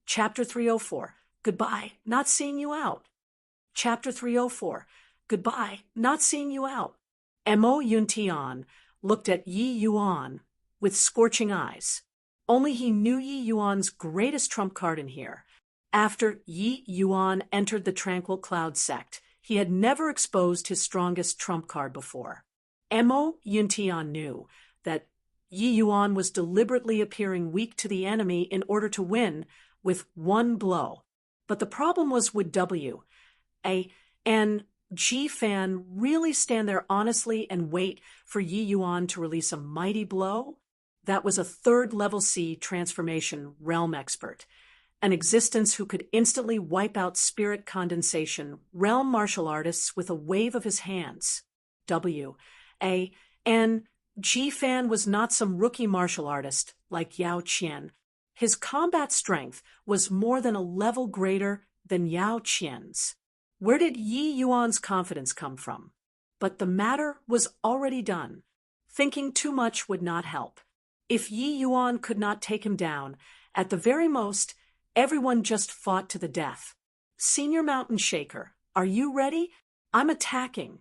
Chapter 304, Goodbye, not seeing you out. Chapter 304, Goodbye, not seeing you out. Mo Yuntian looked at Yi Yuan with scorching eyes. Only he knew Yi Yuan's greatest trump card in here. After Yi Yuan entered the Tranquil Cloud sect, he had never exposed his strongest trump card before. Mo Yuntian knew that Yi Yuan was deliberately appearing weak to the enemy in order to win with one blow. But the problem was, would W, A, and G Fan really stand there honestly and wait for Yi Yuan to release a mighty blow? That was a third-level C transformation realm expert, an existence who could instantly wipe out spirit condensation realm martial artists with a wave of his hands. W, A, and G Fan was not some rookie martial artist like Yao Qian. His combat strength was more than a level greater than Yao Qian's. Where did Yi Yuan's confidence come from? But the matter was already done. Thinking too much would not help. If Yi Yuan could not take him down, at the very most, everyone just fought to the death. Senior Mountain Shaker, are you ready? I'm attacking.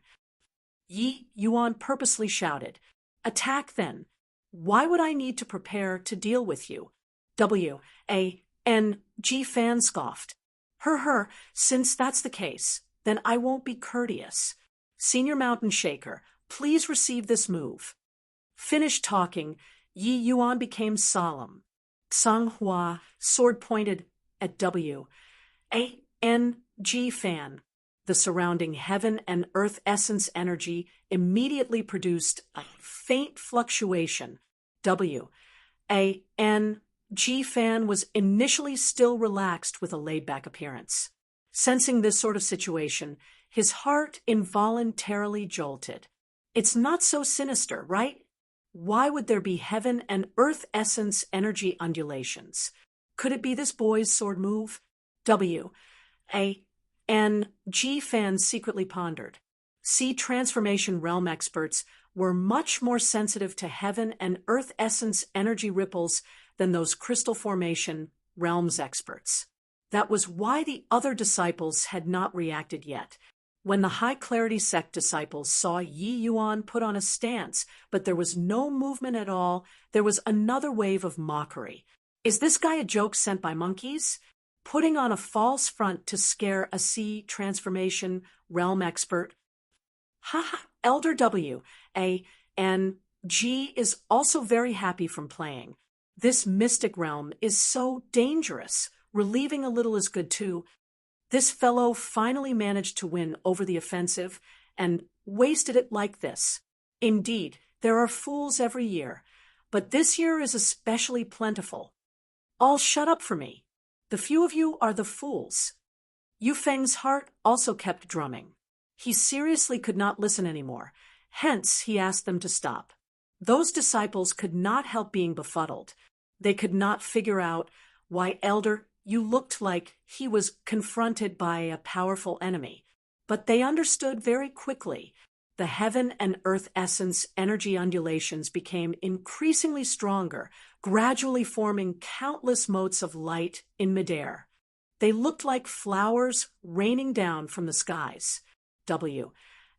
Yi Yuan purposely shouted. Attack then. Why would I need to prepare to deal with you? W, A, N, G Fan scoffed. Her, since that's the case, then I won't be courteous. Senior Mountain Shaker, please receive this move. Finished talking, Yi Yuan became solemn. Sang Hua, sword pointed at W, A, N, G Fan. The surrounding heaven and earth essence energy immediately produced a faint fluctuation. W, A, N, G Fan was initially still relaxed with a laid-back appearance. Sensing this sort of situation, his heart involuntarily jolted. It's not so sinister, right? Why would there be heaven and earth essence energy undulations? Could it be this boy's sword move? W, A, N, G Fan secretly pondered. C transformation realm experts were much more sensitive to heaven and earth essence energy ripples than those crystal formation realms experts. That was why the other disciples had not reacted yet. When the High Clarity Sect disciples saw Yi Yuan put on a stance, but there was no movement at all, there was another wave of mockery. Is this guy a joke sent by monkeys? Putting on a false front to scare a C transformation realm expert? Ha! Elder W, A, N, G is also very happy from playing. This mystic realm is so dangerous. Relieving a little is good too. This fellow finally managed to win over the offensive and wasted it like this. Indeed, there are fools every year, but this year is especially plentiful. All shut up for me. The few of you are the fools. Yu Feng's heart also kept drumming. He seriously could not listen anymore. Hence, he asked them to stop. Those disciples could not help being befuddled. They could not figure out why Elder, you looked like he was confronted by a powerful enemy. But they understood very quickly. The heaven and earth essence energy undulations became increasingly stronger, gradually forming countless motes of light in midair. They looked like flowers raining down from the skies. W,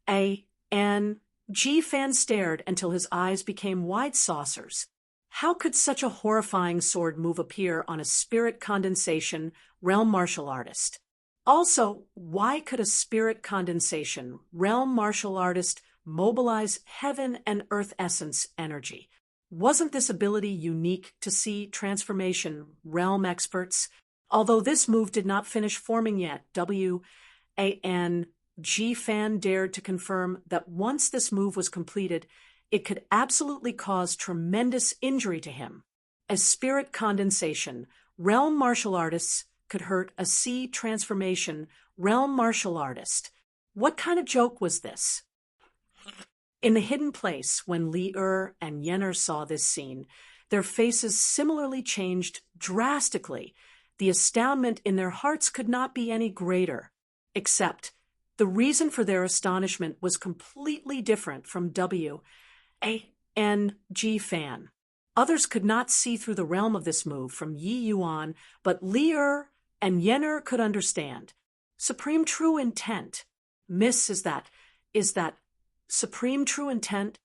A, N, G Fan stared until his eyes became wide saucers. How could such a horrifying sword move appear on a spirit condensation realm martial artist? Also, why could a spirit condensation realm martial artist mobilize heaven and earth essence energy? Wasn't this ability unique to C transformation realm experts? Although this move did not finish forming yet, W, A, N, G Fan dared to confirm that once this move was completed, it could absolutely cause tremendous injury to him. As spirit condensation, realm martial artists could hurt a C transformation realm martial artist. What kind of joke was this? In the hidden place, when Li and Yenner saw this scene, their faces similarly changed drastically. The astoundment in their hearts could not be any greater, except the reason for their astonishment was completely different from W, A, N, G Fan. Others could not see through the realm of this move from Yi Yuan, but Li and Yen'er could understand. Supreme true intent. Miss, is that supreme true intent?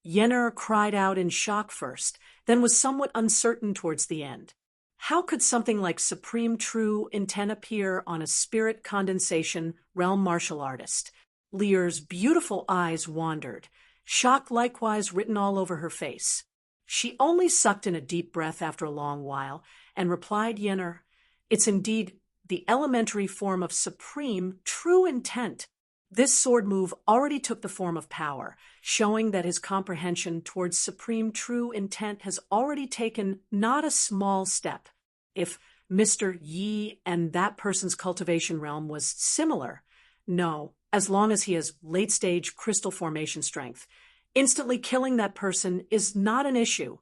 Yen'er cried out in shock first, then was somewhat uncertain towards the end. How could something like supreme true intent appear on a spirit condensation realm martial artist? Li's beautiful eyes wandered, shock likewise written all over her face. She only sucked in a deep breath after a long while, and replied, Yen'er, it's indeed the elementary form of supreme true intent. This sword move already took the form of power, showing that his comprehension towards supreme true intent has already taken not a small step. If Mr. Yi and that person's cultivation realm was similar, no, as long as he has late-stage crystal formation strength, instantly killing that person is not an issue.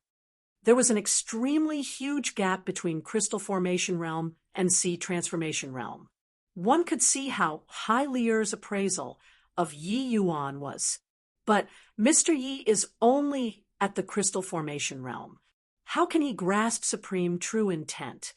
There was an extremely huge gap between crystal formation realm and sea transformation realm. One could see how high Li's appraisal of Yi Yuan was. But Mr. Yi is only at the crystal formation realm. How can he grasp supreme true intent?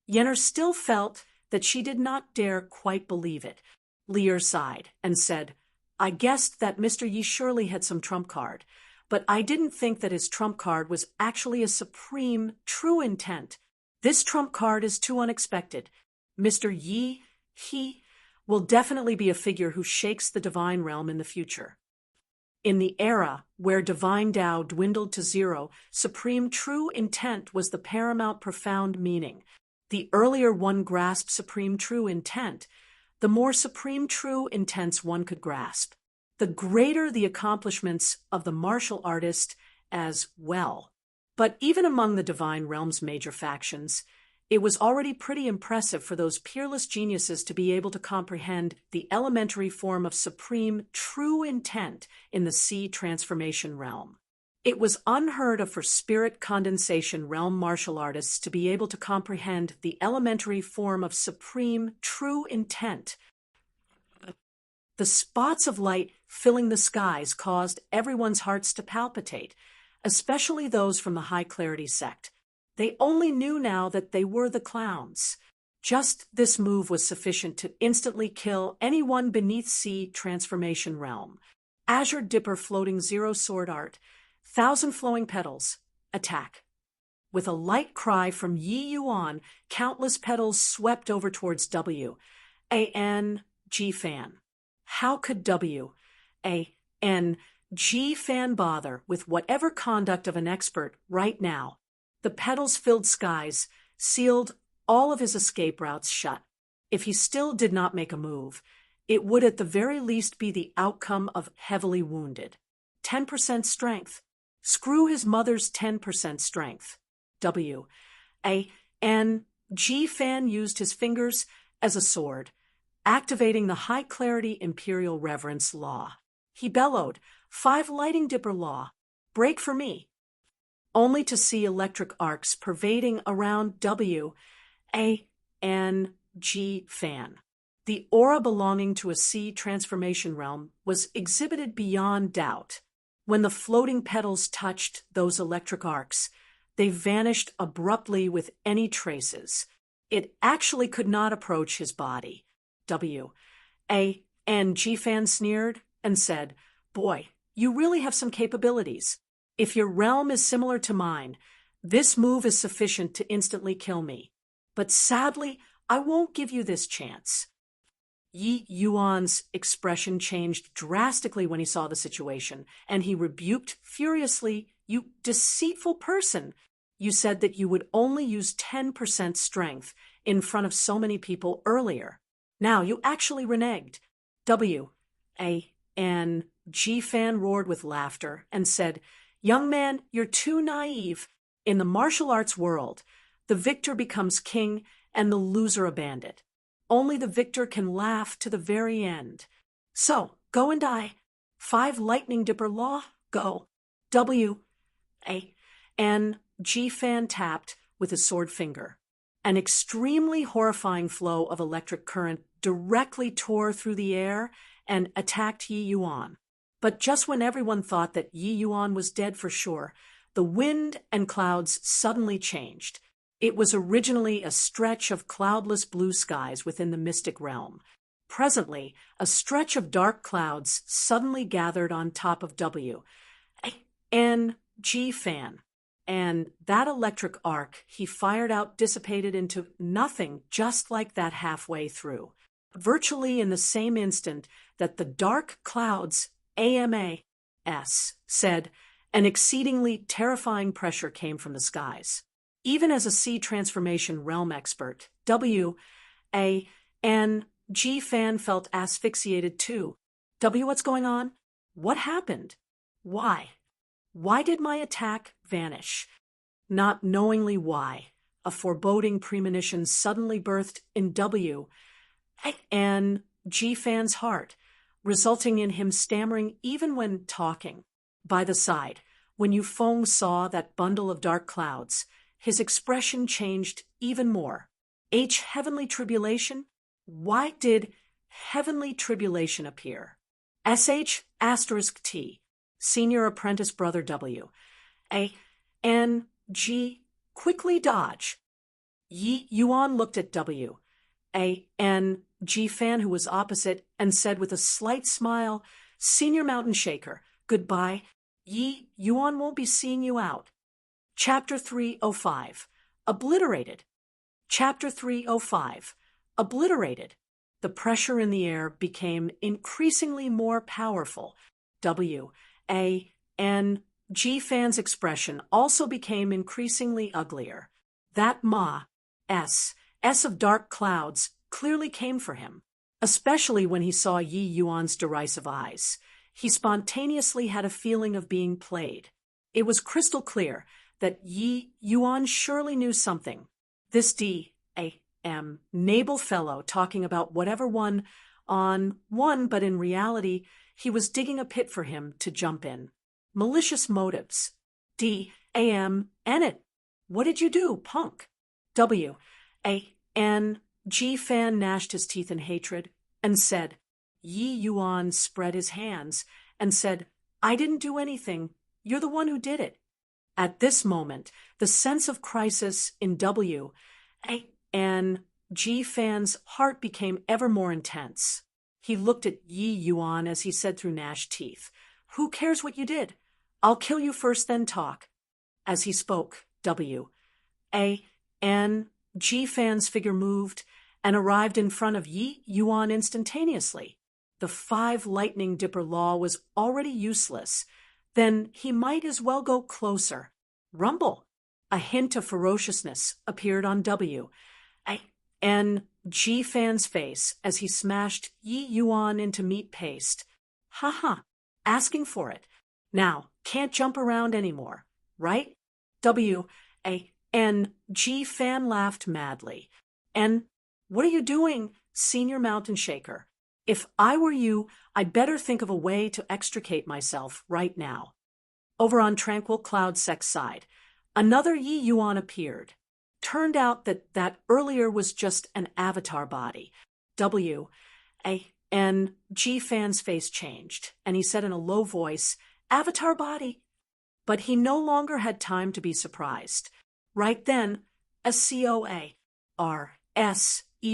Yen'er still felt that she did not dare quite believe it. Li sighed and said, I guessed that Mr. Yi surely had some trump card, but I didn't think that his trump card was actually a supreme true intent. This trump card is too unexpected. Mr. Yi, he will definitely be a figure who shakes the divine realm in the future. In the era where divine Tao dwindled to zero, supreme true intent was the paramount profound meaning. The earlier one grasped supreme true intent, the more supreme true intents one could grasp, the greater the accomplishments of the martial artist as well. But even among the divine realm's major factions, it was already pretty impressive for those peerless geniuses to be able to comprehend the elementary form of supreme true intent in the sea transformation realm. It was unheard of for spirit condensation realm martial artists to be able to comprehend the elementary form of supreme true intent. The spots of light filling the skies caused everyone's hearts to palpitate, especially those from the high-clarity sect. They only knew now that they were the clowns. Just this move was sufficient to instantly kill anyone beneath sea transformation realm. Azure Dipper floating zero sword art, 1,000 flowing petals, attack. With a light cry from Yi Yuan, countless petals swept over towards W.A.N.G. Fan. How could W.A.N.G. Fan bother with whatever conduct of an expert right now? The petals-filled skies sealed all of his escape routes shut. If he still did not make a move, it would at the very least be the outcome of heavily wounded. 10% strength. Screw his mother's 10% strength. W.A.N.G. Fan used his fingers as a sword, activating the high-clarity Imperial Reverence Law. He bellowed, 5 Lighting Dipper Law, break for me. Only to see electric arcs pervading around W.A.N.G. Fan. The aura belonging to a sea transformation realm was exhibited beyond doubt. When the floating petals touched those electric arcs, they vanished abruptly with any traces. It actually could not approach his body. W.A.N.G. Fan sneered and said, Boy, you really have some capabilities. If your realm is similar to mine, this move is sufficient to instantly kill me. But sadly, I won't give you this chance. Yi Yuan's expression changed drastically when he saw the situation, and he rebuked furiously, You deceitful person! You said that you would only use 10% strength in front of so many people earlier. Now you actually reneged. W.A.N.G. Fan roared with laughter and said, Young man, you're too naive. In the martial arts world, the victor becomes king and the loser a bandit. Only the victor can laugh to the very end. So, go and die. 5 Lightning Dipper Law, go. W.A.N.G. Fan tapped with his sword finger. An extremely horrifying flow of electric current directly tore through the air and attacked Yi Yuan. But just when everyone thought that Yi Yuan was dead for sure, the wind and clouds suddenly changed. It was originally a stretch of cloudless blue skies within the mystic realm. Presently, a stretch of dark clouds suddenly gathered on top of W. N. G. Fan. And that electric arc he fired out dissipated into nothing just like that halfway through. Virtually in the same instant that the dark clouds, AMAS, said, an exceedingly terrifying pressure came from the skies. Even as a sea transformation realm expert, W.A.N.G. Fan felt asphyxiated too. What's going on? What happened? Why? Why did my attack vanish? Not knowingly why, a foreboding premonition suddenly birthed in W.A.N.G. Fan's heart, resulting in him stammering even when talking. By the side, when Yufeng saw that bundle of dark clouds, his expression changed even more. Heavenly tribulation? Why did heavenly tribulation appear? SH*T, senior apprentice brother W.A.N.G. quickly dodge. Yuan looked at W.A.N.G. Fan, who was opposite, and said with a slight smile, Senior Mountain Shaker, goodbye. Yuan won't be seeing you out. Chapter 305. Obliterated. Chapter 305. Obliterated. The pressure in the air became increasingly more powerful. W.A.N.G. Fan's expression also became increasingly uglier. That S of dark clouds clearly came for him, especially when he saw Yi Yuan's derisive eyes. He spontaneously had a feeling of being played. It was crystal clear that Yi Yuan surely knew something. This D.A.M. Nable fellow talking about whatever one, but in reality, he was digging a pit for him to jump in. Malicious motives. D.A.M. Enid, what did you do, punk? W.A.N.G. Fan gnashed his teeth in hatred and said, Yi Yuan spread his hands and said, I didn't do anything. You're the one who did it. At this moment, the sense of crisis in W.A.N.G. Fan's heart became ever more intense. He looked at Yi Yuan as he said through gnashed teeth, Who cares what you did? I'll kill you first, then talk. As he spoke, W.A.N.G. Fan's figure moved and arrived in front of Yi Yuan instantaneously. The 5 lightning dipper law was already useless. Then he might as well go closer. Rumble. A hint of ferociousness appeared on W.A.N.G. Fan's face as he smashed Yi Yuan into meat paste. Ha, asking for it. Now, can't jump around anymore, right? W.A.N.G. Fan laughed madly. And what are you doing, Senior Mountain Shaker? If I were you, I'd better think of a way to extricate myself right now. Over on Tranquil Cloud Sec's side, another Yi Yuan appeared. Turned out that earlier was just an avatar body. W.A.N.G. Fan's face changed, and he said in a low voice, Avatar body. But he no longer had time to be surprised. Right then, a COARSE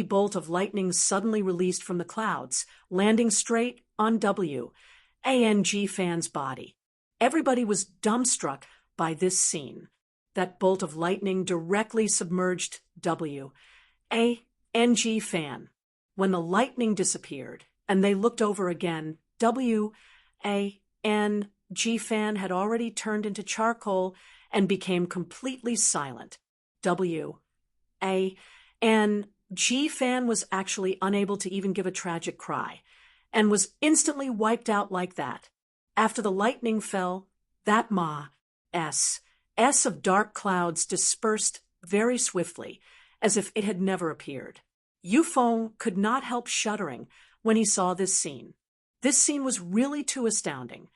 bolt of lightning suddenly released from the clouds, landing straight on W.A.N.G. Fan's body. Everybody was dumbstruck by this scene. That bolt of lightning directly submerged W.A.N.G. Fan. When the lightning disappeared and they looked over again, W.A.N.G. Fan had already turned into charcoal and became completely silent. W.A.N.G. Fan was actually unable to even give a tragic cry, and was instantly wiped out like that. After the lightning fell, that S of dark clouds dispersed very swiftly, as if it had never appeared. Yufeng could not help shuddering when he saw this scene. This scene was really too astounding.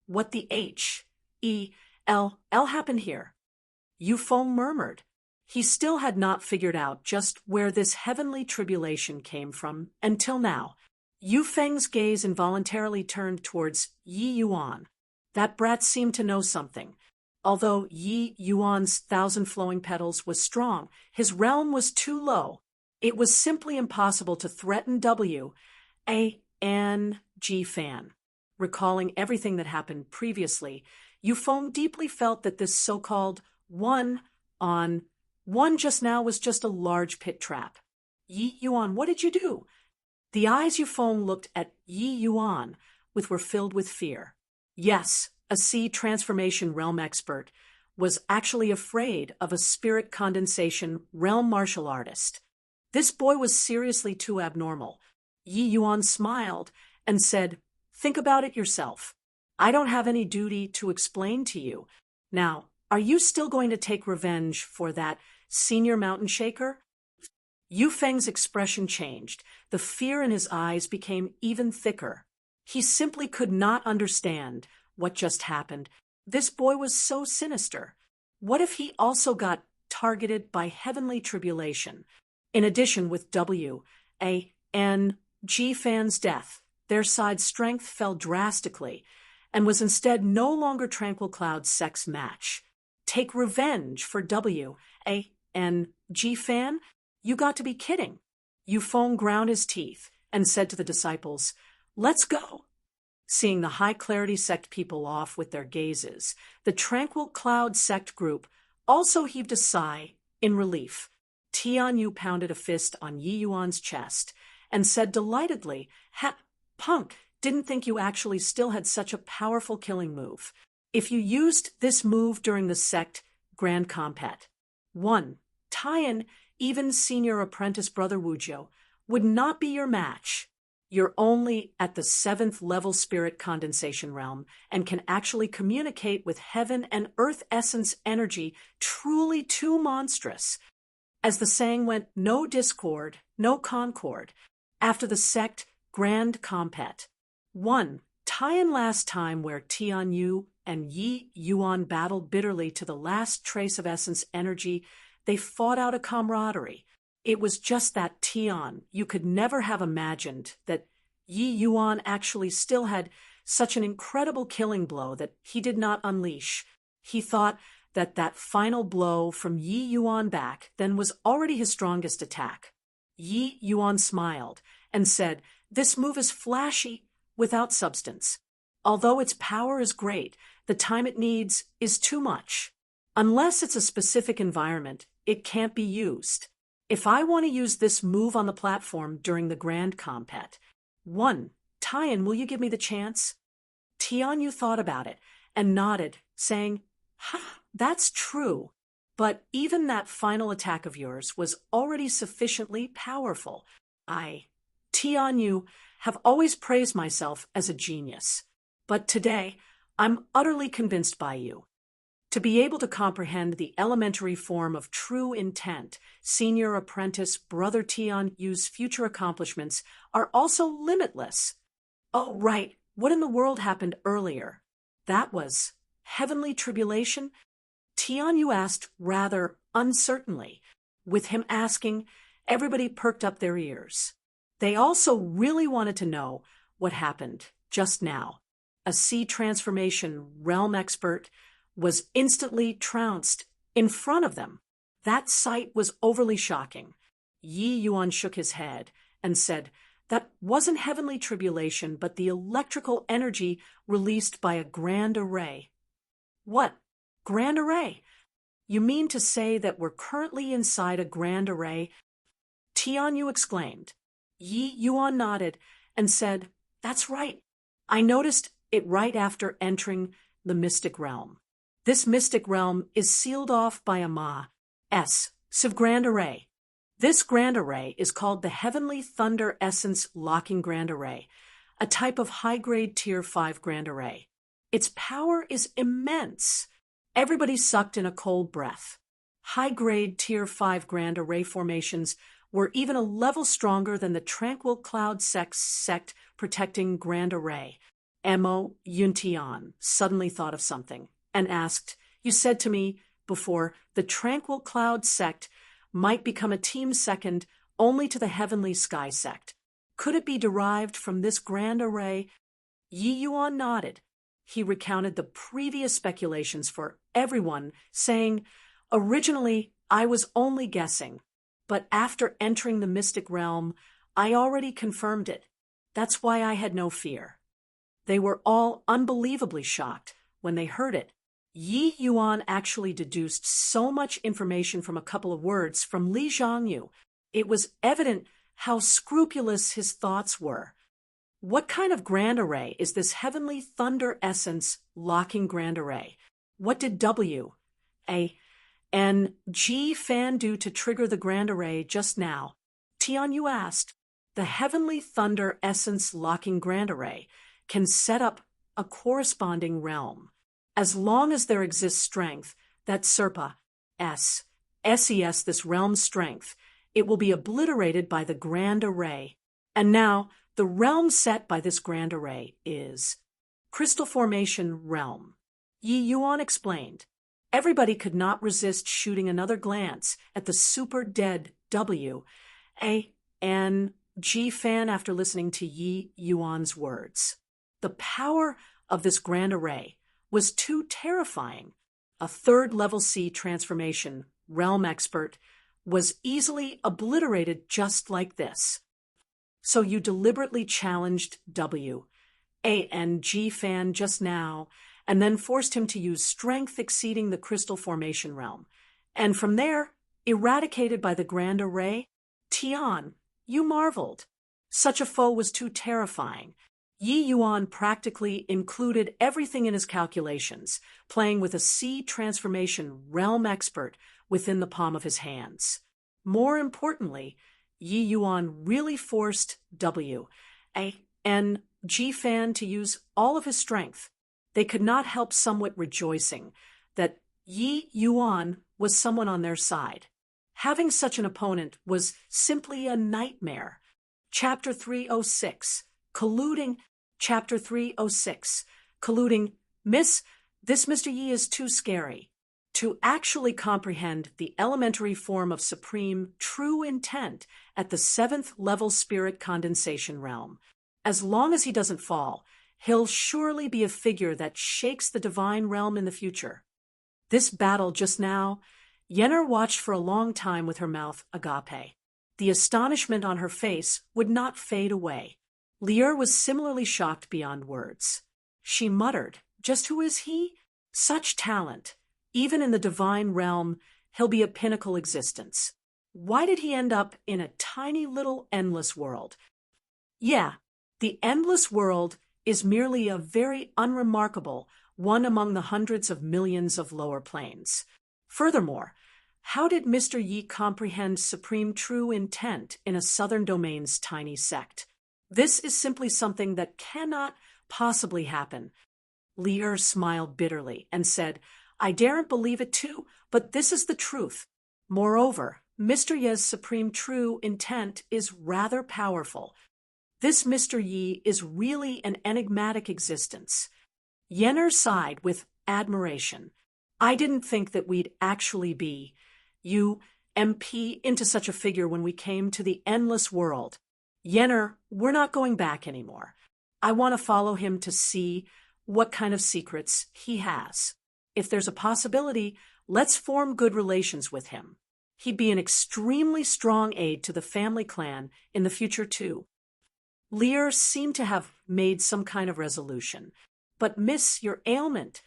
What the H.E.L.L. happened here? Yufeng murmured. He still had not figured out just where this heavenly tribulation came from until now. Yufeng's gaze involuntarily turned towards Yi Yuan. That brat seemed to know something. Although Yi Yuan's thousand flowing petals was strong, his realm was too low. It was simply impossible to threaten W.A.N.G. Fan. Recalling everything that happened previously, Yufeng deeply felt that this so-called one just now was just a large pit trap. Yi Yuan, what did you do? The eyes Yufeng looked at Yi Yuan were filled with fear. Yes, a sea transformation realm expert was actually afraid of a spirit condensation realm martial artist. This boy was seriously too abnormal. Yi Yuan smiled and said, "Think about it yourself. I don't have any duty to explain to you. Now, are you still going to take revenge for that senior mountain shaker?" Yu Feng's expression changed. The fear in his eyes became even thicker. He simply could not understand what just happened. This boy was so sinister. What if he also got targeted by heavenly tribulation? In addition, with W.A.N.G. Fan's death, their side's strength fell drastically and was instead no longer Tranquil Cloud's sex match. Take revenge for W.A.N.G. Fan? You got to be kidding. Yufeng ground his teeth and said to the disciples, "Let's go." Seeing the High Clarity sect people off with their gazes, the Tranquil Cloud sect group also heaved a sigh in relief. Tianyu pounded a fist on Yi Yuan's chest and said delightedly, "Punk, didn't think you actually still had such a powerful killing move. If you used this move during the sect Grand Compet, Taiyan, even senior apprentice brother Wuzhou, would not be your match. You're only at the 7th level spirit condensation realm and can actually communicate with heaven and earth essence energy, truly too monstrous." As the saying went, no discord, no concord. After the sect Grand Compet, Taiyan last time where Tianyu and Yi Yuan battled bitterly to the last trace of essence energy, they fought out a camaraderie. It was just that Tian, you could never have imagined that Yi Yuan actually still had such an incredible killing blow that he did not unleash. He thought that that final blow from Yi Yuan back then was already his strongest attack. Yi Yuan smiled and said, "This move is flashy without substance. Although its power is great, the time it needs is too much. Unless it's a specific environment, it can't be used. If I want to use this move on the platform during the Grand Compet, Taiyan, will you give me the chance?" Tianyu thought about it and nodded, saying, "That's true. But even that final attack of yours was already sufficiently powerful. Tianyu, have always praised myself as a genius. But today, I'm utterly convinced by you. To be able to comprehend the elementary form of true intent, senior apprentice brother Tianyu's future accomplishments are also limitless." "Oh, right. What in the world happened earlier?" "That was heavenly tribulation?" Tianyu asked rather uncertainly. With him asking, everybody perked up their ears. They also really wanted to know what happened just now. A sea transformation realm expert was instantly trounced in front of them. That sight was overly shocking. Yi Yuan shook his head and said, "That wasn't heavenly tribulation, but the electrical energy released by a grand array." "What? Grand array? You mean to say that we're currently inside a grand array?" Tianyu exclaimed. Yi Yuan nodded and said, "That's right. I noticed it right after entering the mystic realm. This mystic realm is sealed off by a massive grand array. This grand array is called the Heavenly Thunder Essence Locking Grand Array, a type of high-grade Tier 5 grand array. Its power is immense." Everybody sucked in a cold breath. High-grade Tier 5 grand array formations were even a level stronger than the Tranquil Cloud sect protecting grand array. Mo Yuntian suddenly thought of something and asked, "You said to me before the Tranquil Cloud sect might become a team second only to the Heavenly Sky sect. Could it be derived from this grand array?" Yi Yuan nodded. he recounted the previous speculations for everyone, saying, "Originally, I was only guessing, but after entering the mystic realm, I already confirmed it. That's why I had no fear." They were all unbelievably shocked when they heard it. Yi Yuan actually deduced so much information from a couple of words from Li Zhangyu. It was evident how scrupulous his thoughts were. What kind of grand array is this heavenly thunder essence locking grand array? What did W, A, and G Fan do to trigger the grand array just now? Tian Yu asked. The heavenly thunder essence locking grand array can set up a corresponding realm. As long as there exists strength, that Serpa, SES, this realm's strength, it will be obliterated by the grand array. And now, the realm set by this grand array is Crystal Formation Realm. Yi Yuan explained. Everybody could not resist shooting another glance at the super dead W, A, N, G Fan after listening to Yi Yuan's words. The power of this grand array was too terrifying. A third level C transformation realm expert was easily obliterated just like this. So you deliberately challenged W, A, and G Fan just now, and then forced him to use strength exceeding the crystal formation realm. And from there, eradicated by the grand array, Tian, you marveled. Such a foe was too terrifying. Yi Yuan practically included everything in his calculations, playing with a C transformation realm expert within the palm of his hands. More importantly, Yi Yuan really forced W, A, and G Fan to use all of his strength. They could not help somewhat rejoicing that Yi Yuan was someone on their side. Having such an opponent was simply a nightmare. Chapter 306, Colluding. Chapter 306, Colluding. Miss, this Mr. Yi is too scary. To actually comprehend the elementary form of supreme true intent at the 7th level spirit condensation realm. As long as he doesn't fall, he'll surely be a figure that shakes the divine realm in the future. This battle just now, Yenner watched for a long time with her mouth agape. The astonishment on her face would not fade away. Lier was similarly shocked beyond words. She muttered, "Just who is he? Such talent. Even in the divine realm, he'll be a pinnacle existence. Why did he end up in a tiny little endless world?" Yeah, the endless world is merely a very unremarkable one among the hundreds of millions of lower planes. Furthermore, how did Mr. Yi comprehend supreme true intent in a southern domain's tiny sect? This is simply something that cannot possibly happen. Lier smiled bitterly and said, "I daren't believe it too, but this is the truth. Moreover, Mr. Ye's supreme true intent is rather powerful. This Mr. Yi is really an enigmatic existence." Yenner sighed with admiration. "I didn't think that we'd actually be, MP, into such a figure when we came to the endless world. Yenner, we're not going back anymore. I want to follow him to see what kind of secrets he has. If there's a possibility, let's form good relations with him. He'd be an extremely strong aid to the family clan in the future too." Lier seemed to have made some kind of resolution. "But miss, your ailment."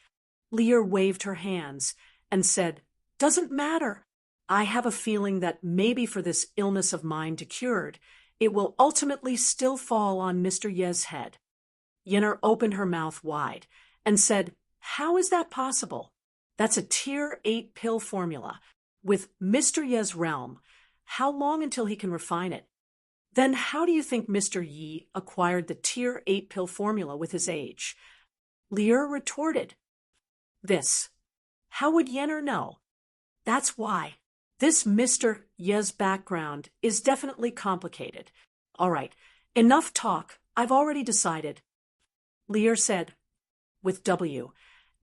Lier waved her hands and said, "Doesn't matter. I have a feeling that maybe for this illness of mine to cured, it will ultimately still fall on Mr. Ye's head." Yenner opened her mouth wide and said, "How is that possible? That's a Tier 8 pill formula. With Mr. Ye's realm, how long until he can refine it? Then how do you think Mr. Yi acquired the Tier 8 pill formula with his age?" Lier retorted, "This. How would Yenner know? That's why. This Mr. Ye's background is definitely complicated. All right, enough talk. I've already decided." Lier said, "With W,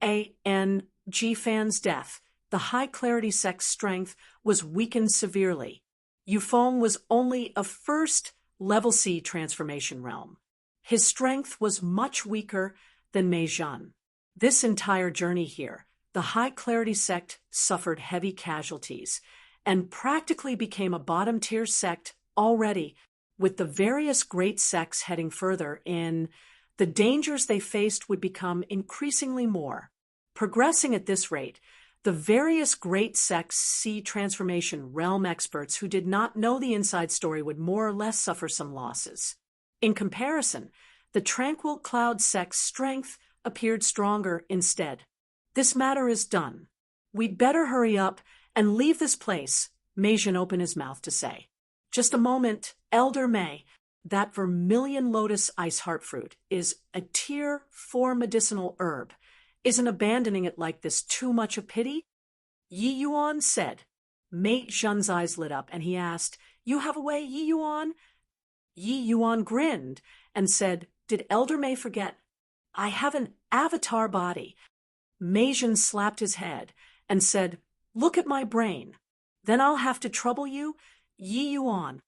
A, N, G Fan's death, the high-clarity sect's strength was weakened severely. Yufeng was only a first level C transformation realm. His strength was much weaker than Mei Zhan. This entire journey here, the High Clarity sect suffered heavy casualties and practically became a bottom-tier sect already, with the various great sects heading further in. The dangers they faced would become increasingly more. Progressing at this rate, the various great sects see transformation realm experts who did not know the inside story would more or less suffer some losses. In comparison, the Tranquil Cloud sect's strength appeared stronger instead. This matter is done. We'd better hurry up and leave this place, Meijin opened his mouth to say. Just a moment, Elder May. That vermilion lotus ice heart fruit is a tier 4 medicinal herb. Isn't abandoning it like this too much a pity? Yi Yuan said. Mate Zhen's eyes lit up, and he asked, You have a way, Yi Yuan? Yi Yuan grinned and said, Did Elder May forget? I have an avatar body. Mei Zhen slapped his head and said, Look at my brain. Then I'll have to trouble you, Yi Yuan.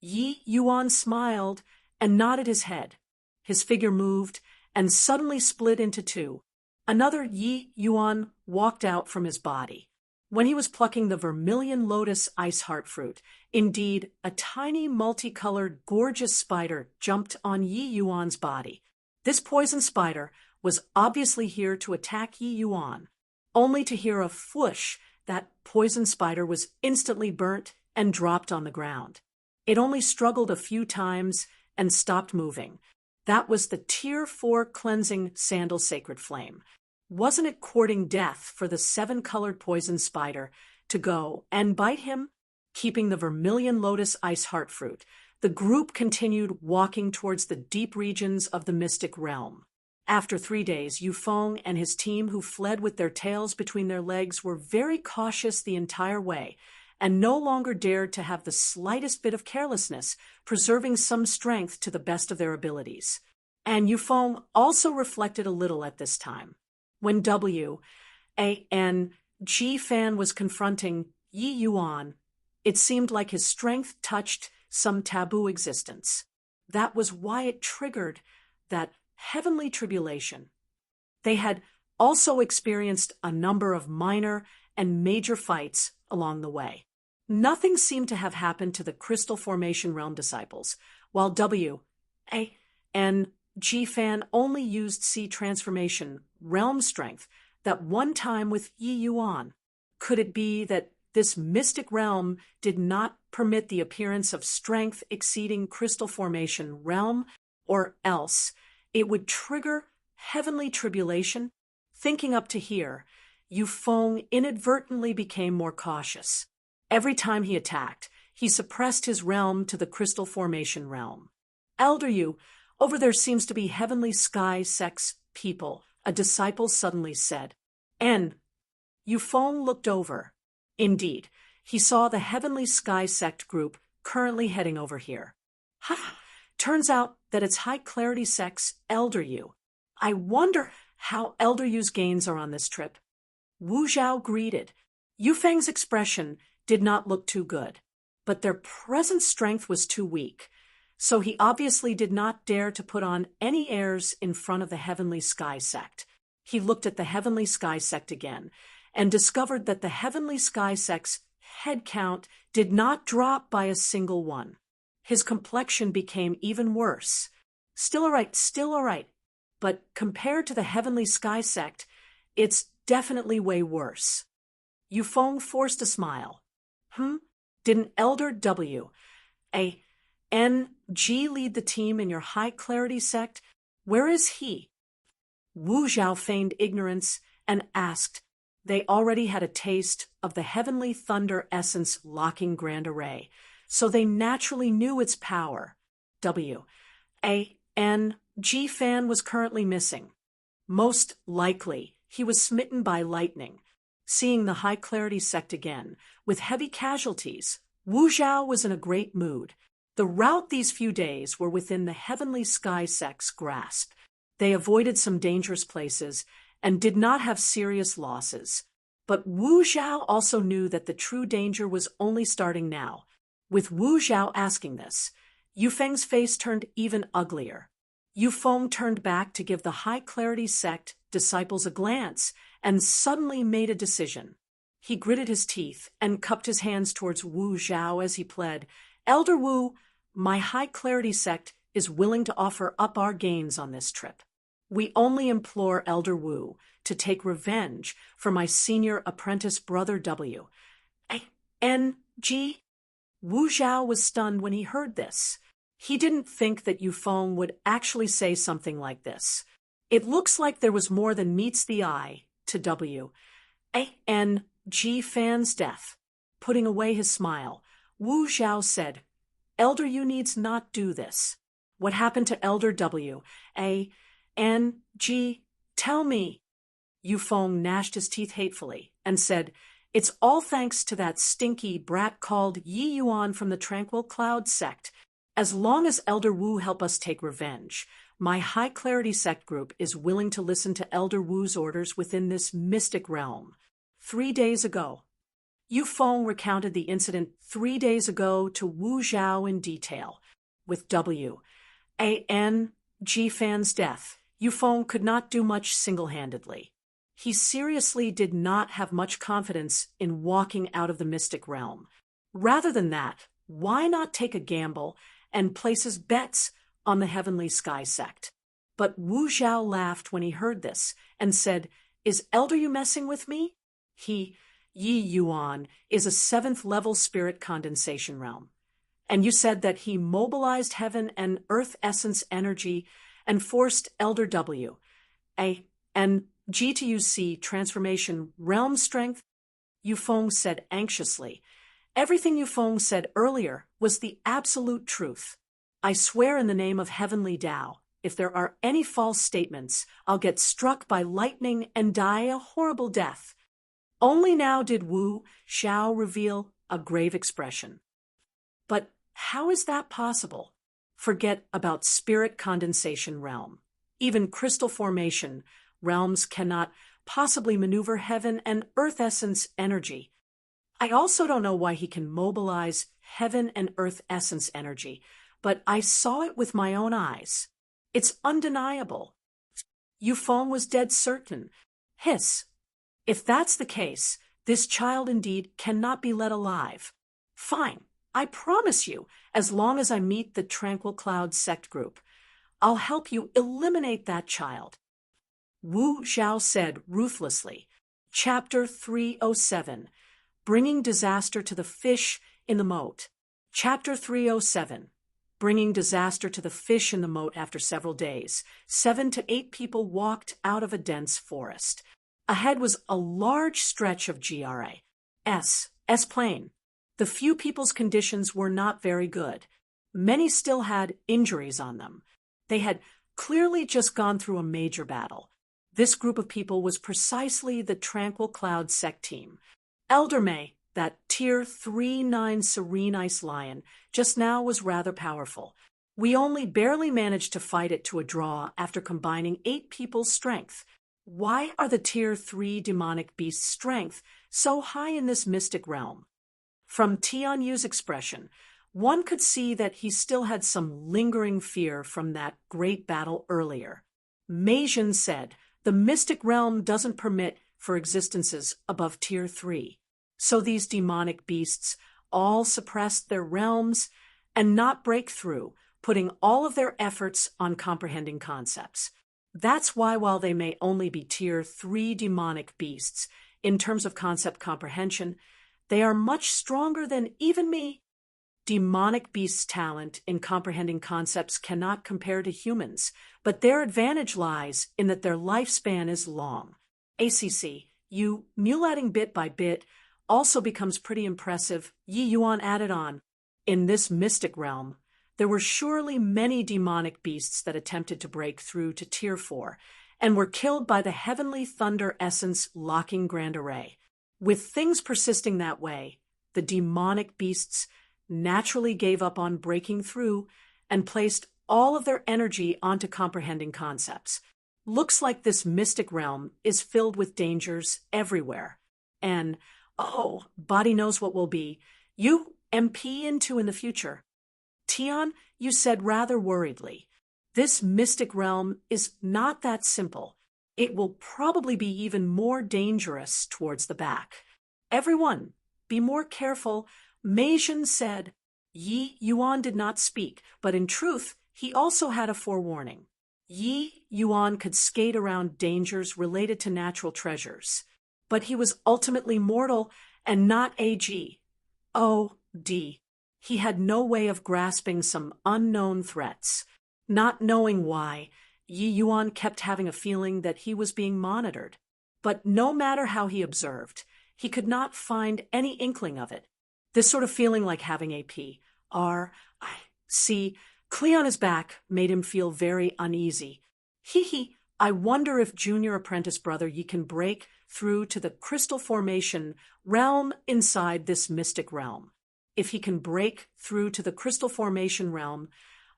Yi Yuan smiled and nodded his head. His figure moved and suddenly split into two. Another Yi Yuan walked out from his body. When he was plucking the vermilion lotus ice heart fruit, indeed, a tiny multicolored gorgeous spider jumped on Yi Yuan's body. This poison spider was obviously here to attack Yi Yuan. Only to hear a whoosh, that poison spider was instantly burnt and dropped on the ground. It only struggled a few times and stopped moving. That was the Tier 4 cleansing sandal sacred flame. Wasn't it courting death for the 7-colored poison spider to go and bite him? Keeping the vermilion lotus ice heart fruit, the group continued walking towards the deep regions of the mystic realm. After 3 days, Yufeng and his team, who fled with their tails between their legs, were very cautious the entire way, and no longer dared to have the slightest bit of carelessness, preserving some strength to the best of their abilities. And Yufeng also reflected a little at this time. When G Fan was confronting Yi Yuan, it seemed like his strength touched some taboo existence. That was why it triggered that heavenly tribulation. They had also experienced a number of minor and major fights along the way. Nothing seemed to have happened to the Crystal Formation Realm disciples, while G Fan only used C Transformation Realm strength that one time with Yi Yuan. Could it be that this mystic realm did not permit the appearance of strength exceeding Crystal Formation Realm, or else it would trigger heavenly tribulation? Thinking up to here, Yufeng inadvertently became more cautious. Every time he attacked, he suppressed his realm to the Crystal Formation Realm. Elder Yu, over there seems to be heavenly sky sex people, a disciple suddenly said. Yufeng looked over. Indeed, he saw the heavenly sky sect group currently heading over here. Turns out that it's High Clarity sect's Elder Yu. I wonder how Elder Yu's gains are on this trip. Wu Zhao greeted. Yufeng's expression did not look too good, but their present strength was too weak, so he obviously did not dare to put on any airs in front of the Heavenly Sky sect. He looked at the Heavenly Sky sect again and discovered that the Heavenly Sky sect's head count did not drop by a single one. His complexion became even worse. Still all right, but compared to the Heavenly Sky sect, it's definitely way worse. Yufeng forced a smile. Didn't Elder N.G. lead the team in your High Clarity sect? Where is he? Wu Zhao feigned ignorance and asked. They already had a taste of the Heavenly Thunder Essence locking Grand Array, so they naturally knew its power. G Fan was currently missing. Most likely, he was smitten by lightning. Seeing the High Clarity sect again, with heavy casualties, Wu Zhao was in a great mood. The route these few days were within the Heavenly Sky sect's grasp. They avoided some dangerous places and did not have serious losses. But Wu Zhao also knew that the true danger was only starting now. With Wu Zhao asking this, Yufeng's face turned even uglier. Yufeng turned back to give the high-clarity sect disciples a glance and suddenly made a decision. He gritted his teeth and cupped his hands towards Wu Zhao as he pled, "Elder Wu, my high-clarity sect is willing to offer up our gains on this trip. We only implore Elder Wu to take revenge for my senior apprentice brother W. N.G.?" Wu Zhao was stunned when he heard this. He didn't think that Yufeng would actually say something like this. It looks like there was more than meets the eye to W.A.N.G. Fan's death. Putting away his smile, Wu Zhao said, "Elder Yu needs not do this. What happened to Elder W.A.N.G.? Tell me." Yufeng gnashed his teeth hatefully and said, "It's all thanks to that stinky brat called Yi Yuan from the Tranquil Cloud sect. As long as Elder Wu help us take revenge, my high-clarity sect group is willing to listen to Elder Wu's orders within this mystic realm." 3 days ago, Yufeng recounted the incident 3 days ago to Wu Zhao in detail. With W.A.N.G. Fan's death, Yufeng could not do much single-handedly. He seriously did not have much confidence in walking out of the mystic realm. Rather than that, why not take a gamble and place his bets on the Heavenly Sky sect? But Wu Zhao laughed when he heard this and said, "Is Elder Yu messing with me? Yi Yuan is a 7th-level spirit condensation realm. And you said that he mobilized heaven and earth essence energy and forced Elder W.A.N.G. to use transformation realm strength?" Yufeng said anxiously. "Everything Yufeng said earlier was the absolute truth. I swear in the name of Heavenly Tao, if there are any false statements, I'll get struck by lightning and die a horrible death." Only now did Wu Zhao reveal a grave expression. "But how is that possible? Forget about spirit condensation realm. Even crystal formation realms cannot possibly maneuver heaven and earth essence energy. I also don't know why he can mobilize heaven and earth essence energy, but I saw it with my own eyes. It's undeniable." Yufeng was dead certain. Hiss. "If that's the case, this child indeed cannot be let alive. Fine, I promise you, as long as I meet the Tranquil Cloud sect group, I'll help you eliminate that child." Wu Zhao said ruthlessly. Chapter 307, Bringing Disaster to the Fish in the Moat. Chapter 307, Bringing Disaster to the Fish in the Moat. After several days, 7 to 8 people walked out of a dense forest. Ahead was a large stretch of S-plane. The few people's conditions were not very good. Many still had injuries on them. They had clearly just gone through a major battle. This group of people was precisely the Tranquil Cloud sect team. Elder May, that Tier 3-9 Serene Ice Lion, just now was rather powerful. We only barely managed to fight it to a draw after combining 8 people's strength. Why are the Tier 3 demonic beasts' strength so high in this mystic realm? From Tian Yu's expression, one could see that he still had some lingering fear from that great battle earlier. Mei Jin said, "The mystic realm doesn't permit for existences above Tier 3. So these demonic beasts all suppressed their realms and not break through, putting all of their efforts on comprehending concepts. That's why, while they may only be Tier 3 demonic beasts, in terms of concept comprehension, they are much stronger than even me. Demonic beasts' talent in comprehending concepts cannot compare to humans, but their advantage lies in that their lifespan is long. You mulating bit by bit also becomes pretty impressive," Yi Yuan added on. "In this mystic realm, there were surely many demonic beasts that attempted to break through to Tier 4 and were killed by the Heavenly Thunder Essence locking Grand Array. With things persisting that way, the demonic beasts naturally gave up on breaking through and placed all of their energy onto comprehending concepts. Looks like this mystic realm is filled with dangers everywhere. And, body knows what will be. You MP into in the future." Tian, you said rather worriedly. This mystic realm is not that simple. It will probably be even more dangerous towards the back. Everyone, be more careful. Meijin said. Yi Yuan did not speak, but in truth, he also had a forewarning. Yi Yuan could skate around dangers related to natural treasures, but he was ultimately mortal and not AG. OD. He had no way of grasping some unknown threats. Not knowing why, Yi Yuan kept having a feeling that he was being monitored. But no matter how he observed, he could not find any inkling of it. This sort of feeling like having a Clee on his back made him feel very uneasy. I wonder if junior apprentice brother Yi can break through to the crystal formation realm inside this mystic realm. If he can break through to the crystal formation realm,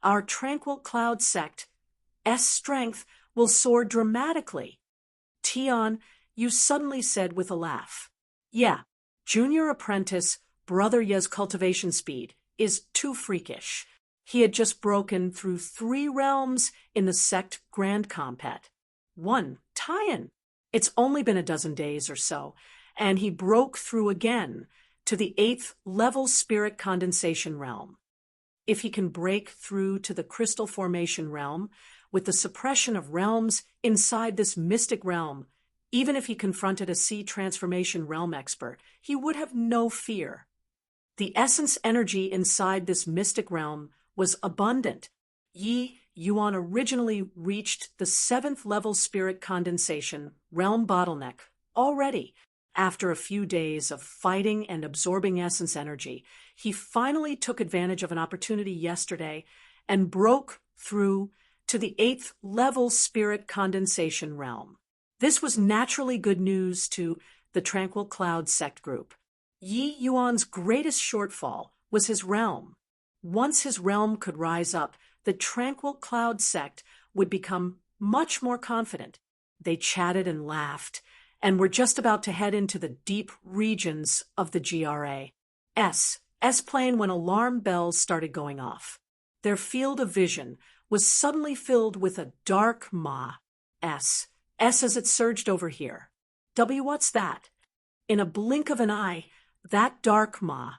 our tranquil cloud sect's strength will soar dramatically. Tian, you suddenly said with a laugh. Yeah, junior apprentice brother Ye's cultivation speed is too freakish. He had just broken through 3 realms in the sect Grand Compet. 1, Tian. It's only been a dozen days or so, and he broke through again to the 8th level spirit condensation realm. If he can break through to the crystal formation realm with the suppression of realms inside this mystic realm, even if he confronted a sea transformation realm expert, he would have no fear. The essence energy inside this mystic realm was abundant. Yi Yuan originally reached the 7th level spirit condensation realm bottleneck already. After a few days of fighting and absorbing essence energy, he finally took advantage of an opportunity yesterday and broke through to the 8th level spirit condensation realm. This was naturally good news to the Tranquil Cloud sect group. Yi Yuan's greatest shortfall was his realm. Once his realm could rise up, the Tranquil Cloud sect would become much more confident. They chatted and laughed, and were just about to head into the deep regions of the GRA. S-plane when alarm bells started going off. Their field of vision was suddenly filled with a dark maw. S as it surged over here. W, what's that? In a blink of an eye, that dark maw,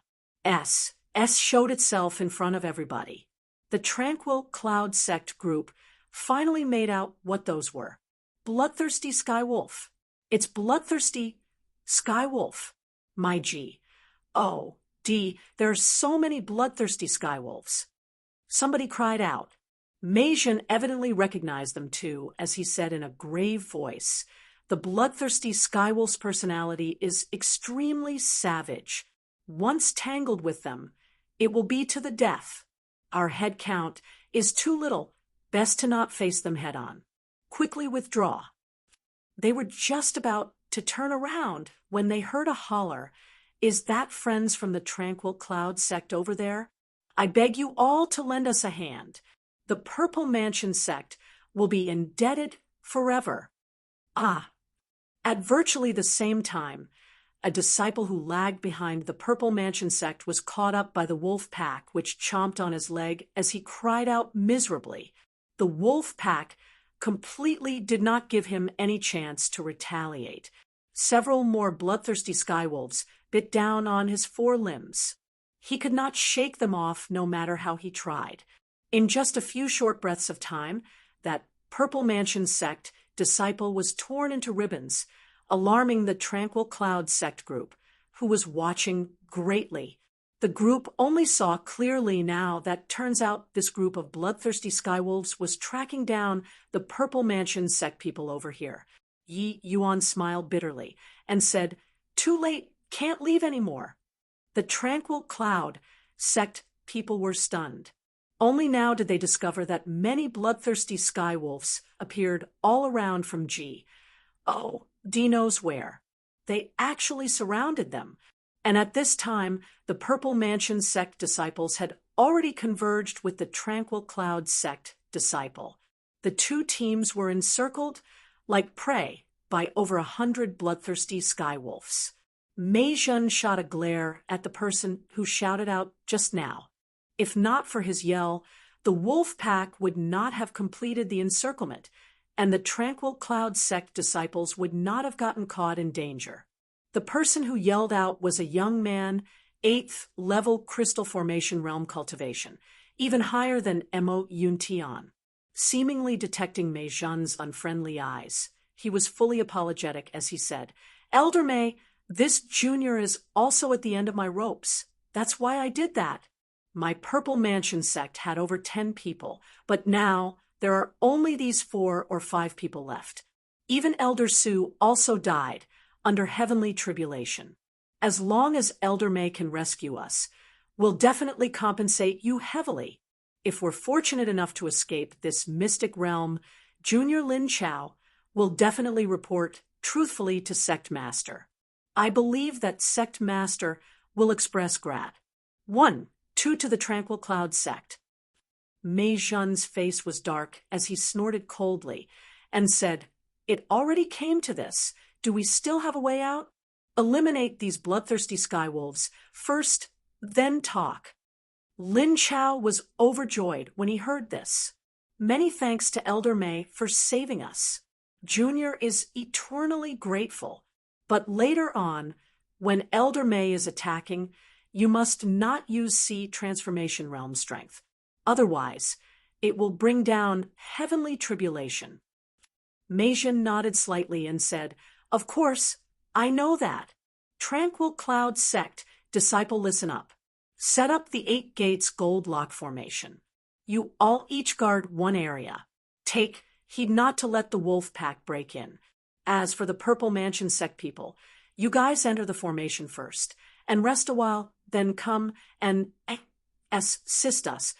S showed itself in front of everybody. The Tranquil Cloud sect group finally made out what those were. Bloodthirsty Skywolf. It's Bloodthirsty Skywolf. My G. Oh, D, there are so many bloodthirsty Skywolves. Somebody cried out. Meijin evidently recognized them too, as he said in a grave voice. The bloodthirsty Skywolf's personality is extremely savage. Once tangled with them, it will be to the death. Our head count is too little. Best to not face them head on. Quickly withdraw. They were just about to turn around when they heard a holler. Is that friends from the Tranquil Cloud sect over there? I beg you all to lend us a hand. The Purple Mansion sect will be indebted forever. At virtually the same time, a disciple who lagged behind the Purple Mansion sect was caught up by the wolf pack, which chomped on his leg as he cried out miserably. The wolf pack completely did not give him any chance to retaliate. Several more bloodthirsty skywolves bit down on his forelimbs. He could not shake them off no matter how he tried. In just a few short breaths of time, that Purple Mansion sect disciple was torn into ribbons, alarming the Tranquil Cloud sect group, who was watching greatly. The group only saw clearly now that turns out this group of bloodthirsty skywolves was tracking down the Purple Mansion sect people over here. Yi Yuan smiled bitterly and said, "Too late, can't leave anymore." The Tranquil Cloud sect people were stunned. Only now did they discover that many bloodthirsty skywolves appeared all around from G. Oh, D knows where. They actually surrounded them, and at this time the Purple Mansion sect disciples had already converged with the Tranquil Cloud sect disciple. The two teams were encircled like prey by over 100 bloodthirsty skywolves. Meijin shot a glare at the person who shouted out just now. If not for his yell, the wolf pack would not have completed the encirclement, and the Tranquil Cloud sect disciples would not have gotten caught in danger. The person who yelled out was a young man, 8th level crystal formation realm cultivation, even higher than Mo Yuntian. Seemingly detecting Mei Zhen's unfriendly eyes, he was fully apologetic as he said, "Elder Mei, this junior is also at the end of my ropes. That's why I did that. My Purple Mansion sect had over 10 people, but now there are only these 4 or 5 people left. Even Elder Su also died under heavenly tribulation. As long as Elder Mei can rescue us, we'll definitely compensate you heavily. If we're fortunate enough to escape this mystic realm, Junior Lin Chao will definitely report truthfully to Sect Master. I believe that Sect Master will express grat. 2 to the Tranquil Cloud sect." Mei Zhen's face was dark as he snorted coldly and said, "It already came to this. Do we still have a way out? Eliminate these bloodthirsty skywolves first, then talk." Lin Chao was overjoyed when he heard this. "Many thanks to Elder Mei for saving us. Junior is eternally grateful. But later on, when Elder Mei is attacking, you must not use Sea Transformation Realm strength. Otherwise, it will bring down heavenly tribulation." Mei Zhen nodded slightly and said, "Of course, I know that. Tranquil Cloud sect, disciple, listen up. Set up the 8 gates gold lock formation. You all each guard one area. Take heed not to let the wolf pack break in. As for the Purple Mansion sect people, you guys enter the formation first, and rest a while, then come and assist us."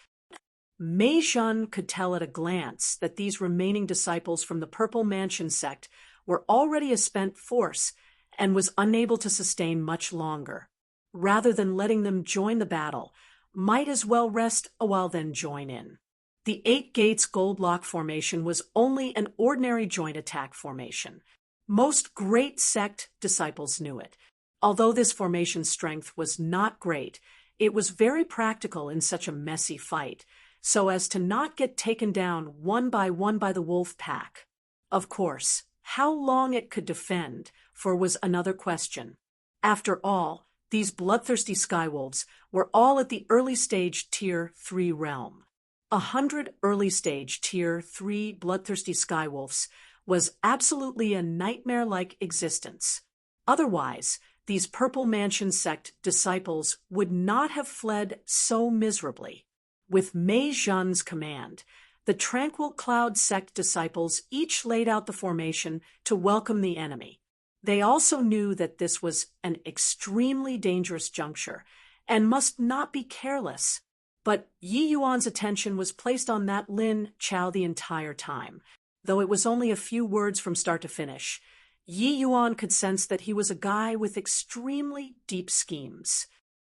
Mei Zhen could tell at a glance that these remaining disciples from the Purple Mansion sect were already a spent force and was unable to sustain much longer. Rather than letting them join the battle, might as well rest a while then join in. The 8 gates gold lock formation was only an ordinary joint attack formation. Most great sect disciples knew it. Although this formation's strength was not great, it was very practical in such a messy fight, so as to not get taken down one by the wolf pack. Of course, how long it could defend was another question. After all, these bloodthirsty skywolves were all at the early stage Tier 3 realm. 100 early stage Tier 3 bloodthirsty skywolves was absolutely a nightmare-like existence. Otherwise, these Purple Mansion sect disciples would not have fled so miserably. With Mei Zhen's command, the Tranquil Cloud sect disciples each laid out the formation to welcome the enemy. They also knew that this was an extremely dangerous juncture and must not be careless. But Yi Yuan's attention was placed on that Lin Chao the entire time. Though it was only a few words from start to finish, Yi Yuan could sense that he was a guy with extremely deep schemes.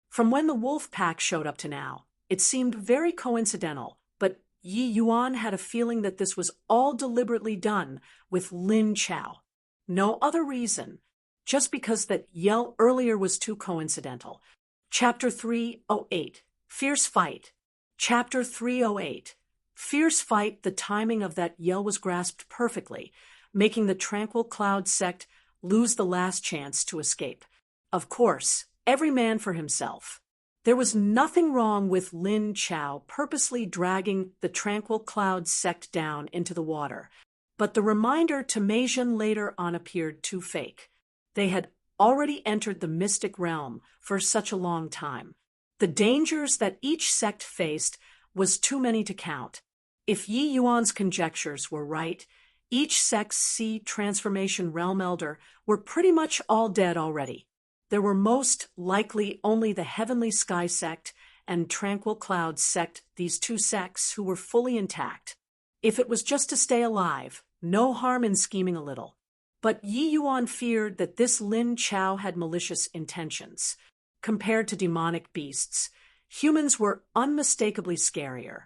From when the wolf pack showed up to now, it seemed very coincidental, but Yi Yuan had a feeling that this was all deliberately done with Lin Chao. No other reason, just because that yell earlier was too coincidental. Chapter 308, Fierce Fight. Chapter 308, Fierce Fight. The timing of that yell was grasped perfectly, making the Tranquil Cloud sect lose the last chance to escape. Of course, every man for himself. There was nothing wrong with Lin Chao purposely dragging the Tranquil Cloud sect down into the water, but the reminder to Mei Zhen later on appeared too fake. They had already entered the mystic realm for such a long time. The dangers that each sect faced was too many to count. If Yi Yuan's conjectures were right, each sect's Sea Transformation Realm Elder were pretty much all dead already. There were most likely only the Heavenly Sky sect and Tranquil Cloud sect, these 2 sects, who were fully intact. If it was just to stay alive, no harm in scheming a little. But Yi Yuan feared that this Lin Chao had malicious intentions. Compared to demonic beasts, humans were unmistakably scarier.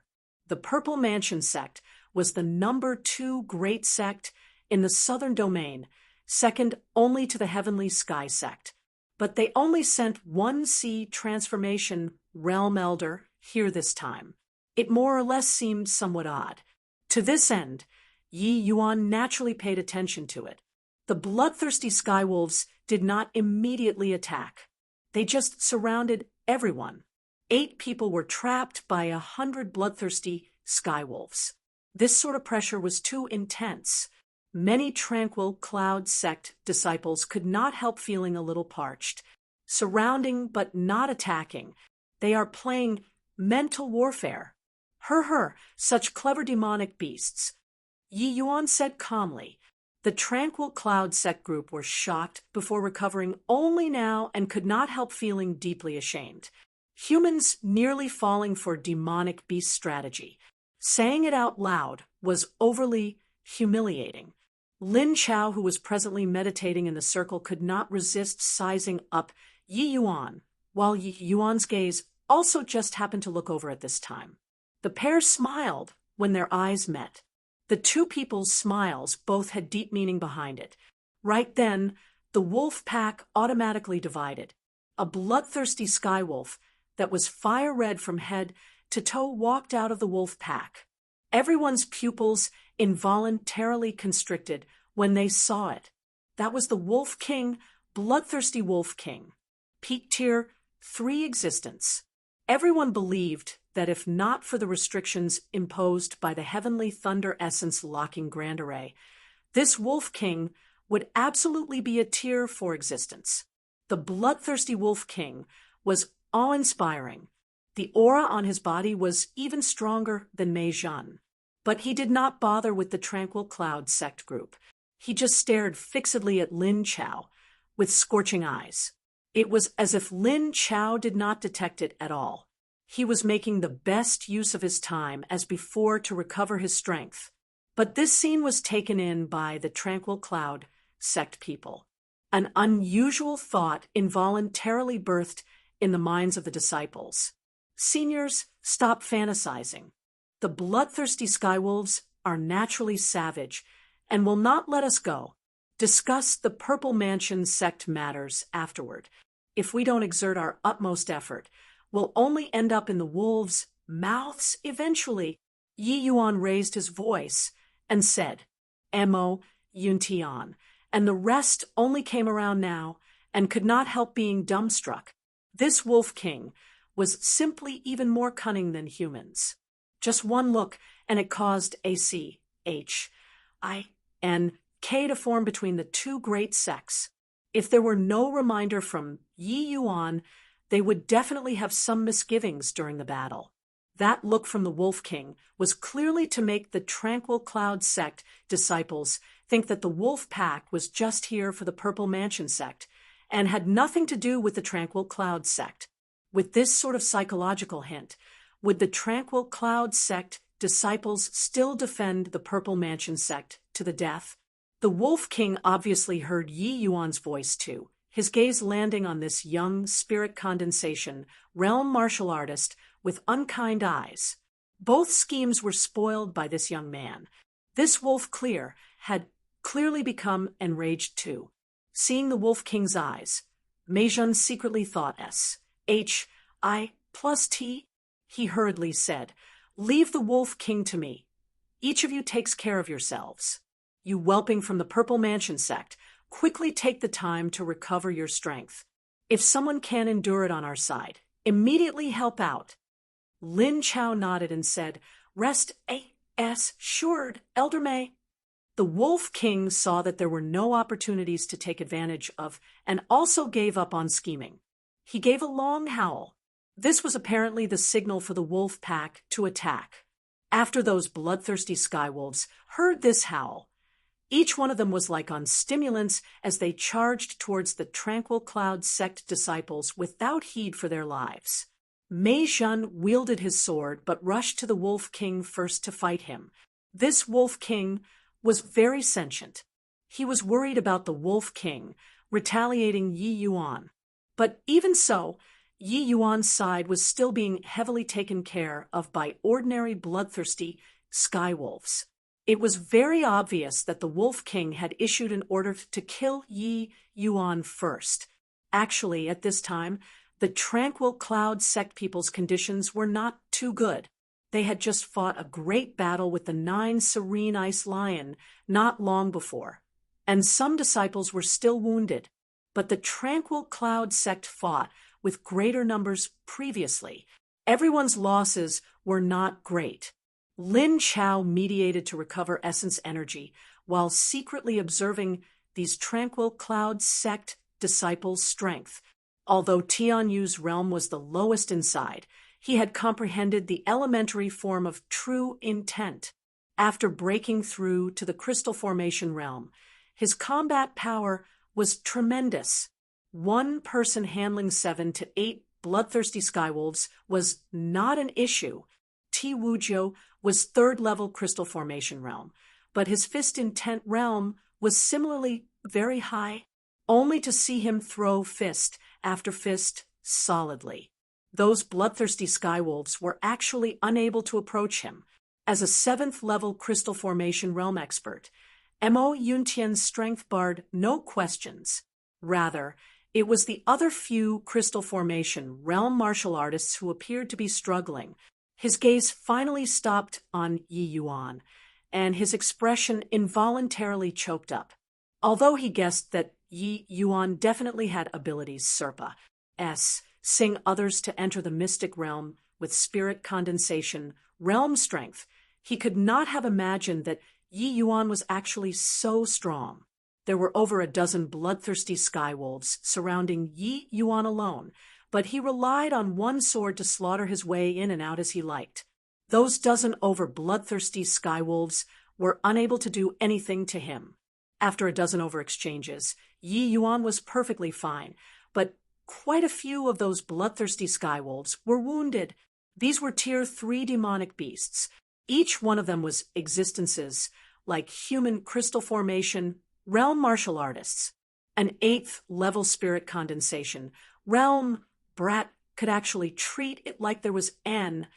The Purple Mansion sect was the number 2 great sect in the southern domain, second only to the Heavenly Sky sect. But they only sent 1 Sea Transformation Realm Elder here this time. It more or less seemed somewhat odd. To this end, Yi Yuan naturally paid attention to it. The bloodthirsty skywolves did not immediately attack. They just surrounded everyone. 8 people were trapped by 100 bloodthirsty skywolves. This sort of pressure was too intense. Many tranquil cloud sect disciples could not help feeling a little parched. Surrounding but not attacking, they are playing mental warfare. Such clever demonic beasts. Yi Yuan said calmly. The tranquil cloud sect group were shocked before recovering only now and could not help feeling deeply ashamed. Humans nearly falling for demonic beast strategy. Saying it out loud was overly humiliating. Lin Chao, who was presently meditating in the circle, could not resist sizing up Yi Yuan, while Yi Yuan's gaze also just happened to look over at this time. The pair smiled when their eyes met. The two people's smiles both had deep meaning behind it. Right then, the wolf pack automatically divided. A bloodthirsty skywolf that was fire red from head to toe walked out of the wolf pack. Everyone's pupils involuntarily constricted when they saw it. That was the Wolf King, bloodthirsty Wolf King. Peak Tier 3 existence. Everyone believed that if not for the restrictions imposed by the heavenly thunder essence locking Grand Array, this Wolf King would absolutely be a Tier 4 existence. The bloodthirsty Wolf King was awe-inspiring. The aura on his body was even stronger than Mei Zhan. But he did not bother with the tranquil cloud sect group. He just stared fixedly at Lin Chao with scorching eyes. It was as if Lin Chao did not detect it at all. He was making the best use of his time as before to recover his strength. But this scene was taken in by the tranquil cloud sect people. An unusual thought involuntarily birthed in the minds of the disciples. Seniors, stop fantasizing. The bloodthirsty skywolves are naturally savage and will not let us go. Discuss the Purple Mansion sect matters afterward. If we don't exert our utmost effort, we'll only end up in the wolves' mouths eventually. Yi Yuan raised his voice and said, "Mo Yuntian," and the rest only came around now and could not help being dumbstruck. This Wolf King was simply even more cunning than humans. Just one look, and it caused ACHINK to form between the two great sects. If there were no reminder from Yi Yuan, they would definitely have some misgivings during the battle. That look from the Wolf King was clearly to make the Tranquil Cloud sect disciples think that the Wolf Pack was just here for the Purple Mansion sect and had nothing to do with the Tranquil Cloud sect. With this sort of psychological hint, would the Tranquil Cloud sect disciples still defend the Purple Mansion sect to the death? The Wolf King obviously heard Yi Yuan's voice too, his gaze landing on this young spirit condensation, realm martial artist with unkind eyes. Both schemes were spoiled by this young man. This Wolf Clear had clearly become enraged too. Seeing the Wolf King's eyes, Mei Zhan secretly thought SHI+T. He hurriedly said, "Leave the Wolf King to me. Each of you takes care of yourselves. You whelping from the Purple Mansion sect, quickly take the time to recover your strength. If someone can endure it on our side, immediately help out." Lin Chao nodded and said, "Rest assured, Elder Mei." The Wolf King saw that there were no opportunities to take advantage of and also gave up on scheming. He gave a long howl. This was apparently the signal for the Wolf Pack to attack. After those bloodthirsty skywolves heard this howl, each one of them was like on stimulants as they charged towards the Tranquil Cloud sect disciples without heed for their lives. Mei Zhan wielded his sword but rushed to the Wolf King first to fight him. This Wolf King was very sentient. He was worried about the Wolf King retaliating Yi Yuan. But even so, Yi Yuan's side was still being heavily taken care of by ordinary bloodthirsty skywolves. It was very obvious that the Wolf King had issued an order to kill Yi Yuan first. Actually, at this time, the Tranquil Cloud sect people's conditions were not too good. They had just fought a great battle with the 9 serene ice lion not long before, and some disciples were still wounded, but the tranquil cloud sect fought with greater numbers previously. Everyone's losses were not great. Lin Chao mediated to recover essence energy while secretly observing these tranquil cloud sect disciples' strength. Although Tian Yu's realm was the lowest inside, he had comprehended the elementary form of true intent. After breaking through to the crystal formation realm, his combat power was tremendous. One person handling 7 to 8 bloodthirsty skywolves was not an issue. Ti Wujiu was 3rd level crystal formation realm, but his fist intent realm was similarly very high, only to see him throw fist after fist solidly. Those bloodthirsty skywolves were actually unable to approach him. As a 7th level crystal formation realm expert, Mo Yuntian's strength barred no questions. Rather, it was the other few crystal formation realm martial artists who appeared to be struggling. His gaze finally stopped on Yi Yuan, and his expression involuntarily choked up. Although he guessed that Yi Yuan definitely had abilities Serpa sing others to enter the mystic realm with spirit condensation, realm strength, he could not have imagined that Yi Yuan was actually so strong. There were over a dozen bloodthirsty skywolves surrounding Yi Yuan alone, but he relied on one sword to slaughter his way in and out as he liked. Those dozen over bloodthirsty skywolves were unable to do anything to him. After a dozen over exchanges, Yi Yuan was perfectly fine, but quite a few of those bloodthirsty skywolves were wounded. These were tier 3 demonic beasts. Each one of them was existences like human crystal formation, realm martial artists. An 8th level spirit condensation, realm brat could actually treat it like there was an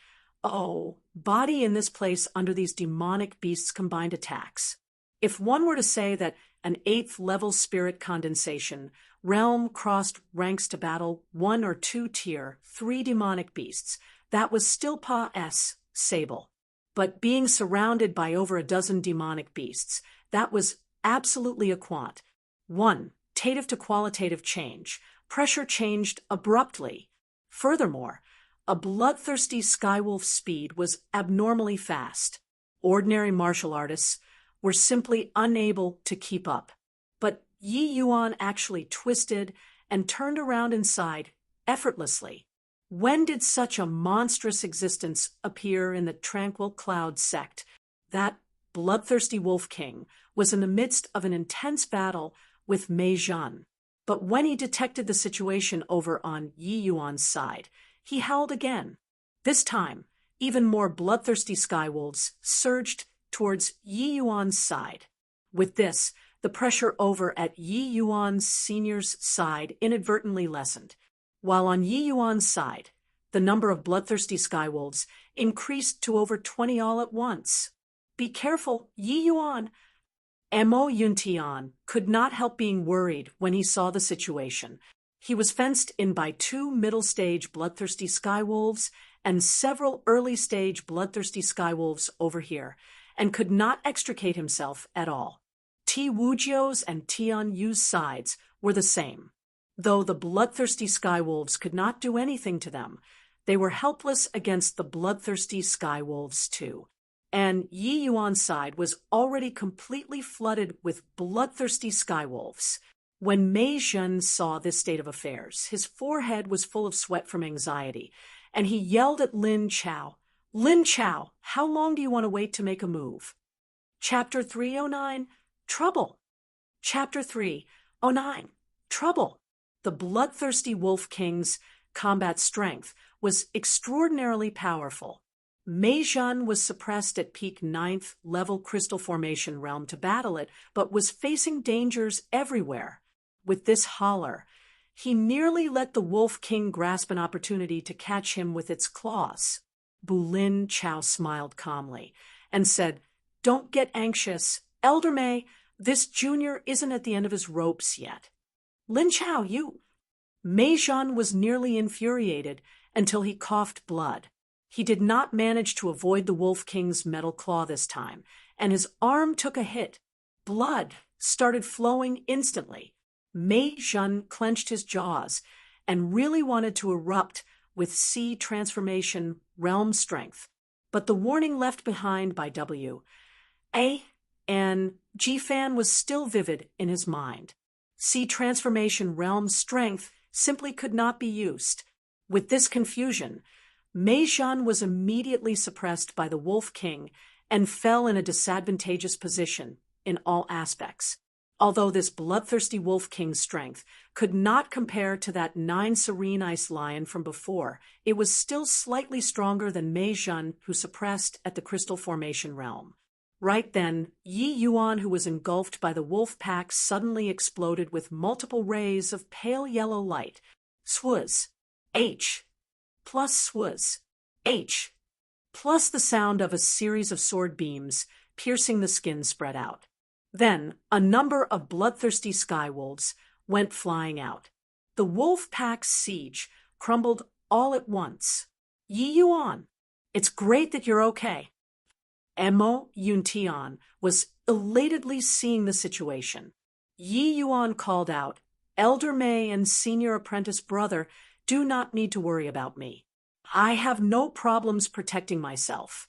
body in this place under these demonic beasts' combined attacks. If one were to say that an 8th level spirit condensation realm crossed ranks to battle 1 or 2 tier 3 demonic beasts, that was still Pa-S Sable. But being surrounded by over a dozen demonic beasts, that was absolutely a quant. Quantitative to qualitative change. Pressure changed abruptly. Furthermore, a bloodthirsty skywolf's speed was abnormally fast. Ordinary martial artists were simply unable to keep up. But Yi Yuan actually twisted and turned around inside effortlessly. When did such a monstrous existence appear in the tranquil cloud sect? That bloodthirsty wolf king was in the midst of an intense battle with Mei Zhan. But when he detected the situation over on Yi Yuan's side, he howled again. This time, even more bloodthirsty skywolves surged towards Yi Yuan's side. With this, the pressure over at Yi Yuan's senior's side inadvertently lessened, while on Yi Yuan's side, the number of bloodthirsty skywolves increased to over 20 all at once. Be careful, Yi Yuan! Mo Yuntian could not help being worried when he saw the situation. He was fenced in by 2 middle-stage bloodthirsty skywolves and several early-stage bloodthirsty skywolves over here, and could not extricate himself at all. Ti Wujiu's and Tian Yu's sides were the same. Though the bloodthirsty skywolves could not do anything to them, they were helpless against the bloodthirsty skywolves too. And Yi Yuan's side was already completely flooded with bloodthirsty skywolves. When Mei Zhan saw this state of affairs, his forehead was full of sweat from anxiety, and he yelled at Lin Chao, "Lin Chao, how long do you want to wait to make a move?" Chapter 309, Trouble. Chapter 309, Trouble. The bloodthirsty Wolf King's combat strength was extraordinarily powerful. Mei Zhan was suppressed at peak 9th level crystal formation realm to battle it, but was facing dangers everywhere. With this holler, he nearly let the Wolf King grasp an opportunity to catch him with its claws. Lin Chao smiled calmly and said, "Don't get anxious. Elder Mei, this junior isn't at the end of his ropes yet." "Lin Chao, you—" Mei Zhan was nearly infuriated until he coughed blood. He did not manage to avoid the Wolf King's metal claw this time, and his arm took a hit. Blood started flowing instantly. Mei Jun clenched his jaws and really wanted to erupt with C transformation realm strength. But the warning left behind by W.A. and G-Fan was still vivid in his mind. C transformation realm strength simply could not be used. With this confusion, Mei Jun was immediately suppressed by the Wolf King and fell in a disadvantageous position in all aspects. Although this bloodthirsty Wolf King's strength could not compare to that 9 Serene Ice Lion from before, it was still slightly stronger than Mei Jun, who suppressed at the Crystal Formation realm. Right then, Yi Yuan, who was engulfed by the wolf pack, suddenly exploded with multiple rays of pale yellow light. Swaz. H. Plus swaz. H. Plus the sound of a series of sword beams piercing the skin spread out. Then, a number of bloodthirsty skywolves went flying out. The wolf pack's siege crumbled all at once. Yi Yuan, it's great that you're okay. Mo Yuntian was elatedly seeing the situation. Yi Yuan called out, Elder Mei and senior apprentice brother do not need to worry about me. I have no problems protecting myself.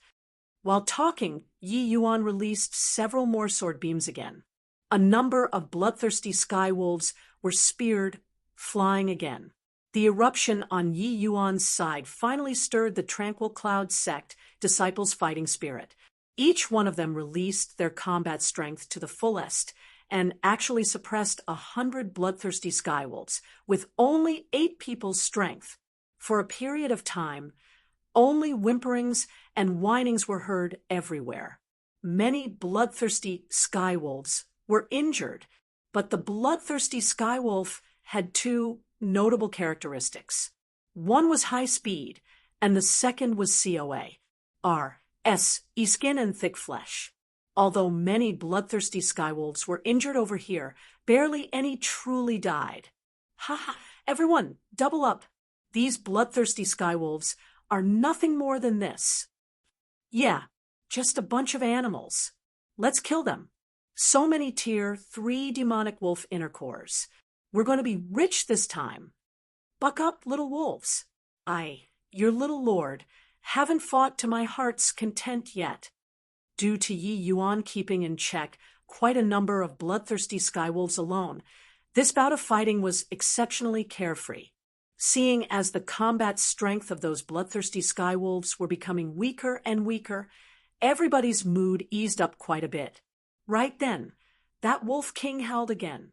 While talking, Yi Yuan released several more sword beams again. A number of bloodthirsty skywolves were speared, flying again. The eruption on Yi Yuan's side finally stirred the Tranquil Cloud sect disciples' fighting spirit. Each one of them released their combat strength to the fullest and actually suppressed 100 bloodthirsty skywolves with only 8 people's strength. For a period of time, only whimperings and whinings were heard everywhere. Many bloodthirsty skywolves were injured, but the bloodthirsty skywolf had 2 notable characteristics. One was high speed, and the second was COA, skin and thick flesh. Although many bloodthirsty skywolves were injured over here, barely any truly died. Ha! Everyone, double up. These bloodthirsty skywolves are nothing more than this. Yeah, just a bunch of animals. Let's kill them. So many tier 3 demonic wolf inner cores. We're going to be rich this time. Buck up, little wolves. I, your little lord, haven't fought to my heart's content yet. Due to Yi Yuan keeping in check quite a number of bloodthirsty skywolves alone, this bout of fighting was exceptionally carefree. Seeing as the combat strength of those bloodthirsty skywolves were becoming weaker and weaker, everybody's mood eased up quite a bit. Right then, that Wolf King howled again.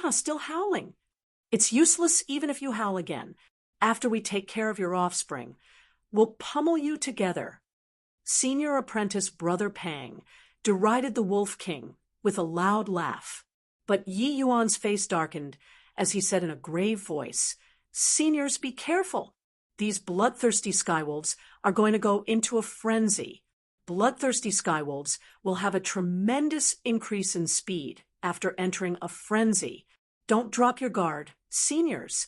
Still howling. It's useless even if you howl again. After we take care of your offspring, we'll pummel you together. Senior apprentice Brother Pang derided the Wolf King with a loud laugh. But Yi Yuan's face darkened as he said in a grave voice, Seniors, be careful. These bloodthirsty skywolves are going to go into a frenzy. Bloodthirsty skywolves will have a tremendous increase in speed after entering a frenzy. Don't drop your guard, seniors.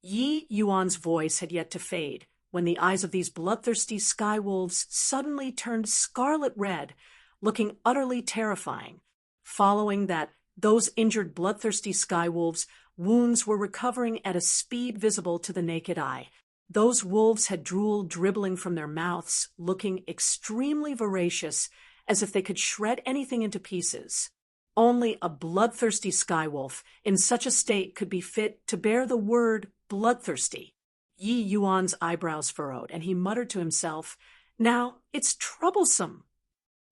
Yi Yuan's voice had yet to fade when the eyes of these bloodthirsty skywolves suddenly turned scarlet red, looking utterly terrifying. Following that, those injured bloodthirsty skywolves' wounds were recovering at a speed visible to the naked eye. Those wolves had drool dribbling from their mouths, looking extremely voracious, as if they could shred anything into pieces. Only a bloodthirsty skywolf in such a state could be fit to bear the word bloodthirsty. Yi Yuan's eyebrows furrowed, and he muttered to himself, Now, it's troublesome.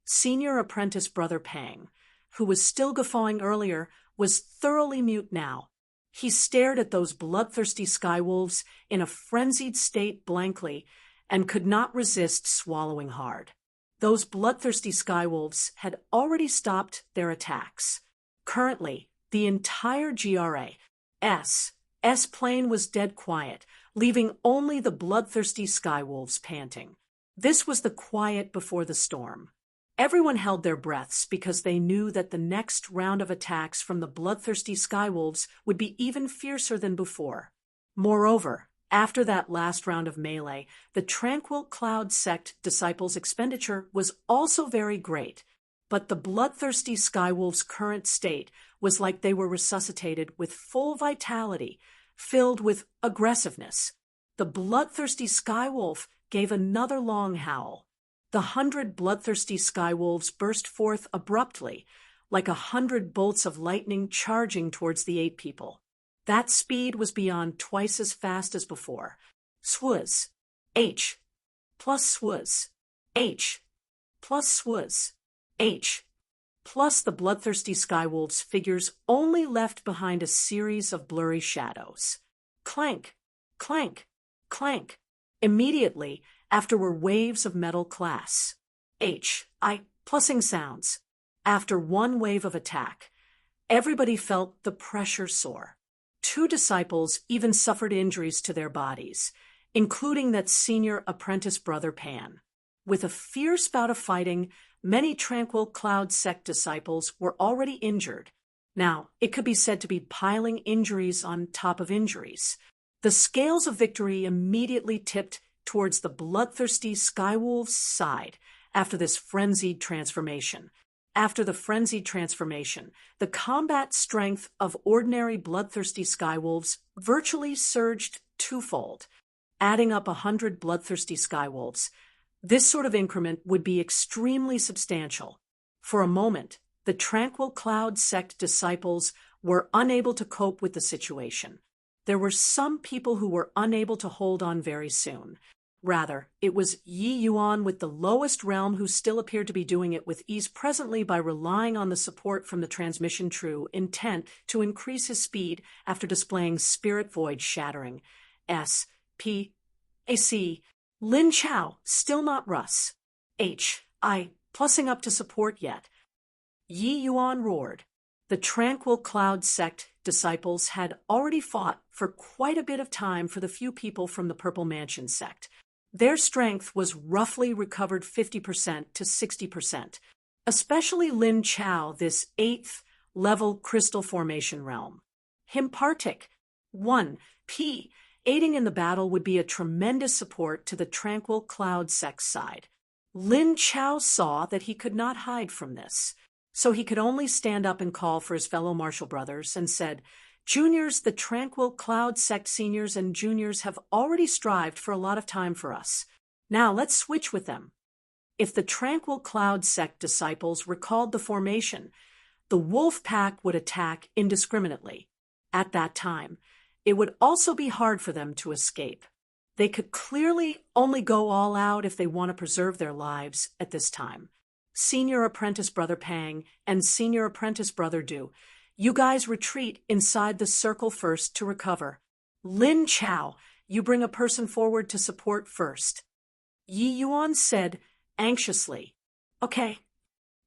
Senior apprentice Brother Pang, who was still guffawing earlier, was thoroughly mute now. He stared at those bloodthirsty skywolves in a frenzied state blankly and could not resist swallowing hard. Those bloodthirsty skywolves had already stopped their attacks. Currently, the entire S plane was dead quiet, leaving only the bloodthirsty skywolves panting. This was the quiet before the storm. Everyone held their breaths because they knew that the next round of attacks from the bloodthirsty skywolves would be even fiercer than before. Moreover, After that last round of melee, the Tranquil Cloud Sect disciples' expenditure was also very great, but the bloodthirsty Skywolves' current state was like they were resuscitated with full vitality, filled with aggressiveness. The bloodthirsty Skywolf gave another long howl. The 100 bloodthirsty Skywolves burst forth abruptly, like 100 bolts of lightning charging towards the 8 people. That speed was beyond twice as fast as before. Swuz. H. Plus swuz. H. Plus swuz. H. Plus the bloodthirsty Skywolves' figures only left behind a series of blurry shadows. Clank. Clank. Clank. Immediately after were waves of metal class. Plussing sounds. After one wave of attack, everybody felt the pressure soar. 2 disciples even suffered injuries to their bodies, including that senior apprentice brother Pan. With a fierce bout of fighting, many Tranquil Cloud Sect disciples were already injured. Now, it could be said to be piling injuries on top of injuries. The scales of victory immediately tipped towards the bloodthirsty Skywolves' side after this frenzied transformation. After the frenzied transformation, the combat strength of ordinary bloodthirsty Skywolves virtually surged twofold, adding up 100 bloodthirsty Skywolves. This sort of increment would be extremely substantial. For a moment, the Tranquil Cloud Sect disciples were unable to cope with the situation. There were some people who were unable to hold on very soon. Rather, it was Yi Yuan with the lowest realm who still appeared to be doing it with ease presently by relying on the support from the transmission true intent to increase his speed after displaying Spirit Void shattering. S. P. A. C. Lin Chao, still not Russ. H. I. Plussing up to support yet. Yi Yuan roared. The Tranquil Cloud Sect disciples had already fought for quite a bit of time for the few people from the Purple Mansion sect. Their strength was roughly recovered 50% to 60%, especially Lin Chao, this 8th level crystal formation realm. Himpartic 1. P. Aiding in the battle would be a tremendous support to the Tranquil Cloud Sect side. Lin Chao saw that he could not hide from this, so he could only stand up and call for his fellow martial brothers and said, "Juniors, the Tranquil Cloud Sect seniors and juniors have already strived for a lot of time for us. Now let's switch with them." If the Tranquil Cloud Sect disciples recalled the formation, the wolf pack would attack indiscriminately. At that time, it would also be hard for them to escape. They could clearly only go all out if they want to preserve their lives at this time. Senior Apprentice Brother Pang and Senior Apprentice Brother Du, you guys retreat inside the circle first to recover. Lin Chao, you bring a person forward to support first. Yi Yuan said anxiously. Okay.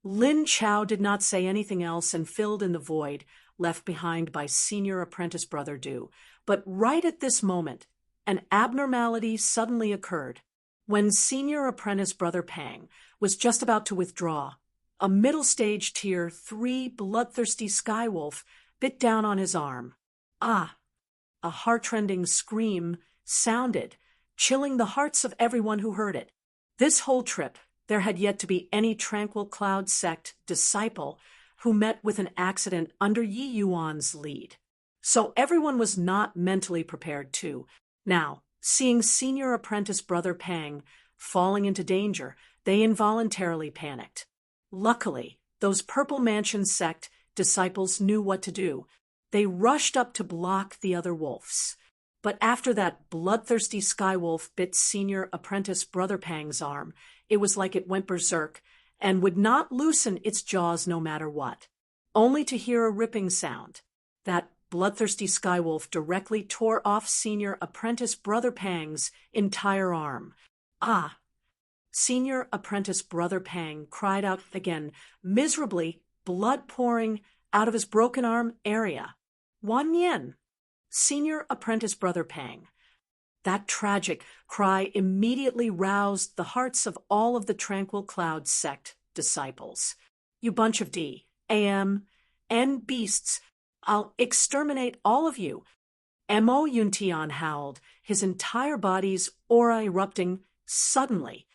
Lin Chao did not say anything else and filled in the void left behind by Senior Apprentice Brother Du. But right at this moment, an abnormality suddenly occurred. When Senior Apprentice Brother Pang was just about to withdraw, a middle-stage tier 3 bloodthirsty Skywolf bit down on his arm. Ah! A heart-rending scream sounded, chilling the hearts of everyone who heard it. This whole trip, there had yet to be any Tranquil Cloud Sect disciple who met with an accident under Yi Yuan's lead. So everyone was not mentally prepared too. Now, seeing Senior Apprentice Brother Pang falling into danger, they involuntarily panicked. Luckily, those Purple Mansion sect disciples knew what to do. They rushed up to block the other wolves. But after that bloodthirsty Skywolf bit Senior Apprentice Brother Pang's arm, it was like it went berserk and would not loosen its jaws no matter what, only to hear a ripping sound. That bloodthirsty Skywolf directly tore off Senior Apprentice Brother Pang's entire arm. Ah! Senior Apprentice Brother Pang cried out again, miserably, blood pouring out of his broken arm area. Wan Yen! Senior Apprentice Brother Pang. That tragic cry immediately roused the hearts of all of the Tranquil Cloud Sect disciples. You bunch of D, AM, N beasts, I'll exterminate all of you. Mo Yuntian howled, his entire body's aura erupting suddenly.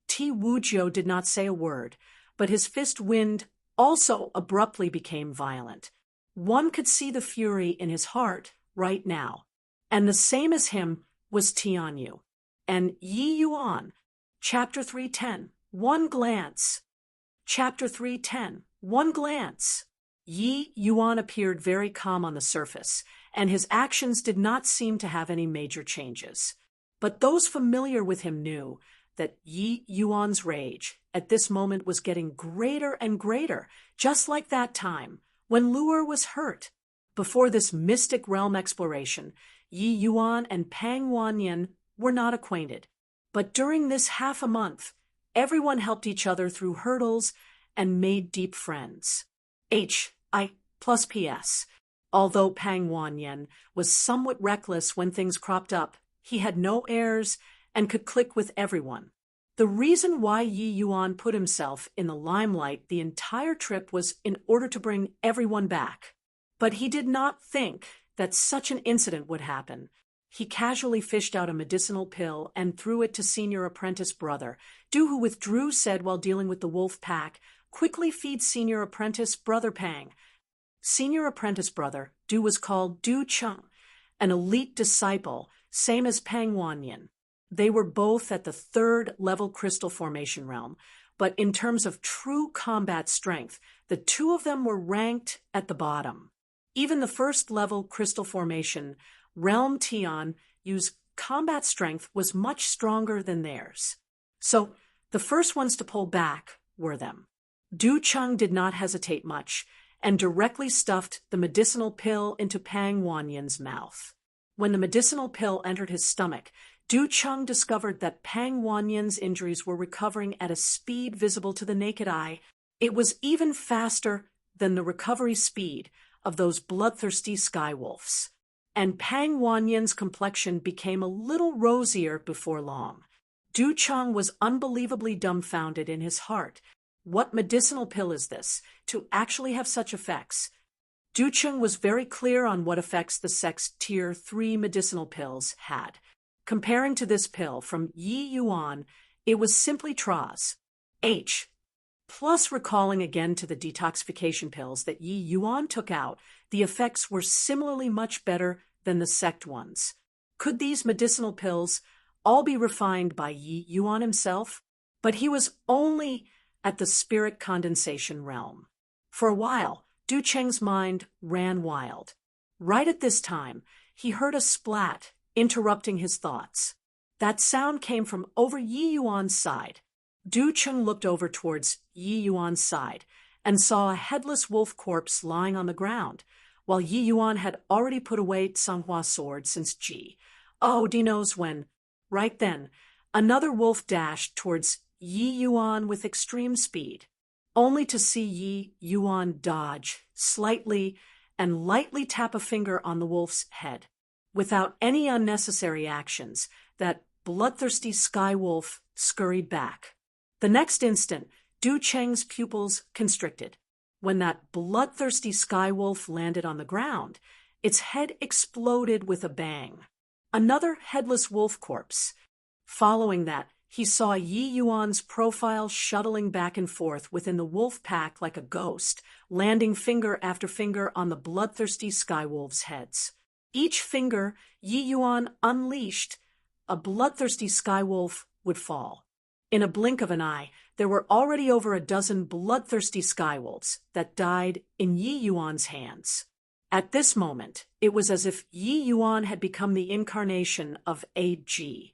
Ti Wujio did not say a word, but his fist wind also abruptly became violent. One could see the fury in his heart right now. And the same as him was Tianyu. And Yi Yuan. Chapter 310. One glance. Chapter 310. One glance. Yi Yuan appeared very calm on the surface, and his actions did not seem to have any major changes. But those familiar with him knew that Yi Yuan's rage at this moment was getting greater and greater, just like that time when Luer was hurt. Before this mystic realm exploration, Yi Yuan and Pang Wanyan were not acquainted. But during this half a month, everyone helped each other through hurdles and made deep friends. P.S. Although Pang Wanyan was somewhat reckless when things cropped up, he had no airs and could click with everyone. The reason why Yi Yuan put himself in the limelight the entire trip was in order to bring everyone back. But he did not think that such an incident would happen. He casually fished out a medicinal pill and threw it to senior apprentice brother. Du, who withdrew, said while dealing with the wolf pack, "Quickly feed senior apprentice brother Pang." Senior apprentice brother, Du, was called Du Cheng, an elite disciple, same as Pang Wanyan. They were both at the 3rd level crystal formation realm, but in terms of true combat strength, the two of them were ranked at the bottom. Even the 1st level crystal formation realm Tian Yu's combat strength was much stronger than theirs. So the first ones to pull back were them. Du Cheng did not hesitate much and directly stuffed the medicinal pill into Pang Wanyan's mouth. When the medicinal pill entered his stomach, Du Cheng discovered that Pang Wanyan's injuries were recovering at a speed visible to the naked eye. It was even faster than the recovery speed of those bloodthirsty skywolves. And Pang Wanyan's complexion became a little rosier before long. Du Cheng was unbelievably dumbfounded in his heart. What medicinal pill is this, to actually have such effects? Du Cheng was very clear on what effects the Sect's Tier 3 medicinal pills had. Comparing to this pill from Yi Yuan, it was simply Traz. Plus, recalling again to the detoxification pills that Yi Yuan took out, the effects were similarly much better than the sect ones. Could these medicinal pills all be refined by Yi Yuan himself? But he was only at the spirit condensation realm. For a while, Du Cheng's mind ran wild. Right at this time, he heard a splat interrupting his thoughts. That sound came from over Yi Yuan's side. Du Cheng looked over towards Yi Yuan's side and saw a headless wolf corpse lying on the ground, while Yi Yuan had already put away Sanghua's sword since Ji. Oh, he knows when. Right then, another wolf dashed towards Yi Yuan with extreme speed, only to see Yi Yuan dodge slightly and lightly tap a finger on the wolf's head. Without any unnecessary actions, that bloodthirsty sky wolf scurried back. The next instant, Du Cheng's pupils constricted. When that bloodthirsty sky wolf landed on the ground, its head exploded with a bang. Another headless wolf corpse. Following that, he saw Yi Yuan's profile shuttling back and forth within the wolf pack like a ghost, landing finger after finger on the bloodthirsty skywolves' heads. Each finger Yi Yuan unleashed, a bloodthirsty skywolf would fall. In a blink of an eye, there were already over a dozen bloodthirsty skywolves that died in Yi Yuan's hands. At this moment, it was as if Yi Yuan had become the incarnation of AG,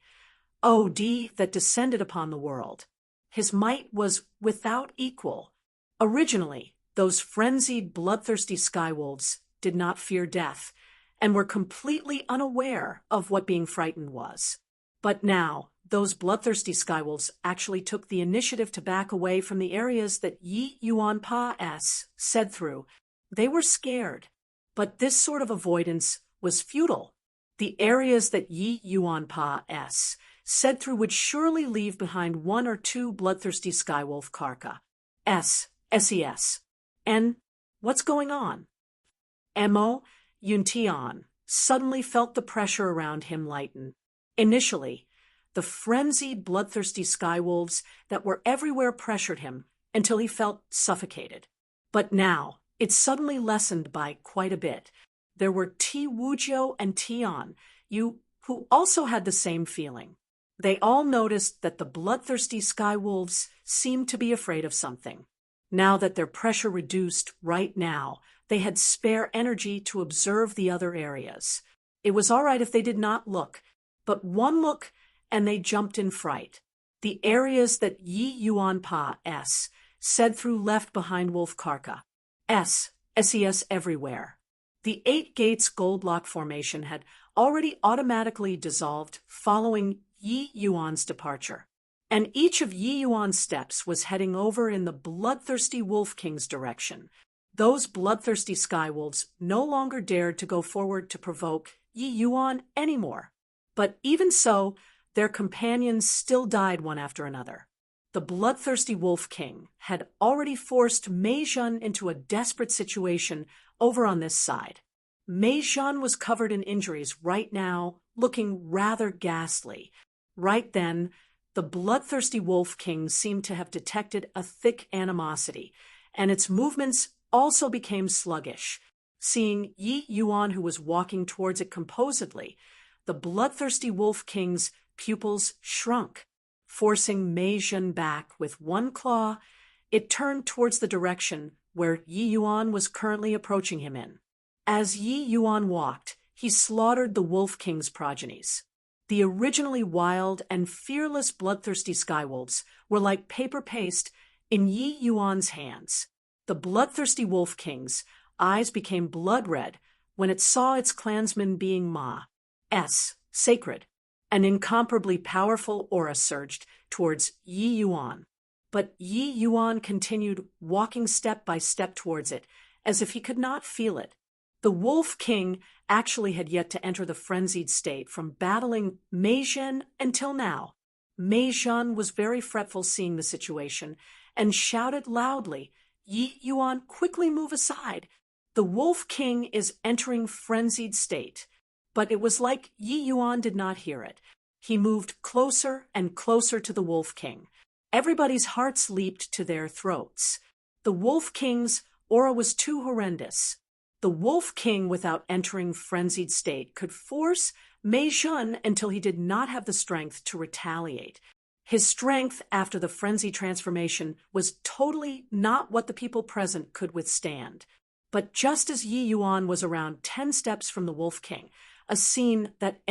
OD that descended upon the world. His might was without equal. Originally, those frenzied, bloodthirsty skywolves did not fear death and were completely unaware of what being frightened was. But now, those bloodthirsty skywolves actually took the initiative to back away from the areas that Yi Yuan Pa-S said through. They were scared, but this sort of avoidance was futile. The areas that Yi Yuan Pa-S said through would surely leave behind one or two bloodthirsty skywolf Karka. SES. And what's going on? Mo Yuntian suddenly felt the pressure around him lighten. Initially, the frenzied, bloodthirsty skywolves that were everywhere pressured him until he felt suffocated. But now, it suddenly lessened by quite a bit. There were Ti Wujio and Tian, who also had the same feeling. They all noticed that the bloodthirsty skywolves seemed to be afraid of something. Now that their pressure reduced right now, they had spare energy to observe the other areas. It was all right if they did not look, but one look and they jumped in fright. The areas that Yi Yuan Pa S said through left behind Wolf Karka. SES everywhere. The 8 Gates Gold Lock formation had already automatically dissolved following Yi Yuan's departure, and each of Yi Yuan's steps was heading over in the bloodthirsty Wolf King's direction. Those bloodthirsty skywolves no longer dared to go forward to provoke Yi Yuan anymore. But even so, their companions still died one after another. The bloodthirsty Wolf King had already forced Mei Zhen into a desperate situation over on this side. Mei Zhen was covered in injuries right now, looking rather ghastly. Right then, the bloodthirsty Wolf King seemed to have detected a thick animosity, and its movements also became sluggish. Seeing Yi Yuan, who was walking towards it composedly, the bloodthirsty Wolf King's pupils shrunk. Forcing Mei Zhen back with one claw, it turned towards the direction where Yi Yuan was currently approaching him in. As Yi Yuan walked, he slaughtered the Wolf King's progenies. The originally wild and fearless bloodthirsty skywolves were like paper paste in Yi Yuan's hands. The bloodthirsty Wolf King's eyes became blood red when it saw its clansman being sacred. An incomparably powerful aura surged towards Yi Yuan. But Yi Yuan continued walking step by step towards it, as if he could not feel it. The Wolf King actually had yet to enter the frenzied state from battling Mei Zhen until now. Mei Zhen was very fretful seeing the situation and shouted loudly, "Yi Yuan, quickly move aside. The Wolf King is entering frenzied state." But it was like Yi Yuan did not hear it. He moved closer and closer to the Wolf King. Everybody's hearts leaped to their throats. The Wolf King's aura was too horrendous. The Wolf King, without entering frenzied state, could force Mei Zhen until he did not have the strength to retaliate. His strength after the frenzy transformation was totally not what the people present could withstand. But just as Yi Yuan was around 10 steps from the Wolf King, a scene that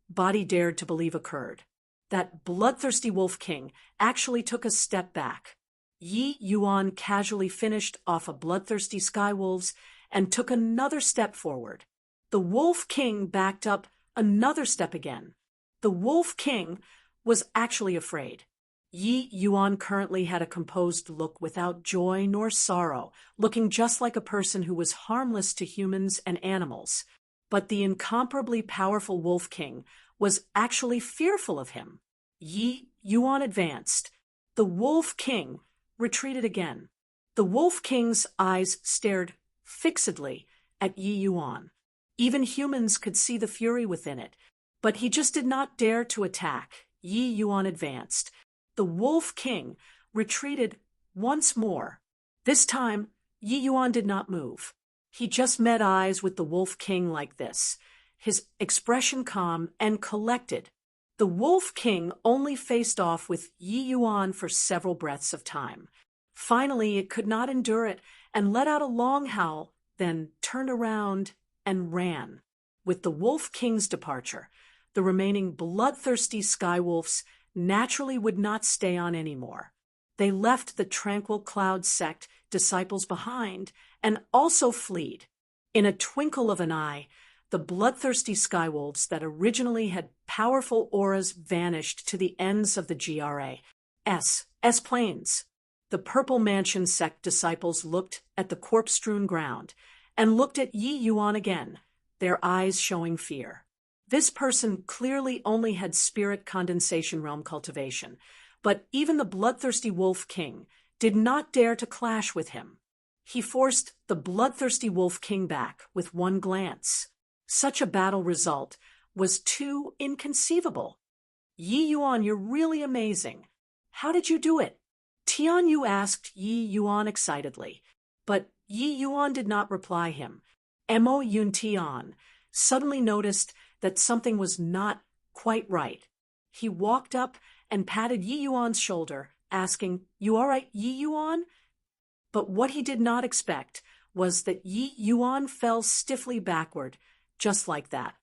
body dared to believe occurred. That bloodthirsty Wolf King actually took a step back. Yi Yuan casually finished off a bloodthirsty skywolves and took another step forward. The Wolf King backed up another step again. The Wolf King was actually afraid. Yi Yuan currently had a composed look without joy nor sorrow, looking just like a person who was harmless to humans and animals. But the incomparably powerful Wolf King was actually fearful of him. Yi Yuan advanced. The Wolf King retreated again. The Wolf King's eyes stared fixedly at Yi Yuan. Even humans could see the fury within it, but he just did not dare to attack. Yi Yuan advanced. The Wolf King retreated once more. This time, Yi Yuan did not move. He just met eyes with the Wolf King like this, his expression calm and collected. The Wolf King only faced off with Yi Yuan for several breaths of time. Finally, it could not endure it and let out a long howl, then turned around and ran. With the Wolf King's departure, the remaining bloodthirsty skywolves naturally would not stay on anymore. They left the tranquil cloud sect disciples behind and also fled. In a twinkle of an eye, the bloodthirsty skywolves that originally had powerful auras vanished to the ends of the GRA's planes. The Purple Mansion sect disciples looked at the corpse-strewn ground and looked at Yi Yuan again, their eyes showing fear. This person clearly only had spirit condensation realm cultivation, but even the bloodthirsty Wolf King did not dare to clash with him. He forced the bloodthirsty Wolf King back with one glance. Such a battle result was too inconceivable. Yi Yuan, you're really amazing. How did you do it? Tian Yu asked Yi Yuan excitedly, but Yi Yuan did not reply him. Mo Yun Tian suddenly noticed that something was not quite right. He walked up and patted Yi Yuan's shoulder, asking, "You all right, Yi Yuan?" But what he did not expect was that Yi Yuan fell stiffly backward, just like that.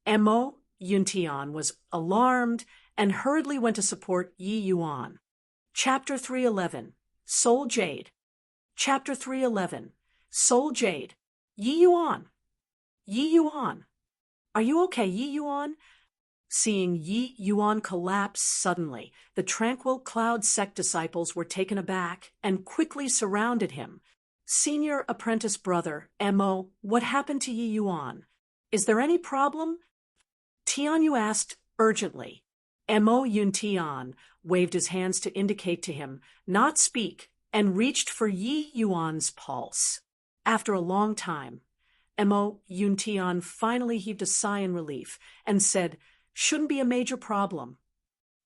Mo Yun Tian was alarmed and hurriedly went to support Yi Yuan. Chapter 311, Soul Jade. Chapter 311, Soul Jade. Yi Yuan. Yi Yuan. Are you okay, Yi Yuan? Seeing Yi Yuan collapse suddenly, the tranquil Cloud sect disciples were taken aback and quickly surrounded him. Senior apprentice brother, Mo, what happened to Yi Yuan? Is there any problem? Tian Yu asked urgently. Mo Yun Tian waved his hands to indicate to him not speak and reached for Yi Yuan's pulse. After a long time, Mo Yun Tian finally heaved a sigh in relief and said, "Shouldn't be a major problem."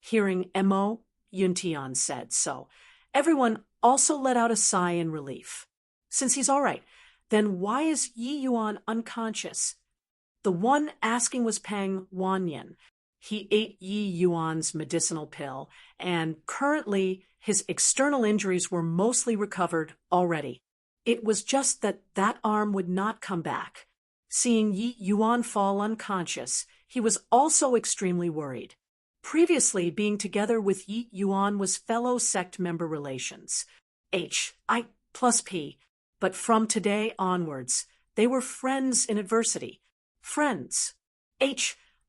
Hearing Mo Yun Tian said so, everyone also let out a sigh in relief. Since he's all right, then why is Yi Yuan unconscious? The one asking was Peng Wanyan. He ate Yi Yuan's medicinal pill, and currently his external injuries were mostly recovered already. It was just that that arm would not come back. Seeing Yi Yuan fall unconscious, he was also extremely worried. Previously, being together with Yi Yuan was fellow sect member relations. I plus P. But from today onwards, they were friends in adversity. Friends.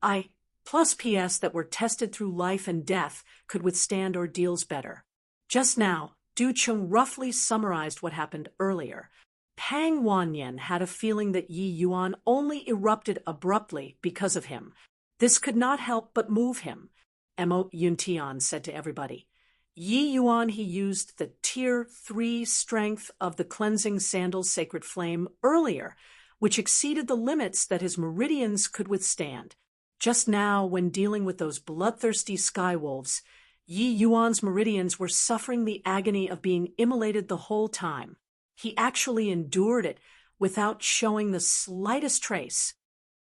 I plus PS that were tested through life and death could withstand ordeals better. Just now, Du Chung roughly summarized what happened earlier. Pang Wanyan had a feeling that Yi Yuan only erupted abruptly because of him. This could not help but move him. Mo Yun Tian said to everybody. Yi Yuan, he used the Tier 3 strength of the Cleansing Sandal's sacred flame earlier, which exceeded the limits that his meridians could withstand. Just now, when dealing with those bloodthirsty skywolves, Yi Yuan's meridians were suffering the agony of being immolated the whole time. He actually endured it without showing the slightest trace.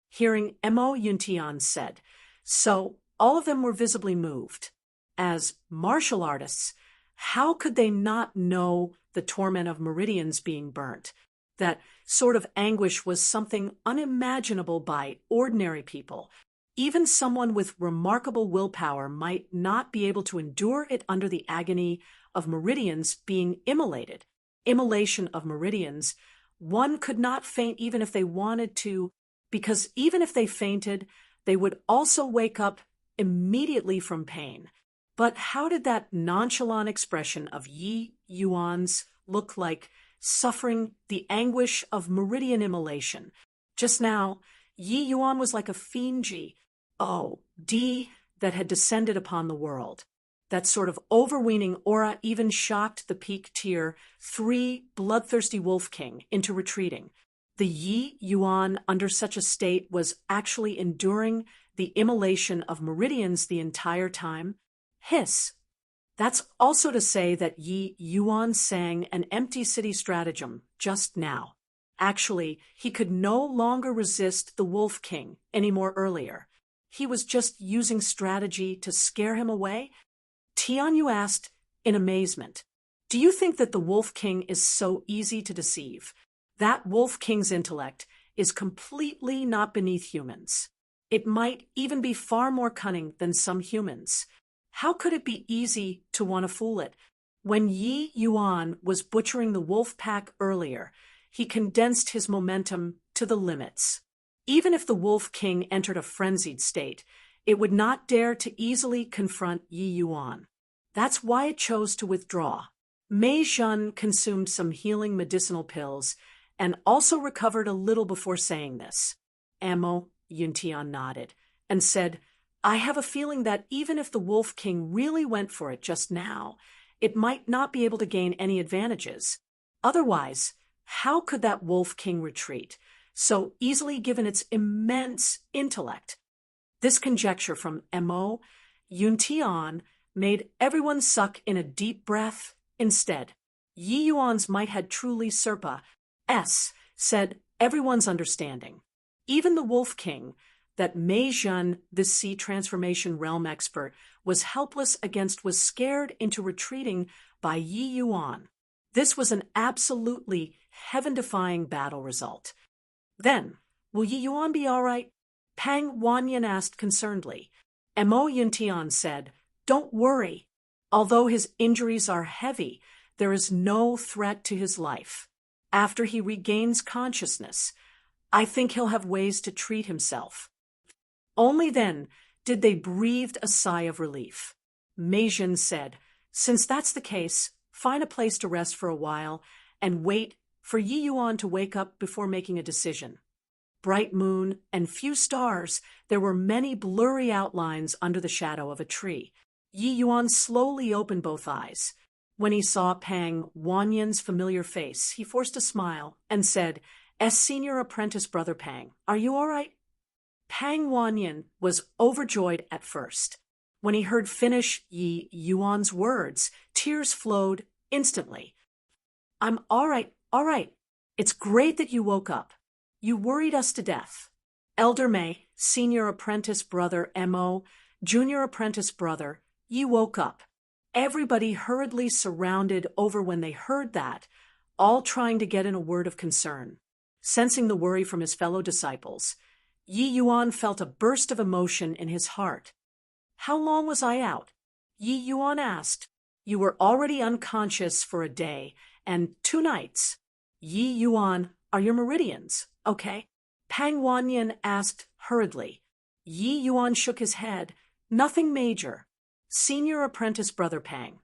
Hearing Mo Yun Tian said, so all of them were visibly moved. As martial artists, how could they not know the torment of meridians being burnt? That sort of anguish was something unimaginable by ordinary people. Even someone with remarkable willpower might not be able to endure it under the agony of meridians being immolated. Immolation of meridians, one could not faint even if they wanted to, because even if they fainted, they would also wake up immediately from pain. But how did that nonchalant expression of Yi Yuan's look like suffering the anguish of meridian immolation? Just now, Yi Yuan was like a fiendji, that had descended upon the world. That sort of overweening aura even shocked the peak tier 3 bloodthirsty Wolf King into retreating. The Yi Yuan under such a state was actually enduring the immolation of meridians the entire time. Hiss. That's also to say that Yi Yuan sang an empty city stratagem just now. Actually, he could no longer resist the Wolf King anymore earlier. He was just using strategy to scare him away. Tian Yu asked in amazement, "Do you think that the Wolf King is so easy to deceive? That Wolf King's intellect is completely not beneath humans. It might even be far more cunning than some humans. How could it be easy to want to fool it? When Yi Yuan was butchering the wolf pack earlier, he condensed his momentum to the limits. Even if the Wolf King entered a frenzied state, it would not dare to easily confront Yi Yuan. That's why it chose to withdraw. Mei Zhen consumed some healing medicinal pills and also recovered a little before saying this. Mo Yuntian nodded and said, I have a feeling that even if the Wolf King really went for it just now, it might not be able to gain any advantages. Otherwise, How could that wolf king retreat so easily given its immense intellect? This conjecture from Mo Yuntian made everyone suck in a deep breath. Instead, Yi Yuan's might had truly said everyone's understanding. Even the Wolf King, that Mei Zhen, the sea transformation realm expert, was helpless against, was scared into retreating by Yi Yuan. This was an absolutely heaven-defying battle result. Then, will Yi Yuan be all right? Pang Wanyan asked concernedly. Mo Yuntian said, "Don't worry. Although his injuries are heavy, there is no threat to his life. After he regains consciousness, I think he'll have ways to treat himself." Only then did they breathe a sigh of relief. Mei Zhen said, "Since that's the case, find a place to rest for a while and wait for Yi Yuan to wake up before making a decision." Bright moon and few stars, there were many blurry outlines under the shadow of a tree. Yi Yuan slowly opened both eyes. When he saw Pang Wanyan's familiar face, he forced a smile and said, "Senior apprentice brother Pang, are you all right?" Pang Wanyan was overjoyed at first. When he heard finish Yi Yuan's words, tears flowed instantly. "I'm all right, all right. It's great that you woke up. You worried us to death." Elder Mei, senior apprentice brother Mo, junior apprentice brother, Yi woke up. Everybody hurriedly surrounded over when they heard that, all trying to get in a word of concern. Sensing the worry from his fellow disciples, Yi Yuan felt a burst of emotion in his heart. "How long was I out?" Yi Yuan asked. "You were already unconscious for a day and 2 nights. Yi Yuan, are your meridians okay?" Pang Wanyan asked hurriedly. Yi Yuan shook his head. "Nothing major." Senior apprentice brother Pang,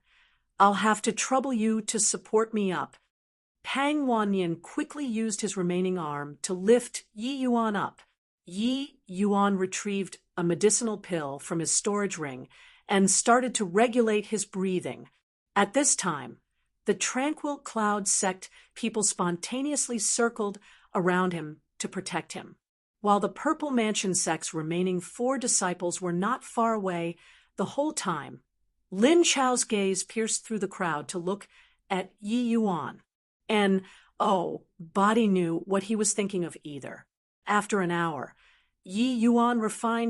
"I'll have to trouble you to support me up." Pang Wanyan quickly used his remaining arm to lift Yi Yuan up. Yi Yuan retrieved a medicinal pill from his storage ring and started to regulate his breathing. At this time, the Tranquil Cloud sect people spontaneously circled around him to protect him. While the Purple Mansion sect's remaining 4 disciples were not far away the whole time, Lin Chao's gaze pierced through the crowd to look at Yi Yuan. And, Body knew what he was thinking of either. After an hour, Yi Yuan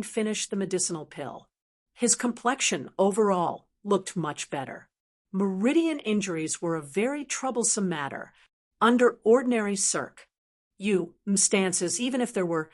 finished the medicinal pill. His complexion overall looked much better. Meridian injuries were a very troublesome matter. Under ordinary circumstances, even if there were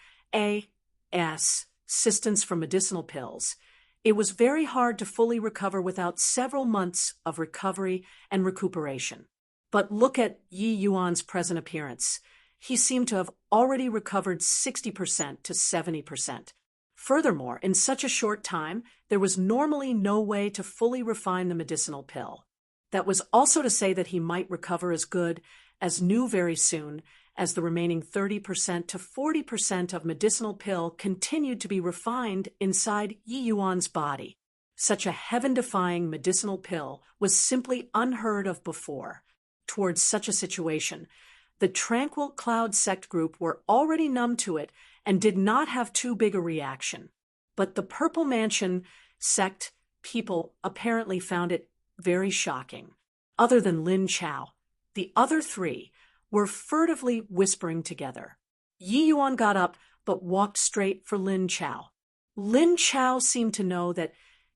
assistance from medicinal pills, it was very hard to fully recover without several months of recovery and recuperation. But look at Yi Yuan's present appearance. He seemed to have already recovered 60% to 70%. Furthermore, in such a short time, there was normally no way to fully refine the medicinal pill. That was also to say that he might recover as good as new very soon, as the remaining 30% to 40% of medicinal pill continued to be refined inside Yi Yuan's body. Such a heaven-defying medicinal pill was simply unheard of before. Towards such a situation, the Tranquil Cloud sect group were already numb to it and did not have too big a reaction. But the Purple Mansion sect people apparently found it very shocking. Other than Lin Chao, the other 3 were furtively whispering together. Yi Yuan got up but walked straight for Lin Chao. Lin Chao seemed to know that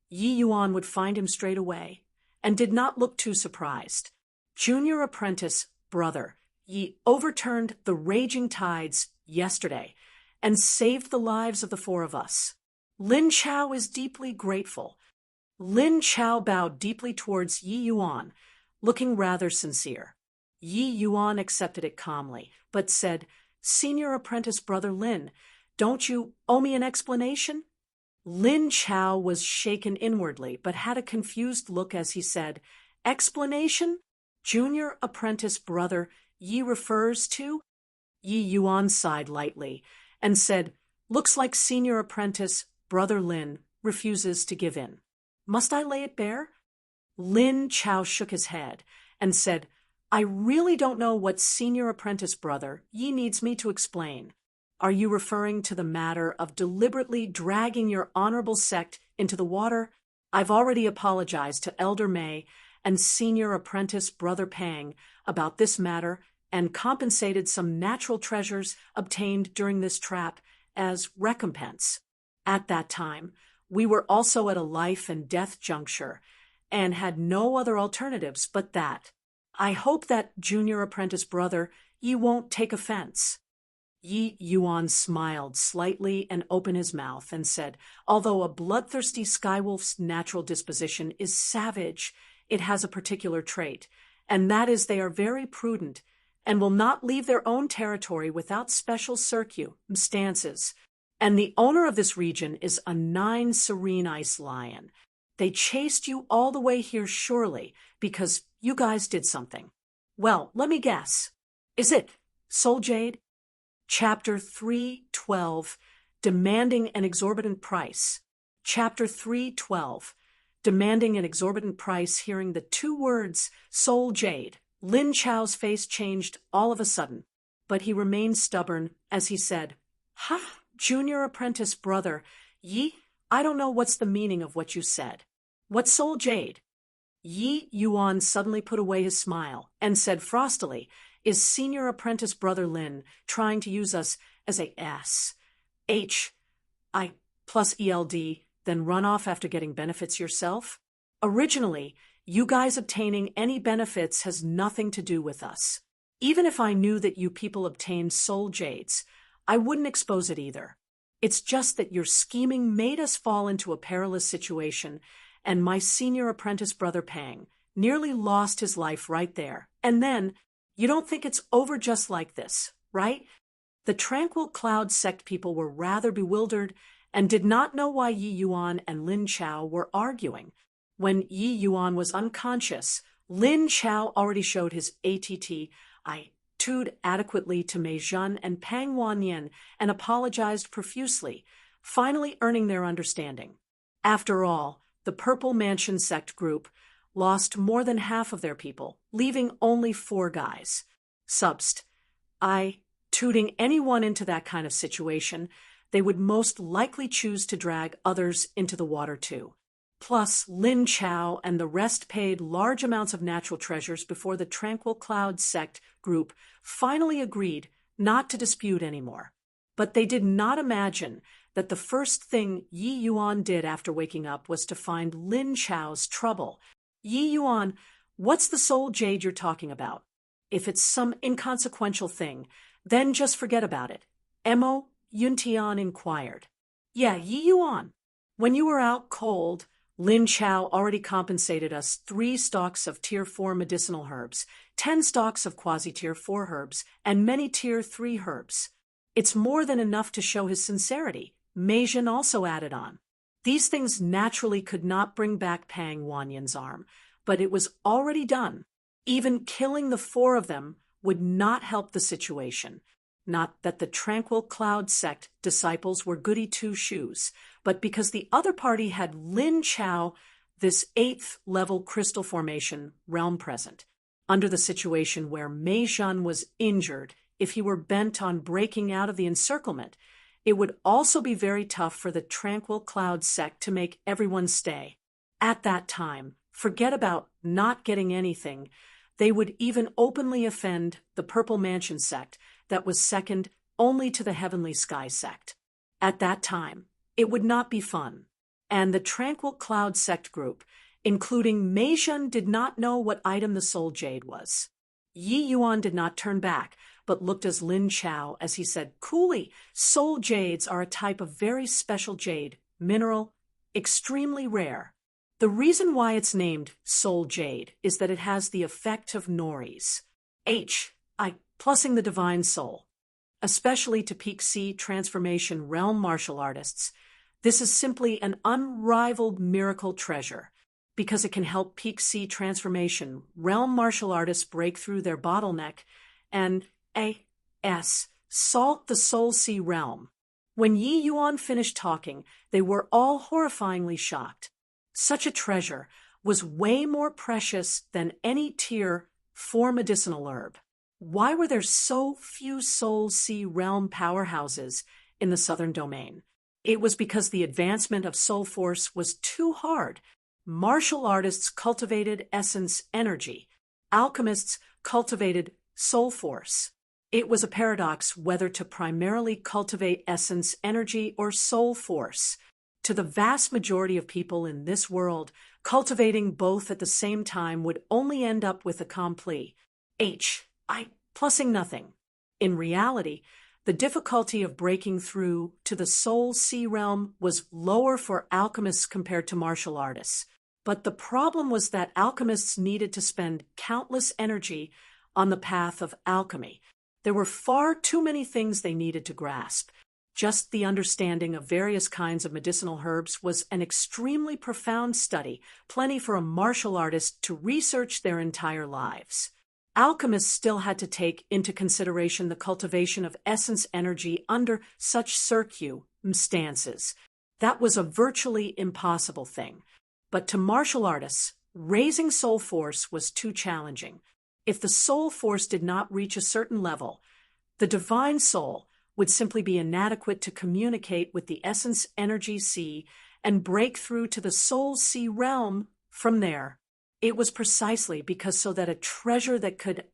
Yi Yuan would find him straight away and did not look too surprised. "Junior apprentice brother, Yi overturned the raging tides yesterday and saved the lives of the 4 of us. Lin Chao is deeply grateful." Lin Chao bowed deeply towards Yi Yuan, looking rather sincere. Yi Yuan accepted it calmly, but said, "Senior apprentice brother Lin, don't you owe me an explanation?" Lin Chao was shaken inwardly, but had a confused look as he said, "Explanation? Junior apprentice brother Yi refers to?" Yi Yuan sighed lightly and said, "Looks like senior apprentice brother Lin refuses to give in. Must I lay it bare?" Lin Chao shook his head and said, I really don't know what senior apprentice brother Yi needs me to explain. Are you referring to the matter of deliberately dragging your honorable sect into the water? I've already apologized to Elder May and senior apprentice brother Pang about this matter and compensated some natural treasures obtained during this trap as recompense. At that time, we were also at a life and death juncture and had no other alternatives but that. I hope that junior apprentice brother, you won't take offense. Yi Yuan smiled slightly and opened his mouth and said, although a bloodthirsty skywolf's natural disposition is savage, it has a particular trait, and that is they are very prudent and will not leave their own territory without special circumstances. And the owner of this region is a 9 serene ice lion. They chased you all the way here surely because you guys did something. Well, let me guess. Is it Soul Jade? Chapter 3:12, Demanding an Exorbitant Price. Chapter 3:12, Demanding an Exorbitant Price. Hearing the 2 words, Soul Jade, Lin Chao's face changed all of a sudden, but he remained stubborn as he said, Ha, junior apprentice brother, Yi, I don't know what's the meaning of what you said. What's Soul Jade? Yi Yuan suddenly put away his smile and said frostily, is senior apprentice brother Lin trying to use us as a S-H-I plus ELD, then run off after getting benefits yourself? Originally, you guys obtaining any benefits has nothing to do with us. Even if I knew that you people obtained soul jades, I wouldn't expose it either. It's just that your scheming made us fall into a perilous situation, and my senior apprentice brother Pang nearly lost his life right there. And then, you don't think it's over just like this, right? The Tranquil Cloud sect people were rather bewildered and did not know why Yi Yuan and Lin Chao were arguing. When Yi Yuan was unconscious, Lin Chao already showed his attitude adequately to Mei Zhen and Pang Wanyan and apologized profusely, finally earning their understanding. After all, the Purple Mansion sect group lost more than half of their people, leaving only 4 guys. Tooting anyone into that kind of situation, they would most likely choose to drag others into the water too. Plus, Lin Chao and the rest paid large amounts of natural treasures before the Tranquil Cloud sect group finally agreed not to dispute anymore. But they did not imagine that the first thing Yi Yuan did after waking up was to find Lin Chao's trouble. Yi Yuan, what's the soul jade you're talking about? If it's some inconsequential thing, then just forget about it. Mo Yuntian inquired. Yeah, Yi Yuan. When you were out cold, Lin Chao already compensated us 3 stalks of Tier 4 medicinal herbs, 10 stalks of quasi-Tier 4 herbs, and many Tier 3 herbs. It's more than enough to show his sincerity, Mei Zhen also added on. These things naturally could not bring back Pang Wanyan's arm, but it was already done. Even killing the 4 of them would not help the situation. Not that the Tranquil Cloud sect disciples were goody 2-shoes, but because the other party had Lin Chao, this 8th level crystal formation realm present. Under the situation where Mei Zhen was injured, if he were bent on breaking out of the encirclement, it would also be very tough for the Tranquil Cloud sect to make everyone stay. At that time, forget about not getting anything. They would even openly offend the Purple Mansion sect that was second only to the Heavenly Sky sect. At that time, it would not be fun. And the Tranquil Cloud sect group, including Mei Zhen, did not know what item the soul jade was. Yi Yuan did not turn back, but looked as Lin Chao as he said, coolly, soul jades are a type of very special jade, mineral, extremely rare. The reason why it's named soul jade is that it has the effect of Nori's plusing the divine soul. Especially to Peak C transformation realm martial artists, this is simply an unrivaled miracle treasure, because it can help Peak C transformation realm martial artists break through their bottleneck and salt the Soul Sea realm. When Yi Yuan finished talking, they were all horrifyingly shocked. Such a treasure was way more precious than any Tier for medicinal herb. Why were there so few Soul Sea realm powerhouses in the southern domain? It was because the advancement of soul force was too hard. Martial artists cultivated essence energy. Alchemists cultivated soul force. It was a paradox whether to primarily cultivate essence energy or soul force. To the vast majority of people in this world, cultivating both at the same time would only end up with a complete plussing nothing. In reality, the difficulty of breaking through to the Soul Sea realm was lower for alchemists compared to martial artists. But the problem was that alchemists needed to spend countless energy on the path of alchemy. There were far too many things they needed to grasp. Just the understanding of various kinds of medicinal herbs was an extremely profound study, plenty for a martial artist to research their entire lives. Alchemists still had to take into consideration the cultivation of essence energy under such circumstances. That was a virtually impossible thing. But to martial artists, raising soul force was too challenging. If the soul force did not reach a certain level, the divine soul would simply be inadequate to communicate with the essence energy sea and break through to the Soul Sea realm from there. It was precisely because so that a treasure that could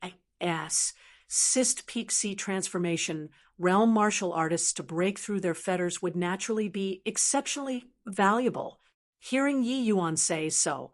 assist peak sea transformation realm martial artists to break through their fetters would naturally be exceptionally valuable. Hearing Yi Yuan say so,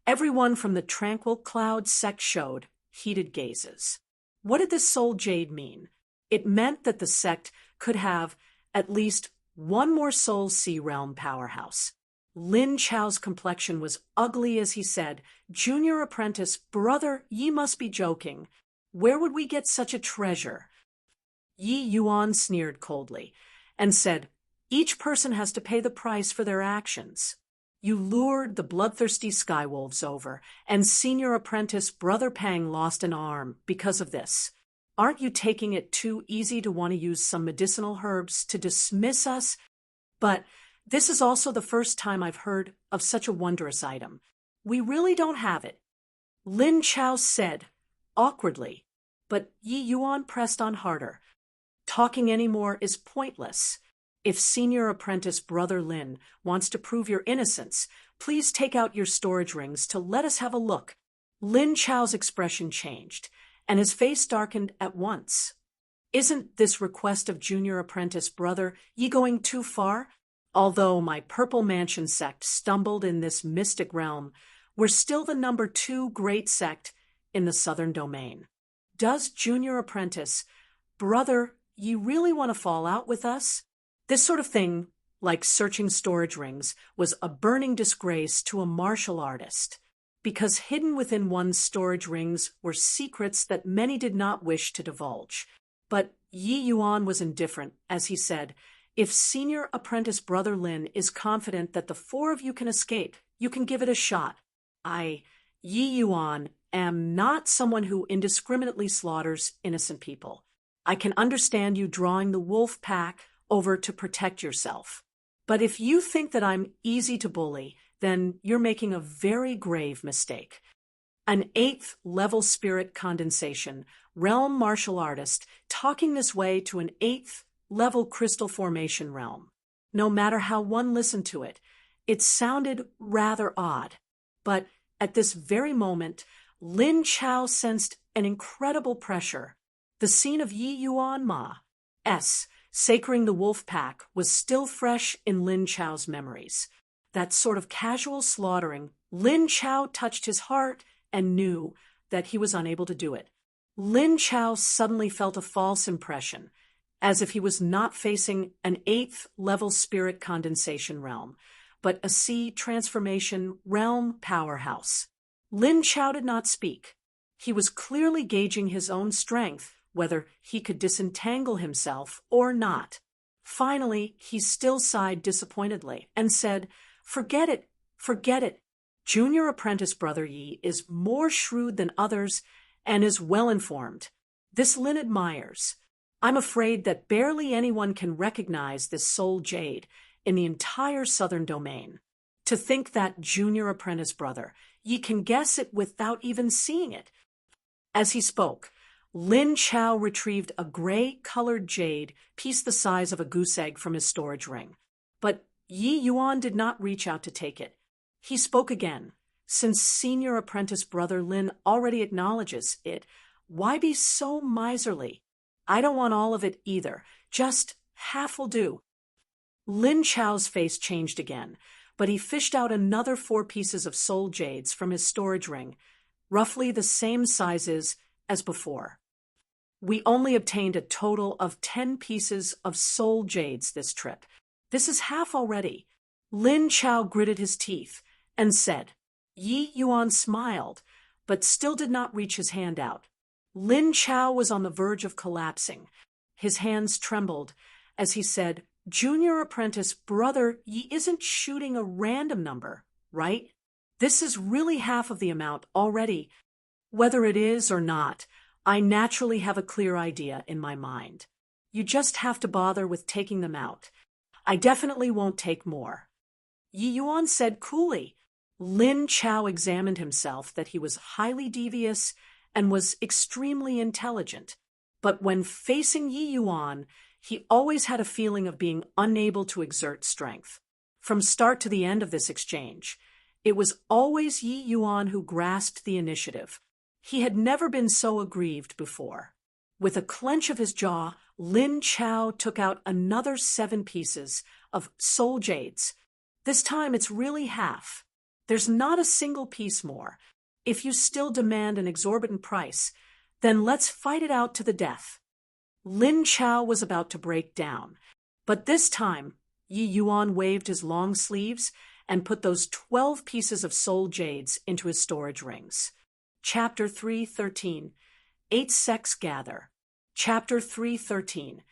everyone from the Tranquil Cloud sect showed heated gazes. What did this soul jade mean? It meant that the sect could have at least one more Soul Sea realm powerhouse. Lin Chao's complexion was ugly as he said, "Junior apprentice, brother, ye must be joking. Where would we get such a treasure?" Yi Yuan sneered coldly and said, "Each person has to pay the price for their actions. You lured the bloodthirsty skywolves over, and senior apprentice Brother Pang lost an arm because of this. Aren't you taking it too easy to want to use some medicinal herbs to dismiss us? But this is also the first time I've heard of such a wondrous item. We really don't have it," Lin Chao said, awkwardly. But Yi Yuan pressed on harder. "Talking anymore is pointless. If senior apprentice Brother Lin wants to prove your innocence, please take out your storage rings to let us have a look." Lin Chao's expression changed, and his face darkened at once. "Isn't this request of junior apprentice Brother Yi going too far? Although my Purple Mansion sect stumbled in this mystic realm, we're still the number 2 great sect in the southern domain. Does junior apprentice Brother Yi really want to fall out with us?" This sort of thing, like searching storage rings, was a burning disgrace to a martial artist, because hidden within one's storage rings were secrets that many did not wish to divulge. But Yi Yuan was indifferent, as he said, "If senior apprentice Brother Lin is confident that the 4 of you can escape, you can give it a shot. I, Yi Yuan, am not someone who indiscriminately slaughters innocent people. I can understand you drawing the wolf pack over to protect yourself. But if you think that I'm easy to bully, then you're making a very grave mistake. An 8th level spirit condensation, realm martial artist, talking this way to an 8th level crystal formation realm. No matter how one listened to it, it sounded rather odd. But at this very moment, Lin Chao sensed an incredible pressure. The scene of Yi Yuan Ma's sacring the wolf pack was still fresh in Lin Chao's memories. That sort of casual slaughtering, Lin Chao touched his heart and knew that he was unable to do it. Lin Chao suddenly felt a false impression, as if he was not facing an 8th level spirit condensation realm, but a sea transformation realm powerhouse. Lin Chao did not speak. He was clearly gauging his own strength, whether he could disentangle himself or not. Finally, he still sighed disappointedly and said, forget it. Junior apprentice Brother Yi is more shrewd than others and is well-informed. This Lin admires. I'm afraid that barely anyone can recognize this soul jade in the entire southern domain. To think that junior apprentice brother, Yi can guess it without even seeing it. As he spoke, Lin Chao retrieved a gray-colored jade piece the size of a goose egg from his storage ring. But Yi Yuan did not reach out to take it. He spoke again. Since senior apprentice brother Lin already acknowledges it, why be so miserly? I don't want all of it either. Just half will do. Lin Chao's face changed again, but he fished out another 4 pieces of soul jades from his storage ring, roughly the same sizes as before. We only obtained a total of 10 pieces of soul jades this trip. This is half already. Lin Chao gritted his teeth and said. Yi Yuan smiled, but still did not reach his hand out. Lin Chao was on the verge of collapsing. His hands trembled as he said, Junior apprentice brother, Yi isn't shooting a random number, right? This is really half of the amount already. Whether it is or not, I naturally have a clear idea in my mind. You just have to bother with taking them out. I definitely won't take more. Yi Yuan said coolly. Lin Chao examined himself that he was highly devious and was extremely intelligent. But when facing Yi Yuan, he always had a feeling of being unable to exert strength. From start to the end of this exchange, it was always Yi Yuan who grasped the initiative. He had never been so aggrieved before. With a clench of his jaw, Lin Chao took out another 7 pieces of soul jades. This time it's really half. There's not a single piece more. If you still demand an exorbitant price, then let's fight it out to the death. Lin Chao was about to break down, but this time Yi Yuan waved his long sleeves and put those 12 pieces of soul jades into his storage rings. Chapter 3:13. 8 sects gather. Chapter 3:13.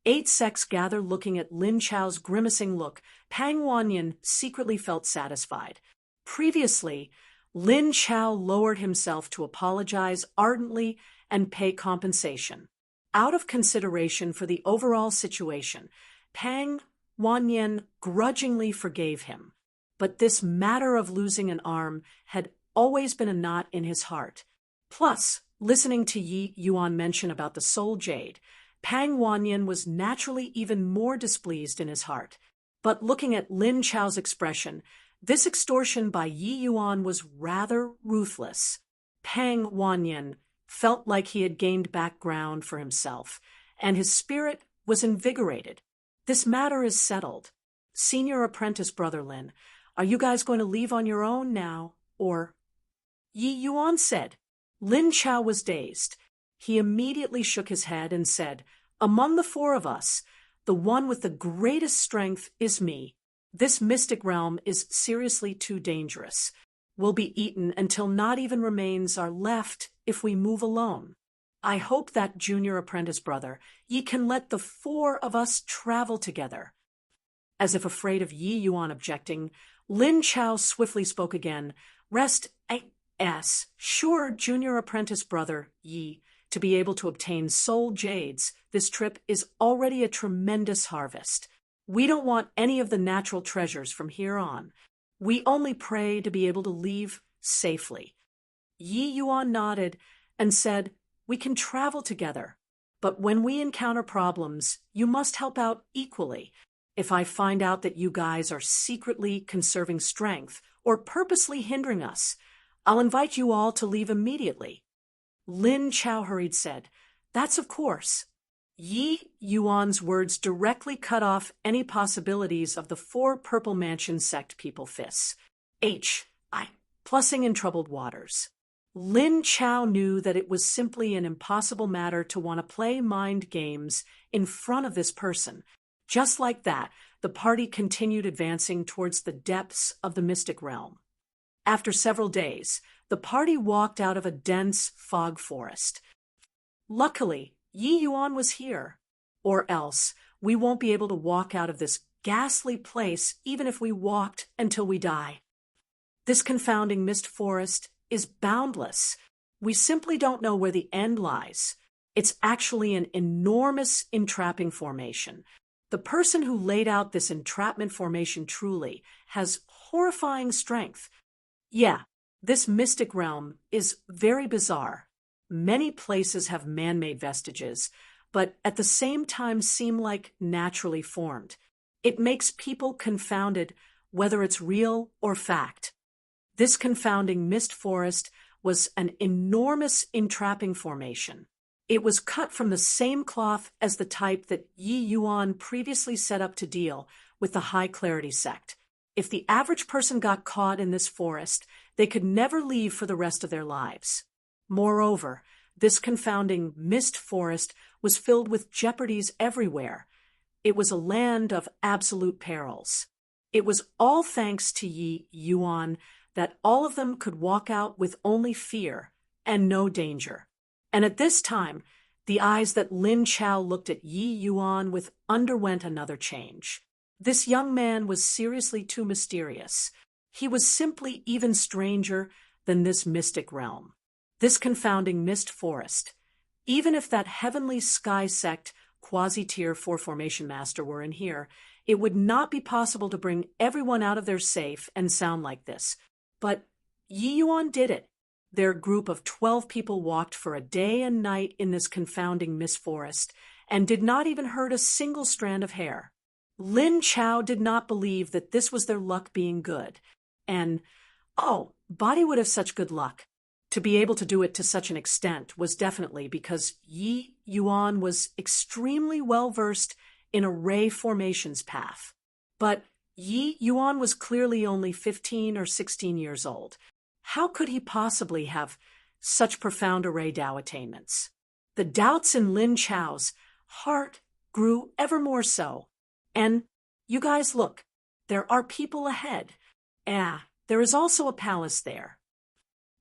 8 sects gather. Looking at Lin Chao's grimacing look, Pang Wanyan secretly felt satisfied. Previously, Lin Chao lowered himself to apologize ardently and pay compensation. Out of consideration for the overall situation, Pang Wanyan grudgingly forgave him. But this matter of losing an arm had always been a knot in his heart. Plus, listening to Yi Yuan mention about the soul jade, Pang Wanyan was naturally even more displeased in his heart. But looking at Lin Chao's expression, this extortion by Yi Yuan was rather ruthless. Pang Wanyan felt like he had gained back ground for himself, and his spirit was invigorated. This matter is settled. Senior apprentice brother Lin, are you guys going to leave on your own now, or? Yi Yuan said. Lin Chao was dazed. He immediately shook his head and said, Among the 4 of us, the one with the greatest strength is me. This mystic realm is seriously too dangerous. We'll be eaten until not even remains are left if we move alone. I hope that junior apprentice brother, ye can let the 4 of us travel together. As if afraid of Yi Yuan objecting, Lin Chao swiftly spoke again. Rest as sure, junior apprentice brother Yi, to be able to obtain soul jades. This trip is already a tremendous harvest. We don't want any of the natural treasures from here on. We only pray to be able to leave safely. Yi Yuan nodded and said, We can travel together, but when we encounter problems, you must help out equally. If I find out that you guys are secretly conserving strength or purposely hindering us, I'll invite you all to leave immediately. Lin Chao hurried said, That's of course. Yi Yuan's words directly cut off any possibilities of the 4 Purple Mansion sect people fists. Plussing in troubled waters. Lin Chao knew that it was simply an impossible matter to want to play mind games in front of this person. Just like that, the party continued advancing towards the depths of the mystic realm. After several days, the party walked out of a dense fog forest. Luckily, Yi Yuan was here. Or else, we won't be able to walk out of this ghastly place even if we walked until we die. This confounding mist forest is boundless. We simply don't know where the end lies. It's actually an enormous entrapping formation. The person who laid out this entrapment formation truly has horrifying strength. Yeah, this mystic realm is very bizarre. Many places have man-made vestiges, but at the same time seem like naturally formed. It makes people confounded whether it's real or fact. This confounding mist forest was an enormous entrapping formation. It was cut from the same cloth as the type that Yi Yuan previously set up to deal with the high-clarity sect. If the average person got caught in this forest, they could never leave for the rest of their lives. Moreover, this confounding mist forest was filled with jeopardies everywhere. It was a land of absolute perils. It was all thanks to Yi Yuan that all of them could walk out with only fear and no danger. And at this time, the eyes that Lin Chao looked at Yi Yuan with underwent another change. This young man was seriously too mysterious. He was simply even stranger than this mystic realm. This confounding mist forest. Even if that heavenly sky sect quasi-tier 4 formation master were in here, it would not be possible to bring everyone out of their safe and sound like this. But Yi Yuan did it. Their group of 12 people walked for a day and night in this confounding mist forest and did not even hurt a single strand of hair. Lin Chao did not believe that this was their luck being good. And, Body would have such good luck. To be able to do it to such an extent was definitely because Yi Yuan was extremely well-versed in a ray formations path. But Yi Yuan was clearly only 15 or 16 years old. How could he possibly have such profound array Dao attainments? The doubts in Lin Chao's heart grew ever more so. And, you guys look, there are people ahead. There is also a palace there.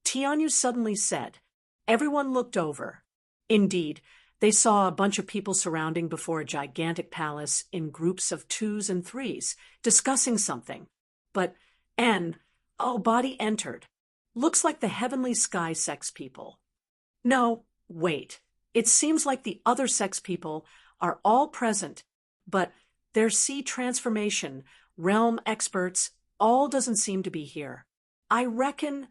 Tianyu suddenly said. Everyone looked over. Indeed, they saw a bunch of people surrounding before a gigantic palace in groups of 2s and 3s, discussing something. But Body entered. Looks like the heavenly sky sex people. No, wait. It seems like the other sex people are all present, but their sea transformation, realm experts, all doesn't seem to be here. I reckon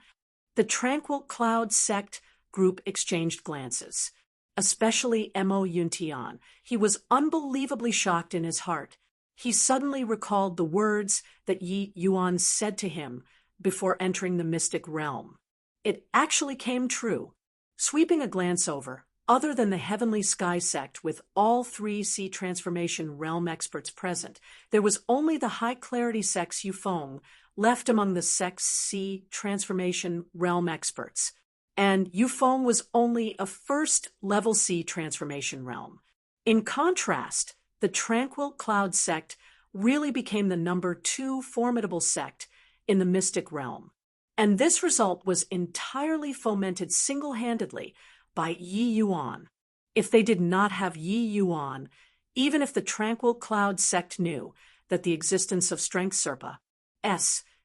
the Tranquil Cloud sect group exchanged glances, especially Mo Yuntian. He was unbelievably shocked in his heart. He suddenly recalled the words that Yi Yuan said to him before entering the mystic realm. It actually came true. Sweeping a glance over, other than the Heavenly Sky sect with all 3 sea transformation realm experts present, there was only the high-clarity sects Yufeng left among the sects sea transformation realm experts. And Yufeng was only a first-level sea transformation realm. In contrast, the Tranquil Cloud sect really became the number 2 formidable sect in the mystic realm. And this result was entirely fomented single-handedly by Yi Yuan. If they did not have Yi Yuan, even if the Tranquil Cloud sect knew that the existence of Strength Serpa,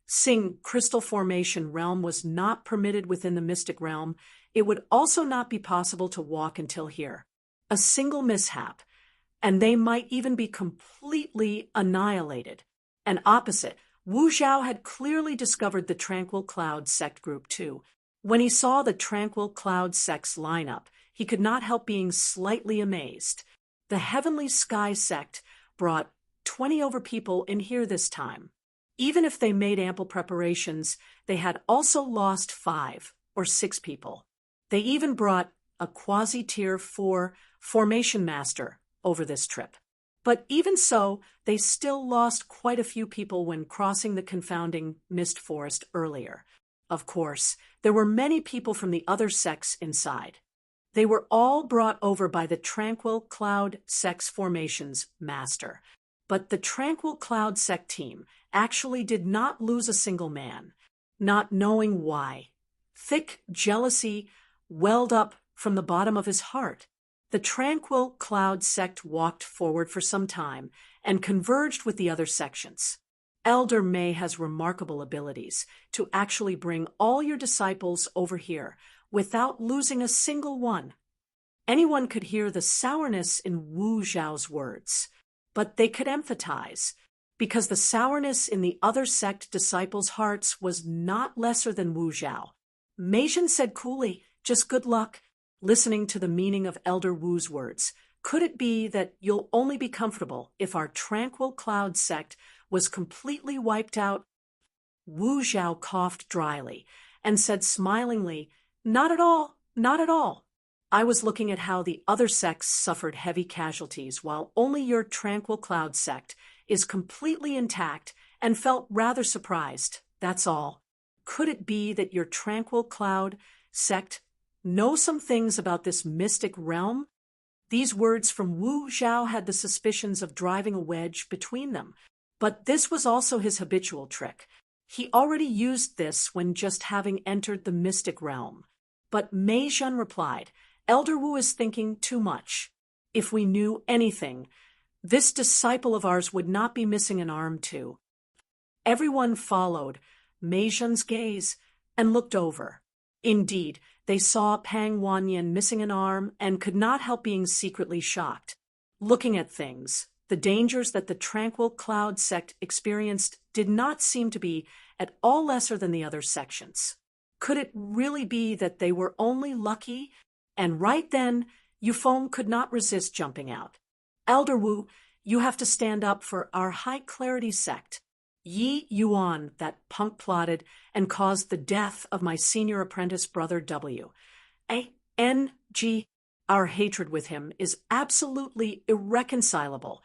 Sing crystal formation realm was not permitted within the mystic realm, it would also not be possible to walk until here. A single mishap, and they might even be completely annihilated. And opposite, Wu Zhao had clearly discovered the Tranquil Cloud sect group too. When he saw the Tranquil Cloud sects lineup, he could not help being slightly amazed. The Heavenly Sky sect brought 20 over people in here this time. Even if they made ample preparations, they had also lost 5 or 6 people. They even brought a quasi-tier 4 formation master over this trip. But even so, they still lost quite a few people when crossing the confounding mist forest earlier. Of course, there were many people from the other sects inside. They were all brought over by the Tranquil Cloud Sects Formations Master. But the Tranquil Cloud Sect team actually did not lose a single man, not knowing why. Thick jealousy welled up from the bottom of his heart. The Tranquil Cloud Sect walked forward for some time and converged with the other sections. Elder May has remarkable abilities to actually bring all your disciples over here without losing a single one. Anyone could hear the sourness in Wu Zhao's words, but they could empathize, because the sourness in the other sect disciples' hearts was not lesser than Wu Zhao. Meijin said coolly, "Just good luck. listening to the meaning of Elder Wu's words. Could it be that you'll only be comfortable if our tranquil cloud sect was completely wiped out? Wu Zhao coughed dryly and said smilingly, "Not at all, not at all. I was looking at how the other sects suffered heavy casualties while only your tranquil cloud sect is completely intact and felt rather surprised, that's all. Could it be that your tranquil cloud sect knows some things about this mystic realm?" These words from Wu Zhao had the suspicions of driving a wedge between them, but this was also his habitual trick. He already used this when just having entered the mystic realm. But Mei Zhen replied, "Elder Wu is thinking too much. If we knew anything, this disciple of ours would not be missing an arm too." Everyone followed Mei Zhen's gaze and looked over. Indeed, they saw Pang Wanyan missing an arm and could not help being secretly shocked. Looking at things, the dangers that the tranquil cloud sect experienced did not seem to be at all lesser than the other sections. Could it really be that they were only lucky? And right then, Yufeng could not resist jumping out. "Elder Wu, you have to stand up for our high-clarity sect. Yi Yuan, that punk plotted and caused the death of my senior apprentice brother W. A.N.G. Our hatred with him is absolutely irreconcilable."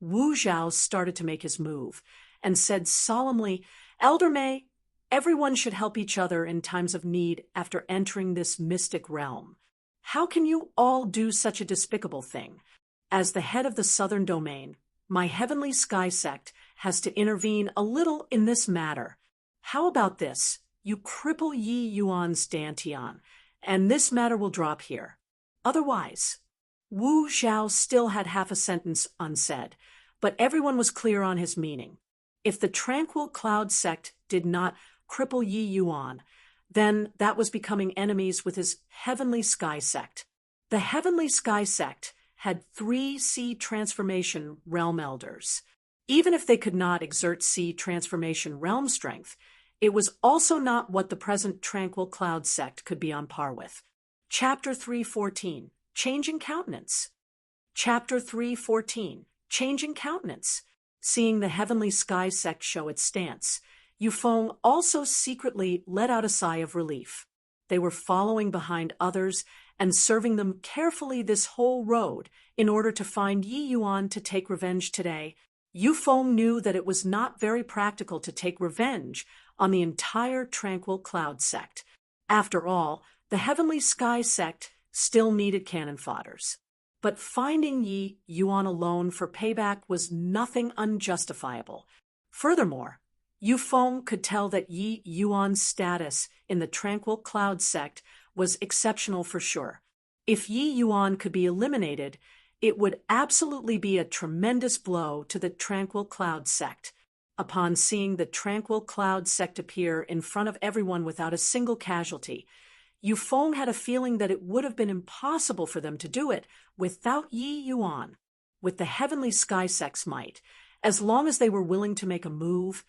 Wu Zhao started to make his move and said solemnly, "Elder Mei, everyone should help each other in times of need after entering this mystic realm. How can you all do such a despicable thing? As the head of the southern domain, my heavenly sky sect has to intervene a little in this matter. How about this? You cripple Yi Yuan's Dantian, and this matter will drop here. Otherwise..." Wu Zhao still had half a sentence unsaid, but everyone was clear on his meaning. If the tranquil cloud sect did not cripple Yi Yuan, then that was becoming enemies with his heavenly sky sect. The heavenly sky sect had 3 sea transformation realm elders. Even if they could not exert sea transformation realm strength, it was also not what the present tranquil cloud sect could be on par with. Chapter 3:14, Changing Countenance. Chapter 3:14, Changing Countenance. Seeing the heavenly sky sect show its stance, Yufeng also secretly let out a sigh of relief. They were following behind others and serving them carefully this whole road in order to find Yi Yuan to take revenge today. Yufeng knew that it was not very practical to take revenge on the entire tranquil cloud sect. After all, the heavenly sky sect still needed cannon fodders. But finding Yi Yuan alone for payback was nothing unjustifiable. Furthermore, Yufeng could tell that Yi Yuan's status in the tranquil cloud sect was exceptional for sure. If Yi Yuan could be eliminated, it would absolutely be a tremendous blow to the tranquil cloud sect. Upon seeing the tranquil cloud sect appear in front of everyone without a single casualty, Yufeng had a feeling that it would have been impossible for them to do it without Yi Yuan. With the heavenly sky sect's might, as long as they were willing to make a move,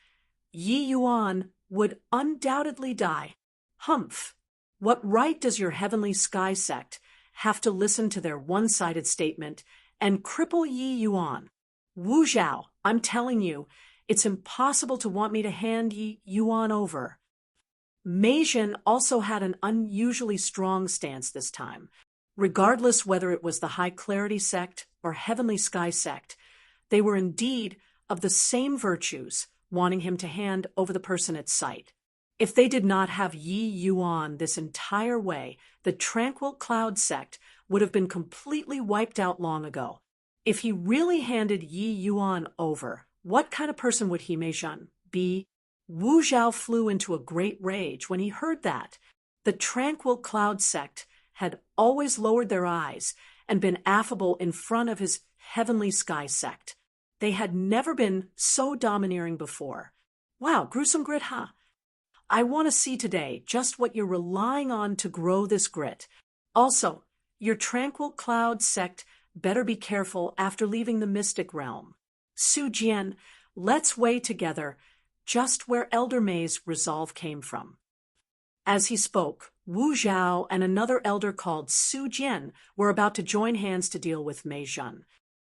Yi Yuan would undoubtedly die. Humph! What right does your heavenly sky sect have to listen to their one-sided statement and cripple Yi Yuan? Wu Zhao, I'm telling you, it's impossible to want me to hand Yi Yuan over. Mei Zhen also had an unusually strong stance this time. Regardless whether it was the High Clarity sect or Heavenly Sky sect, they were indeed of the same virtues, wanting him to hand over the person at sight. If they did not have Yi Yuan this entire way, the Tranquil Cloud sect would have been completely wiped out long ago. If he really handed Yi Yuan over, what kind of person would he, Mei Zhen, be? Wu Zhao flew into a great rage when he heard that. The Tranquil Cloud sect had always lowered their eyes and been affable in front of his Heavenly Sky sect. They had never been so domineering before. Wow, gruesome grit, huh? I want to see today just what you're relying on to grow this grit. Also, your Tranquil Cloud sect better be careful after leaving the mystic realm. Su Jian, let's weigh together just where Elder Mei's resolve came from. As he spoke, Wu Zhao and another elder called Su Jian were about to join hands to deal with Mei Zhen.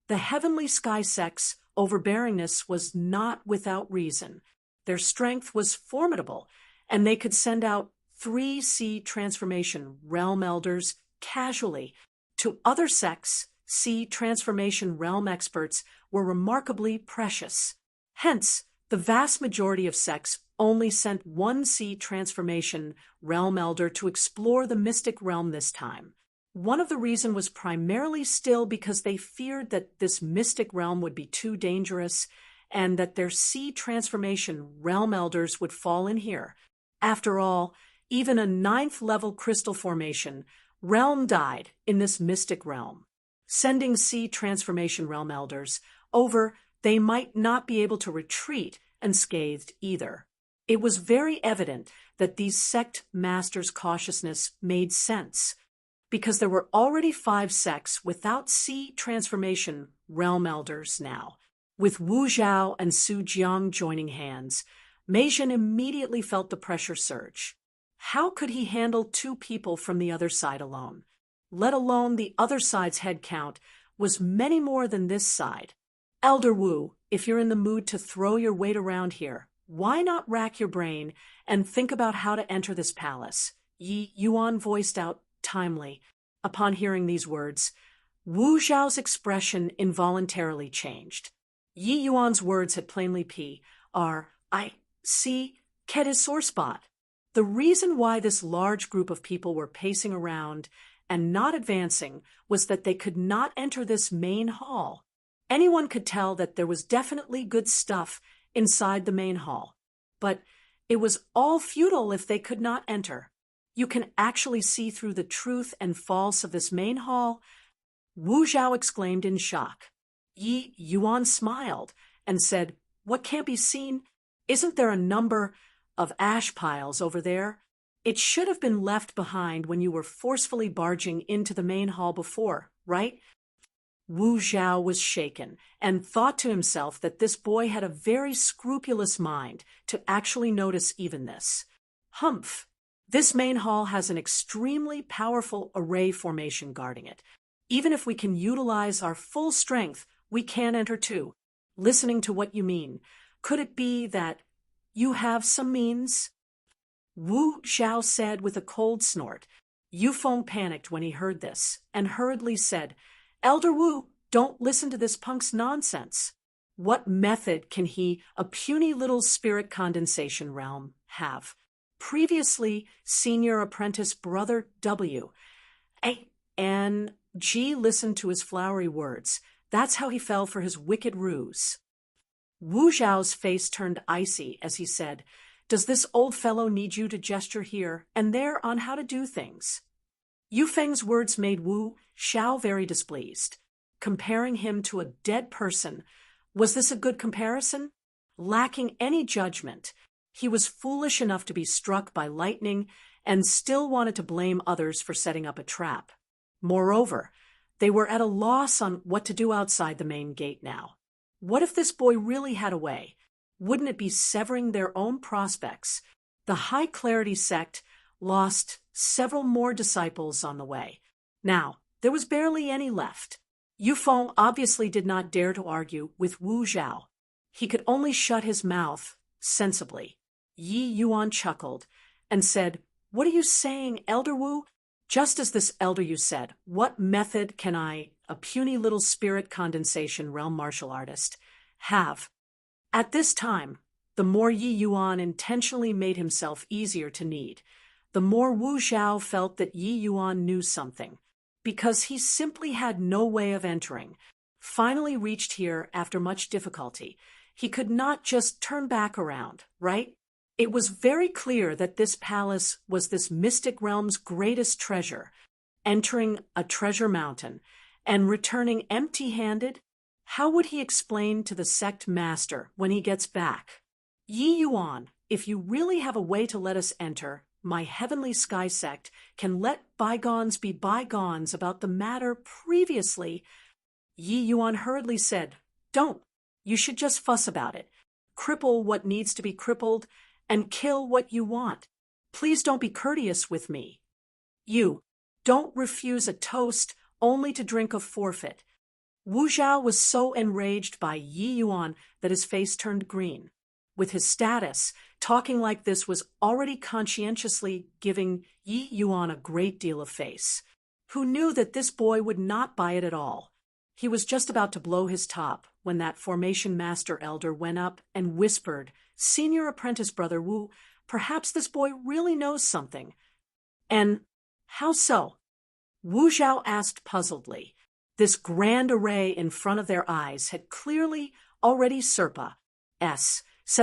The heavenly sky sect's overbearingness was not without reason. Their strength was formidable, and they could send out 3 sea transformation realm elders casually. To other sects, sea transformation realm experts were remarkably precious. Hence, the vast majority of sects only sent 1 sea transformation realm elder to explore the mystic realm this time. One of the reasons was primarily still because they feared that this mystic realm would be too dangerous and that their sea transformation realm elders would fall in here. After all, even a 9th level crystal formation realm died in this mystic realm. Sending sea transformation realm elders over, they might not be able to retreat unscathed either. It was very evident that these sect masters' cautiousness made sense, because there were already 5 sects without sea transformation realm elders now. With Wu Zhao and Su Jiang joining hands, Mei Zhen immediately felt the pressure surge. How could he handle 2 people from the other side alone? Let alone the other side's head count was many more than this side. Elder Wu, if you're in the mood to throw your weight around here, why not rack your brain and think about how to enter this palace? Yi Yuan voiced out timely. Upon hearing these words, Wu Zhao's expression involuntarily changed. Yi Yuan's words had plainly I see, Ket his sore spot. The reason why this large group of people were pacing around and not advancing was that they could not enter this main hall. Anyone could tell that there was definitely good stuff inside the main hall, but it was all futile if they could not enter. You can actually see through the truth and false of this main hall, Wu Zhao exclaimed in shock. Yi Yuan smiled and said, what can't be seen? Isn't there a number of ash piles over there? It should have been left behind when you were forcefully barging into the main hall before, right? Wu Zhao was shaken and thought to himself that this boy had a very scrupulous mind to actually notice even this. Humph! This main hall has an extremely powerful array formation guarding it. Even if we can utilize our full strength, we can't enter too. Listening to what you mean, could it be that you have some means? Wu Zhao said with a cold snort. Yufeng panicked when he heard this and hurriedly said, Elder Wu, don't listen to this punk's nonsense. What method can he, a puny little spirit condensation realm, have? Previously, senior apprentice brother W. And G listened to his flowery words. That's how he fell for his wicked ruse. Wu Zhao's face turned icy as he said, does this old fellow need you to gesture here and there on how to do things? Yufeng's words made Wu Zhao very displeased. Comparing him to a dead person, was this a good comparison? Lacking any judgment, he was foolish enough to be struck by lightning and still wanted to blame others for setting up a trap. Moreover, they were at a loss on what to do outside the main gate now. What if this boy really had a way? Wouldn't it be severing their own prospects? The High Clarity sect lost several more disciples on the way. Now, there was barely any left. Yufeng obviously did not dare to argue with Wu Zhao. He could only shut his mouth sensibly. Yi Yuan chuckled and said, what are you saying, Elder Wu? Just as this elder you said, what method can I, a puny little spirit condensation realm martial artist, have? At this time, the more Yi Yuan intentionally made himself easier to need, the more Wu Zhao felt that Yi Yuan knew something, because he simply had no way of entering. Finally reached here after much difficulty, he could not just turn back around, right? It was very clear that this palace was this mystic realm's greatest treasure. Entering a treasure mountain and returning empty-handed, how would he explain to the sect master when he gets back? Yi Yuan, if you really have a way to let us enter, my heavenly sky sect can let bygones be bygones about the matter previously. Yi Yuan hurriedly said, don't. You should just fuss about it. Cripple what needs to be crippled and kill what you want. Please don't be courteous with me. You don't refuse a toast only to drink a forfeit. Wu Zhao was so enraged by Yi Yuan that his face turned green. With his status, talking like this was already conscientiously giving Yi Yuan a great deal of face. Who knew that this boy would not buy it at all? He was just about to blow his top when that formation master elder went up and whispered, "Senior apprentice brother Wu, perhaps this boy really knows something." "And how so?" Wu Zhao asked puzzledly. This grand array in front of their eyes had clearly already said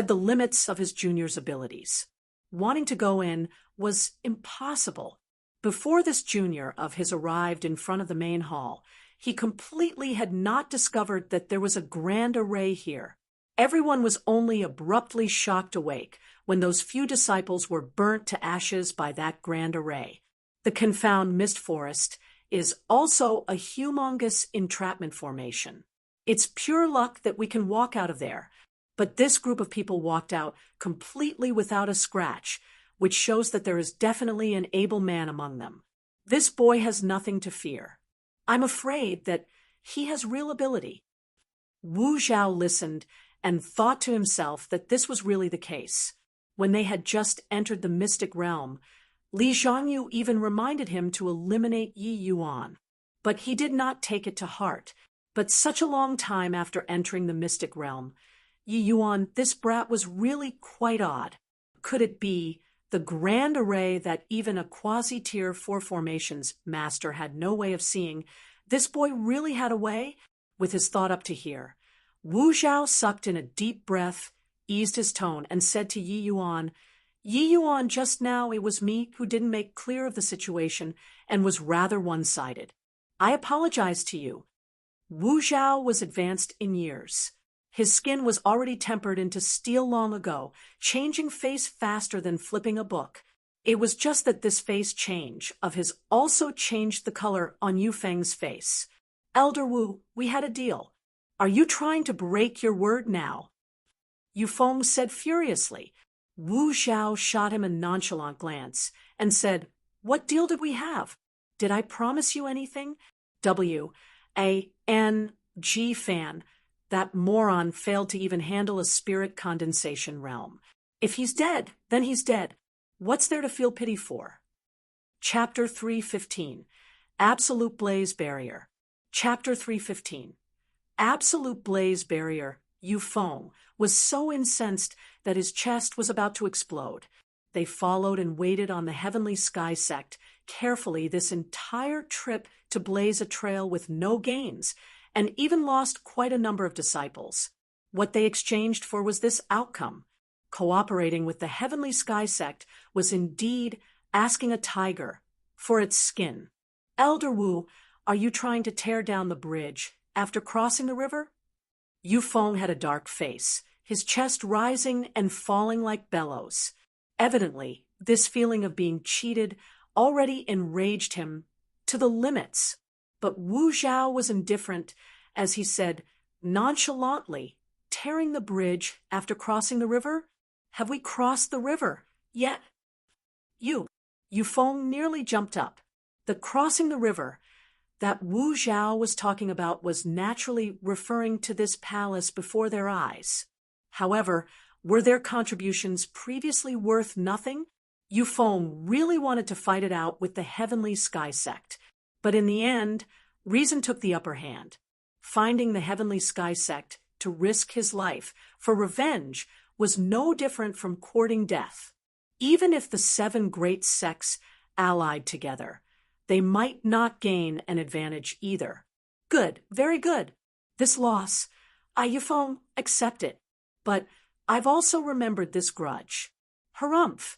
the limits of his junior's abilities. Wanting to go in was impossible. Before this junior of his arrived in front of the main hall, he completely had not discovered that there was a grand array here. Everyone was only abruptly shocked awake when those few disciples were burnt to ashes by that grand array. The confound mist forest is also a humongous entrapment formation. It's pure luck that we can walk out of there, but this group of people walked out completely without a scratch, which shows that there is definitely an able man among them. This boy has nothing to fear. I'm afraid that he has real ability. Wu Zhao listened and thought to himself that this was really the case. When they had just entered the mystic realm, Li Zhangyu even reminded him to eliminate Yi Yuan. But he did not take it to heart. But such a long time after entering the mystic realm, Yi Yuan, this brat was really quite odd. Could it be the grand array that even a quasi-tier 4 formations master had no way of seeing? This boy really had a way? With his thought up to here, Wu Zhao sucked in a deep breath, eased his tone, and said to Yi Yuan, "Yi Yuan, just now it was me who didn't make clear of the situation and was rather one-sided. I apologize to you." Wu Zhao was advanced in years. His skin was already tempered into steel long ago, changing face faster than flipping a book. It was just that this face change of his also changed the color on Yufeng's face. "Elder Wu, we had a deal. Are you trying to break your word now?" Yufeng said furiously. Wu Zhao shot him a nonchalant glance and said, "What deal did we have? Did I promise you anything?" W-A-N-G fan. That moron failed to even handle a spirit condensation realm. If he's dead, then he's dead. What's there to feel pity for? Chapter 315. Absolute Blaze Barrier. Chapter 315. Absolute Blaze Barrier. Yufeng was so incensed that his chest was about to explode. They followed and waited on the Heavenly Sky sect carefully this entire trip to blaze a trail with no gains, and even lost quite a number of disciples. What they exchanged for was this outcome. Cooperating with the Heavenly Sky sect was indeed asking a tiger for its skin. "Elder Wu, are you trying to tear down the bridge after crossing the river?" Yufeng had a dark face, his chest rising and falling like bellows. Evidently, this feeling of being cheated already enraged him to the limits. But Wu Zhao was indifferent as he said, nonchalantly, "Tearing the bridge after crossing the river? Have we crossed the river yet?" Yufeng nearly jumped up. The crossing the river that Wu Zhao was talking about was naturally referring to this palace before their eyes. However, were their contributions previously worth nothing? Yufeng really wanted to fight it out with the Heavenly Sky sect. But in the end, reason took the upper hand. Finding the Heavenly Sky sect to risk his life for revenge was no different from courting death. Even if the 7 great sects allied together, they might not gain an advantage either. Good, very good. This loss, Yufeng, accept it. But I've also remembered this grudge. Harumph.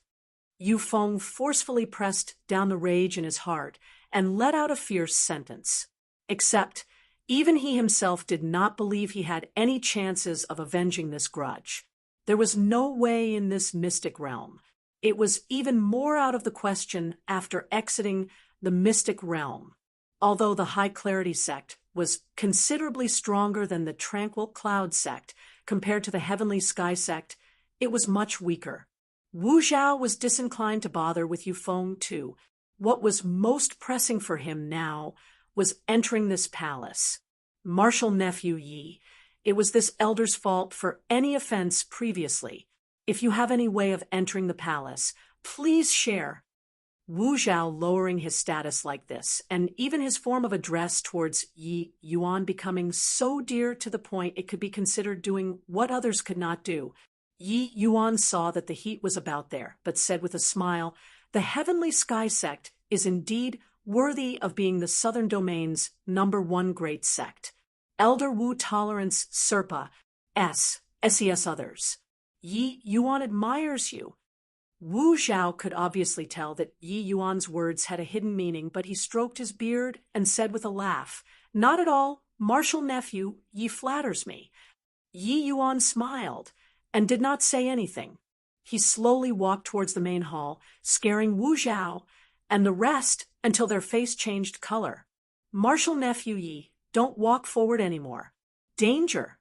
Yufeng forcefully pressed down the rage in his heart and let out a fierce sentence. Except, even he himself did not believe he had any chances of avenging this grudge. There was no way in this mystic realm. It was even more out of the question after exiting the mystic realm. Although the High Clarity sect was considerably stronger than the Tranquil Cloud sect compared to the Heavenly Sky sect, it was much weaker. Wu Zhao was disinclined to bother with Yufeng too. What was most pressing for him now was entering this palace. Martial nephew Yi, it was this elder's fault for any offense previously. If you have any way of entering the palace, please share. Wu Zhao lowering his status like this, and even his form of address towards Yi Yuan becoming so dear to the point it could be considered doing what others could not do. Yi Yuan saw that the heat was about there, but said with a smile, "The Heavenly Sky Sect is indeed worthy of being the Southern Domain's #1 great sect. Elder Wu Tolerance Serpa, SES others. Yi Yuan admires you." Wu Zhao could obviously tell that Yi Yuan's words had a hidden meaning, but he stroked his beard and said with a laugh, "Not at all, martial nephew, Yi flatters me." Yi Yuan smiled and did not say anything. He slowly walked towards the main hall, scaring Wu Zhao and the rest until their face changed color. "Martial nephew Yi, don't walk forward anymore. Danger!"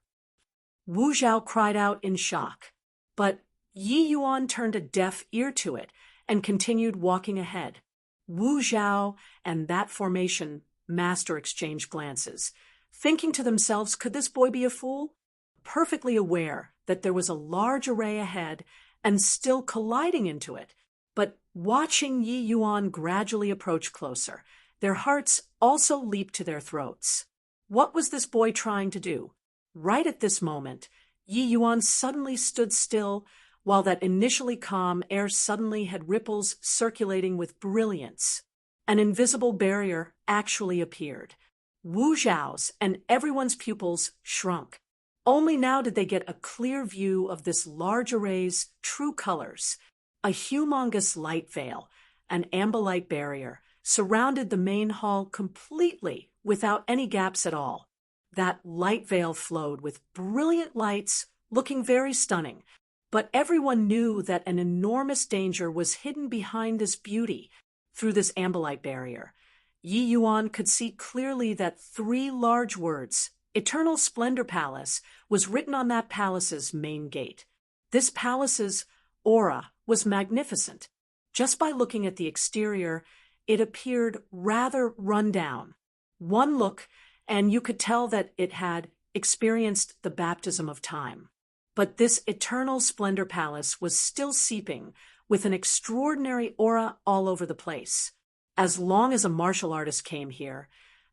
Wu Zhao cried out in shock, but Yi Yuan turned a deaf ear to it and continued walking ahead. Wu Zhao and that formation master exchanged glances, thinking to themselves, could this boy be a fool? Perfectly aware that there was a large array ahead and still colliding into it, but watching Yi Yuan gradually approach closer, their hearts also leaped to their throats. What was this boy trying to do? Right at this moment, Yi Yuan suddenly stood still, while that initially calm air suddenly had ripples circulating with brilliance. An invisible barrier actually appeared. Wu Zhao's and everyone's pupils shrunk. Only now did they get a clear view of this large array's true colors. A humongous light veil, an amber-light barrier, surrounded the main hall completely without any gaps at all. That light veil flowed with brilliant lights, looking very stunning. But everyone knew that an enormous danger was hidden behind this beauty through this amber-light barrier. Yi Yuan could see clearly that 3 large words, Eternal Splendor Palace, was written on that palace's main gate. This palace's aura was magnificent. Just by looking at the exterior, it appeared rather run down. One look, and you could tell that it had experienced the baptism of time. But this Eternal Splendor Palace was still seeping with an extraordinary aura all over the place. As long as a martial artist came here,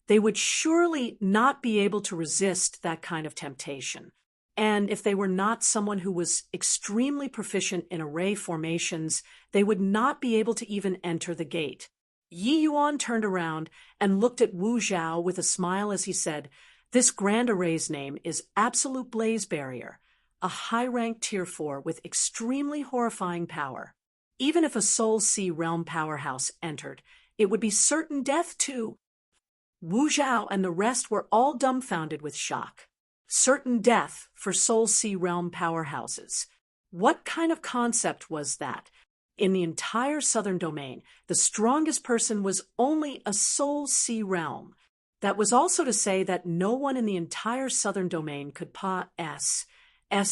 they would surely not be able to resist that kind of temptation. And if they were not someone who was extremely proficient in array formations, they would not be able to even enter the gate. Yi Yuan turned around and looked at Wu Zhao with a smile as he said, "This grand array's name is Absolute Blaze Barrier, a high-ranked Tier 4 with extremely horrifying power. Even if a Soul Sea realm powerhouse entered, it would be certain death too." Wu Zhao and the rest were all dumbfounded with shock. Certain death for Soul Sea realm powerhouses. What kind of concept was that? In the entire Southern Domain, the strongest person was only a Soul Sea realm. That was also to say that no one in the entire Southern Domain could pass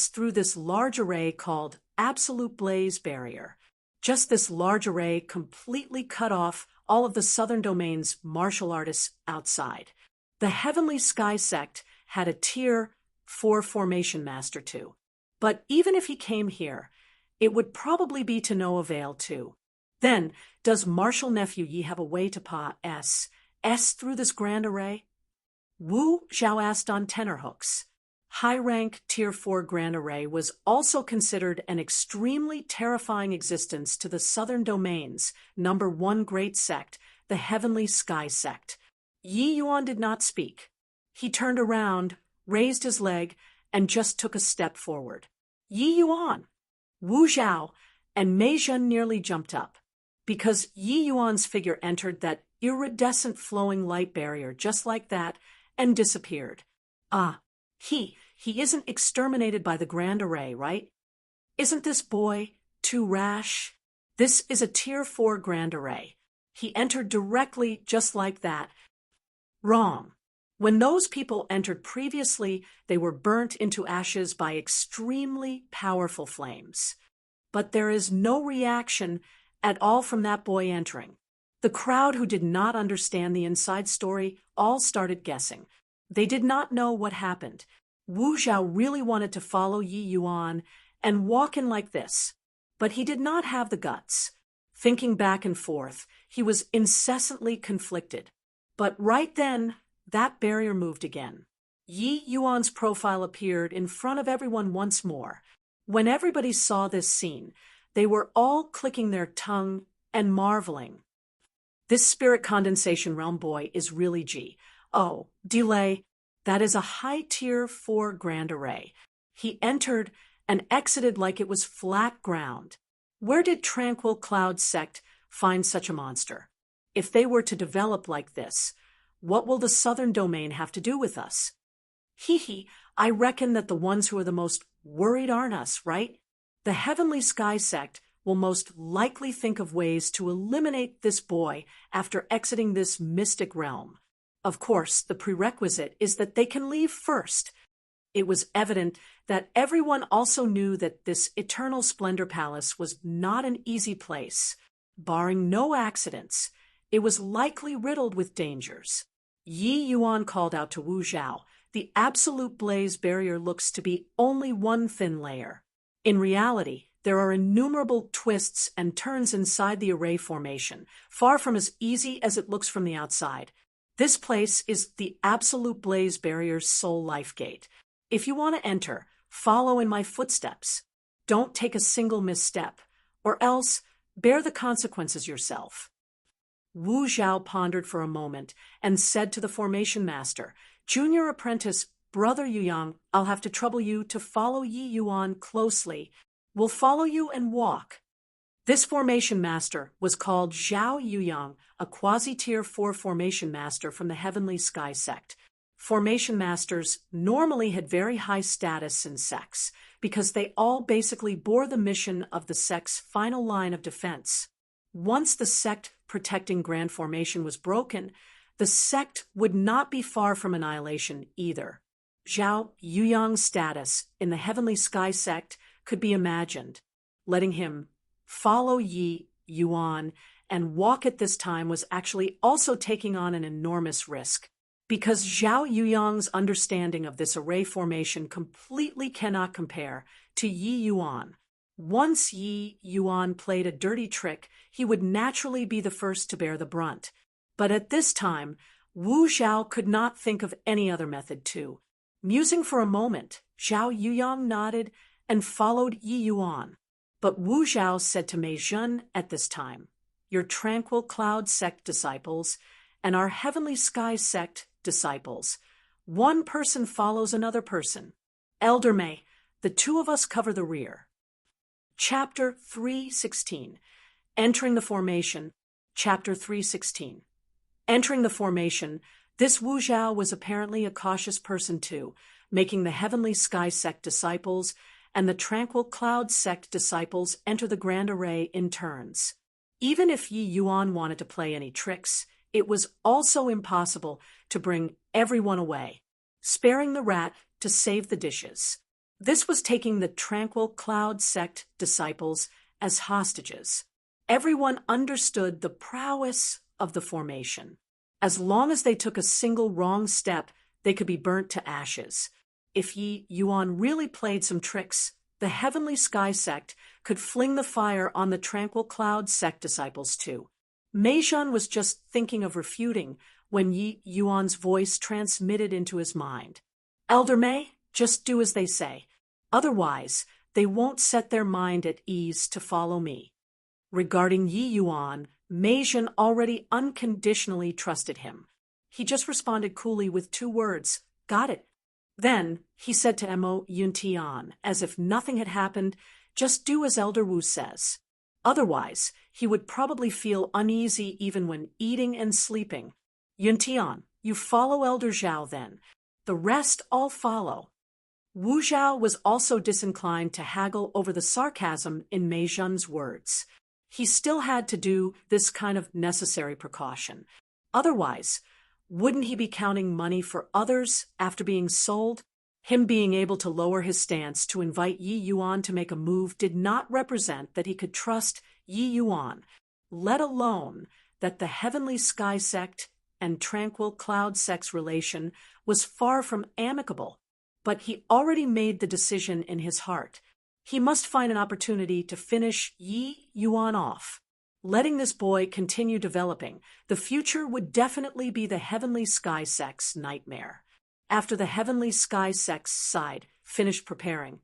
through this large array called Absolute Blaze Barrier. Just this large array completely cut off all of the Southern Domain's martial artists outside. The Heavenly Sky Sect had a Tier 4 formation master too. But even if he came here, it would probably be to no avail too. Then, does martial nephew Yi have a way to pass through this grand array? Wu Zhao asked on tenterhooks. High-rank Tier 4 Grand Array was also considered an extremely terrifying existence to the Southern Domain's #1 great sect, the Heavenly Sky Sect. Yi Yuan did not speak. He turned around, raised his leg, and just took a step forward. Yi Yuan! Wu Zhao and Mei Zhen nearly jumped up, because Yi Yuan's figure entered that iridescent flowing light barrier just like that and disappeared. He isn't exterminated by the Grand Array, right? Isn't this boy too rash? This is a Tier 4 Grand Array. He entered directly just like that. Wrong. When those people entered previously, they were burnt into ashes by extremely powerful flames. but there is no reaction at all from that boy entering. The crowd who did not understand the inside story all started guessing. They did not know what happened. Wu Zhao really wanted to follow Yi Yuan and walk in like this, but he did not have the guts. Thinking back and forth, he was incessantly conflicted. But right then, that barrier moved again. Yi Yuan's profile appeared in front of everyone once more. When everybody saw this scene, they were all clicking their tongue and marveling. This spirit condensation realm boy is really G. Oh, delay. That is a high tier 4 grand array. He entered and exited like it was flat ground. Where did Tranquil Cloud Sect find such a monster? If they were to develop like this, what will the southern domain have to do with us? Hee, I reckon that the ones who are the most worried aren't us, right? The Heavenly Sky Sect will most likely think of ways to eliminate this boy after exiting this mystic realm. Of course, the prerequisite is that they can leave first. It was evident that everyone also knew that this Eternal Splendor Palace was not an easy place. Barring no accidents, it was likely riddled with dangers. Yi Yuan called out to Wu Zhao, "The absolute blaze barrier looks to be only one thin layer. In reality, there are innumerable twists and turns inside the array formation, far from as easy as it looks from the outside. This place is the absolute blaze barrier's sole life gate. If you want to enter, follow in my footsteps. Don't take a single misstep, or else bear the consequences yourself." Wu Zhao pondered for a moment and said to the formation master, "Junior apprentice, Brother Yuyang, I'll have to trouble you to follow Yi Yuan closely. We'll follow you and walk." This formation master was called Zhao Yuyang, a quasi-tier 4 formation master from the Heavenly Sky Sect. Formation masters normally had very high status in sects because they all basically bore the mission of the sect's final line of defense. Once the sect protecting Grand Formation was broken, the sect would not be far from annihilation either. Zhao Yuyang's status in the Heavenly Sky Sect could be imagined. Letting him follow Yi Yuan and walk at this time was actually also taking on an enormous risk, because Zhao Yuyang's understanding of this array formation completely cannot compare to Yi Yuan. Once Yi Yuan played a dirty trick, he would naturally be the first to bear the brunt. But at this time, Wu Zhao could not think of any other method too. Musing for a moment, Zhao Yuyang nodded and followed Yi Yuan. But Wu Zhao said to Mei Zhen at this time, "Your Tranquil Cloud Sect disciples and our Heavenly Sky Sect disciples. One person follows another person. Elder Mei, the two of us cover the rear." Chapter 316. Entering the Formation. Chapter 316. Entering the formation, this Wu Zhao was apparently a cautious person too, making the Heavenly Sky Sect disciples and the Tranquil Cloud Sect disciples enter the Grand Array in turns. Even if Yi Yuan wanted to play any tricks, it was also impossible to bring everyone away, sparing the rat to save the dishes. This was taking the Tranquil Cloud Sect disciples as hostages. Everyone understood the prowess of the formation. As long as they took a single wrong step, they could be burnt to ashes. If Yi Yuan really played some tricks, the Heavenly Sky Sect could fling the fire on the Tranquil Cloud Sect disciples too. Mei Zhen was just thinking of refuting when Yi Yuan's voice transmitted into his mind. "Elder Mei, just do as they say. Otherwise, they won't set their mind at ease to follow me." Regarding Yi Yuan, Mei Zhen already unconditionally trusted him. He just responded coolly with 2 words, "Got it." Then he said to Mo Yuntian, as if nothing had happened, "Just do as Elder Wu says." Otherwise, he would probably feel uneasy even when eating and sleeping. "Yuntian, you follow Elder Zhao then. The rest all follow." Wu Zhao was also disinclined to haggle over the sarcasm in Mei Zhen's words. He still had to do this kind of necessary precaution. Otherwise, wouldn't he be counting money for others after being sold? Him being able to lower his stance to invite Yi Yuan to make a move did not represent that he could trust Yi Yuan, let alone that the Heavenly Sky Sect and Tranquil Cloud Sect's relation was far from amicable. But he already made the decision in his heart. He must find an opportunity to finish Yi Yuan off. Letting this boy continue developing, the future would definitely be the Heavenly Sky Sect's nightmare. After the Heavenly Sky Sect's side finished preparing,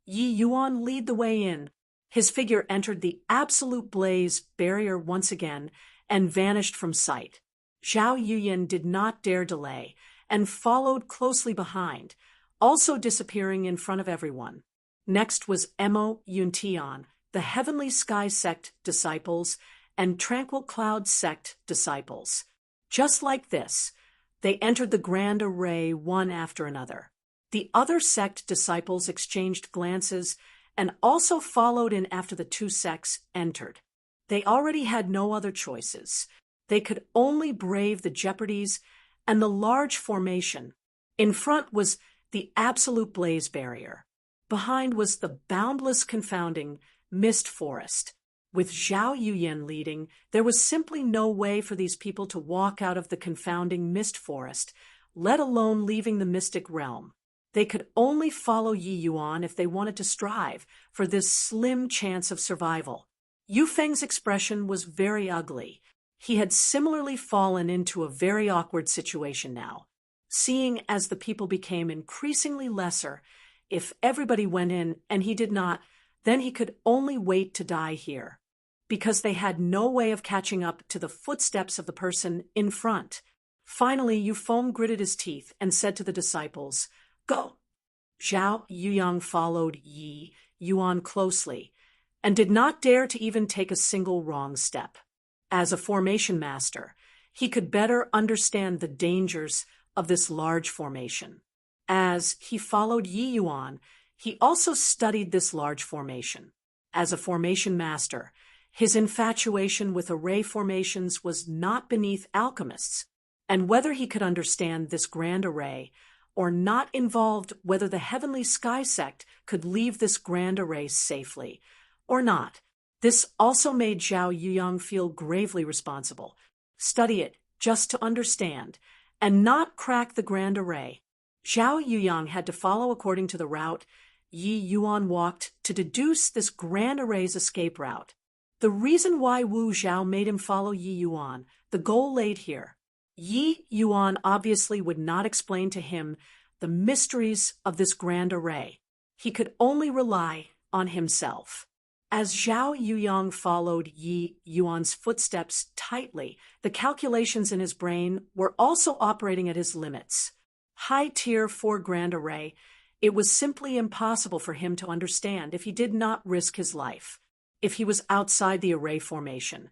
Yi Yuan lead the way in. His figure entered the absolute blaze barrier once again and vanished from sight. Zhao Yuyan did not dare delay and followed closely behind, also disappearing in front of everyone. Next was Mo Yuntian, the Heavenly Sky Sect disciples and Tranquil Cloud Sect disciples. Just like this, they entered the grand array one after another. The other sect disciples exchanged glances and also followed in after the two sects entered. They already had no other choices. They could only brave the jeopardies and the large formation. In front was the absolute blaze barrier. Behind was the boundless confounding mist forest. With Zhao Yuyan leading, there was simply no way for these people to walk out of the confounding mist forest, let alone leaving the mystic realm. They could only follow Yi Yuan if they wanted to strive for this slim chance of survival. Yu Feng's expression was very ugly. He had similarly fallen into a very awkward situation now. Seeing as the people became increasingly lesser, if everybody went in and he did not, then he could only wait to die here, because they had no way of catching up to the footsteps of the person in front. Finally, Yu Feng gritted his teeth and said to the disciples, "Go!" Zhao Yuyang followed Yi Yuan closely and did not dare to even take a single wrong step. As a formation master, he could better understand the dangers of this large formation. As he followed Yi Yuan, he also studied this large formation. As a formation master, his infatuation with array formations was not beneath alchemists, and whether he could understand this grand array or not involved whether the Heavenly Sky Sect could leave this grand array safely or not. This also made Zhao Yuyang feel gravely responsible. Study it just to understand, and not crack the grand array. Zhao Yuyang had to follow according to the route Yi Yuan walked to deduce this grand array's escape route. The reason why Wu Zhao made him follow Yi Yuan, the goal laid here. Yi Yuan obviously would not explain to him the mysteries of this grand array. He could only rely on himself. As Zhao Yuyang followed Yi Yuan's footsteps tightly, the calculations in his brain were also operating at his limits. High Tier 4 Grand Array, it was simply impossible for him to understand if he did not risk his life, if he was outside the array formation.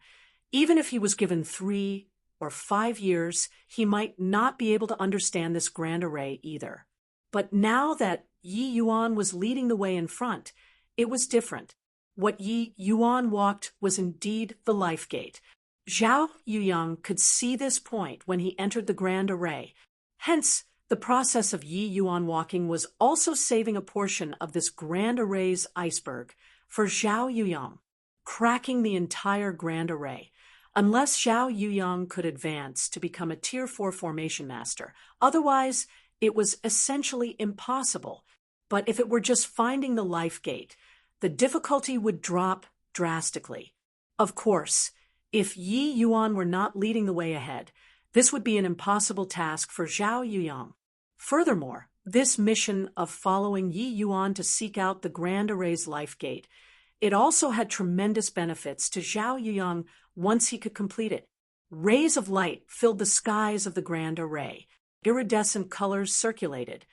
Even if he was given 3 or 5 years, he might not be able to understand this Grand Array either. But now that Yi Yuan was leading the way in front, it was different. What Yi Yuan walked was indeed the life gate. Zhao Yuyang could see this point when he entered the Grand Array. Hence, the process of Yi Yuan walking was also saving a portion of this Grand Array's iceberg for Zhao Yuyang, cracking the entire Grand Array. Unless Zhao Yuyang could advance to become a Tier 4 formation master, otherwise it was essentially impossible. But if it were just finding the life gate, the difficulty would drop drastically. Of course, if Yi Yuan were not leading the way ahead, this would be an impossible task for Zhao Yuyang. Furthermore, this mission of following Yi Yuan to seek out the Grand Array's life gate, it also had tremendous benefits to Zhao Yuyang once he could complete it. Rays of light filled the skies of the Grand Array. Iridescent colors circulated,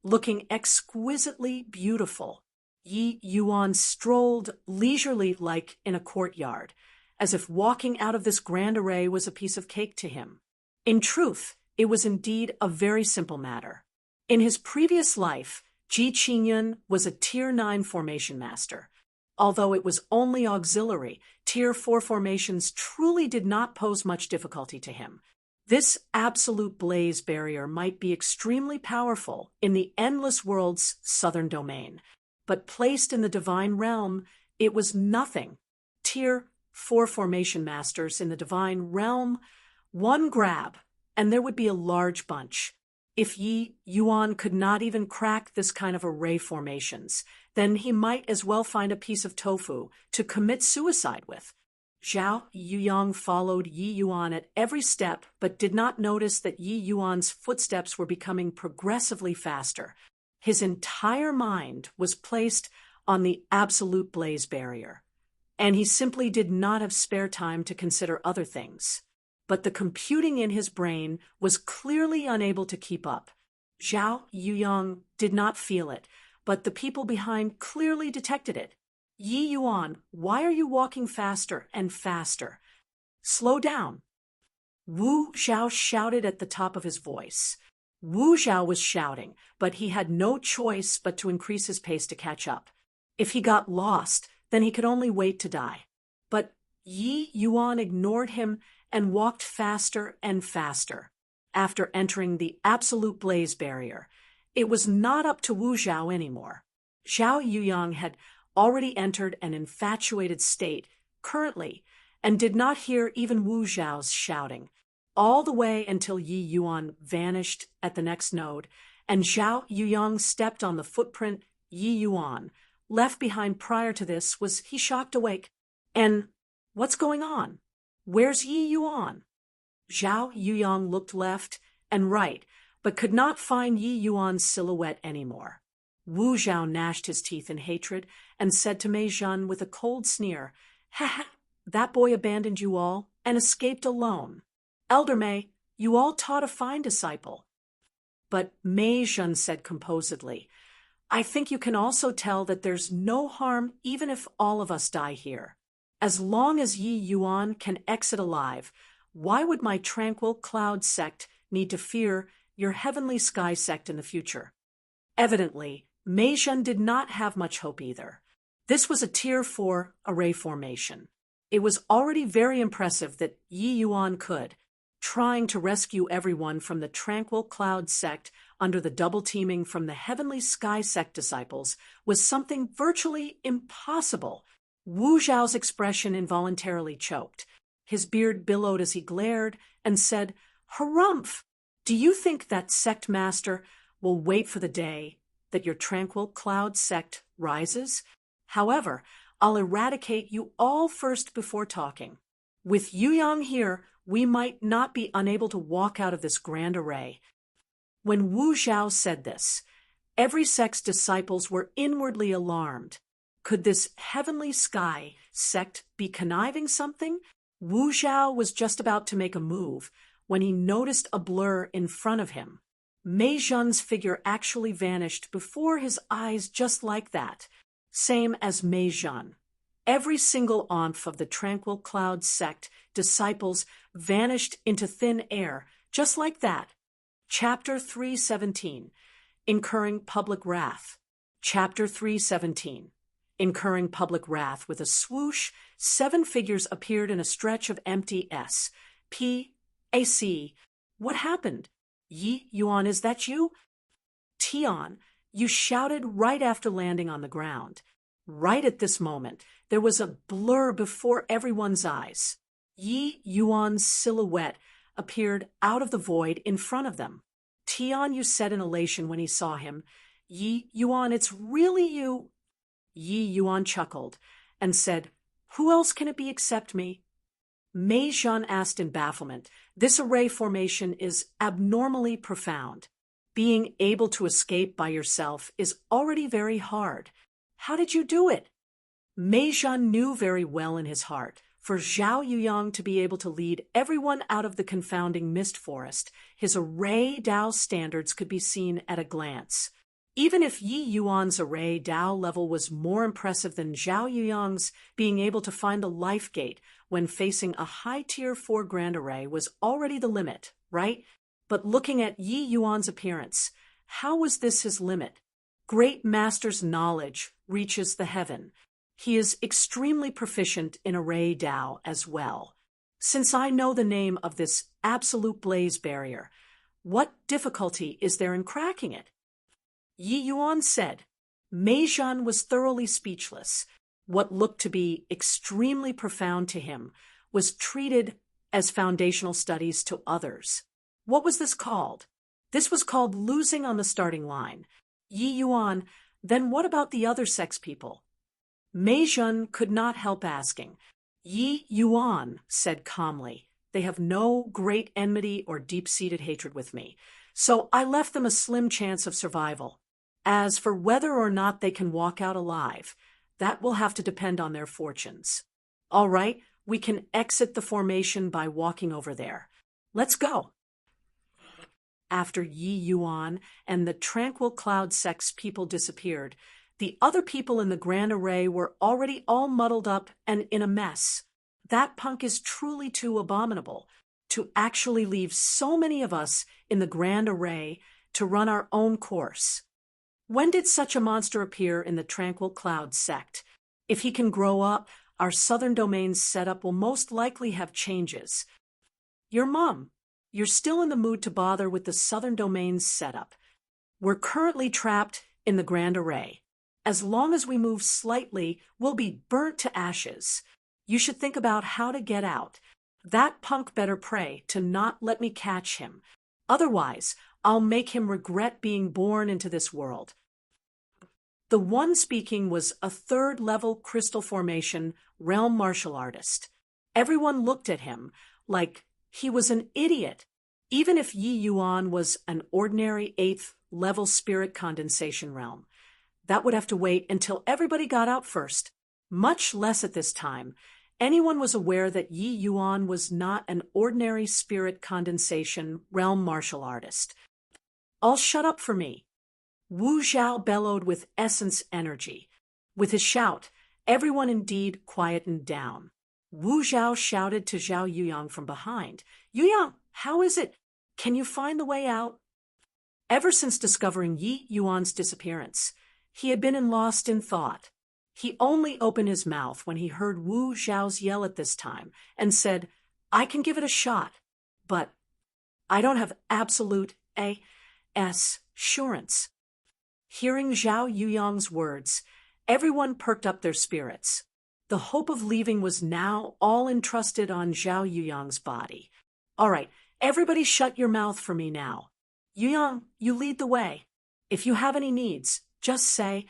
looking exquisitely beautiful. Yi Yuan strolled leisurely like in a courtyard, as if walking out of this Grand Array was a piece of cake to him. In truth, it was indeed a very simple matter. In his previous life, Ji Qingyun was a Tier 9 formation master. Although it was only auxiliary, Tier 4 formations truly did not pose much difficulty to him. This absolute blaze barrier might be extremely powerful in the endless world's southern domain, but placed in the divine realm, it was nothing. Tier 4 formation masters in the divine realm, one grab, and there would be a large bunch. If Yi Yuan could not even crack this kind of array formations, then he might as well find a piece of tofu to commit suicide with. Zhao Yuyang followed Yi Yuan at every step, but did not notice that Yi Yuan's footsteps were becoming progressively faster. His entire mind was placed on the absolute blaze barrier, and he simply did not have spare time to consider other things. But the computing in his brain was clearly unable to keep up. Zhao Yuyang did not feel it, but the people behind clearly detected it. Yi Yuan, why are you walking faster and faster? Slow down. Wu Zhao shouted at the top of his voice. Wu Zhao was shouting, but he had no choice but to increase his pace to catch up. If he got lost, then he could only wait to die. But Yi Yuan ignored him and walked faster and faster. After entering the absolute blaze barrier, it was not up to Wu Zhao anymore. Zhao Yuyang had already entered an infatuated state currently and did not hear even Wu Zhao's shouting, all the way until Yi Yuan vanished at the next node, and Zhao Yuyang stepped on the footprint Yi Yuan left behind prior to this. Was he shocked awake? And what's going on? Where's Yi Yuan? Zhao Yuyang looked left and right, but could not find Yi Yuan's silhouette anymore. Wu Zhao gnashed his teeth in hatred and said to Mei Zhen with a cold sneer, "Ha ha, that boy abandoned you all and escaped alone. Elder Mei, you all taught a fine disciple." But Mei Zhen said composedly, "I think you can also tell that there's no harm even if all of us die here. As long as Yi Yuan can exit alive, why would my tranquil cloud sect need to fear your heavenly sky sect in the future?" Evidently, Mei Zhen did not have much hope either. This was a Tier 4 array formation. It was already very impressive that Yi Yuan could. Trying to rescue everyone from the tranquil cloud sect under the double teaming from the heavenly sky sect disciples was something virtually impossible. Wu Zhao's expression involuntarily choked. His beard billowed as he glared and said, "Harumph! Do you think that sect master will wait for the day that your tranquil cloud sect rises? However, I'll eradicate you all first before talking. With Yuyang here, we might not be unable to walk out of this grand array." When Wu Zhao said this, every sect's disciples were inwardly alarmed. Could this heavenly sky sect be conniving something? Wu Zhao was just about to make a move when he noticed a blur in front of him. Mei Zhen's figure actually vanished before his eyes just like that. Same as Mei Zhen. Every single ONF of the Tranquil Cloud sect disciples vanished into thin air, just like that. Chapter 317, Incurring Public Wrath. Chapter 317, Incurring Public Wrath. With a swoosh, 7 figures appeared in a stretch of empty S. P. A. C. What happened? Yi Yuan, is that you? Tian, you shouted right after landing on the ground. Right at this moment, there was a blur before everyone's eyes. Yi Yuan's silhouette appeared out of the void in front of them. Tian, you said in elation when he saw him, "Yi Yuan, it's really you." Yi Yuan chuckled and said, "Who else can it be except me?" Mei Zhen asked in bafflement, "This array formation is abnormally profound. Being able to escape by yourself is already very hard. How did you do it?" Mei Zhen knew very well in his heart, for Zhao Yuyang to be able to lead everyone out of the confounding mist forest, his array Dao standards could be seen at a glance. Even if Yi Yuan's array Dao level was more impressive than Zhao Yuyang's, being able to find the life gate when facing a high Tier 4 grand array was already the limit, right? But looking at Yi Yuan's appearance, how was this his limit? Great Master's knowledge reaches the heaven. He is extremely proficient in array Dao as well. Since I know the name of this absolute blaze barrier, what difficulty is there in cracking it? Yi Yuan said. Mei Zhan was thoroughly speechless. What looked to be extremely profound to him was treated as foundational studies to others. What was this called? This was called losing on the starting line. Yi Yuan, then what about the other sex people? Mei Zhen could not help asking. Yi Yuan said calmly, they have no great enmity or deep-seated hatred with me, so I left them a slim chance of survival. As for whether or not they can walk out alive, that will have to depend on their fortunes. All right, we can exit the formation by walking over there. Let's go. After Yi Yuan and the tranquil cloud sex people disappeared, the other people in the grand array were already all muddled up and in a mess. That punk is truly too abominable to actually leave so many of us in the grand array to run our own course. When did such a monster appear in the Tranquil Cloud sect? If he can grow up, our Southern Domain's setup will most likely have changes. Your mom, you're still in the mood to bother with the Southern Domain's setup. We're currently trapped in the Grand Array. As long as we move slightly, we'll be burnt to ashes. You should think about how to get out. That punk better pray to not let me catch him. Otherwise, I'll make him regret being born into this world. The one speaking was a third-level crystal formation realm martial artist. Everyone looked at him like he was an idiot. Even if Yi Yuan was an ordinary 8th-level spirit condensation realm, that would have to wait until everybody got out first. Much less at this time. Anyone was aware that Yi Yuan was not an ordinary spirit condensation realm martial artist. All shut up for me. Wu Zhao bellowed with essence energy. With his shout, everyone indeed quietened down. Wu Zhao shouted to Zhao Yuyang from behind. Yuyang, how is it? Can you find the way out? Ever since discovering Yi Yuan's disappearance, he had been lost in thought. He only opened his mouth when he heard Wu Zhao's yell at this time and said, I can give it a shot, but I don't have absolute assurance. Hearing Zhao Yuyang's words, everyone perked up their spirits. The hope of leaving was now all entrusted on Zhao Yuyang's body. All right, everybody shut your mouth for me now. Yuyang, you lead the way. If you have any needs, just say.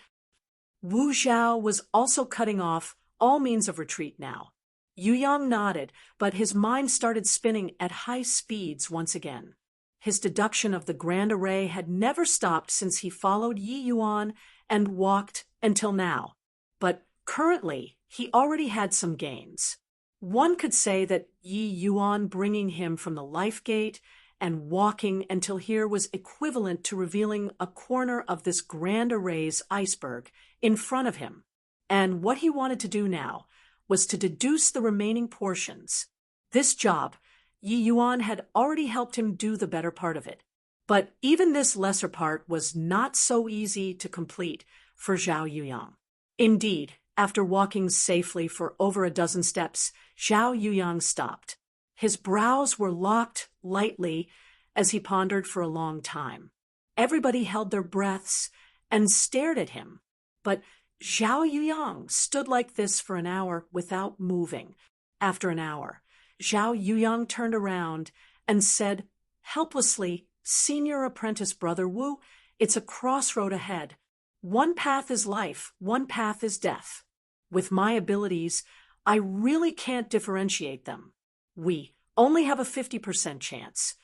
Wu Zhao was also cutting off all means of retreat now. Yuyang nodded, but his mind started spinning at high speeds once again. His deduction of the Grand Array had never stopped since he followed Yi Yuan and walked until now. But currently, he already had some gains. One could say that Yi Yuan bringing him from the life gate and walking until here was equivalent to revealing a corner of this Grand Array's iceberg in front of him. And what he wanted to do now was to deduce the remaining portions. This job, Yi Yuan had already helped him do the better part of it. But even this lesser part was not so easy to complete for Zhao Yuyang. Indeed, after walking safely for over a dozen steps, Zhao Yuyang stopped. His brows were locked lightly as he pondered for a long time. Everybody held their breaths and stared at him. But Zhao Yuyang stood like this for an hour without moving. After an hour, Zhao Yuyang turned around and said helplessly, Senior Apprentice Brother Wu, it's a crossroad ahead. One path is life, one path is death. With my abilities, I really can't differentiate them. We only have a 50% chance.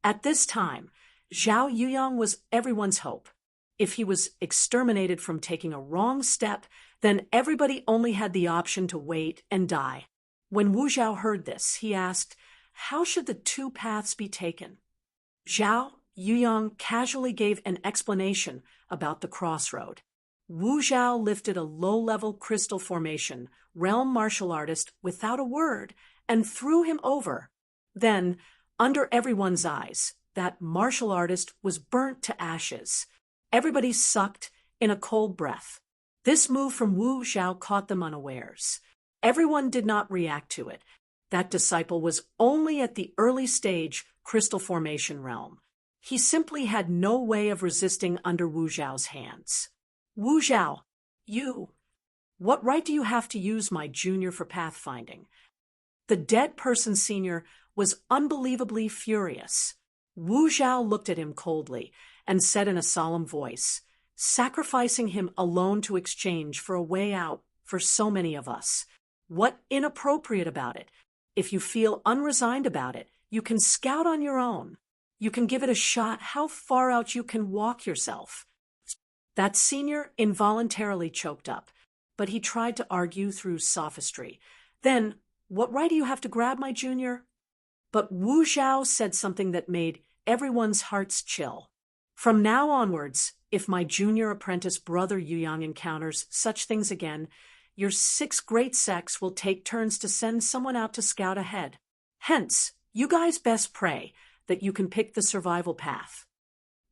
At this time, Zhao Yuyang was everyone's hope. If he was exterminated from taking a wrong step, then everybody only had the option to wait and die. When Wu Zhao heard this, he asked, how should the two paths be taken? Zhao Yuyang casually gave an explanation about the crossroad. Wu Zhao lifted a low-level crystal formation, realm martial artist, without a word, and threw him over. Then, under everyone's eyes, that martial artist was burnt to ashes. Everybody sucked in a cold breath. This move from Wu Zhao caught them unawares. Everyone did not react to it. That disciple was only at the early stage crystal formation realm. He simply had no way of resisting under Wu Zhao's hands. Wu Zhao, what right do you have to use my junior for pathfinding? The dead person senior was unbelievably furious. Wu Zhao looked at him coldly and said in a solemn voice, sacrificing him alone to exchange for a way out for so many of us. What inappropriate about it? If you feel unresigned about it, you can scout on your own. You can give it a shot how far out you can walk yourself. That senior involuntarily choked up, but he tried to argue through sophistry. Then, what right do you have to grab my junior? But Wu Zhao said something that made everyone's hearts chill. From now onwards, if my junior apprentice brother Yuyang encounters such things again, your 6 great sects will take turns to send someone out to scout ahead. Hence, you guys best pray that you can pick the survival path.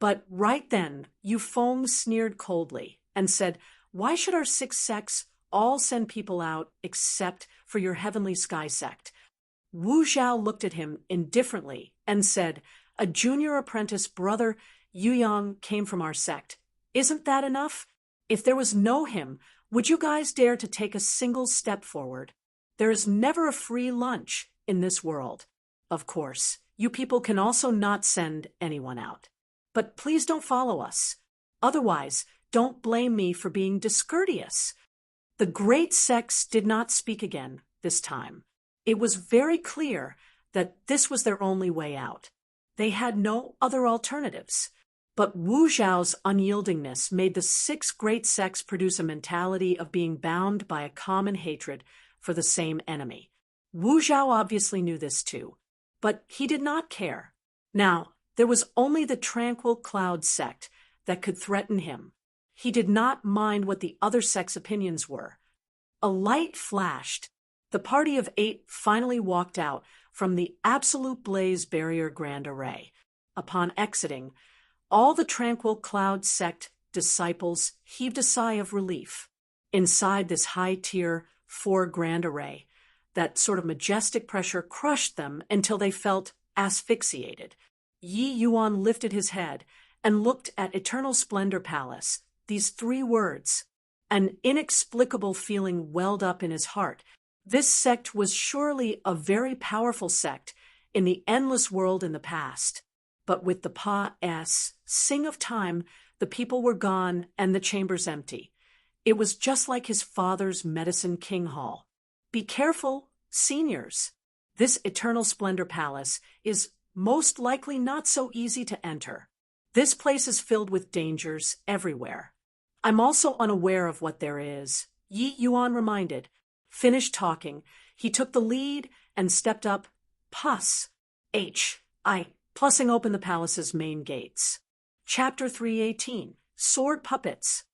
But right then, Yufeng sneered coldly and said, why should our 6 sects all send people out except for your Heavenly Sky sect? Wu Zhao looked at him indifferently and said, a junior apprentice brother Yuyang came from our sect. Isn't that enough? If there was no him, would you guys dare to take a single step forward? There is never a free lunch in this world. Of course, you people can also not send anyone out. But please don't follow us. Otherwise, don't blame me for being discourteous. The great sects did not speak again this time. It was very clear that this was their only way out. They had no other alternatives. But Wu Zhao's unyieldingness made the 6 great sects produce a mentality of being bound by a common hatred for the same enemy. Wu Zhao obviously knew this too, but he did not care. Now, there was only the Tranquil Cloud sect that could threaten him. He did not mind what the other sects' opinions were. A light flashed. The party of 8 finally walked out from the Absolute Blaze Barrier Grand Array. Upon exiting, all the Tranquil Cloud sect disciples heaved a sigh of relief. Inside this high-tier 4 Grand Array, that sort of majestic pressure crushed them until they felt asphyxiated. Yi Yuan lifted his head and looked at Eternal Splendor Palace. These 3 words. An inexplicable feeling welled up in his heart. This sect was surely a very powerful sect in the endless world in the past. But with the Pa-S sing of time, the people were gone and the chambers empty. It was just like his father's Medicine King Hall. Be careful, seniors. This Eternal Splendor Palace is most likely not so easy to enter. This place is filled with dangers everywhere. I'm also unaware of what there is, Yi Yuan reminded. Finished talking, he took the lead and stepped up, plussing open the palace's main gates. Chapter 318, Sword Puppets.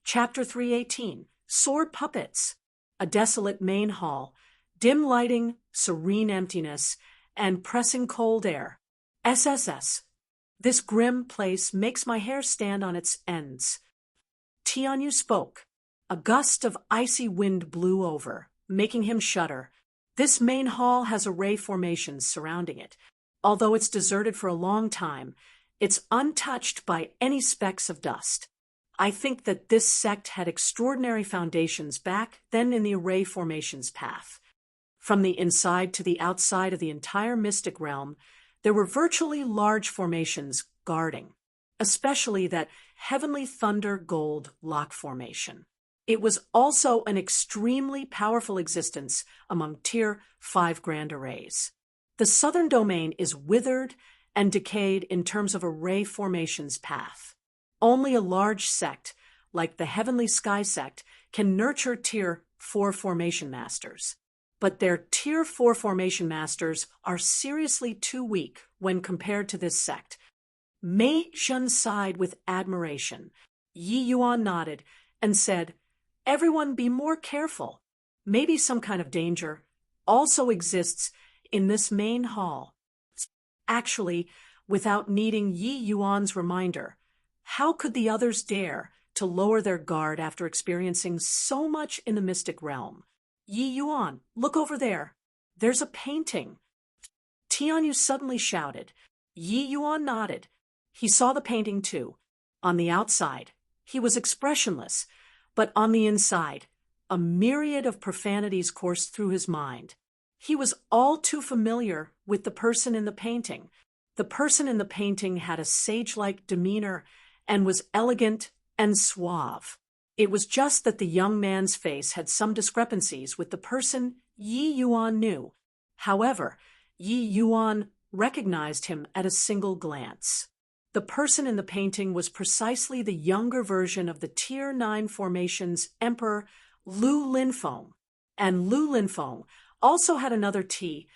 Chapter 318, Sword Puppets. A desolate main hall, dim lighting, serene emptiness, and pressing cold air. SSS. This grim place makes my hair stand on its ends. Tianyu spoke. A gust of icy wind blew over, making him shudder. This main hall has array formations surrounding it. Although it's deserted for a long time, it's untouched by any specks of dust. I think that this sect had extraordinary foundations back then in the array formations path. From the inside to the outside of the entire mystic realm, there were virtually large formations guarding, especially that Heavenly Thunder Gold Lock Formation. It was also an extremely powerful existence among Tier 5 Grand Arrays. The southern domain is withered and decayed in terms of array formations path. Only a large sect, like the Heavenly Sky sect, can nurture Tier 4 Formation Masters. But their Tier 4 Formation Masters are seriously too weak when compared to this sect. Mei Shun sighed with admiration. Yi Yuan nodded and said, everyone be more careful. Maybe some kind of danger also exists in this main hall. Actually, without needing Yi Yuan's reminder, how could the others dare to lower their guard after experiencing so much in the mystic realm? Yi Yuan, look over there. there's a painting. Tianyu suddenly shouted. Yi Yuan nodded. He saw the painting too. On the outside, he was expressionless, but on the inside, a myriad of profanities coursed through his mind. He was all too familiar with the person in the painting. The person in the painting had a sage-like demeanor and was elegant and suave. It was just that the young man's face had some discrepancies with the person Yi Yuan knew. However, Yi Yuan recognized him at a single glance. The person in the painting was precisely the younger version of the Tier 9 formation's Emperor Lu Linfeng. And Lu Linfeng also had another Tli,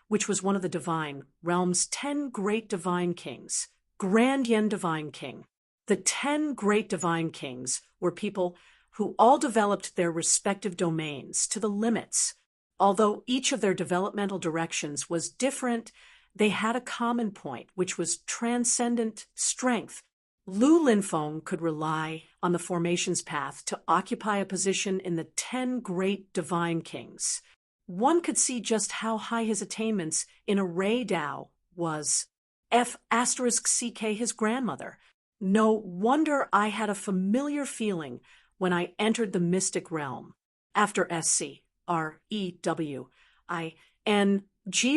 which was one of the divine realm's 10 great divine kings, Grand Yen Divine King. The 10 great divine kings were people who all developed their respective domains to the limits. Although each of their developmental directions was different, they had a common point, which was transcendent strength. Lu Linfeng could rely on the formation's path to occupy a position in the 10 great divine kings. One could see just how high his attainments in array Dao was. F***ck his grandmother. No wonder I had a familiar feeling when I entered the mystic realm. After SCREWING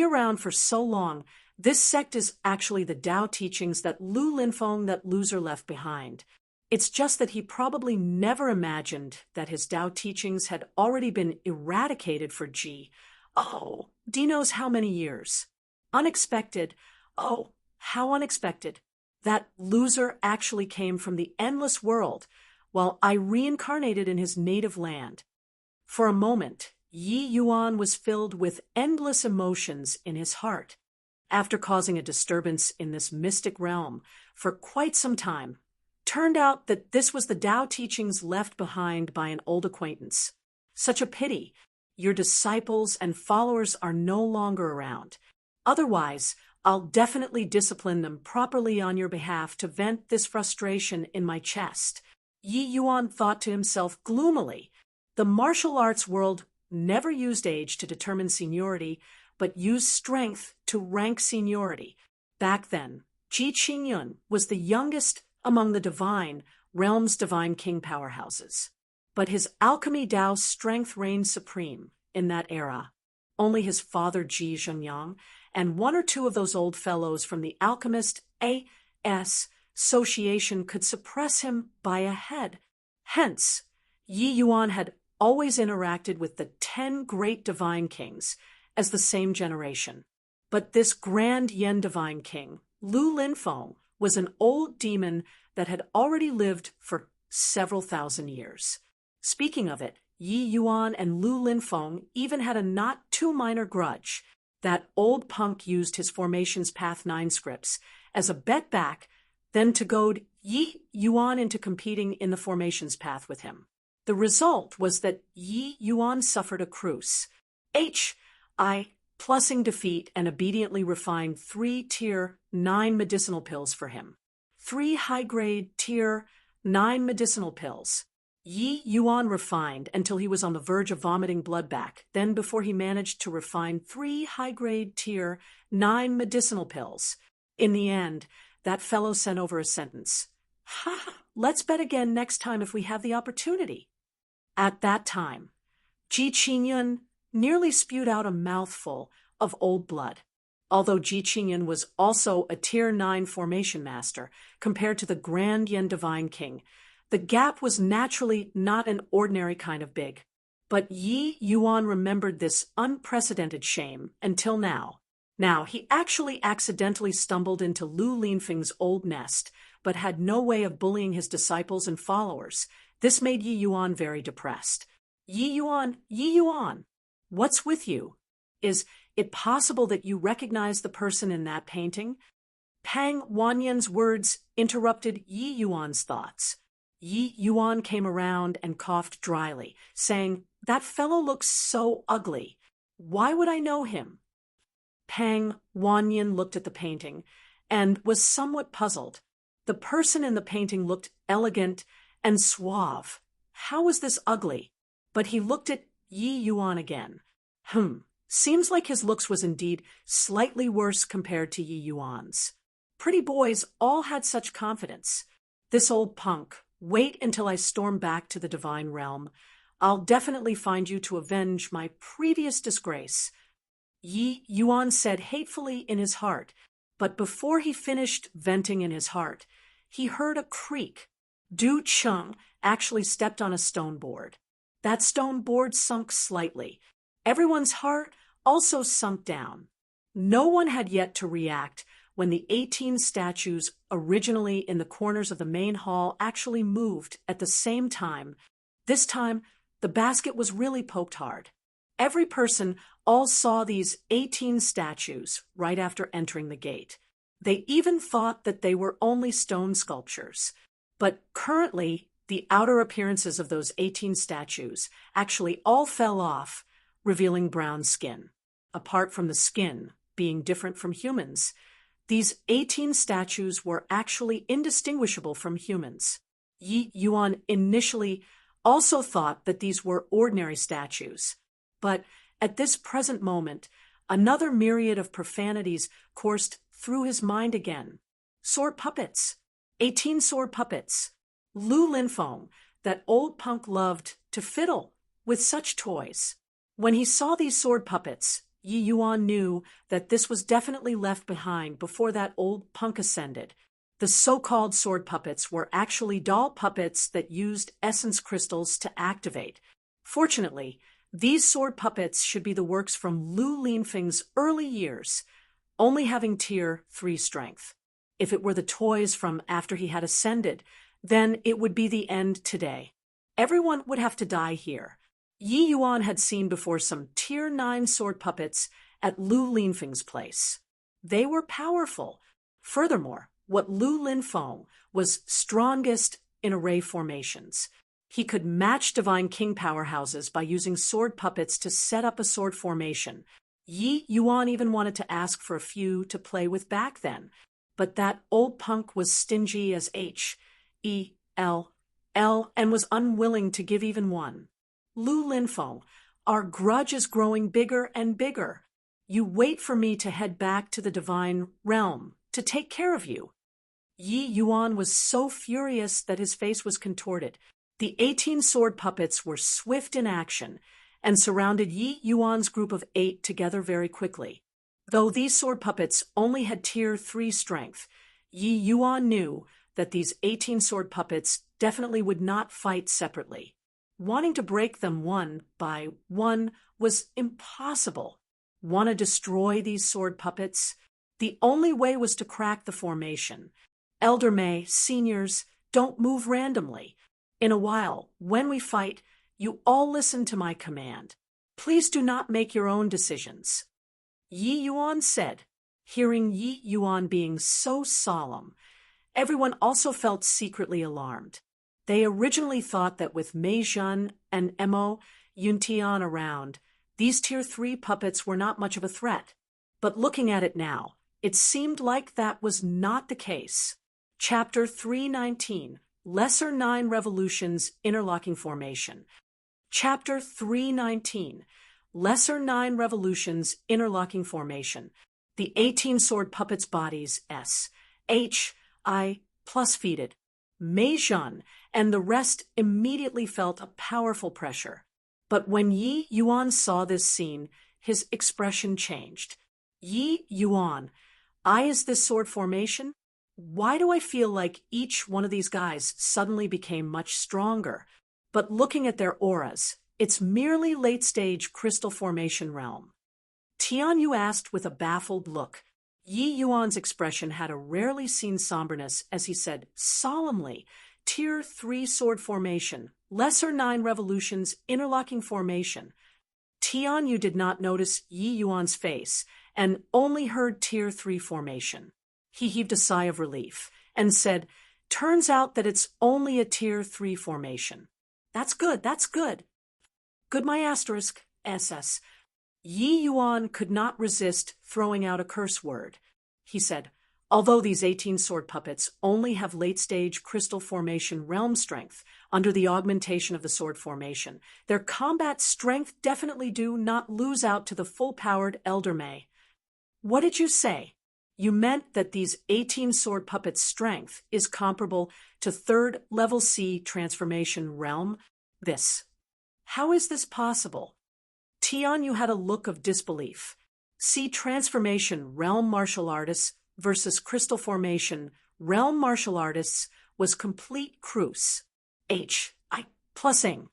around for so long, this sect is actually the Tao teachings that Lu Linfeng, that loser, left behind. It's just that he probably never imagined that his Tao teachings had already been eradicated for G. Oh, D knows how many years. Unexpected. Oh, how unexpected. That loser actually came from the endless world, while I reincarnated in his native land. For a moment, Yi Yuan was filled with endless emotions in his heart. After causing a disturbance in this mystic realm for quite some time, turned out that this was the Tao teachings left behind by an old acquaintance. Such a pity. Your disciples and followers are no longer around. Otherwise, I'll definitely discipline them properly on your behalf to vent this frustration in my chest. Yi Yuan thought to himself gloomily. The martial arts world never used age to determine seniority, but used strength to rank seniority. Back then, Ji Qingyun was the youngest among the divine realm's divine king powerhouses. But his alchemy Dao strength reigned supreme in that era. Only his father Ji Zhenyang and one or two of those old fellows from the Alchemist A.S. Association could suppress him by a head. Hence, Yi Yuan had always interacted with the 10 great divine kings as the same generation. But this Grand Yen Divine King, Lu Linfeng, was an old demon that had already lived for several thousand years. Speaking of it, Yi Yuan and Lu Linfeng even had a not-too-minor grudge. That old punk used his formation's Path 9 scripts as a bet back, then to goad Yi Yuan into competing in the formation's path with him. The result was that Yi Yuan suffered a cruce. Plussing defeat and obediently refined 3 Tier 9 medicinal pills for him. 3 high-grade Tier 9 medicinal pills. Yi Yuan refined until he was on the verge of vomiting blood back, then before he managed to refine 3 high-grade Tier 9 medicinal pills. In the end, that fellow sent over a sentence. Let's bet again next time if we have the opportunity. At that time, Ji Qingyun nearly spewed out a mouthful of old blood. Although Ji Qingyun was also a Tier 9 formation master compared to the Grand Yen Divine King, the gap was naturally not an ordinary kind of big. But Yi Yuan remembered this unprecedented shame until now. Now, he actually accidentally stumbled into Lu Linfeng's old nest, but had no way of bullying his disciples and followers. This made Yi Yuan very depressed. Yi Yuan, what's with you? Is it possible that you recognize the person in that painting? Pang Wanyan's words interrupted Yi Yuan's thoughts. Yi Yuan came around and coughed dryly, saying, "That fellow looks so ugly. Why would I know him?" Pang Wanyan looked at the painting and was somewhat puzzled. The person in the painting looked elegant and suave. How was this ugly? But he looked at Yi Yuan again. Seems like his looks was indeed slightly worse compared to Yi Yuan's. Pretty boys all had such confidence. This old punk, wait until I storm back to the divine realm. I'll definitely find you to avenge my previous disgrace. Yi Yuan said hatefully in his heart, but before he finished venting in his heart, he heard a creak. Du Cheng actually stepped on a stone board. That stone board sunk slightly. Everyone's heart also sunk down. No one had yet to react when the 18 statues originally in the corners of the main hall actually moved at the same time. This time, the basket was really poked hard. Every person all saw these 18 statues right after entering the gate. They even thought that they were only stone sculptures. But currently, the outer appearances of those 18 statues actually all fell off, revealing brown skin. Apart from the skin being different from humans, these 18 statues were actually indistinguishable from humans. Yi Yuan initially also thought that these were ordinary statues, but at this present moment, another myriad of profanities coursed through his mind again. Sword puppets. 18 sword puppets. Lu Linfeng, that old punk, loved to fiddle with such toys. When he saw these sword puppets, Yi Yuan knew that this was definitely left behind before that old punk ascended. The so-called sword puppets were actually doll puppets that used essence crystals to activate. Fortunately, these sword puppets should be the works from Lu Linfeng's early years, only having tier 3 strength. If it were the toys from after he had ascended, then it would be the end today. Everyone would have to die here. Yi Yuan had seen before some tier 9 sword puppets at Lu Linfeng's place. They were powerful. Furthermore, what Lu Linfeng was strongest in array formations. He could match Divine King powerhouses by using sword puppets to set up a sword formation. Yi Yuan even wanted to ask for a few to play with back then, but that old punk was stingy as H-E-L-L and was unwilling to give even one. Lu Linfeng, our grudge is growing bigger and bigger. You wait for me to head back to the divine realm to take care of you. Yi Yuan was so furious that his face was contorted. The 18 sword puppets were swift in action and surrounded Yi Yuan's group of 8 together very quickly. Though these sword puppets only had tier 3 strength, Yi Yuan knew that these 18 sword puppets definitely would not fight separately. Wanting to break them one by one was impossible. Want to destroy these sword puppets? The only way was to crack the formation. Elder May, seniors, don't move randomly. In a while, when we fight, you all listen to my command. Please do not make your own decisions. Yi Yuan said. Hearing Yi Yuan being so solemn, everyone also felt secretly alarmed. They originally thought that with Mei Zhen and Mo Yuntian around, these tier 3 puppets were not much of a threat. But looking at it now, it seemed like that was not the case. Chapter 319, Lesser 9 Revolutions Interlocking Formation. Chapter 319, Lesser 9 Revolutions Interlocking Formation. The 18 sword puppets' bodies S, H, I plus feeded. Mei Zhen and the rest immediately felt a powerful pressure. But when Yi Yuan saw this scene, his expression changed. Yi Yuan, I is this sword formation? Why do I feel like each one of these guys suddenly became much stronger? But looking at their auras, it's merely late-stage crystal formation realm. Tianyu asked with a baffled look. Yi Yuan's expression had a rarely seen somberness as he said solemnly, Tier 3 sword formation, Lesser 9 revolutions, interlocking formation. Tianyu did not notice Yi Yuan's face and only heard Tier 3 formation. He heaved a sigh of relief and said, turns out that it's only a Tier 3 formation. That's good, that's good. Good my asterisk, SS. Yi Yuan could not resist throwing out a curse word. He said, Although these 18 sword puppets only have late-stage crystal formation realm strength under the augmentation of the sword formation, their combat strength definitely do not lose out to the full-powered Elder May. What did you say? You meant that these 18 sword puppets' strength is comparable to 3rd level C transformation realm? How is this possible? Tion, you had a look of disbelief. C transformation realm martial artists versus crystal formation realm martial artists was complete cruise. Plussing.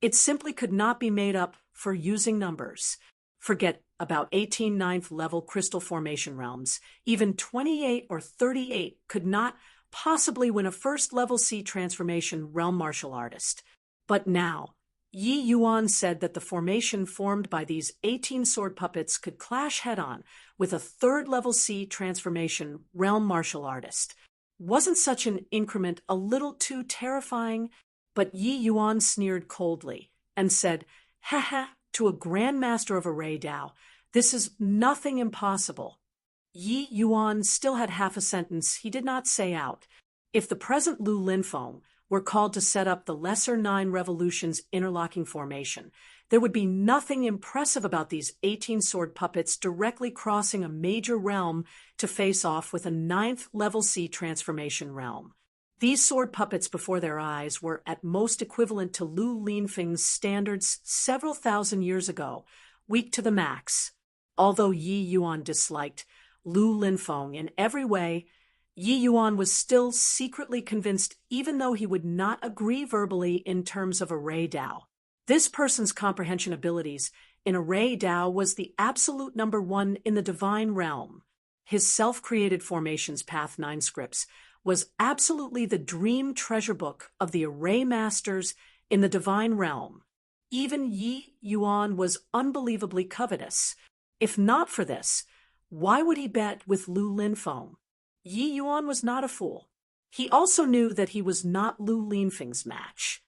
It simply could not be made up for using numbers. Forget about 18 9th level crystal formation realms. Even 28 or 38 could not possibly win a 1st level C transformation realm martial artist. But now, Yi Yuan said that the formation formed by these 18 sword puppets could clash head-on with a 3rd level C transformation realm martial artist. Wasn't such an increment a little too terrifying? But Yi Yuan sneered coldly and said, "Haha, to a grandmaster of array Dao, this is nothing impossible." Yi Yuan still had half a sentence he did not say out. If the present Lu Linfeng were called to set up the Lesser 9 Revolutions interlocking formation, there would be nothing impressive about these 18 sword puppets directly crossing a major realm to face off with a 9th level C transformation realm. These sword puppets before their eyes were at most equivalent to Lu Linfeng's standards several thousand years ago, weak to the max. Although Yi Yuan disliked Lu Linfeng in every way, Yi Yuan was still secretly convinced, even though he would not agree verbally in terms of array Dao. This person's comprehension abilities in array Dao was the absolute number 1 in the divine realm. His self-created formations Path 9 scripts was absolutely the dream treasure book of the array masters in the divine realm. Even Yi Yuan was unbelievably covetous. If not for this, why would he bet with Lu Linfeng? Yi Yuan was not a fool. He also knew that he was not Lu Linfeng's match.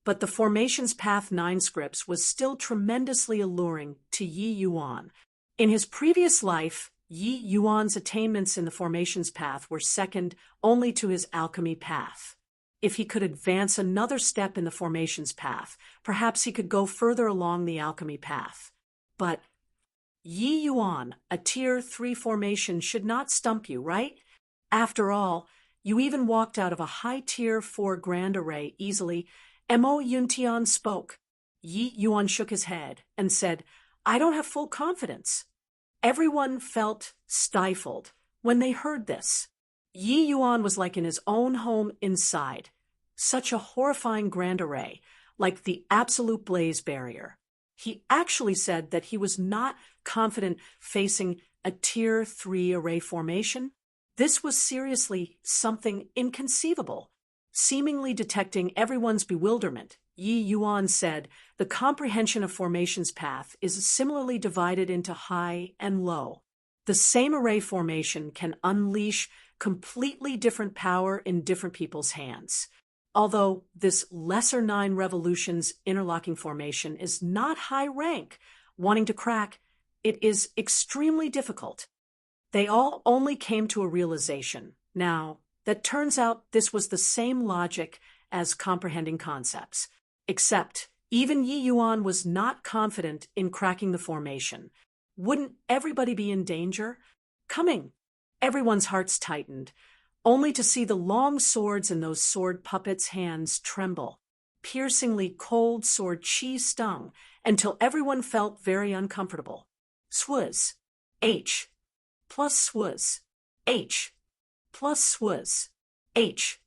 But the formation's Path 9 scripts was still tremendously alluring to Yi Yuan. In his previous life, Yi Yuan's attainments in the formation's path were second only to his alchemy path. If he could advance another step in the formation's path, perhaps he could go further along the alchemy path. But Yi Yuan, a tier 3 formation, should not stump you, right? After all, you even walked out of a high tier 4 grand array easily. Mo Yuntian spoke. Yi Yuan shook his head and said, "I don't have full confidence." Everyone felt stifled when they heard this. Yi Yuan was like in his own home inside. Such a horrifying grand array, like the absolute blaze barrier. He actually said that he was not confident facing a tier 3 array formation. This was seriously something inconceivable. Seemingly detecting everyone's bewilderment, Yi Yuan said, "The comprehension of formation's path is similarly divided into high and low. The same array formation can unleash completely different power in different people's hands. Although this Lesser 9 Revolutions interlocking formation is not high rank, wanting to crack, it is extremely difficult." They all only came to a realization. Now, that turns out this was the same logic as comprehending concepts. Except, even Yi Yuan was not confident in cracking the formation. Wouldn't everybody be in danger? Coming. Everyone's hearts tightened, only to see the long swords in those sword puppets' hands tremble. Piercingly cold sword chi stung until everyone felt very uncomfortable. Swaz. H. Plus swaz. H. Plus swaz. H.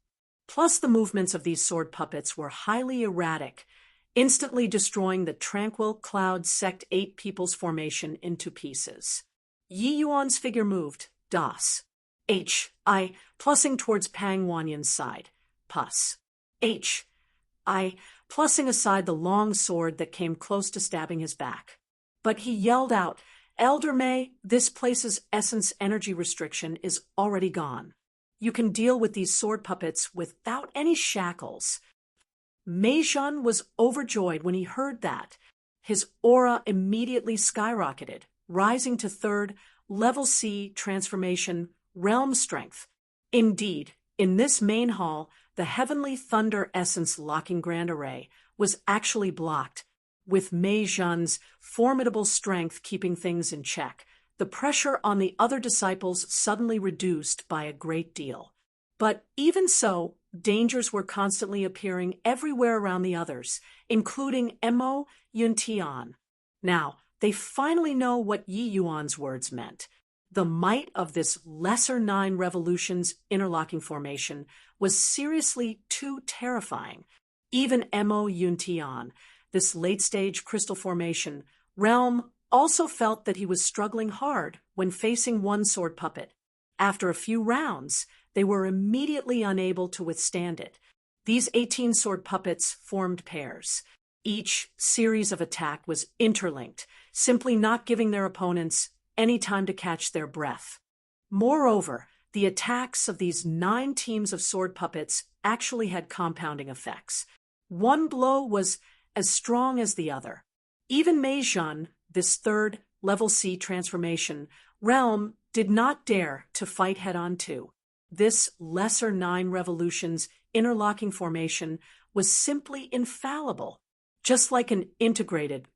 Plus the movements of these sword puppets were highly erratic, instantly destroying the tranquil cloud sect 8 people's formation into pieces. Yi Yuan's figure moved, Das. H. I. Plussing towards Pang Wanyan's side. Pus. H. I. Plussing aside the long sword that came close to stabbing his back. But he yelled out, "Elder May, this place's essence energy restriction is already gone. You can deal with these sword puppets without any shackles." Mei Zhan was overjoyed when he heard that. His aura immediately skyrocketed, rising to 3rd level C transformation realm strength. Indeed, in this main hall, the heavenly thunder essence locking grand array was actually blocked, with Mei Zhen's formidable strength keeping things in check. The pressure on the other disciples suddenly reduced by a great deal. But even so, dangers were constantly appearing everywhere around the others, including Mo Yuntian. Now, they finally know what Yi Yuan's words meant. The might of this lesser 9 revolutions interlocking formation was seriously too terrifying. Even Mo Yuntian, this late-stage crystal formation realm, also felt that he was struggling hard when facing one sword puppet. After a few rounds, they were immediately unable to withstand it. These 18 sword puppets formed pairs. Each series of attack was interlinked, simply not giving their opponents any time to catch their breath. Moreover, the attacks of these 9 teams of sword puppets actually had compounding effects. One blow was as strong as the other. Even Mei Zhen, this third level C transformation realm, did not dare to fight head-on too. This lesser 9 revolutions interlocking formation was simply infallible, just like an integrated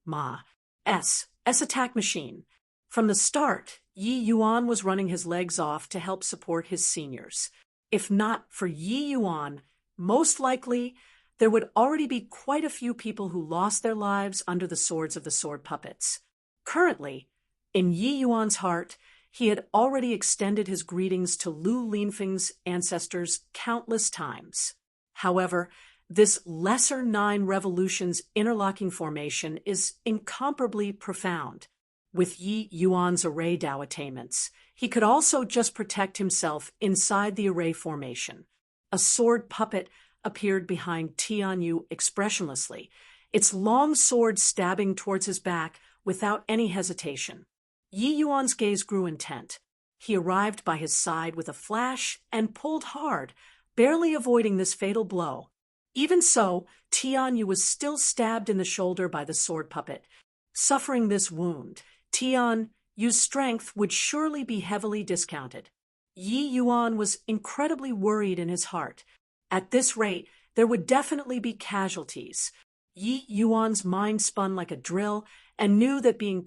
S attack machine. From the start, Yi Yuan was running his legs off to help support his seniors. If not for Yi Yuan, most likely there would already be quite a few people who lost their lives under the swords of the sword puppets. Currently, in Yi Yuan's heart, he had already extended his greetings to Lu Linfeng's ancestors countless times. However, this lesser 9 revolutions interlocking formation is incomparably profound. With Yi Yuan's array Dao attainments, he could also just protect himself inside the array formation. A sword puppet appeared behind Tianyu expressionlessly, its long sword stabbing towards his back without any hesitation. Yi Yuan's gaze grew intent. He arrived by his side with a flash and pulled hard, barely avoiding this fatal blow. Even so, Tianyu was still stabbed in the shoulder by the sword puppet. Suffering this wound, Tianyu's strength would surely be heavily discounted. Yi Yuan was incredibly worried in his heart. At this rate, there would definitely be casualties. Yi Yuan's mind spun like a drill and knew that being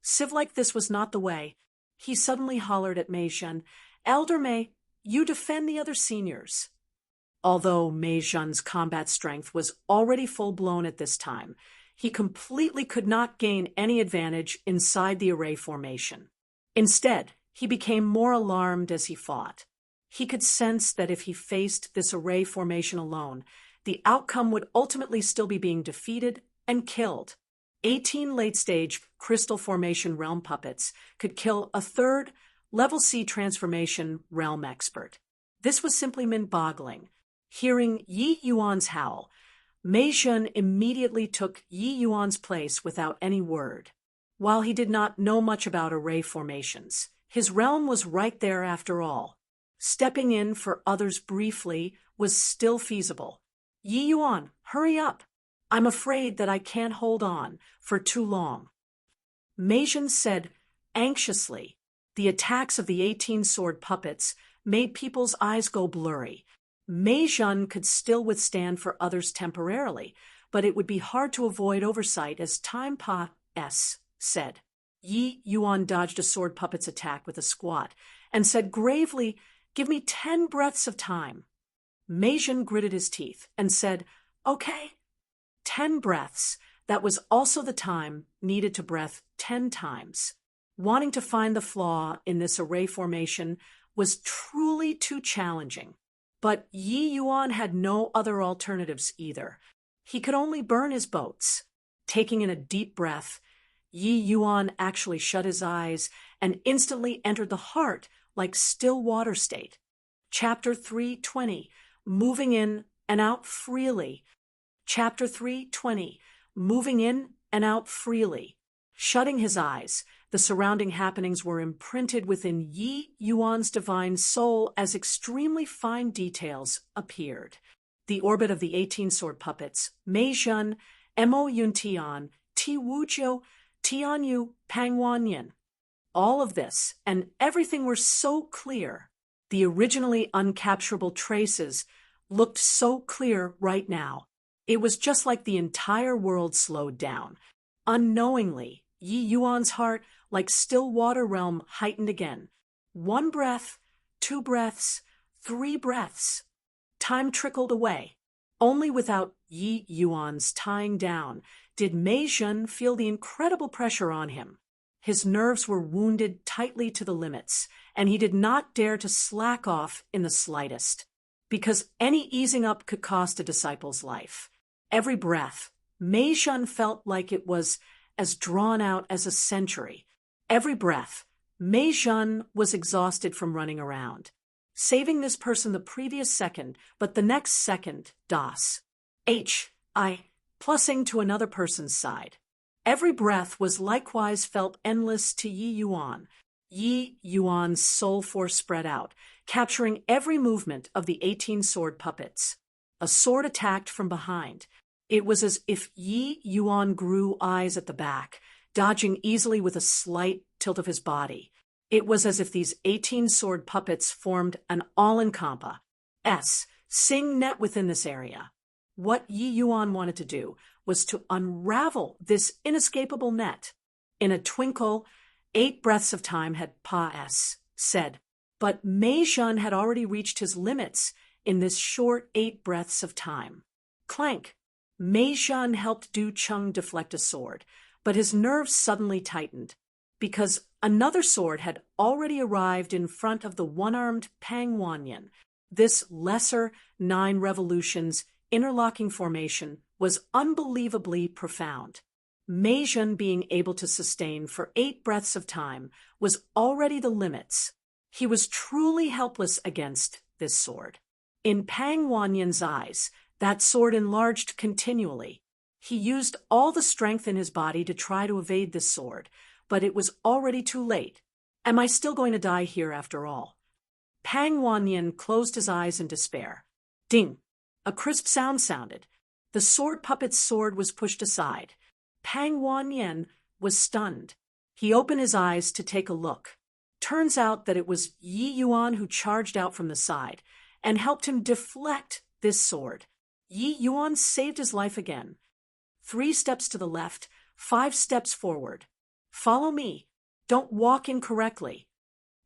civ like this was not the way. He suddenly hollered at Mei Zhen, "Elder Mei, you defend the other seniors." Although Mei Zhen's combat strength was already full-blown at this time, he completely could not gain any advantage inside the array formation. Instead, he became more alarmed as he fought. He could sense that if he faced this array formation alone, the outcome would ultimately still be being defeated and killed. 18 late-stage crystal formation realm puppets could kill a third level C transformation realm expert. This was simply mind-boggling. Hearing Yi Yuan's howl, Mei Zhen immediately took Yi Yuan's place without any word. While he did not know much about array formations, his realm was right there after all. Stepping in for others briefly was still feasible. "Yi Yuan, hurry up. I'm afraid that I can't hold on for too long," Mei Zhen said anxiously. The attacks of the 18 sword puppets made people's eyes go blurry. Mei Zhen could still withstand for others temporarily, but it would be hard to avoid oversight as time said. Yi Yuan dodged a sword puppet's attack with a squat and said gravely, "Give me 10 breaths of time." Mei Zhen gritted his teeth and said, "Okay." 10 breaths. That was also the time needed to breath 10 times. Wanting to find the flaw in this array formation was truly too challenging. But Yi Yuan had no other alternatives either. He could only burn his boats. Taking in a deep breath, Yi Yuan actually shut his eyes and instantly entered the heart like still water state. Chapter 320, Moving in and out freely. Chapter 320, Moving in and out freely. Shutting his eyes, the surrounding happenings were imprinted within Yi Yuan's divine soul as extremely fine details appeared. The orbit of the 18 sword puppets, Mei Zhen, Mo Yuntian, Ti Wujiu, Tianyu, Pang Wanyan. all of this and everything were so clear. The originally uncapturable traces looked so clear right now. It was just like the entire world slowed down. Unknowingly, Yi Yuan's heart, like still water realm, heightened again. 1 breath, 2 breaths, 3 breaths. Time trickled away. Only without Yi Yuan's tying down did Mei Zhen feel the incredible pressure on him. His nerves were wounded tightly to the limits, and he did not dare to slack off in the slightest, because any easing up could cost a disciple's life. Every breath, Mei Zhen felt like it was as drawn out as a century. Every breath, Mei Zhen was exhausted from running around. Saving this person the previous second, but the next second, plussing to another person's side. Every breath was likewise felt endless to Yi Yuan. Yi Yuan's soul force spread out, capturing every movement of the 18 sword puppets. A sword attacked from behind. It was as if Yi Yuan grew eyes at the back, dodging easily with a slight tilt of his body. It was as if these 18 sword puppets formed an all-encompassing net within this area. What Yi Yuan wanted to do was to unravel this inescapable net. In a twinkle, 8 breaths of time had said, but Mei Zhen had already reached his limits in this short 8 breaths of time. Clank! Mei Zhen helped Du Cheng deflect a sword, but his nerves suddenly tightened, because another sword had already arrived in front of the one-armed Pang Wanyan. This lesser 9 revolutions interlocking formation was unbelievably profound. Mei Zhen being able to sustain for 8 breaths of time was already the limits. He was truly helpless against this sword. In Pang Wanyan's eyes, that sword enlarged continually. He used all the strength in his body to try to evade this sword, but it was already too late. Am I still going to die here after all? Pang Wanyan closed his eyes in despair. Ding! A crisp sound sounded. The sword puppet's sword was pushed aside. Pang Wanyan was stunned. He opened his eyes to take a look. Turns out that it was Yi Yuan who charged out from the side and helped him deflect this sword. Yi Yuan saved his life again. 3 steps to the left, 5 steps forward. Follow me. Don't walk incorrectly.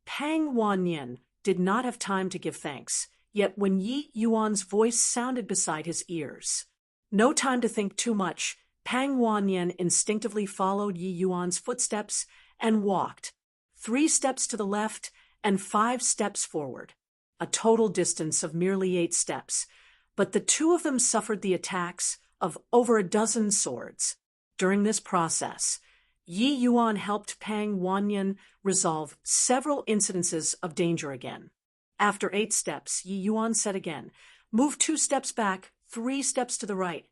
Pang Wanyan did not have time to give thanks, yet when Yi Yuan's voice sounded beside his ears. No time to think too much. Pang Wanyan instinctively followed Yi Yuan's footsteps and walked. 3 steps to the left and 5 steps forward. A total distance of merely 8 steps. But the 2 of them suffered the attacks of over a dozen swords. During this process, Yi Yuan helped Pang Wanyan resolve several incidences of danger again. After 8 steps, Yi Yuan said again, "Move 2 steps back, 3 steps to the right."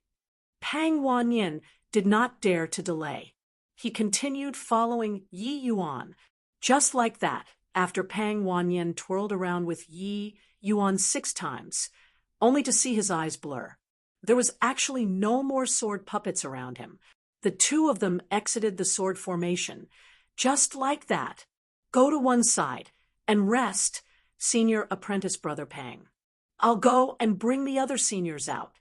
Pang Wanyan did not dare to delay. He continued following Yi Yuan. Just like that, after Pang Wanyan twirled around with Yi Yuan 6 times, only to see his eyes blur. There was actually no more sword puppets around him. The 2 of them exited the sword formation. Just like that. Go to one side and rest, Senior Apprentice Brother Pang. I'll go and bring the other seniors out.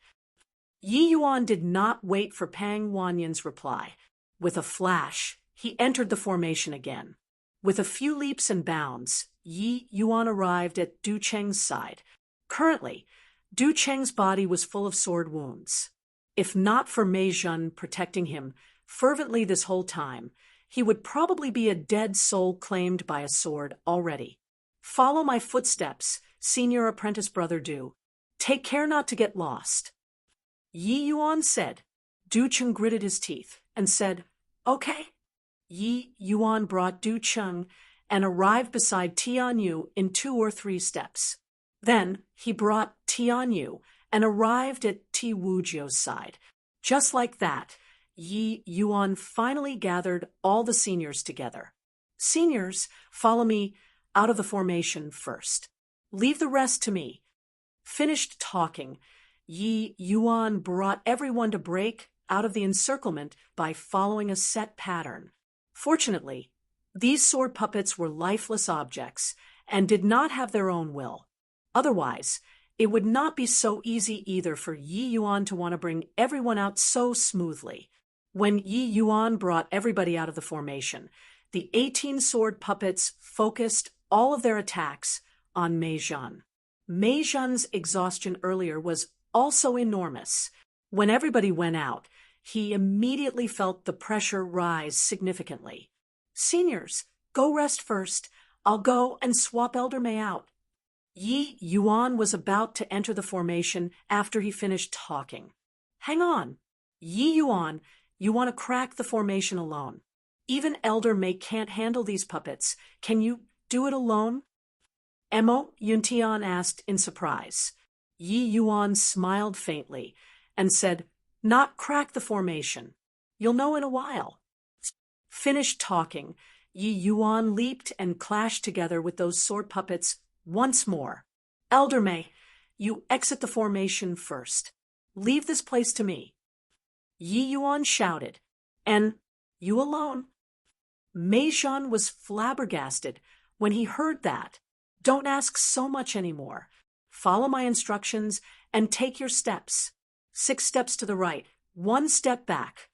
Yi Yuan did not wait for Pang Wanyan's reply. With a flash, he entered the formation again. With a few leaps and bounds, Yi Yuan arrived at Du Cheng's side. Currently, Du Cheng's body was full of sword wounds. If not for Mei Zhen protecting him fervently this whole time, he would probably be a dead soul claimed by a sword already. Follow my footsteps, Senior Apprentice Brother Du. Take care not to get lost. Yi Yuan said. Du Cheng gritted his teeth and said, "Okay." Yi Yuan brought Du Cheng and arrived beside Tian Yu in 2 or 3 steps. Then he brought Tian Yu and arrived at Ti Wujio's side. Just like that, Yi Yuan finally gathered all the seniors together. "Seniors, follow me out of the formation first. Leave the rest to me." Finished talking, Yi Yuan brought everyone to break out of the encirclement by following a set pattern. Fortunately, These sword puppets were lifeless objects and did not have their own will. Otherwise, it would not be so easy either for Yi Yuan to want to bring everyone out so smoothly. When Yi Yuan brought everybody out of the formation, the 18 sword puppets focused all of their attacks on Mei Zhan. Mei Zhan's exhaustion earlier was also enormous. When everybody went out, he immediately felt the pressure rise significantly. "Seniors, go rest first. I'll go and swap Elder Mei out." Yi Yuan was about to enter the formation after he finished talking. "Hang on. Yi Yuan, you want to crack the formation alone. Even Elder Mei can't handle these puppets. Can you do it alone?" Emo Yuntian asked in surprise. Yi Yuan smiled faintly and said, "Not crack the formation. You'll know in a while." Finished talking, Yi Yuan leaped and clashed together with those sword puppets once more. "Elder Mei, you exit the formation first. Leave this place to me." Yi Yuan shouted, "And you alone?" Mei Zhan was flabbergasted when he heard that. "Don't ask so much anymore. Follow my instructions and take your steps. 6 steps to the right, 1 step back."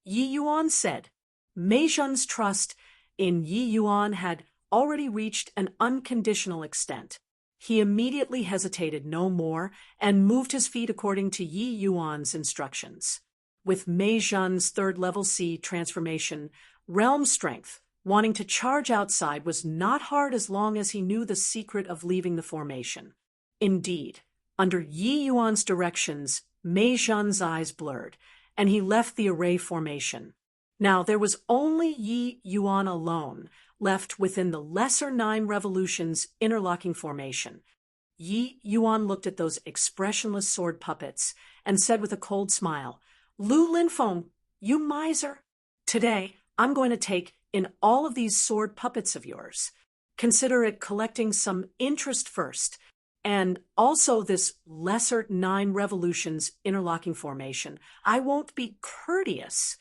Yi Yuan said. Mei Zhan's trust in Yi Yuan had already reached an unconditional extent. He immediately hesitated no more and moved his feet according to Yi Yuan's instructions. With Mei Zhan's 3rd level C transformation, realm strength, wanting to charge outside was not hard as long as he knew the secret of leaving the formation. Indeed, under Yi Yuan's directions, Mei Zhan's eyes blurred, and he left the array formation. Now there was only Yi Yuan alone left within the lesser 9 revolutions interlocking formation. Yi Yuan looked at those expressionless sword puppets and said with a cold smile, "Lu Linfeng, you miser! Today, I'm going to take in all of these sword puppets of yours. Consider it collecting some interest first, and also this lesser 9 revolutions interlocking formation. I won't be courteous."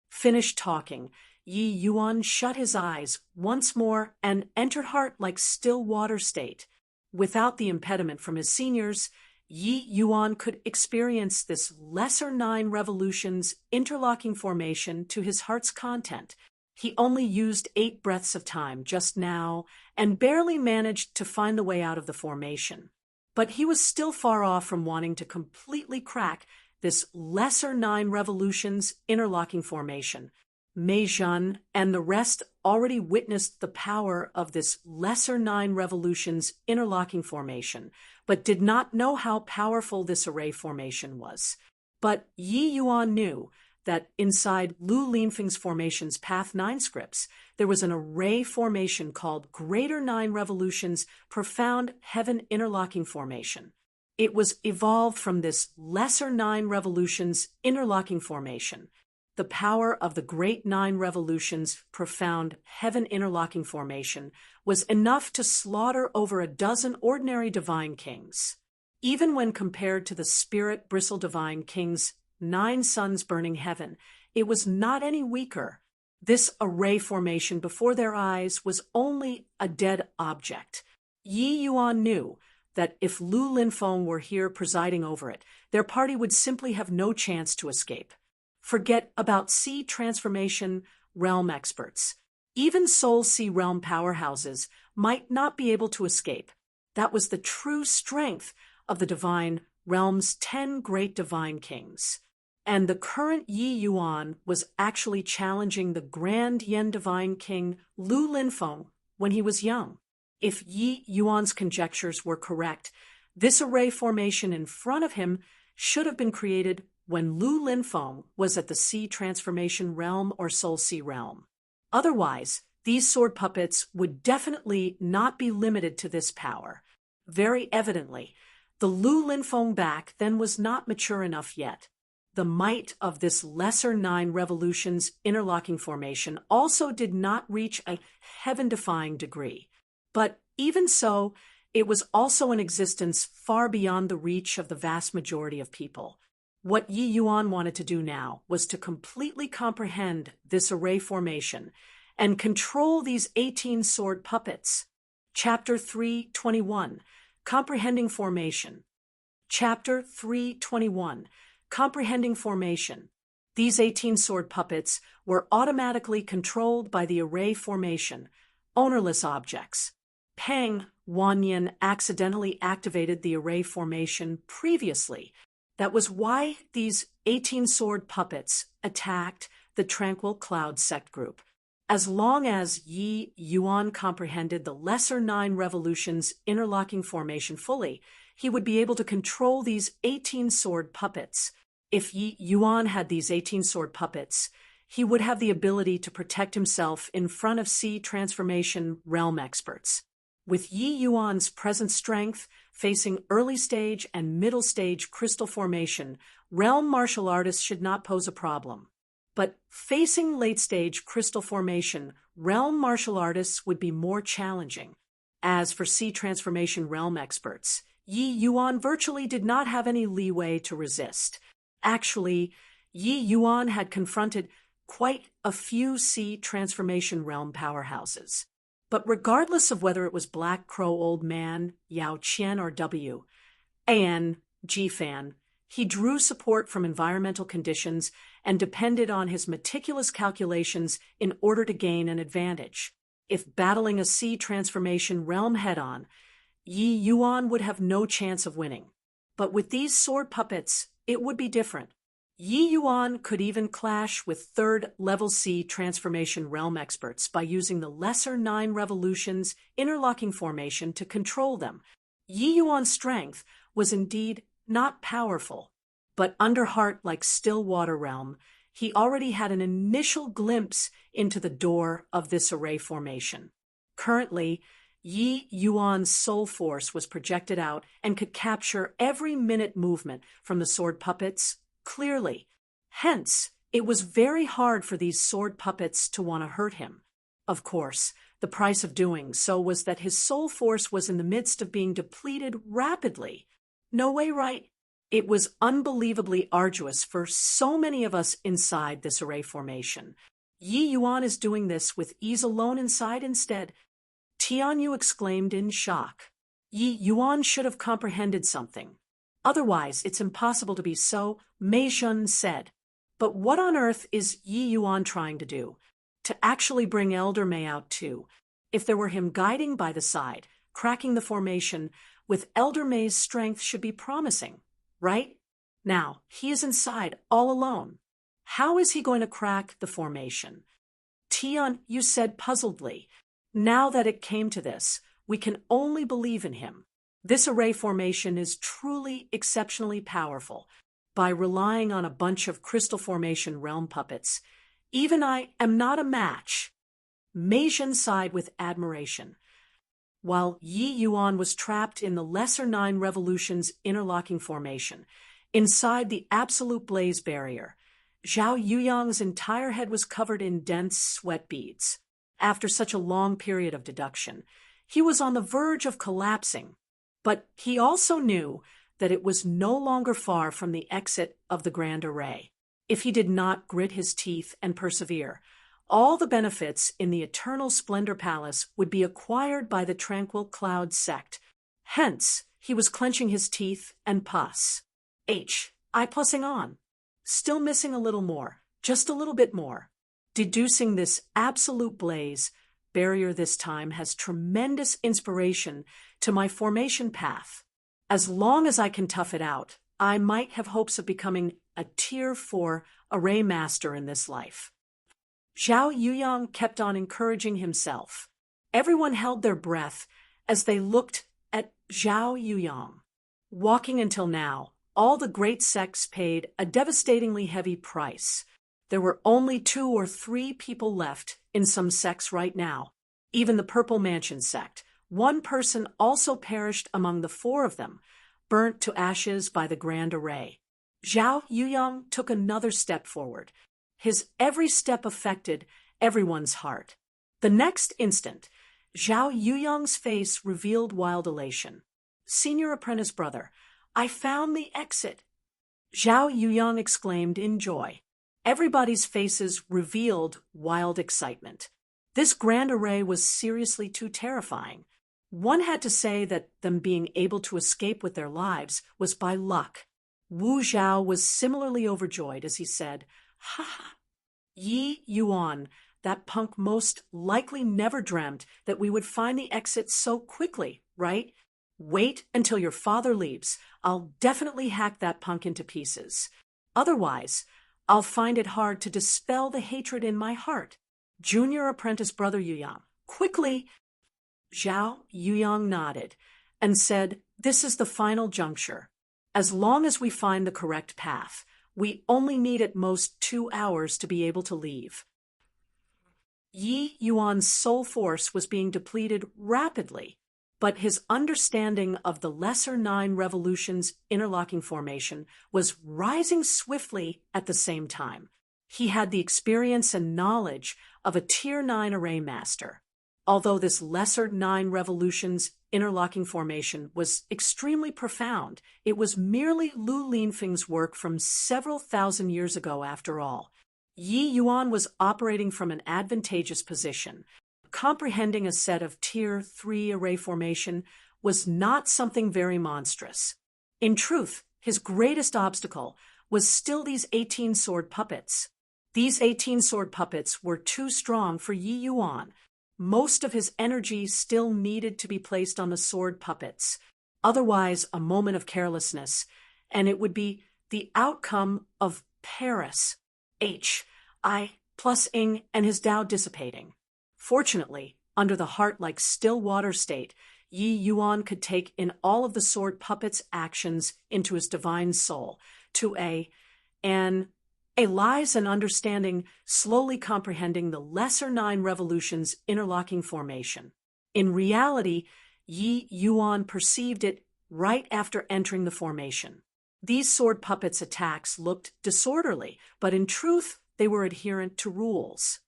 Finished talking, Yi Yuan shut his eyes once more and entered heart like still water state. Without the impediment from his seniors, Yi Yuan could experience this lesser 9 revolutions interlocking formation to his heart's content. He only used 8 breaths of time just now and barely managed to find the way out of the formation. But he was still far off from wanting to completely crack this lesser 9 revolutions interlocking formation. Mei Zhan and the rest already witnessed the power of this lesser 9 revolutions interlocking formation, but did not know how powerful this array formation was. But Yi Yuan knew that inside Lu Linfeng's formation's Path 9 scripts, there was an array formation called Greater 9 Revolutions Profound Heaven Interlocking Formation. It was evolved from this lesser 9 revolutions interlocking formation. The power of the Great 9 Revolutions Profound Heaven Interlocking Formation was enough to slaughter over a dozen ordinary divine kings. Even when compared to the Spirit Bristle Divine King's 9 suns burning heaven, it was not any weaker. This array formation before their eyes was only a dead object. Yi Yuan knew that if Lu Linfeng were here presiding over it, their party would simply have no chance to escape. Forget about Sea Transformation realm experts. Even Soul Sea realm powerhouses might not be able to escape. That was the true strength of the divine realm's 10 great divine kings. And the current Yi Yuan was actually challenging the Grand Yen Divine King Lu Linfeng when he was young. If Yi Yuan's conjectures were correct, this array formation in front of him should have been created when Lu Linfeng was at the Sea Transformation realm or Soul Sea realm. Otherwise, these sword puppets would definitely not be limited to this power. Very evidently, the Lu Linfeng back then was not mature enough yet. The might of this lesser 9 revolutions interlocking formation also did not reach a heaven-defying degree. But even so, it was also in existence far beyond the reach of the vast majority of people. What Yi Yuan wanted to do now was to completely comprehend this array formation and control these 18 sword puppets. Chapter 321, Comprehending Formation. Chapter 321, Comprehending Formation. These 18 sword puppets were automatically controlled by the array formation, ownerless objects. Peng Wanyan accidentally activated the array formation previously. That was why these 18 sword puppets attacked the Tranquil Cloud sect group. As long as Yi Yuan comprehended the lesser 9 revolutions interlocking formation fully, he would be able to control these 18 sword puppets. If Yi Yuan had these 18 sword puppets, he would have the ability to protect himself in front of Sea Transformation realm experts. With Yi Yuan's present strength, facing early stage and middle stage crystal formation, realm martial artists should not pose a problem. But facing late stage crystal formation, realm martial artists would be more challenging. As for Sea Transformation realm experts, Yi Yuan virtually did not have any leeway to resist. Actually, Yi Yuan had confronted quite a few Sea Transformation realm powerhouses. But regardless of whether it was Black Crow Old Man, Yao Qian, or An Jifan, he drew support from environmental conditions and depended on his meticulous calculations in order to gain an advantage. If battling a Sea Transformation realm head-on, Yi Yuan would have no chance of winning. But with these sword puppets, it would be different. Yi Yuan could even clash with third-level Sea Transformation realm experts by using the lesser 9 revolutions interlocking formation to control them. Yi Yuan's strength was indeed not powerful, but under heart-like Stillwater realm, he already had an initial glimpse into the door of this array formation. Currently, Yi Yuan's soul force was projected out and could capture every minute movement from the sword puppets clearly. Hence, it was very hard for these sword puppets to want to hurt him. Of course, the price of doing so was that his soul force was in the midst of being depleted rapidly. No way, right? It was unbelievably arduous for so many of us inside this array formation. Yi Yuan is doing this with ease alone inside instead. Tianyu exclaimed in shock. Yi Yuan should have comprehended something. Otherwise, it's impossible to be so, Mei Shun said. But what on earth is Yi Yuan trying to do? To actually bring Elder Mei out too. If there were him guiding by the side, cracking the formation, with Elder Mei's strength should be promising, right? Now, he is inside, all alone. How is he going to crack the formation? Tianyu said puzzledly. Now that it came to this, we can only believe in him. This array formation is truly exceptionally powerful. By relying on a bunch of crystal formation realm puppets, even I am not a match. Mei Jin sighed with admiration. While Yi Yuan was trapped in the lesser 9 revolutions interlocking formation, inside the absolute blaze barrier, Zhao Yuyang's entire head was covered in dense sweat beads. After such a long period of deduction, he was on the verge of collapsing. But he also knew that it was no longer far from the exit of the Grand Array. If he did not grit his teeth and persevere, all the benefits in the Eternal Splendor Palace would be acquired by the Tranquil Cloud sect. Hence, he was clenching his teeth and pus. I plussing on. Still missing a little more, just a little bit more. Deducing this absolute blaze barrier this time has tremendous inspiration to my formation path. As long as I can tough it out, I might have hopes of becoming a Tier 4 array master in this life. Zhao Yuyang kept on encouraging himself. Everyone held their breath as they looked at Zhao Yuyang. Walking until now, all the great sects paid a devastatingly heavy price. There were only 2 or 3 people left in some sects right now. Even the Purple Mansion sect. One person also perished among the 4 of them, burnt to ashes by the Grand Array. Zhao Yuyang took another step forward. His every step affected everyone's heart. The next instant, Zhao Yuyang's face revealed wild elation. Senior apprentice brother, I found the exit. Zhao Yuyang exclaimed in joy. Everybody's faces revealed wild excitement. This grand array was seriously too terrifying. One had to say that them being able to escape with their lives was by luck. Wu Zhao was similarly overjoyed as he said, "Ha ha! Yi Yuan, that punk most likely never dreamt that we would find the exit so quickly, right? Wait until your father leaves. I'll definitely hack that punk into pieces. Otherwise, I'll find it hard to dispel the hatred in my heart. Junior apprentice brother Yuyang, quickly!" Zhao Yuyang nodded and said, "This is the final juncture. As long as we find the correct path, we only need at most 2 hours to be able to leave." Yi Yuan's soul force was being depleted rapidly, but his understanding of the Lesser Nine Revolution's interlocking formation was rising swiftly at the same time. He had the experience and knowledge of a Tier 9 array master. Although this Lesser Nine Revolution's interlocking formation was extremely profound, it was merely Lu Linfeng's work from several thousand years ago after all. Yi Yuan was operating from an advantageous position. Comprehending a set of Tier 3 array formation was not something very monstrous. In truth, his greatest obstacle was still these 18 sword puppets. These 18 sword puppets were too strong for Yi Yuan. Most of his energy still needed to be placed on the sword puppets. Otherwise, a moment of carelessness, and it would be the outcome of Paris, H.I. plus Ing and his Tao dissipating. Fortunately, under the heart-like still water state, Yi Yuan could take in all of the sword puppets' actions into his divine soul, to a lies and understanding, slowly comprehending the Lesser Nine Revolution's interlocking formation. In reality, Yi Yuan perceived it right after entering the formation. These sword puppets' attacks looked disorderly, but in truth, they were adherent to rules.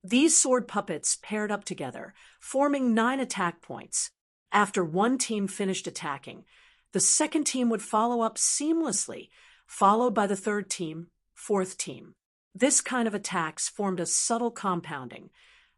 These sword puppets paired up together, forming 9 attack points. After one team finished attacking, the second team would follow up seamlessly, followed by the third team, fourth team. This kind of attacks formed a subtle compounding,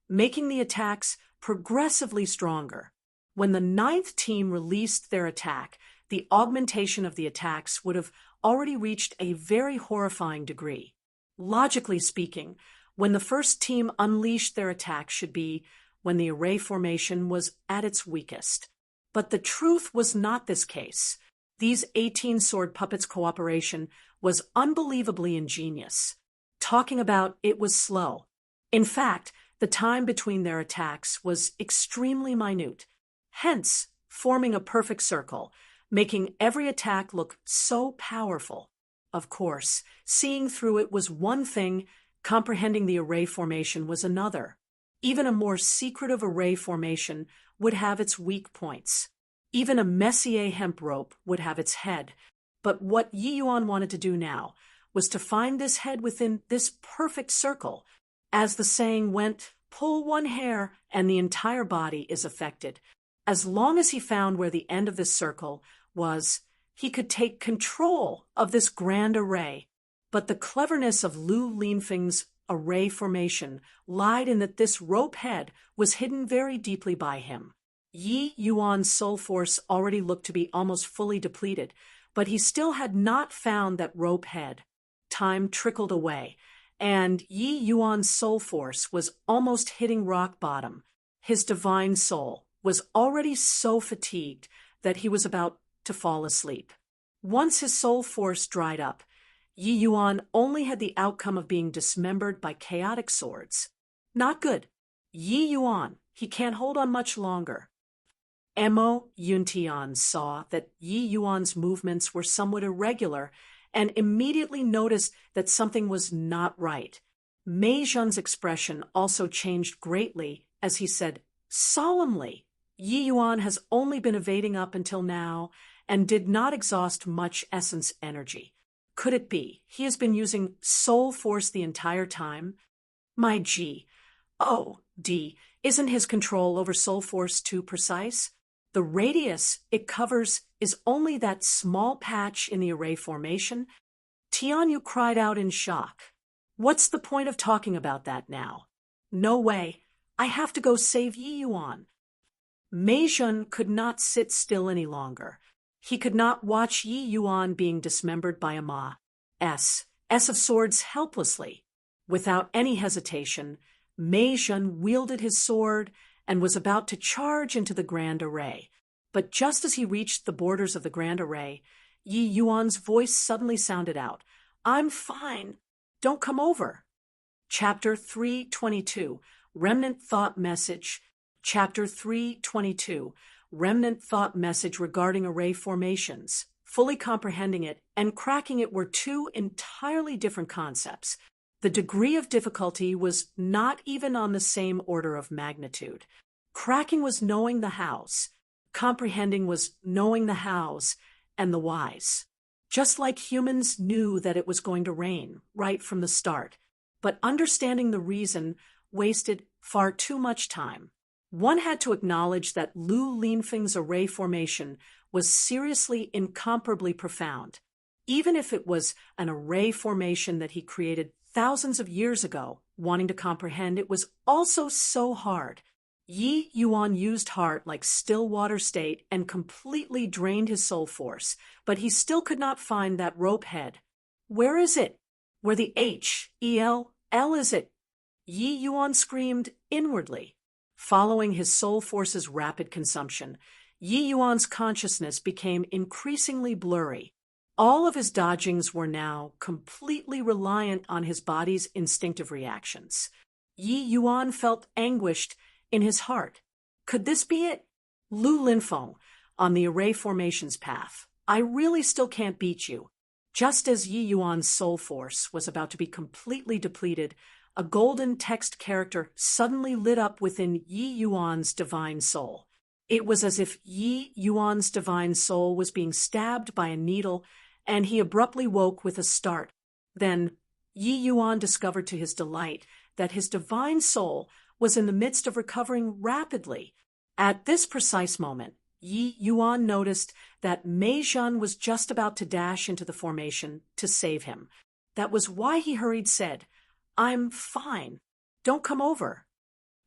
making the attacks progressively stronger. When the 9th team released their attack, the augmentation of the attacks would have already reached a very horrifying degree. Logically speaking, when the first team unleashed their attack should be when the array formation was at its weakest. But the truth was not this case. These 18 sword puppets' cooperation was unbelievably ingenious. Talking about it was slow. In fact, the time between their attacks was extremely minute, hence forming a perfect circle, making every attack look so powerful. Of course, seeing through it was one thing, comprehending the array formation was another. Even a more secretive array formation would have its weak points. Even a Messier hemp rope would have its head. But what Yi Yuan wanted to do now was to find this head within this perfect circle. As the saying went, pull one hair and the entire body is affected. As long as he found where the end of this circle was, he could take control of this grand array. But the cleverness of Lu Linfeng's array formation lied in that this rope head was hidden very deeply by him. Yi Yuan's soul force already looked to be almost fully depleted, but he still had not found that rope head. Time trickled away, and Yi Yuan's soul force was almost hitting rock bottom. His divine soul was already so fatigued that he was about to fall asleep. Once his soul force dried up, Yi Yuan only had the outcome of being dismembered by chaotic swords. Not good. Yi Yuan, he can't hold on much longer. Mo Yuntian saw that Yi Yuan's movements were somewhat irregular and immediately noticed that something was not right. Mei Zhen's expression also changed greatly as he said, solemnly, Yi Yuan has only been evading up until now and did not exhaust much essence energy. Could it be he has been using soul force the entire time? My G. Oh, D. Isn't his control over soul force too precise? The radius it covers is only that small patch in the array formation. Tianyu cried out in shock. What's the point of talking about that now? No way. I have to go save Yi Yuan. Mei Jun could not sit still any longer. He could not watch Yi Yuan being dismembered by a S of Swords helplessly. Without any hesitation, Mei Jun wielded his sword and was about to charge into the Grand Array. But just as he reached the borders of the Grand Array, Yi Yuan's voice suddenly sounded out, "I'm fine. Don't come over." Chapter 322, Remnant Thought Message. Chapter 322, Remnant Thought Message regarding array formations. Fully comprehending it and cracking it were two entirely different concepts. The degree of difficulty was not even on the same order of magnitude. Cracking was knowing the hows. Comprehending was knowing the hows and the whys. Just like humans knew that it was going to rain right from the start, but understanding the reason wasted far too much time. One had to acknowledge that Lu Linfeng's array formation was seriously incomparably profound, even if it was an array formation that he created thousands of years ago. Wanting to comprehend it was also so hard. Yi Yuan used heart like still water state and completely drained his soul force, but he still could not find that rope head. Where is it? Where the L is it? Yi Yuan screamed inwardly. Following his soul force's rapid consumption, Yi Yuan's consciousness became increasingly blurry. All of his dodgings were now completely reliant on his body's instinctive reactions. Yi Yuan felt anguished in his heart. Could this be it? Lu Linfeng, on the array formations path. I really still can't beat you. Just as Yi Yuan's soul force was about to be completely depleted, a golden text character suddenly lit up within Yi Yuan's divine soul. It was as if Yi Yuan's divine soul was being stabbed by a needle, and he abruptly woke with a start. Then Yi Yuan discovered to his delight that his divine soul was in the midst of recovering rapidly. At this precise moment, Yi Yuan noticed that Mei Jun was just about to dash into the formation to save him. That was why he hurried said, "I'm fine. Don't come over."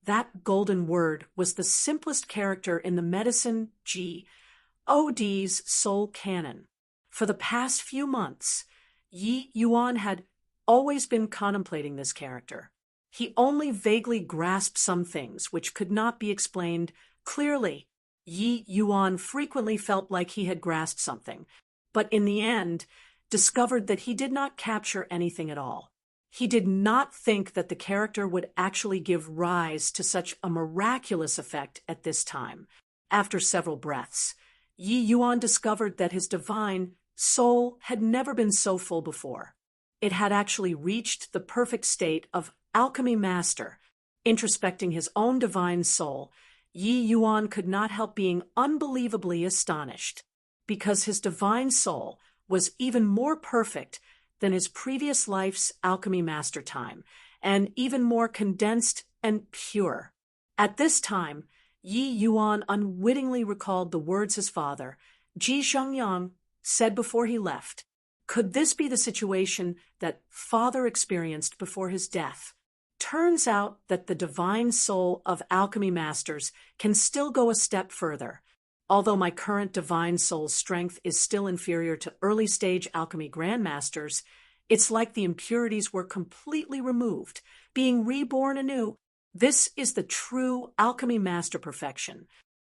That golden word was the simplest character in the Medicine G.O.D's soul canon. For the past few months, Yi Yuan had always been contemplating this character. He only vaguely grasped some things which could not be explained clearly. Yi Yuan frequently felt like he had grasped something, but in the end discovered that he did not capture anything at all. He did not think that the character would actually give rise to such a miraculous effect at this time. After several breaths, Yi Yuan discovered that his divine soul had never been so full before. It had actually reached the perfect state of alchemy master. Introspecting his own divine soul, Yi Yuan could not help being unbelievably astonished, because his divine soul was even more perfect than his previous life's alchemy master time, and even more condensed and pure. At this time, Yi Yuan unwittingly recalled the words his father, Ji Zhengyang, said before he left. Could this be the situation that father experienced before his death? Turns out that the divine soul of alchemy masters can still go a step further. Although my current divine soul's strength is still inferior to early-stage alchemy grandmasters, it's like the impurities were completely removed, being reborn anew. This is the true alchemy master perfection.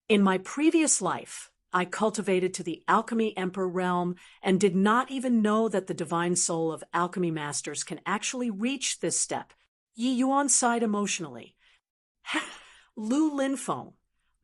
In my previous life, I cultivated to the alchemy emperor realm and did not even know that the divine soul of alchemy masters can actually reach this step. Yi Yuan sighed emotionally. Lu Linfeng,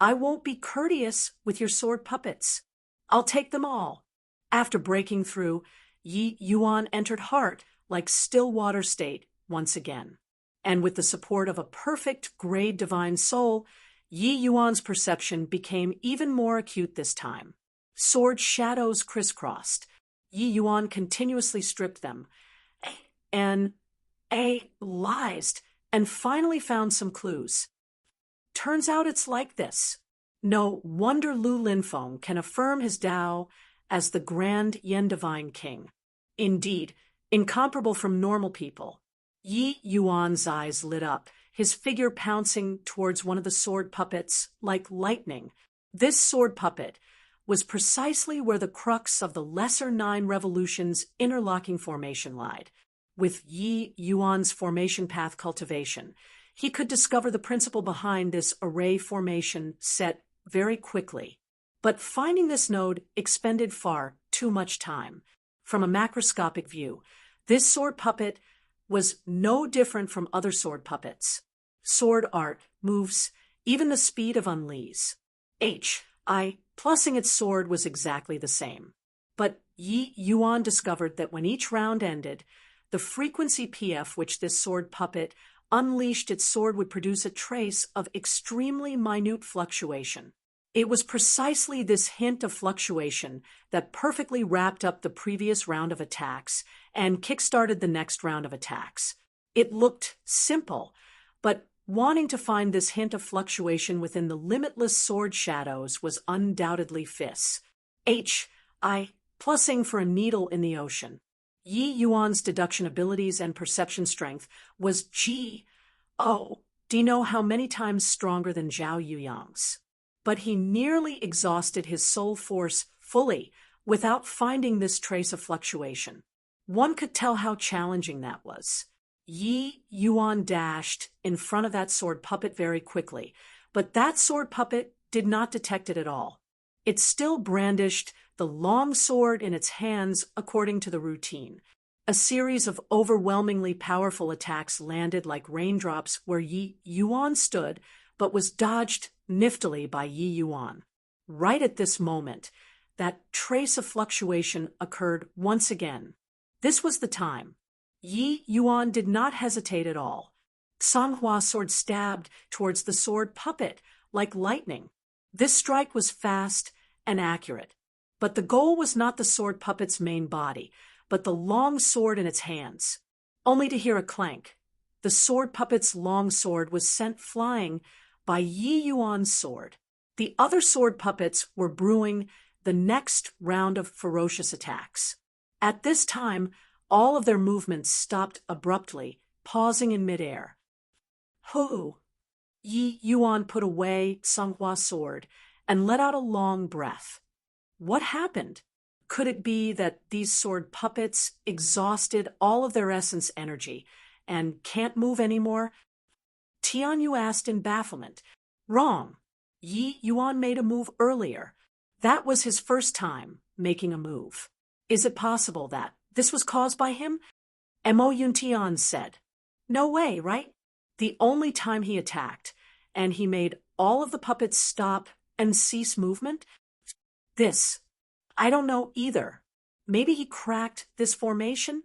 I won't be courteous with your sword puppets. I'll take them all. After breaking through, Yi Yuan entered heart like still water state once again. And with the support of a perfect grade divine soul, Yi Yuan's perception became even more acute this time. Sword shadows crisscrossed. Yi Yuan continuously stripped them and analyzed and finally found some clues. Turns out it's like this. No wonder Lu Linfeng can affirm his Tao as the Grand Yen Divine King. Indeed, incomparable from normal people. Yi Yuan's eyes lit up. his figure pouncing towards one of the sword puppets like lightning. This sword puppet was precisely where the crux of the Lesser Nine Revolution's interlocking formation lied. With Yi Yuan's formation path cultivation, he could discover the principle behind this array formation set very quickly. But finding this node expended far too much time. From a macroscopic view, this sword puppet was no different from other sword puppets. Sword art, moves, even the speed of Unli's plussing its sword was exactly the same. But Yi Yuan discovered that when each round ended, the frequency PF which this sword puppet unleashed its sword would produce a trace of extremely minute fluctuation. It was precisely this hint of fluctuation that perfectly wrapped up the previous round of attacks and kick-started the next round of attacks. It looked simple, but wanting to find this hint of fluctuation within the limitless sword shadows was undoubtedly Fis. Plussing for a needle in the ocean. Yi Yuan's deduction abilities and perception strength was do you know how many times stronger than Zhao Yuyang's? But he nearly exhausted his soul force fully without finding this trace of fluctuation. One could tell how challenging that was. Yi Yuan dashed in front of that sword puppet very quickly, but that sword puppet did not detect it at all. It still brandished the long sword in its hands according to the routine. A series of overwhelmingly powerful attacks landed like raindrops where Yi Yuan stood, but was dodged niftily by Yi Yuan. Right at this moment, that trace of fluctuation occurred once again. This was the time. Yi Yuan did not hesitate at all. Sanghua's sword stabbed towards the sword puppet like lightning. This strike was fast and accurate. But the goal was not the sword puppet's main body, but the long sword in its hands. Only to hear a clank. The sword puppet's long sword was sent flying by Yi Yuan's sword. The other sword puppets were brewing the next round of ferocious attacks. At this time, all of their movements stopped abruptly, pausing in midair. Yi Yuan put away Sanghua's sword and let out a long breath. What happened? Could it be that these sword puppets exhausted all of their essence energy and can't move anymore? Tianyu asked in bafflement. Wrong. Yi Yuan made a move earlier. That was his first time making a move. Is it possible that this was caused by him? Mo Yuntian said. No way, right? The only time he attacked, and he made all of the puppets stop and cease movement? I don't know either. Maybe he cracked this formation?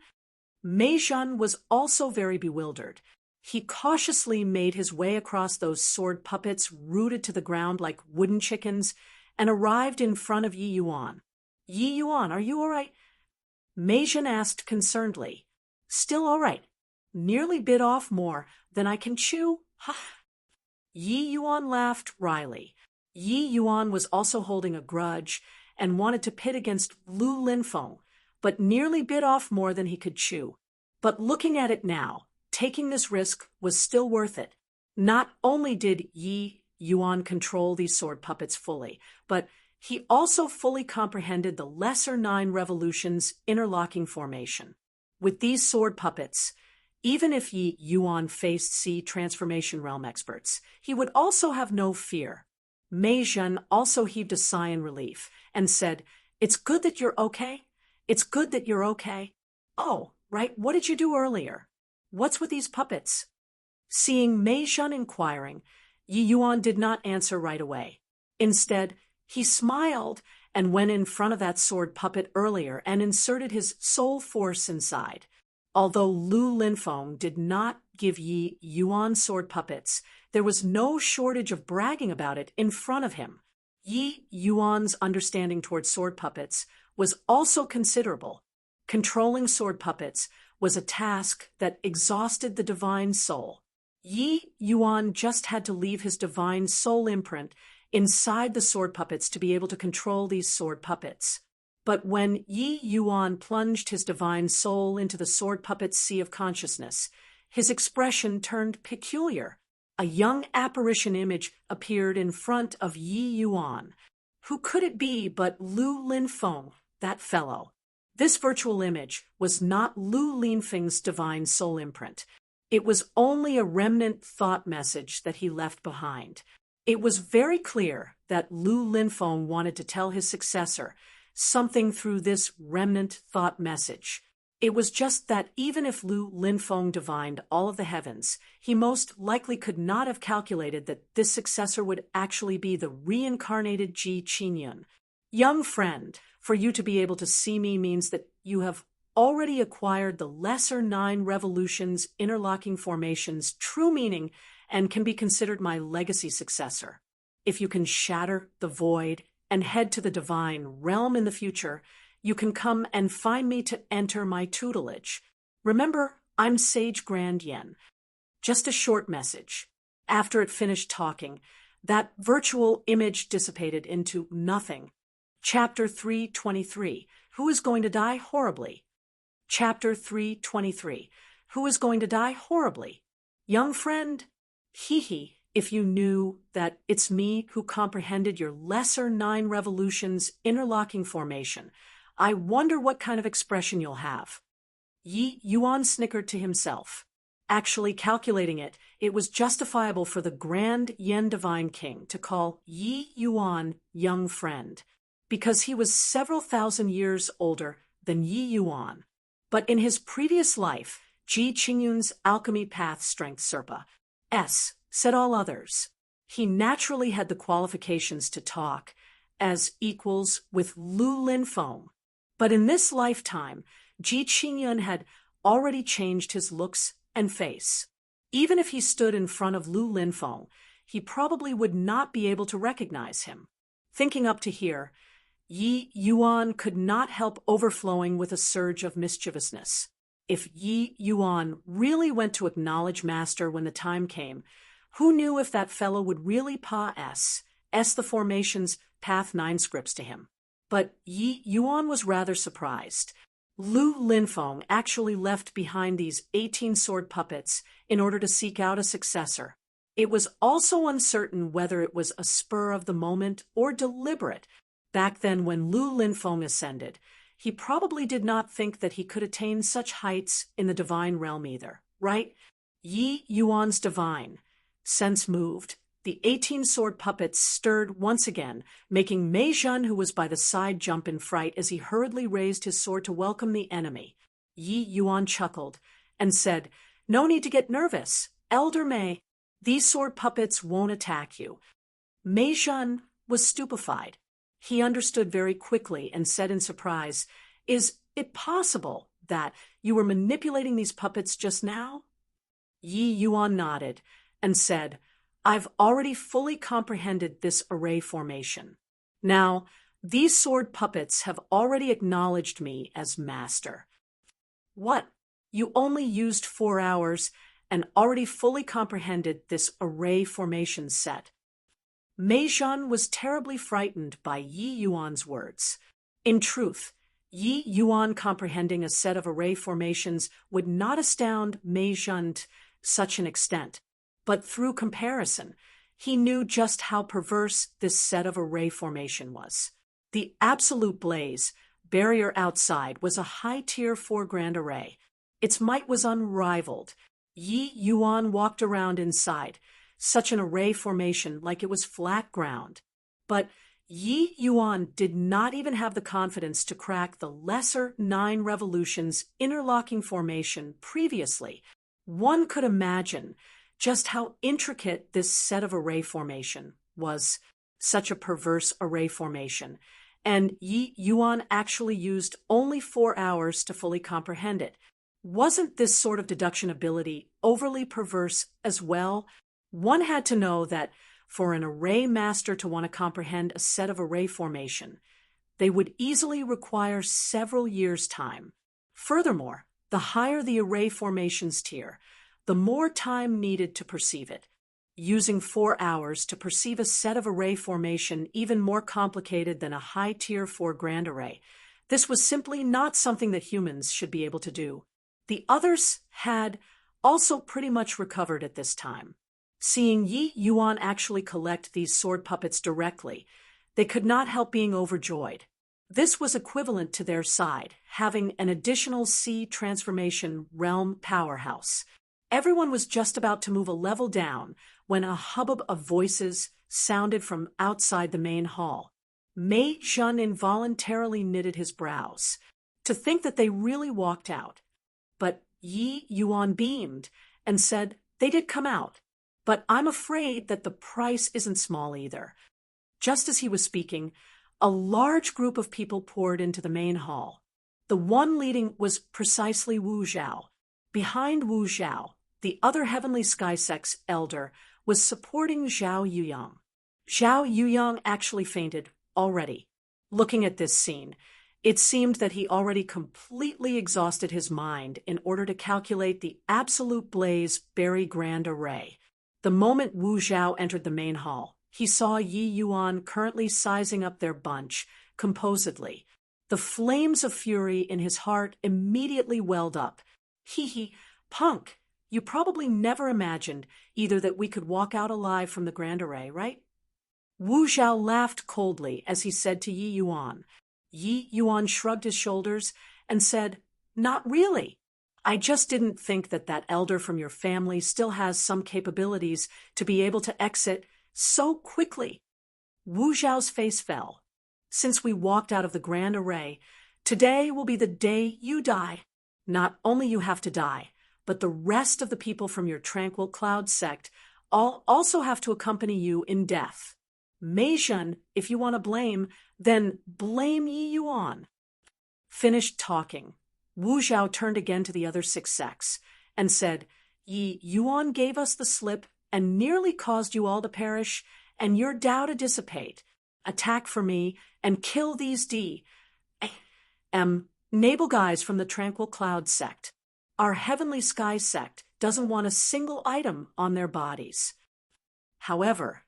Mei Zhen was also very bewildered. He cautiously made his way across those sword puppets rooted to the ground like wooden chickens and arrived in front of Yi Yuan. Yi Yuan, are you all right? Mei Zhen asked concernedly. Still all right. Nearly bit off more than I can chew. Yi Yuan laughed wryly. Yi Yuan was also holding a grudge and wanted to pit against Lu Linfeng, but nearly bit off more than he could chew. But looking at it now, taking this risk was still worth it. Not only did Yi Yuan control these sword puppets fully, but he also fully comprehended the Lesser Nine Revolution's interlocking formation. With these sword puppets, even if Yi Yuan faced Sea Transformation Realm experts, he would also have no fear. Mei Zhen also heaved a sigh in relief and said, It's good that you're okay. It's good that you're okay. Oh, right, what did you do earlier? What's with these puppets? Seeing Mei Zhen inquiring, Yi Yuan did not answer right away. Instead, he smiled and went in front of that sword puppet earlier and inserted his soul force inside. Although Lu Linfeng did not give Yi Yuan sword puppets, there was no shortage of bragging about it in front of him. Yi Yuan's understanding toward sword puppets was also considerable. Controlling sword puppets was a task that exhausted the divine soul. Yi Yuan just had to leave his divine soul imprint inside the sword puppets to be able to control these sword puppets. But when Yi Yuan plunged his divine soul into the sword puppet's sea of consciousness, his expression turned peculiar. A young apparition image appeared in front of Yi Yuan. Who could it be but Lu Linfeng, that fellow? This virtual image was not Lu Linfeng's divine soul imprint. It was only a remnant thought message that he left behind. It was very clear that Lu Linfeng wanted to tell his successor something through this remnant thought message. It was just that even if Lu Linfeng divined all of the heavens, he most likely could not have calculated that this successor would actually be the reincarnated Ji Qingyun. Young friend, for you to be able to see me means that you have already acquired the lesser 9 revolutions interlocking formations true meaning and can be considered my legacy successor. If you can shatter the void and head to the divine realm in the future, you can come and find me to enter my tutelage. Remember, I'm Sage Grand Yen. Just a short message. After it finished talking, that virtual image dissipated into nothing. Chapter 323. Who is going to die horribly? Chapter 323. Who is going to die horribly? Young friend, hee, if you knew that it's me who comprehended your lesser 9 revolutions interlocking formation, I wonder what kind of expression you'll have. Yi Yuan snickered to himself. Actually calculating it, it was justifiable for the Grand Yen Divine King to call Yi Yuan young friend, because he was several thousand years older than Yi Yuan. But in his previous life, Ji Qingyun's alchemy path strength Serpa said all others. He naturally had the qualifications to talk as equals with Lu Linfeng. But in this lifetime, Ji Qingyun had already changed his looks and face. Even if he stood in front of Lu Linfeng, he probably would not be able to recognize him. Thinking up to here, Yi Yuan could not help overflowing with a surge of mischievousness. If Yi Yuan really went to acknowledge Master when the time came, who knew if that fellow would really S the formation's Path 9 scripts to him? But Yi Yuan was rather surprised. Lu Linfeng actually left behind these 18 sword puppets in order to seek out a successor. It was also uncertain whether it was a spur of the moment or deliberate. Back then when Lu Linfeng ascended, he probably did not think that he could attain such heights in the divine realm either, right? Yi Yuan's divine sense moved. The 18 sword puppets stirred once again, making Mei Zhen, who was by the side, jump in fright as he hurriedly raised his sword to welcome the enemy. Yi Yuan chuckled and said, "No need to get nervous, Elder Mei. These sword puppets won't attack you." Mei Zhen was stupefied. He understood very quickly and said in surprise, "Is it possible that you were manipulating these puppets just now?" Yi Yuan nodded and said, "I've already fully comprehended this array formation. Now, these sword puppets have already acknowledged me as master." "What? You only used 4 hours and already fully comprehended this array formation set?" Mei Zhen was terribly frightened by Yi Yuan's words. In truth, Yi Yuan comprehending a set of array formations would not astound Mei Zhen to such an extent. But through comparison, he knew just how perverse this set of array formation was. The absolute blaze, barrier outside, was a high-tier 4 grand array. Its might was unrivaled. Yi Yuan walked around inside, such an array formation like it was flat ground. But Yi Yuan did not even have the confidence to crack the lesser 9 revolutions interlocking formation previously. One could imagine just how intricate this set of array formation was, such a perverse array formation, and Yi Yuan actually used only 4 hours to fully comprehend it. Wasn't this sort of deduction ability overly perverse as well? One had to know that for an array master to want to comprehend a set of array formation, they would easily require several years' time. Furthermore, the higher the array formations tier, the more time needed to perceive it. Using 4 hours to perceive a set of array formation even more complicated than a high-tier 4 grand array, this was simply not something that humans should be able to do. The others had also pretty much recovered at this time. Seeing Yi Yuan actually collect these sword puppets directly, they could not help being overjoyed. This was equivalent to their side, having an additional C transformation realm powerhouse. Everyone was just about to move a level down when a hubbub of voices sounded from outside the main hall. Mei Zhen involuntarily knitted his brows. To think that they really walked out. But Yi Yuan beamed and said they did come out. But I'm afraid that the price isn't small either. Just as he was speaking, a large group of people poured into the main hall. The one leading was precisely Wu Zhao. Behind Wu Zhao, the other Heavenly Sky Sect's elder was supporting Zhao Yuyang. Zhao Yuyang actually fainted already. Looking at this scene, it seemed that he already completely exhausted his mind in order to calculate the absolute blaze berry grand array. The moment Wu Zhao entered the main hall, he saw Yi Yuan currently sizing up their bunch, composedly. The flames of fury in his heart immediately welled up. Hee, punk, you probably never imagined either that we could walk out alive from the grand array, right? Wu Zhao laughed coldly as he said to Yi Yuan. Yi Yuan shrugged his shoulders and said, "Not really. I just didn't think that that elder from your family still has some capabilities to be able to exit so quickly." Wu Zhao's face fell. "Since we walked out of the grand array, today will be the day you die. Not only you have to die, but the rest of the people from your Tranquil Cloud sect all also have to accompany you in death. Mei Zhen, if you want to blame, then blame Yi Yuan." Finished talking, Wu Zhao turned again to the other 6 sects and said, "Yi Yuan gave us the slip and nearly caused you all to perish, and your Tao to dissipate. Attack for me and kill these Naval guys from the Tranquil Cloud sect. Our Heavenly Sky sect doesn't want a single item on their bodies." However,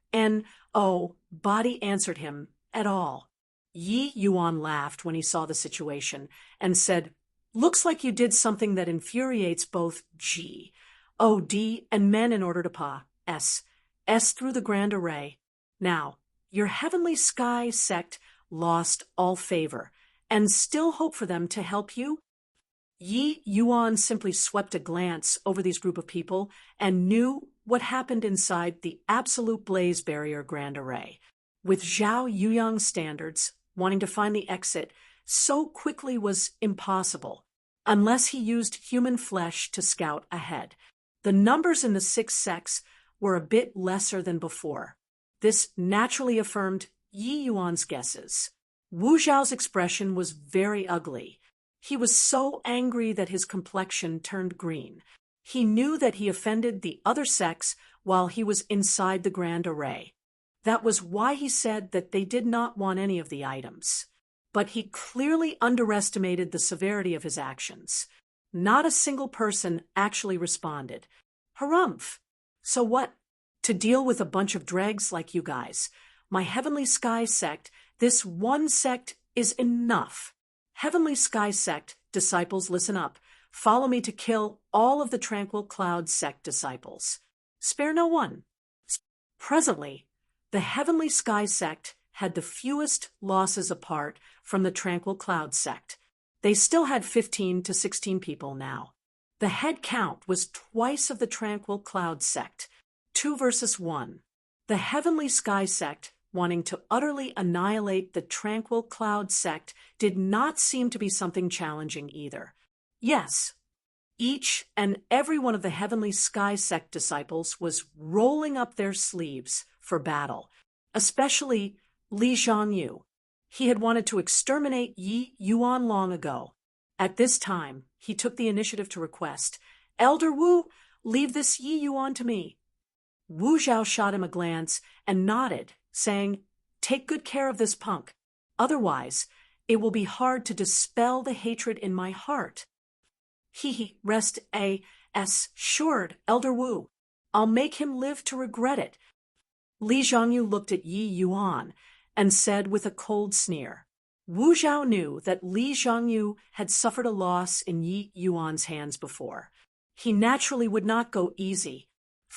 body answered him at all. Yi Yuan laughed when he saw the situation and said, "Looks like you did something that infuriates both G, O, D, and men in order to S through the grand array. Now, your Heavenly Sky sect lost all favor and still hope for them to help you?" Yi Yuan simply swept a glance over these group of people and knew what happened inside the absolute blaze barrier grand array. With Zhao Yuyang's standards, wanting to find the exit so quickly was impossible, unless he used human flesh to scout ahead. The numbers in the 6 sects were a bit lesser than before. This naturally affirmed Yi Yuan's guesses. Wu Zhao's expression was very ugly. He was so angry that his complexion turned green. He knew that he offended the other sects while he was inside the grand array. That was why he said that they did not want any of the items. But he clearly underestimated the severity of his actions. Not a single person actually responded. "Harumph! So what? To deal with a bunch of dregs like you guys. My Heavenly Sky sect, this one sect is enough. Heavenly Sky sect, disciples, listen up. Follow me to kill all of the Tranquil Cloud sect disciples. Spare no one." Presently, the Heavenly Sky sect had the fewest losses apart from the Tranquil Cloud sect. They still had 15 to 16 people now. The head count was twice of the Tranquil Cloud sect, 2 versus 1. The Heavenly Sky sect, wanting to utterly annihilate the Tranquil Cloud sect, did not seem to be something challenging either. Yes, each and every one of the Heavenly Sky sect disciples was rolling up their sleeves for battle, especially Li Zhangyu. He had wanted to exterminate Yi Yuan long ago. At this time, he took the initiative to request, "Elder Wu, leave this Yi Yuan to me." Wu Zhao shot him a glance and nodded, saying, "Take good care of this punk. Otherwise, it will be hard to dispel the hatred in my heart." Rest assured, Elder Wu. I'll make him live to regret it." Li Zhangyu looked at Yi Yuan and said with a cold sneer. Wu Zhao knew that Li Zhangyu had suffered a loss in Yi Yuan's hands before. He naturally would not go easy.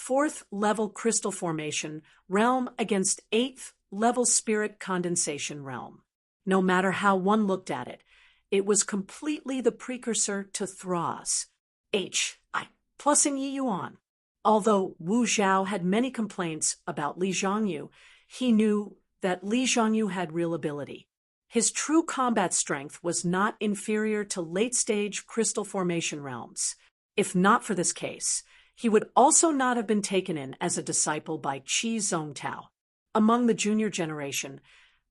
4th level crystal formation realm against 8th level spirit condensation realm. No matter how one looked at it, it was completely the precursor to Thras, H.I. plus in Yi Yuan. Although Wu Zhao had many complaints about Li Zhangyu, he knew that Li Zhangyu had real ability. His true combat strength was not inferior to late-stage crystal formation realms. If not for this case, he would also not have been taken in as a disciple by Qi Zongtao. Among the junior generation,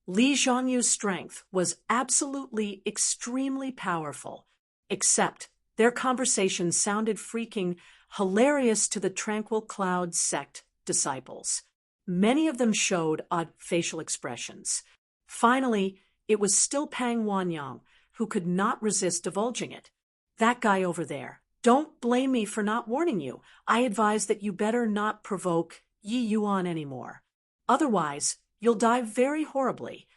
Li Zhangyu's strength was absolutely extremely powerful, except their conversation sounded freaking hilarious to the Tranquil Cloud sect disciples. Many of them showed odd facial expressions. Finally, it was still Pang Wanyang who could not resist divulging it. That guy over there. Don't blame me for not warning you. I advise that you better not provoke Yi Yuan anymore. Otherwise, you'll die very horribly.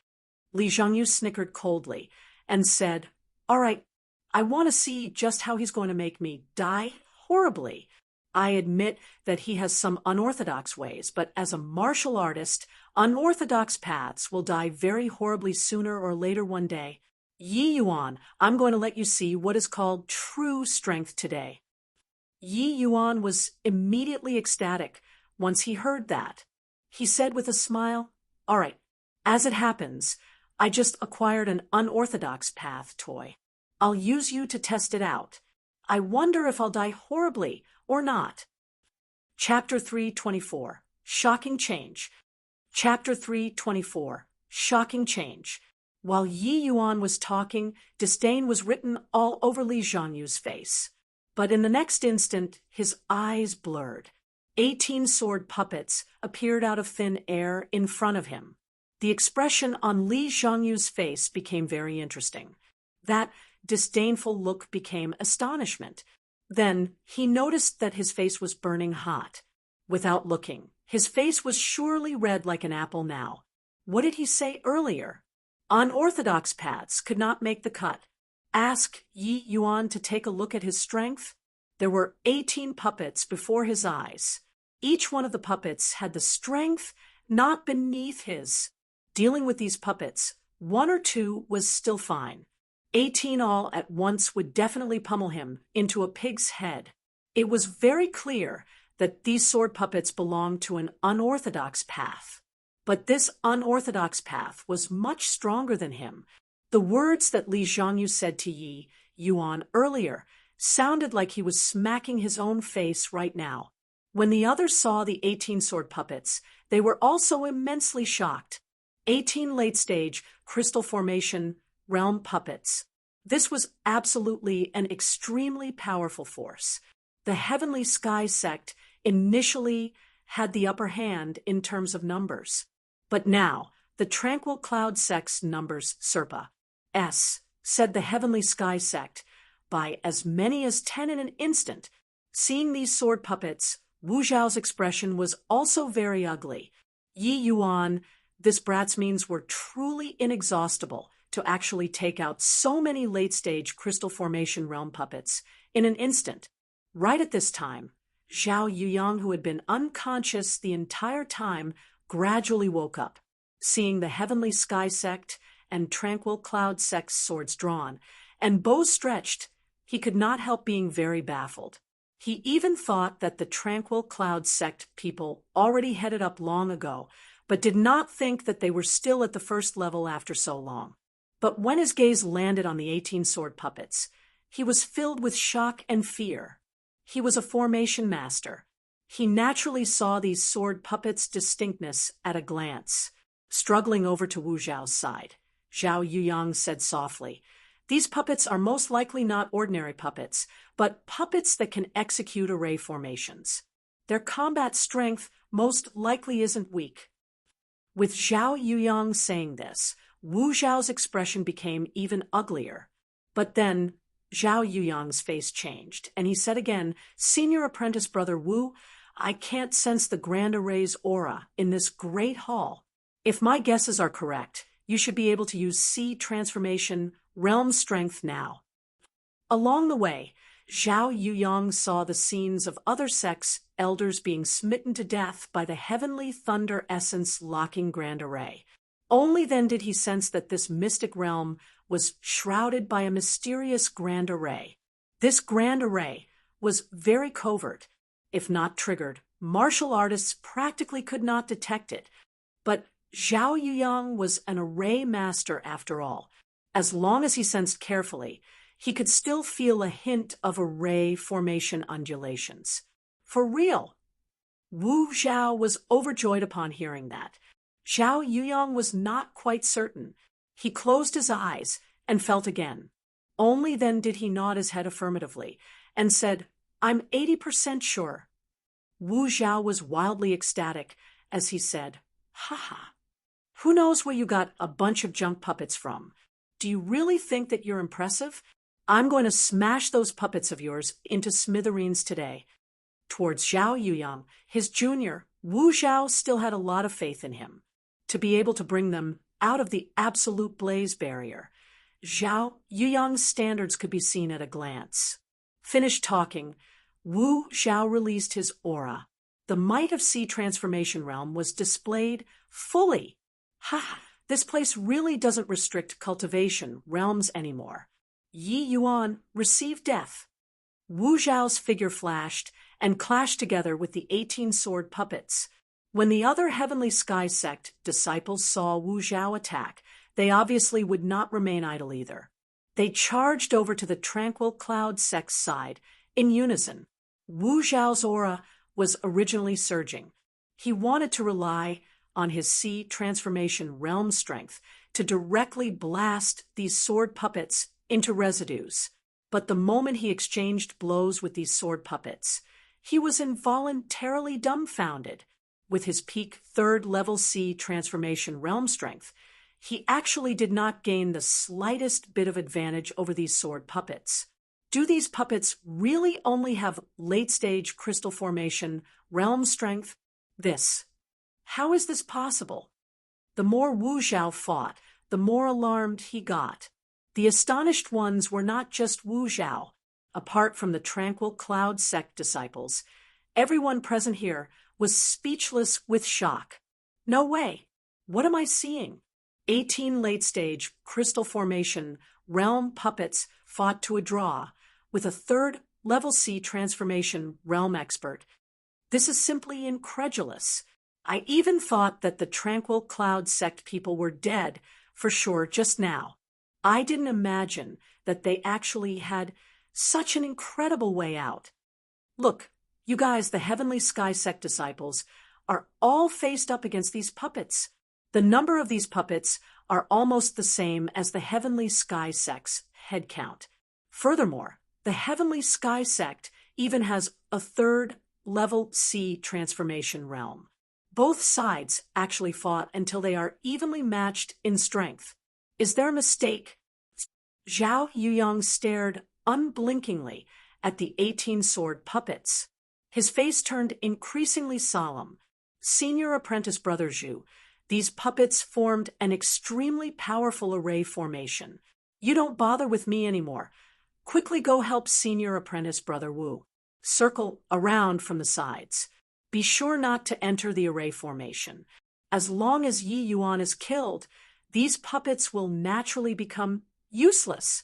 Li Zhangyu snickered coldly and said, "All right, I want to see just how he's going to make me die horribly. I admit that he has some unorthodox ways, but as a martial artist, unorthodox paths will die very horribly sooner or later one day. Yi Yuan, I'm going to let you see what is called true strength today." Yi Yuan was immediately ecstatic once he heard that. He said with a smile, "All right, as it happens, I just acquired an unorthodox path toy. I'll use you to test it out. I wonder if I'll die horribly or not." Chapter 324, Shocking Change. Chapter 324, Shocking Change. While Yi Yuan was talking, disdain was written all over Li Zhangyu's face. But in the next instant, his eyes blurred. 18 sword puppets appeared out of thin air in front of him. The expression on Li Zhangyu's face became very interesting. That disdainful look became astonishment. Then he noticed that his face was burning hot. Without looking, his face was surely red like an apple now. What did he say earlier? Unorthodox paths could not make the cut. Ask Yi Yuan to take a look at his strength. There were 18 puppets before his eyes. Each one of the puppets had the strength not beneath his. Dealing with these puppets, 1 or 2 was still fine. 18 all at once would definitely pummel him into a pig's head. It was very clear that these sword puppets belonged to an unorthodox path. But this unorthodox path was much stronger than him. The words that Li Zhangyu said to Yi Yuan earlier sounded like he was smacking his own face right now. When the others saw the 18 sword puppets, they were also immensely shocked. 18 late-stage crystal formation realm puppets. This was absolutely an extremely powerful force. The Heavenly Sky sect initially had the upper hand in terms of numbers. But now, the Tranquil Cloud sect's numbers said the Heavenly Sky sect, by as many as 10 in an instant. Seeing these sword puppets, Wu Zhao's expression was also very ugly. Yi Yuan, this brat's means were truly inexhaustible to actually take out so many late-stage crystal formation realm puppets in an instant. Right at this time, Zhao Yuyang, who had been unconscious the entire time, gradually woke up. Seeing the Heavenly Sky sect and Tranquil Cloud sect's swords drawn and bows stretched, he could not help being very baffled. He even thought that the Tranquil Cloud sect people already headed up long ago, but did not think that they were still at the first level after so long. But when his gaze landed on the 18 sword puppets, he was filled with shock and fear. He was a formation master. He naturally saw these sword puppets' distinctness at a glance. Struggling over to Wu Zhao's side, Zhao Yuyang said softly, "These puppets are most likely not ordinary puppets, but puppets that can execute array formations. Their combat strength most likely isn't weak." With Zhao Yuyang saying this, Wu Zhao's expression became even uglier. But then Zhao Yuyang's face changed, and he said again, "Senior apprentice brother Wu, I can't sense the Grand Array's aura in this great hall. If my guesses are correct, you should be able to use C transformation realm strength now." Along the way, Zhao Yuyang saw the scenes of other sects elders being smitten to death by the heavenly thunder essence-locking grand array. Only then did he sense that this mystic realm was shrouded by a mysterious grand array. This grand array was very covert. If not triggered, martial artists practically could not detect it. But Zhao Yuyang was an array master after all. As long as he sensed carefully, he could still feel a hint of array formation undulations. For real! Wu Zhao was overjoyed upon hearing that. Zhao Yuyang was not quite certain. He closed his eyes and felt again. Only then did he nod his head affirmatively and said, "I'm 80% sure." Wu Zhao was wildly ecstatic as he said, "Haha. Who knows where you got a bunch of junk puppets from? Do you really think that you're impressive? I'm going to smash those puppets of yours into smithereens today." Towards Zhao Yuyang, his junior, Wu Zhao still had a lot of faith in him, to be able to bring them out of the absolute blaze barrier. Zhao Yuyang's standards could be seen at a glance. Finished talking, Wu Zhao released his aura. The might of Sea Transformation Realm was displayed fully. Ha! This place really doesn't restrict cultivation realms anymore. Yi Yuan received death. Wu Zhao's figure flashed and clashed together with the 18 sword puppets. When the other Heavenly Sky Sect disciples saw Wu Zhao attack, they obviously would not remain idle either. They charged over to the Tranquil Cloud Sect's side in unison. Wu Zhao's aura was originally surging. He wanted to rely on his Sea Transformation Realm strength to directly blast these sword puppets into residues. But the moment he exchanged blows with these sword puppets, he was involuntarily dumbfounded. With his peak third-level Sea Transformation Realm strength, he actually did not gain the slightest bit of advantage over these sword puppets. Do these puppets really only have late-stage crystal formation realm strength? How is this possible? The more Wu Zhao fought, the more alarmed he got. The astonished ones were not just Wu Zhao. Apart from the Tranquil Cloud Sect disciples, everyone present here was speechless with shock. No way! What am I seeing? 18 late-stage crystal formation realm puppets fought to a draw with a third-level Sea Transformation Realm expert. This is simply incredulous. I even thought that the Tranquil Cloud Sect people were dead for sure just now. I didn't imagine that they actually had such an incredible way out. Look, you guys, the Heavenly Sky Sect disciples, are all faced up against these puppets. The number of these puppets are almost the same as the Heavenly Sky Sect's head count. Furthermore, the Heavenly Sky Sect even has a third-level Sea Transformation Realm. Both sides actually fought until they are evenly matched in strength. Is there a mistake? Zhao Yuyang stared unblinkingly at the 18 sword puppets. His face turned increasingly solemn. Senior apprentice Brother Zhu, these puppets formed an extremely powerful array formation. You don't bother with me anymore. Quickly go help Senior apprentice Brother Wu. Circle around from the sides. Be sure not to enter the array formation. As long as Yi Yuan is killed, these puppets will naturally become useless.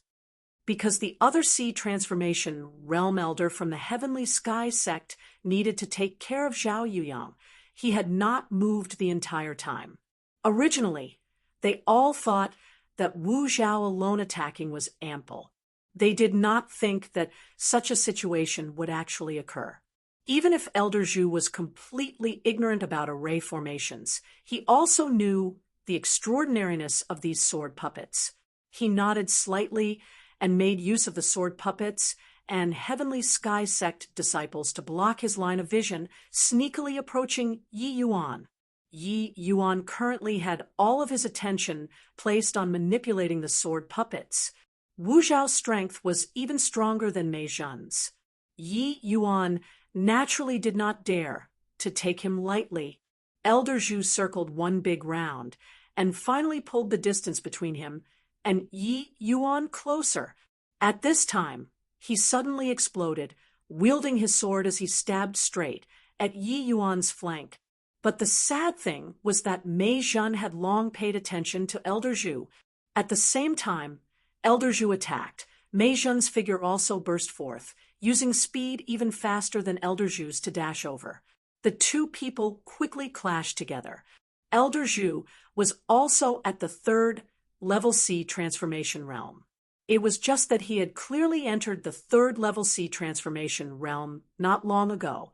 Because the other Sea Transformation Realm Elder from the Heavenly Sky Sect needed to take care of Zhao Yuyang, he had not moved the entire time. Originally, they all thought that Wu Zhao alone attacking was ample. They did not think that such a situation would actually occur. Even if Elder Zhu was completely ignorant about array formations, he also knew the extraordinariness of these sword puppets. He nodded slightly and made use of the sword puppets and Heavenly Sky Sect disciples to block his line of vision, sneakily approaching Yi Yuan. Yi Yuan currently had all of his attention placed on manipulating the sword puppets. Wu Zhao's strength was even stronger than Mei Zhen's. Yi Yuan naturally did not dare to take him lightly. Elder Zhu circled one big round and finally pulled the distance between him and Yi Yuan closer. At this time, he suddenly exploded, wielding his sword as he stabbed straight at Yi Yuan's flank. But the sad thing was that Mei Zhen had long paid attention to Elder Zhu. At the same time, Elder Zhu attacked. Mei Zhen's figure also burst forth, using speed even faster than Elder Zhu's to dash over. The two people quickly clashed together. Elder Zhu was also at the third level C transformation realm. It was just that he had clearly entered the third level C transformation realm not long ago,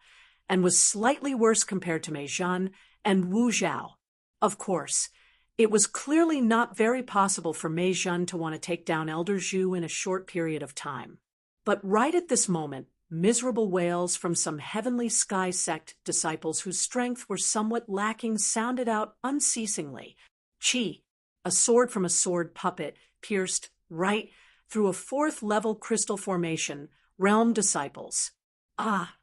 and was slightly worse compared to Mei Zhen and Wu Zhao. Of course, it was clearly not very possible for Mei Zhen to want to take down Elder Zhu in a short period of time. But right at this moment, miserable wails from some heavenly sky sect disciples whose strength were somewhat lacking sounded out unceasingly. Chi, a sword from a sword puppet, pierced right through a fourth-level crystal formation, realm disciples. Ah!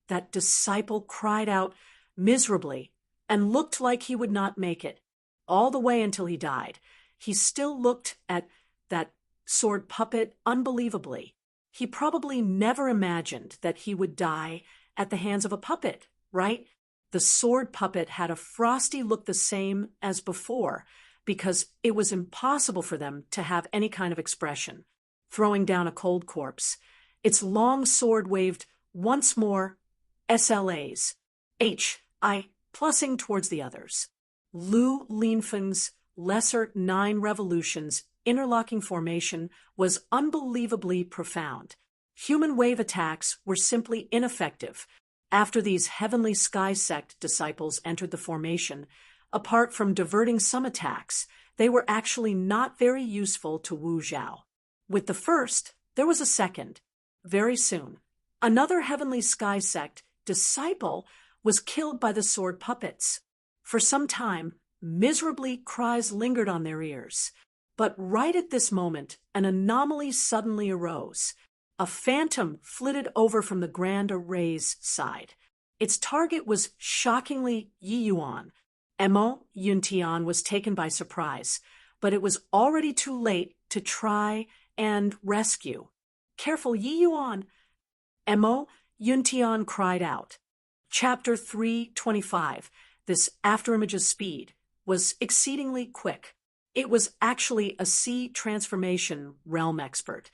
That disciple cried out miserably and looked like he would not make it. All the way until he died, he still looked at that sword puppet unbelievably. He probably never imagined that he would die at the hands of a puppet, right? The sword puppet had a frosty look the same as before, because it was impossible for them to have any kind of expression. Throwing down a cold corpse, its long sword waved once more, SLAs, HI, plussing towards the others. Lu Linfeng's lesser 9 revolutions interlocking formation was unbelievably profound. Human wave attacks were simply ineffective. After these heavenly sky sect disciples entered the formation, apart from diverting some attacks, they were actually not very useful to Wu Zhao. With the first, there was a second. Very soon, another heavenly sky sect disciple was killed by the sword puppets. For some time, miserably cries lingered on their ears. But right at this moment, an anomaly suddenly arose. A phantom flitted over from the Grand Array's side. Its target was shockingly Yi Yuan. Mo Yuntian was taken by surprise, but it was already too late to try and rescue. Careful, Yi Yuan! Mo Yuntian cried out. Chapter 325. This afterimage's speed was exceedingly quick. It was actually a C transformation realm expert.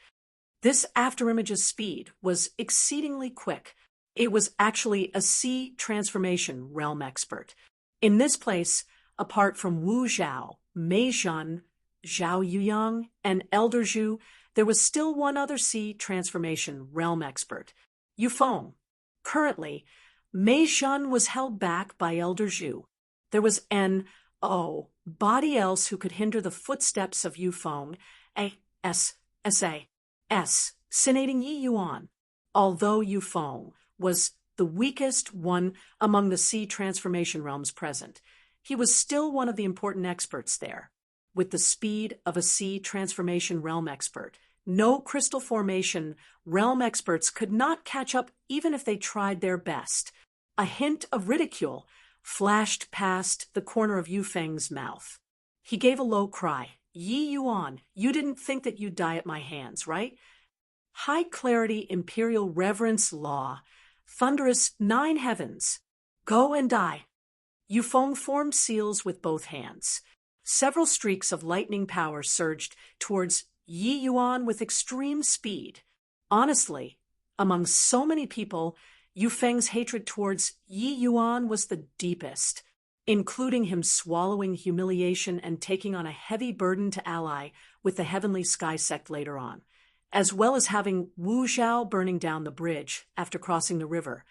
This afterimage's speed was exceedingly quick. It was actually a C transformation realm expert. In this place, apart from Wu Zhao, Mei Zhen, Zhao Yuyang, and Elder Zhu, there was still one other C transformation realm expert, Yufeng. Currently, Mei Zhen was held back by Elder Zhu. There was body else who could hinder the footsteps of Yufeng, sinating Yi Yuan. Although Yufeng was the weakest one among the C transformation realms present, he was still one of the important experts there. With the speed of a C transformation realm expert, no crystal formation realm experts could not catch up even if they tried their best. A hint of ridicule flashed past the corner of Yufeng's mouth. He gave a low cry. Yi Yuan, you didn't think that you'd die at my hands, right? High clarity imperial reverence law, thunderous 9 heavens. Go and die. Yufeng formed seals with both hands. Several streaks of lightning power surged towards Yi Yuan with extreme speed. Honestly, among so many people, Yufeng's hatred towards Yi Yuan was the deepest, including him swallowing humiliation and taking on a heavy burden to ally with the heavenly sky sect later on, as well as having Wu Zhao burning down the bridge after crossing the river.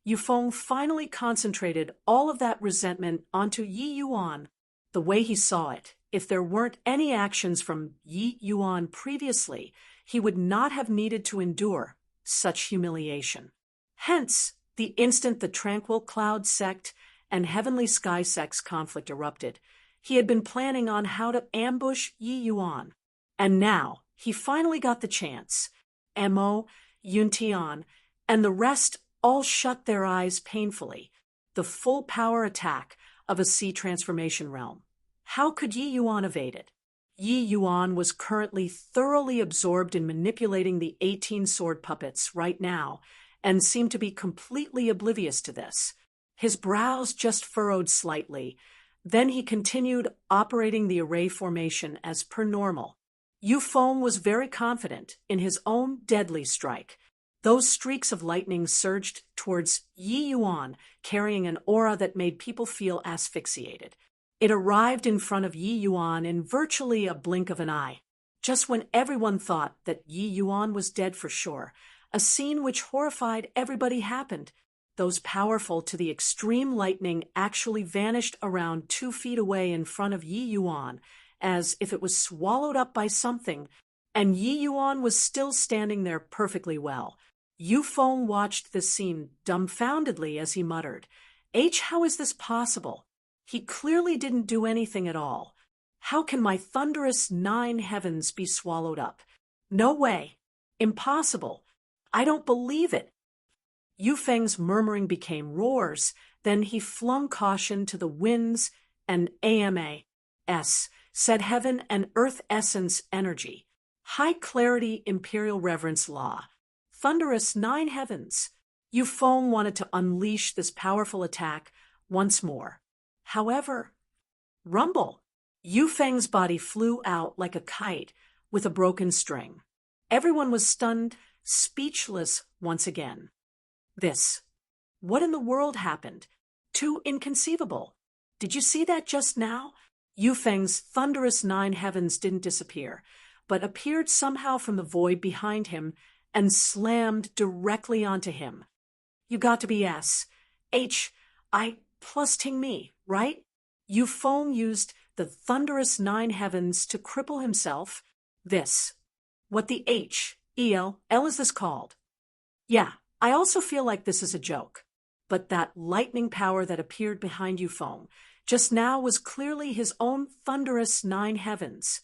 Yufeng finally concentrated all of that resentment onto Yi Yuan. The way he saw it, if there weren't any actions from Yi Yuan previously, he would not have needed to endure such humiliation. Hence, the instant the Tranquil Cloud sect and Heavenly Sky sect's conflict erupted, he had been planning on how to ambush Yi Yuan. And now, he finally got the chance. Mo, Yuntian, and the rest all shut their eyes painfully. The full power attack of a C transformation realm. How could Yi Yuan evade it? Yi Yuan was currently thoroughly absorbed in manipulating the 18 sword puppets right now, and seemed to be completely oblivious to this. His brows just furrowed slightly. Then he continued operating the array formation as per normal. Yu Feng was very confident in his own deadly strike. Those streaks of lightning surged towards Yi Yuan, carrying an aura that made people feel asphyxiated. It arrived in front of Yi Yuan in virtually a blink of an eye. Just when everyone thought that Yi Yuan was dead for sure, a scene which horrified everybody happened. Those powerful to the extreme lightning actually vanished around 2 feet away in front of Yi Yuan, as if it was swallowed up by something, and Yi Yuan was still standing there perfectly well. Yu Feng watched this scene dumbfoundedly as he muttered, how is this possible? He clearly didn't do anything at all. How can my thunderous 9 heavens be swallowed up? No way. Impossible. I don't believe it. Yu Feng's murmuring became roars. Then he flung caution to the winds and AMAS, said heaven and earth essence energy. High clarity imperial reverence law. Thunderous 9 heavens. Yu Feng wanted to unleash this powerful attack once more. However, rumble. Yu Feng's body flew out like a kite with a broken string. Everyone was stunned, speechless once again. What in the world happened? Too inconceivable. Did you see that just now? Yu Feng's thunderous 9 heavens didn't disappear, but appeared somehow from the void behind him and slammed directly onto him. You got to be I plus Ting me, right? Yu Feng used the thunderous 9 heavens to cripple himself. What the L is this called? Yeah, I also feel like this is a joke. But that lightning power that appeared behind Yu Feng just now was clearly his own thunderous 9 heavens.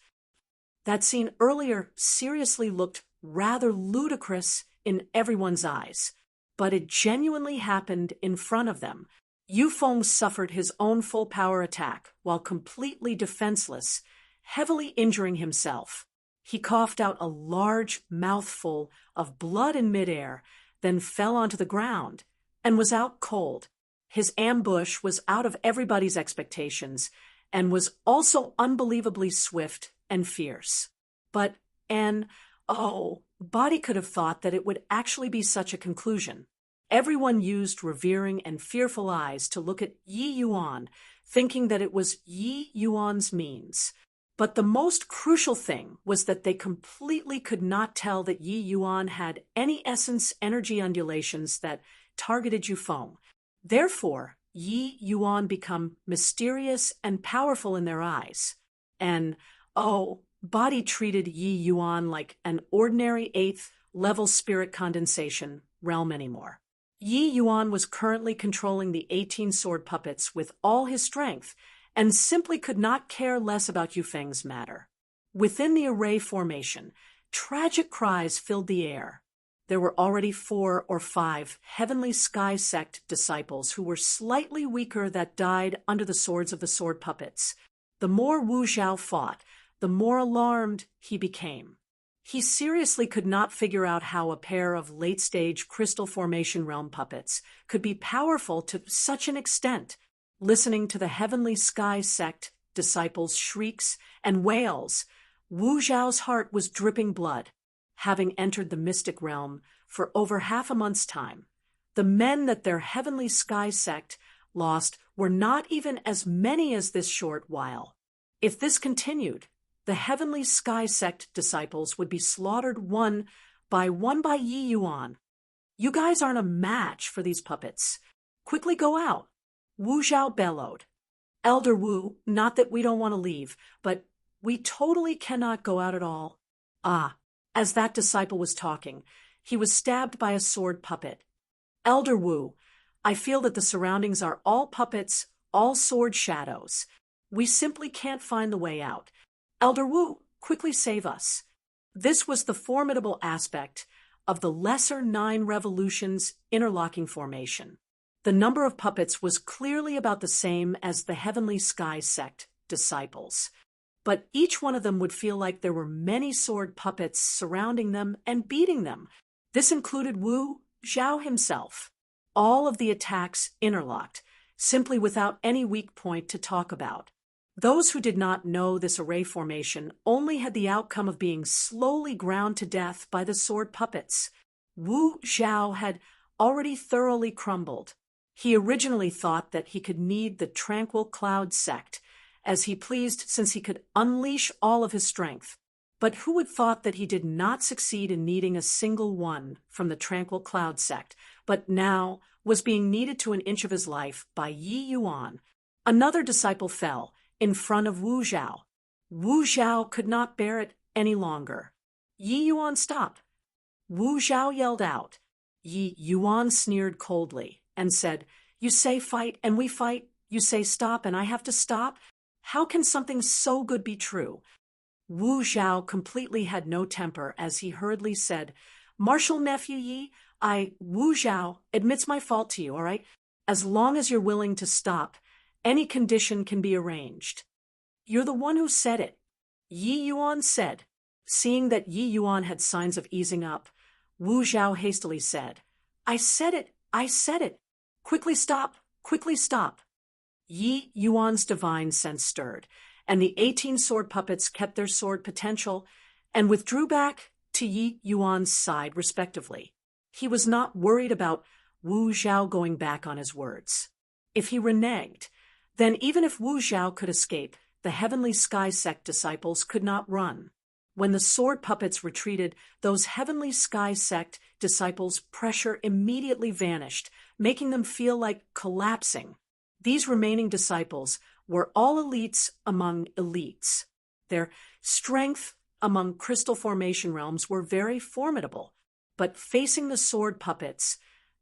That scene earlier seriously looked rather ludicrous in everyone's eyes, but it genuinely happened in front of them. Yu Feng suffered his own full power attack while completely defenseless, heavily injuring himself. He coughed out a large mouthful of blood in midair, then fell onto the ground and was out cold. His ambush was out of everybody's expectations and was also unbelievably swift and fierce. But body could have thought that it would actually be such a conclusion. Everyone used revering and fearful eyes to look at Yi Yuan, thinking that it was Yi Yuan's means. But the most crucial thing was that they completely could not tell that Yi Yuan had any essence energy undulations that targeted Yu Feng. Therefore, Yi Yuan become mysterious and powerful in their eyes. And, body treated Yi Yuan like an ordinary 8th level spirit condensation realm anymore. Yi Yuan was currently controlling the 18 sword puppets with all his strength, and simply could not care less about Yu Feng's matter. Within the array formation, tragic cries filled the air. There were already 4 or 5 heavenly sky sect disciples who were slightly weaker that died under the swords of the sword puppets. The more Wu Zhao fought, the more alarmed he became. He seriously could not figure out how a pair of late-stage crystal formation realm puppets could be powerful to such an extent. Listening to the heavenly sky sect disciples' shrieks and wails, Wu Zhao's heart was dripping blood. Having entered the mystic realm for over half a month's time, the men that their heavenly sky sect lost were not even as many as this short while. If this continued, the heavenly sky sect disciples would be slaughtered one by Yi Yuan. You guys aren't a match for these puppets. Quickly go out. Wu Zhao bellowed. Elder Wu, not that we don't want to leave, but we totally cannot go out at all. As that disciple was talking, he was stabbed by a sword puppet. Elder Wu, I feel that the surroundings are all puppets, all sword shadows. We simply can't find the way out. Elder Wu, quickly save us. This was the formidable aspect of the lesser 9 revolutions interlocking formation. The number of puppets was clearly about the same as the heavenly sky sect disciples, but each one of them would feel like there were many sword puppets surrounding them and beating them. This included Wu Zhao himself. All of the attacks interlocked, simply without any weak point to talk about. Those who did not know this array formation only had the outcome of being slowly ground to death by the sword puppets. Wu Zhao had already thoroughly crumbled. He originally thought that he could knead the Tranquil Cloud sect as he pleased, since he could unleash all of his strength. But who had thought that he did not succeed in kneading a single one from the Tranquil Cloud sect, but now was being kneaded to an inch of his life by Yi Yuan? Another disciple fell in front of Wu Zhao. Wu Zhao could not bear it any longer. Yi Yuan, stop! Wu Zhao yelled out. Yi Yuan sneered coldly and said, "You say fight and we fight. You say stop and I have to stop. How can something so good be true?" Wu Zhao completely had no temper as he hurriedly said, "Martial nephew Yi, Wu Zhao, admits my fault to you, all right? As long as you're willing to stop, any condition can be arranged." "You're the one who said it," Yi Yuan said. Seeing that Yi Yuan had signs of easing up, Wu Zhao hastily said, I said it. Quickly stop, quickly stop." Yi Yuan's divine sense stirred, and the 18 sword puppets kept their sword potential and withdrew back to Yi Yuan's side respectively. He was not worried about Wu Zhao going back on his words. If he reneged, then even if Wu Zhao could escape, the Heavenly Sky Sect disciples could not run. When the sword puppets retreated, those Heavenly Sky Sect disciples' pressure immediately vanished, making them feel like collapsing. These remaining disciples were all elites among elites. Their strength among crystal formation realms were very formidable, but facing the sword puppets,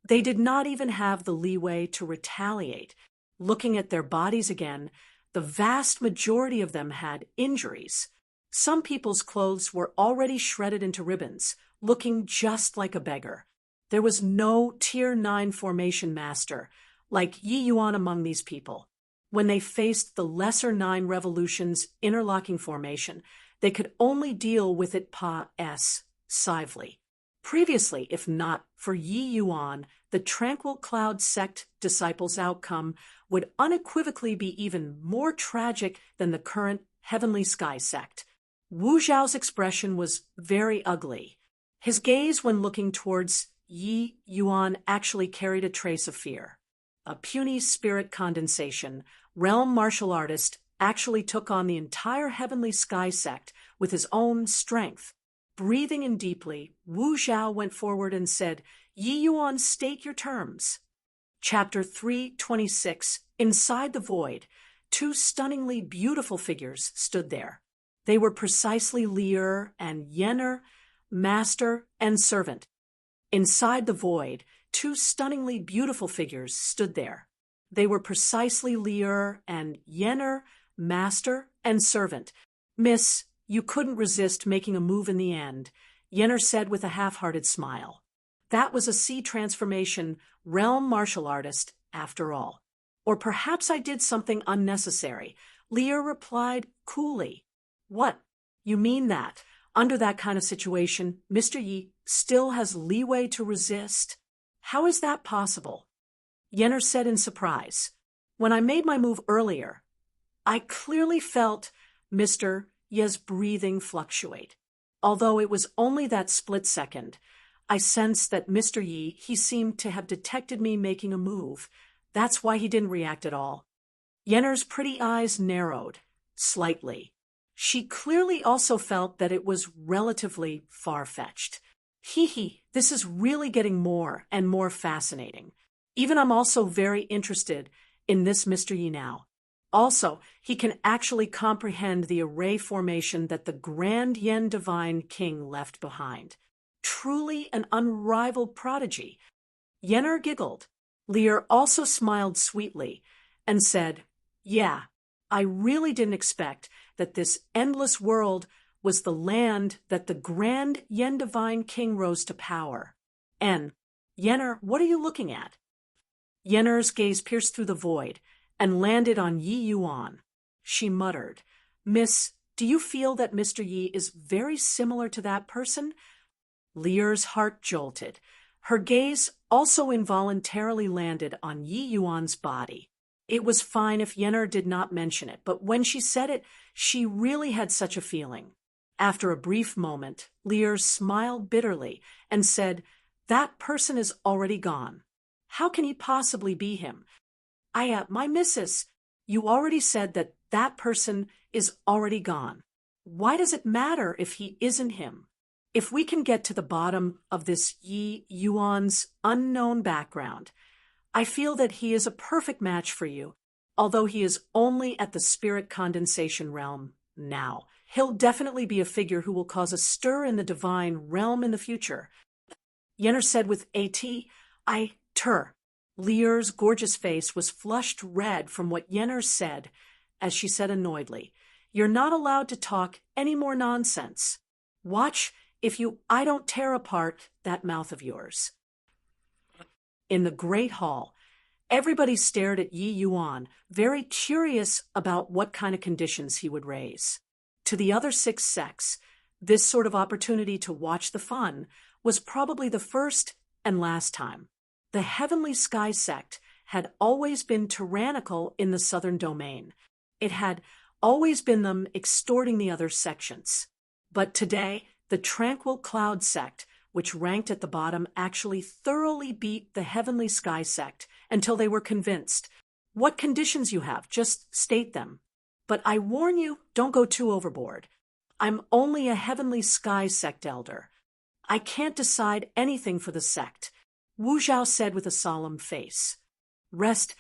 they did not even have the leeway to retaliate. Looking at their bodies again, the vast majority of them had injuries. Some people's clothes were already shredded into ribbons, looking just like a beggar. There was no Tier 9 formation master like Yi Yuan among these people. When they faced the lesser 9 revolutions interlocking formation, they could only deal with it passively. Previously, if not for Yi Yuan, the Tranquil Cloud sect disciples' outcome would unequivocally be even more tragic than the current Heavenly Sky sect. Wu Zhao's expression was very ugly. His gaze when looking towards Yi Yuan actually carried a trace of fear. A puny spirit condensation, realm martial artist actually took on the entire Heavenly Sky sect with his own strength. Breathing in deeply, Wu Zhao went forward and said, "Yi Yuan, state your terms." Chapter 326. Inside the void, 2 stunningly beautiful figures stood there. They were precisely Lier and Yenner, master and servant. Inside the void, 2 stunningly beautiful figures stood there. They were precisely Lier and Yenner, master and servant. "Miss, you couldn't resist making a move in the end," Yenner said with a half-hearted smile. That was a sea transformation realm martial artist, after all. "Or perhaps I did something unnecessary," Lier replied coolly. "What? You mean that, under that kind of situation, Mr. Yi still has leeway to resist? How is that possible?" Yenner said in surprise. "When I made my move earlier, I clearly felt Mr. Yi's breathing fluctuate. Although it was only that split second, I sensed that Mr. Yi, he seemed to have detected me making a move. That's why he didn't react at all." Yenner's pretty eyes narrowed slightly. She clearly also felt that it was relatively far-fetched. This is really getting more and more fascinating. Even I'm also very interested in this Mr. Yi now. Also, he can actually comprehend the array formation that the Grand Yen Divine King left behind. Truly an unrivaled prodigy. Yenner giggled. Lier also smiled sweetly and said, "Yeah, I really didn't expect that this endless world was the land that the Grand Yen Divine King rose to power. Yenner, what are you looking at?" Yenner's gaze pierced through the void and landed on Yi Yuan. She muttered, "Miss, do you feel that Mr. Yi is very similar to that person?" Lier's heart jolted. Her gaze also involuntarily landed on Yi Yuan's body. It was fine if Yenner did not mention it, but when she said it, she really had such a feeling. After a brief moment, Lear smiled bitterly and said, "That person is already gone. How can he possibly be him? My missus, you already said that that person is already gone. Why does it matter if he isn't him? If we can get to the bottom of this Yi Yuan's unknown background, I feel that he is a perfect match for you, although he is only at the spirit condensation realm now. He'll definitely be a figure who will cause a stir in the divine realm in the future." Yenner said with Tur. Lear's gorgeous face was flushed red from what Yenner said, as she said annoyedly, "You're not allowed to talk any more nonsense. Watch if I don't tear apart that mouth of yours." In the great hall, everybody stared at Yi Yuan, very curious about what kind of conditions he would raise. To the other 6 sects, this sort of opportunity to watch the fun was probably the first and last time. The Heavenly Sky sect had always been tyrannical in the southern domain. It had always been them extorting the other sections. But today, the Tranquil Cloud sect, which ranked at the bottom, actually thoroughly beat the Heavenly Sky sect until they were convinced. What conditions you have, just state them. But I warn you, don't go too overboard. I'm only a Heavenly Sky sect elder. I can't decide anything for the sect, Wu Zhao said with a solemn face. Rest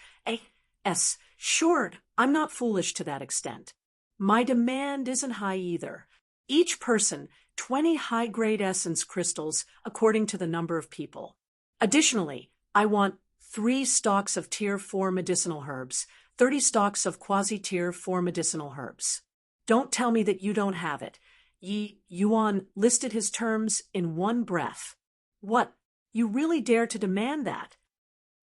assured, I'm not foolish to that extent. My demand isn't high either. Each person, 20 high-grade essence crystals according to the number of people. Additionally, I want 3 stalks of Tier 4 medicinal herbs, 30 stalks of quasi-Tier 4 medicinal herbs. Don't tell me that you don't have it. Yi Yuan listed his terms in one breath. What? You really dare to demand that?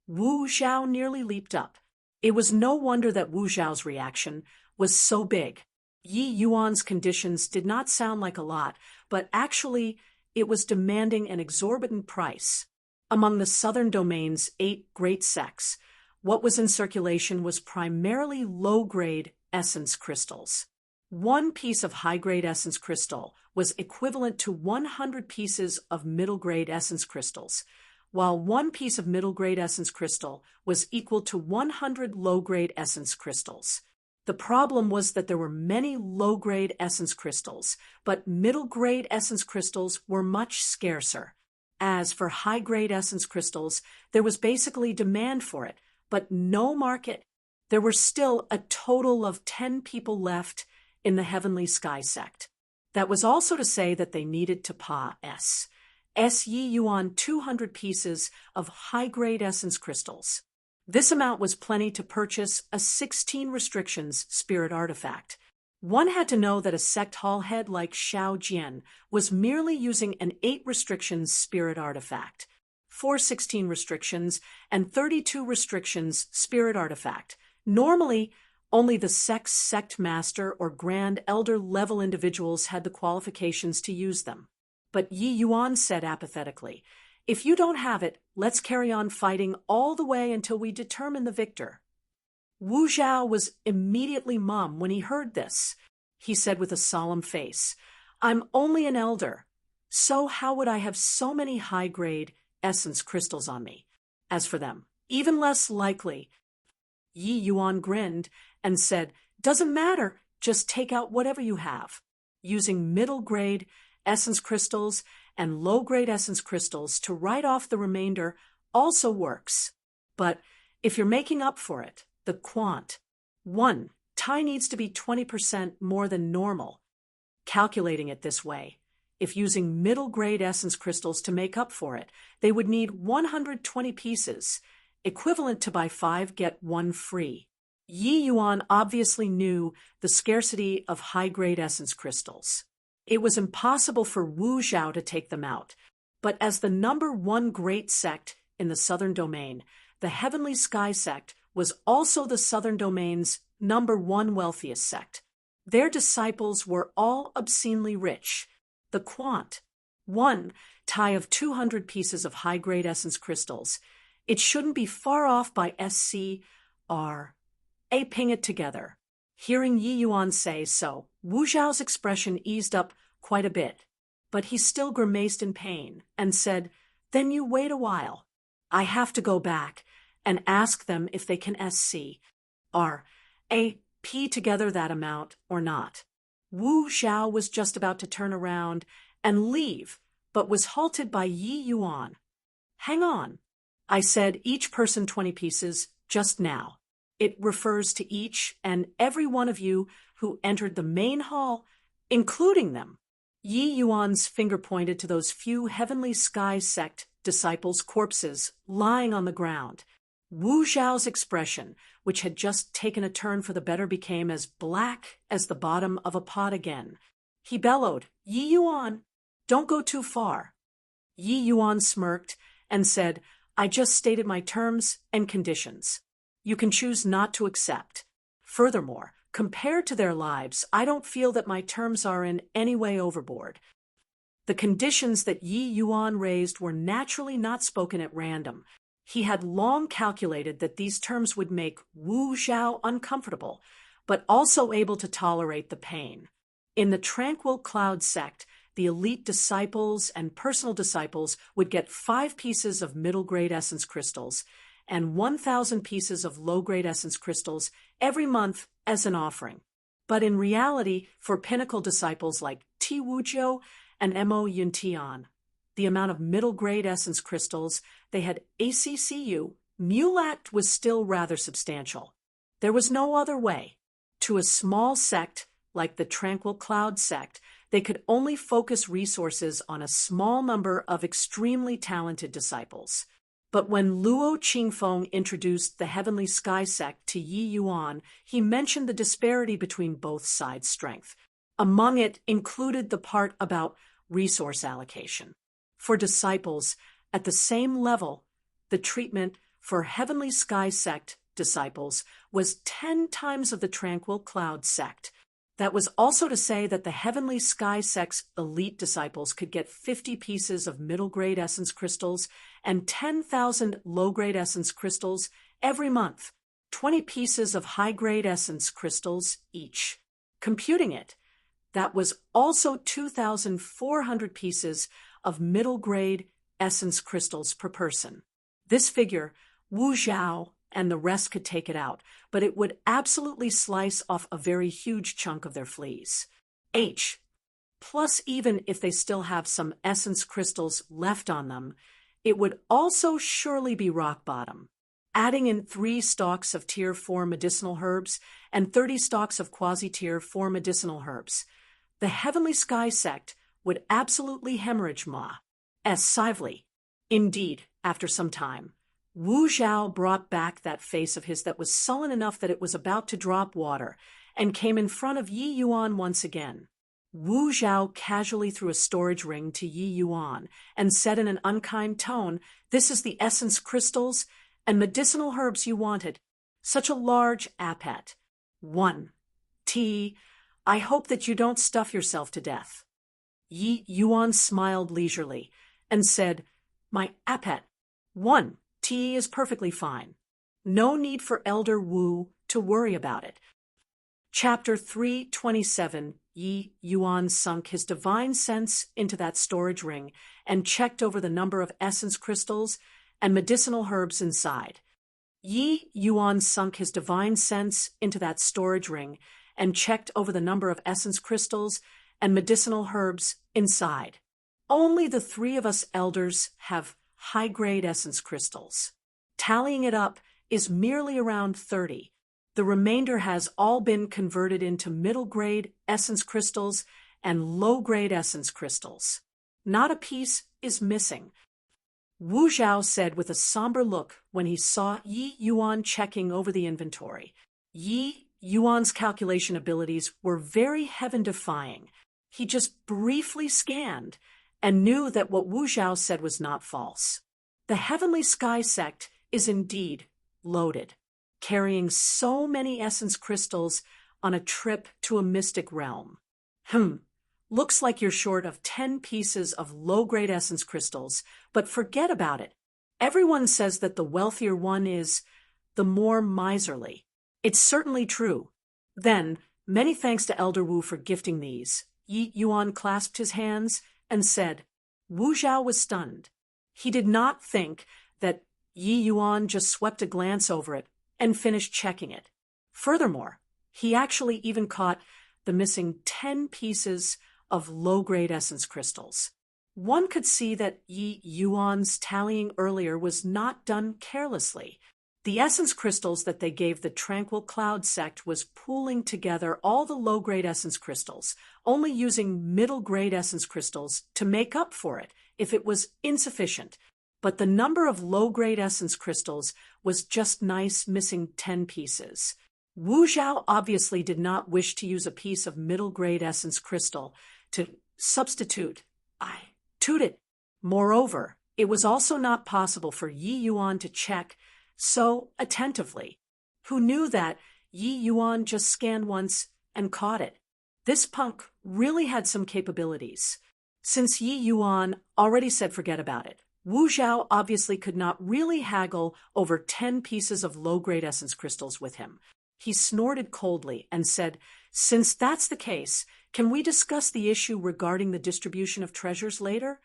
Wu Zhao nearly leaped up. It was no wonder that Wu Zhao's reaction was so big. Yi Yuan's conditions did not sound like a lot, but actually it was demanding an exorbitant price. Among the southern domain's 8 great sects, what was in circulation was primarily low-grade essence crystals. 1 piece of high-grade essence crystal was equivalent to 100 pieces of middle-grade essence crystals, while 1 piece of middle-grade essence crystal was equal to 100 low-grade essence crystals. The problem was that there were many low-grade essence crystals, but middle-grade essence crystals were much scarcer. As for high-grade essence crystals, there was basically demand for it, but no market. There were still a total of 10 people left in the Heavenly Sky sect. That was also to say that they needed to Yi Yuan 200 pieces of high-grade essence crystals. This amount was plenty to purchase a 16 restrictions spirit artifact. One had to know that a sect hall head like Xiao Jian was merely using an 8 restrictions spirit artifact, 4 16 restrictions, and 32 restrictions spirit artifact. Normally, only the sect master or grand elder level individuals had the qualifications to use them. But Yi Yuan said apathetically, "If you don't have it, let's carry on fighting all the way until we determine the victor." Wu Zhao was immediately mum when he heard this. He said with a solemn face, "I'm only an elder, so how would I have so many high-grade essence crystals on me? As for them, even less likely." Yi Yuan grinned and said, "Doesn't matter, just take out whatever you have. Using middle-grade essence crystals and low-grade essence crystals to write off the remainder also works. But if you're making up for it, the quant. 1. Tai needs to be 20% more than normal. Calculating it this way, if using middle-grade essence crystals to make up for it, they would need 120 pieces, equivalent to buy 5 get 1 free. Yi Yuan obviously knew the scarcity of high-grade essence crystals. It was impossible for Wu Zhao to take them out, but as the number 1 great sect in the southern domain, the Heavenly Sky sect was also the southern domain's number 1 wealthiest sect. Their disciples were all obscenely rich. The quant. 1 tie of 200 pieces of high-grade essence crystals. It shouldn't be far off by SCR. Aping it together. Hearing Yi Yuan say so, Wu Zhao's expression eased up quite a bit. But he still grimaced in pain and said, "Then you wait a while. I have to go back and ask them if they can SCR.A.P. together that amount or not." Wu Zhao was just about to turn around and leave, but was halted by Yi Yuan. "Hang on. I said each person 20 pieces just now. It refers to each and every one of you who entered the main hall, including them." Yi Yuan's finger pointed to those few Heavenly Sky sect disciples' corpses lying on the ground. Wu Zhao's expression, which had just taken a turn for the better, became as black as the bottom of a pot again. He bellowed, "Yi Yuan, don't go too far." Yi Yuan smirked and said, "I just stated my terms and conditions. You can choose not to accept. Furthermore, compared to their lives, I don't feel that my terms are in any way overboard." The conditions that Yi Yuan raised were naturally not spoken at random. He had long calculated that these terms would make Wu Zhao uncomfortable, but also able to tolerate the pain. In the Tranquil Cloud sect, the elite disciples and personal disciples would get 5 pieces of middle-grade essence crystals and 1,000 pieces of low-grade essence crystals every month as an offering. But in reality, for pinnacle disciples like Ti Wujiu and Mo Yuntian, the amount of middle-grade essence crystals they had ACCU, Mulat was still rather substantial. There was no other way. To a small sect like the Tranquil Cloud sect, they could only focus resources on a small number of extremely talented disciples. But when Luo Qingfeng introduced the Heavenly Sky sect to Yi Yuan, he mentioned the disparity between both sides' strength. Among it included the part about resource allocation. For disciples at the same level, the treatment for Heavenly Sky sect disciples was 10 times of the Tranquil Cloud sect. That was also to say that the Heavenly Sky sect's elite disciples could get 50 pieces of middle-grade essence crystals and 10,000 low-grade essence crystals every month, 20 pieces of high-grade essence crystals each. Computing it, that was also 2,400 pieces of middle-grade essence crystals per person. This figure, Wu Zhao and the rest could take it out, but it would absolutely slice off a very huge chunk of their fleas. Plus, even if they still have some essence crystals left on them, it would also surely be rock bottom. Adding in 3 stalks of Tier 4 medicinal herbs and 30 stalks of quasi-Tier 4 medicinal herbs, the Heavenly Sky sect would absolutely hemorrhage Sively. Indeed, after some time, Wu Zhao brought back that face of his that was sullen enough that it was about to drop water, and came in front of Yi Yuan once again. Wu Zhao casually threw a storage ring to Yi Yuan and said in an unkind tone, "This is the essence crystals and medicinal herbs you wanted. Such a large appet. 1. T. I hope that you don't stuff yourself to death." Yi Yuan smiled leisurely and said, "My appet. 1. Tea is perfectly fine. No need for Elder Wu to worry about it." Chapter 327. Yi Yuan sunk his divine sense into that storage ring and checked over the number of essence crystals and medicinal herbs inside. Yi Yuan sunk his divine sense into that storage ring and checked over the number of essence crystals and medicinal herbs inside. Only the 3 of us elders have high-grade essence crystals. Tallying it up is merely around 30. The remainder has all been converted into middle-grade essence crystals and low-grade essence crystals. Not a piece is missing. Wu Zhao said with a somber look when he saw Yi Yuan checking over the inventory. Yi Yuan's calculation abilities were very heaven-defying. He just briefly scanned and knew that what Wu Zhao said was not false. The Heavenly Sky sect is indeed loaded, carrying so many essence crystals on a trip to a mystic realm. Looks like you're short of 10 pieces of low-grade essence crystals, but forget about it. Everyone says that the wealthier one is the more miserly. It's certainly true. Then, many thanks to Elder Wu for gifting these. Yi Yuan clasped his hands and said. Wu Zhao was stunned. He did not think that Yi Yuan just swept a glance over it and finished checking it. Furthermore, he actually even caught the missing 10 pieces of low-grade essence crystals. One could see that Yi Yuan's tallying earlier was not done carelessly. The essence crystals that they gave the Tranquil Cloud sect was pooling together all the low-grade essence crystals, only using middle-grade essence crystals to make up for it if it was insufficient. But the number of low-grade essence crystals was just nice, missing 10 pieces. Wu Zhao obviously did not wish to use a piece of middle-grade essence crystal to substitute. It. Moreover, it was also not possible for Yi Yuan to check so attentively. Who knew that Yi Yuan just scanned once and caught it? This punk really had some capabilities. Since Yi Yuan already said forget about it, Wu Zhao obviously could not really haggle over 10 pieces of low-grade essence crystals with him. He snorted coldly and said, since that's the case, can we discuss the issue regarding the distribution of treasures later?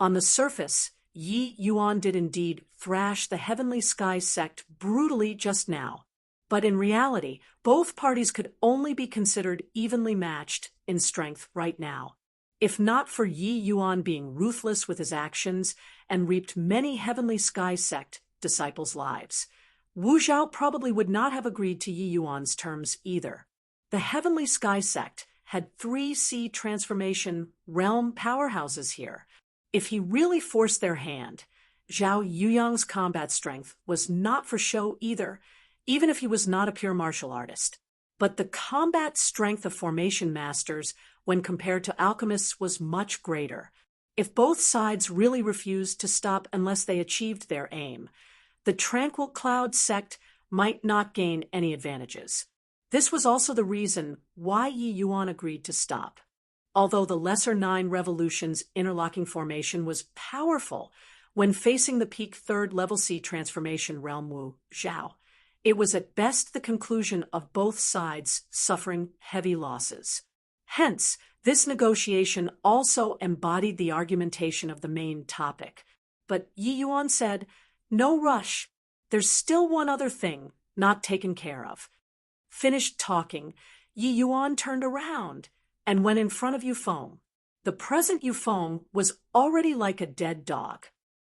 On the surface, Yi Yuan did indeed thrash the Heavenly Sky sect brutally just now. But in reality, both parties could only be considered evenly matched in strength right now. If not for Yi Yuan being ruthless with his actions and reaped many Heavenly Sky sect disciples' lives, Wu Zhao probably would not have agreed to Yi Yuan's terms either. The Heavenly Sky sect had 3 sea transformation realm powerhouses here. If he really forced their hand, Zhao Yuyang's combat strength was not for show either, even if he was not a pure martial artist. But the combat strength of formation masters when compared to alchemists was much greater. If both sides really refused to stop unless they achieved their aim, the Tranquil Cloud sect might not gain any advantages. This was also the reason why Yi Yuan agreed to stop. Although the Lesser 9 Revolution's interlocking formation was powerful when facing the peak 3rd level C transformation realm Wu Zhao, it was at best the conclusion of both sides suffering heavy losses. Hence, this negotiation also embodied the argumentation of the main topic. But Yi Yuan said, no rush. There's still one other thing not taken care of. Finished talking, Yi Yuan turned around and went in front of Yufeng. The present Yufeng was already like a dead dog.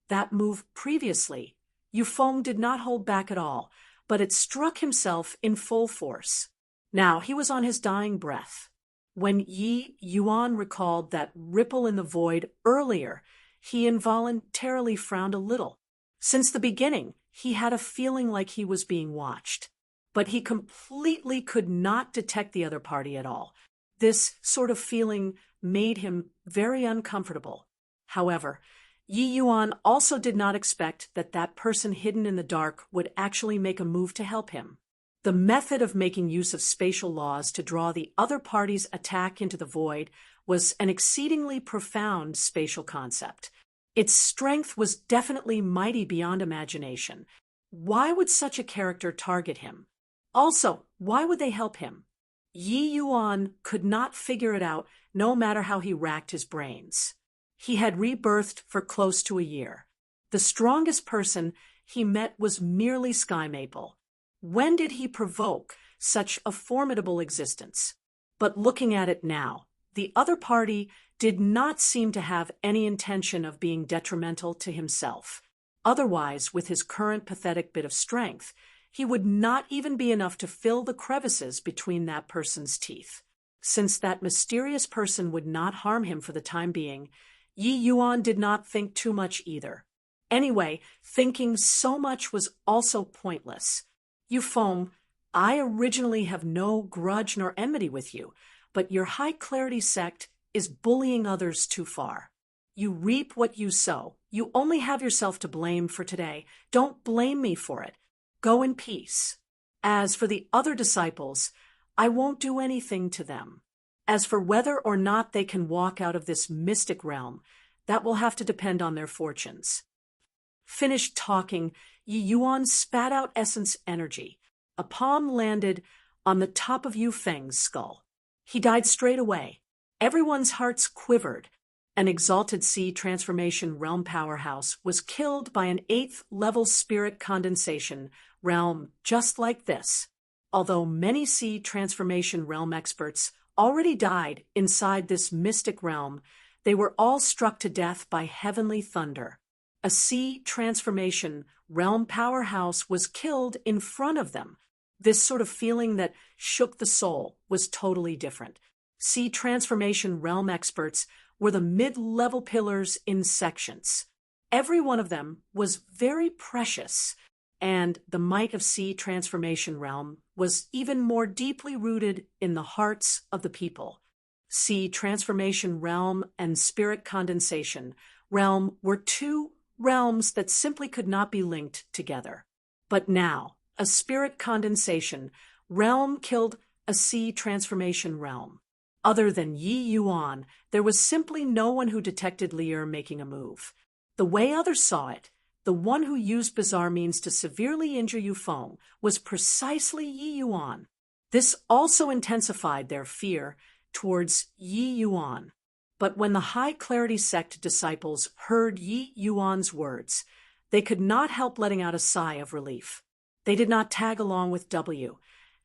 That move previously, Yufeng did not hold back at all, but it struck himself in full force. Now he was on his dying breath. When Yi Yuan recalled that ripple in the void earlier, he involuntarily frowned a little. Since the beginning, he had a feeling like he was being watched. But he completely could not detect the other party at all. This sort of feeling made him very uncomfortable. However, Yi Yuan also did not expect that that person hidden in the dark would actually make a move to help him. The method of making use of spatial laws to draw the other party's attack into the void was an exceedingly profound spatial concept. Its strength was definitely mighty beyond imagination. Why would such a character target him? Also, why would they help him? Yi Yuan could not figure it out no matter how he racked his brains. He had rebirthed for close to a year. The strongest person he met was merely Sky Maple. When did he provoke such a formidable existence? But looking at it now, the other party did not seem to have any intention of being detrimental to himself. Otherwise, with his current pathetic bit of strength, he would not even be enough to fill the crevices between that person's teeth. Since that mysterious person would not harm him for the time being, Yi Yuan did not think too much either. Anyway, thinking so much was also pointless. Yufeng, I originally have no grudge nor enmity with you, but your high-clarity sect is bullying others too far. You reap what you sow. You only have yourself to blame for today. Don't blame me for it. Go in peace. As for the other disciples, I won't do anything to them. As for whether or not they can walk out of this mystic realm, that will have to depend on their fortunes. Finished talking, Yi Yuan spat out essence energy. A palm landed on the top of Yu Feng's skull. He died straight away. Everyone's hearts quivered. An exalted sea transformation realm powerhouse was killed by an 8th level spirit condensation realm just like this. Although many sea transformation realm experts already died inside this mystic realm, they were all struck to death by heavenly thunder. A sea transformation realm powerhouse was killed in front of them. This sort of feeling that shook the soul was totally different. Sea transformation realm experts were the mid-level pillars in sections. Every one of them was very precious, and the might of sea transformation realm was even more deeply rooted in the hearts of the people. Sea transformation realm and spirit condensation realm were two realms that simply could not be linked together. But now, a spirit condensation realm killed a sea transformation realm. Other than Yi Yuan, there was simply no one who detected Lier making a move. The way others saw it, the one who used bizarre means to severely injure Yu Feng was precisely Yi Yuan. This also intensified their fear towards Yi Yuan. But when the High Clarity Sect disciples heard Yi Yuan's words, they could not help letting out a sigh of relief. They did not tag along with W,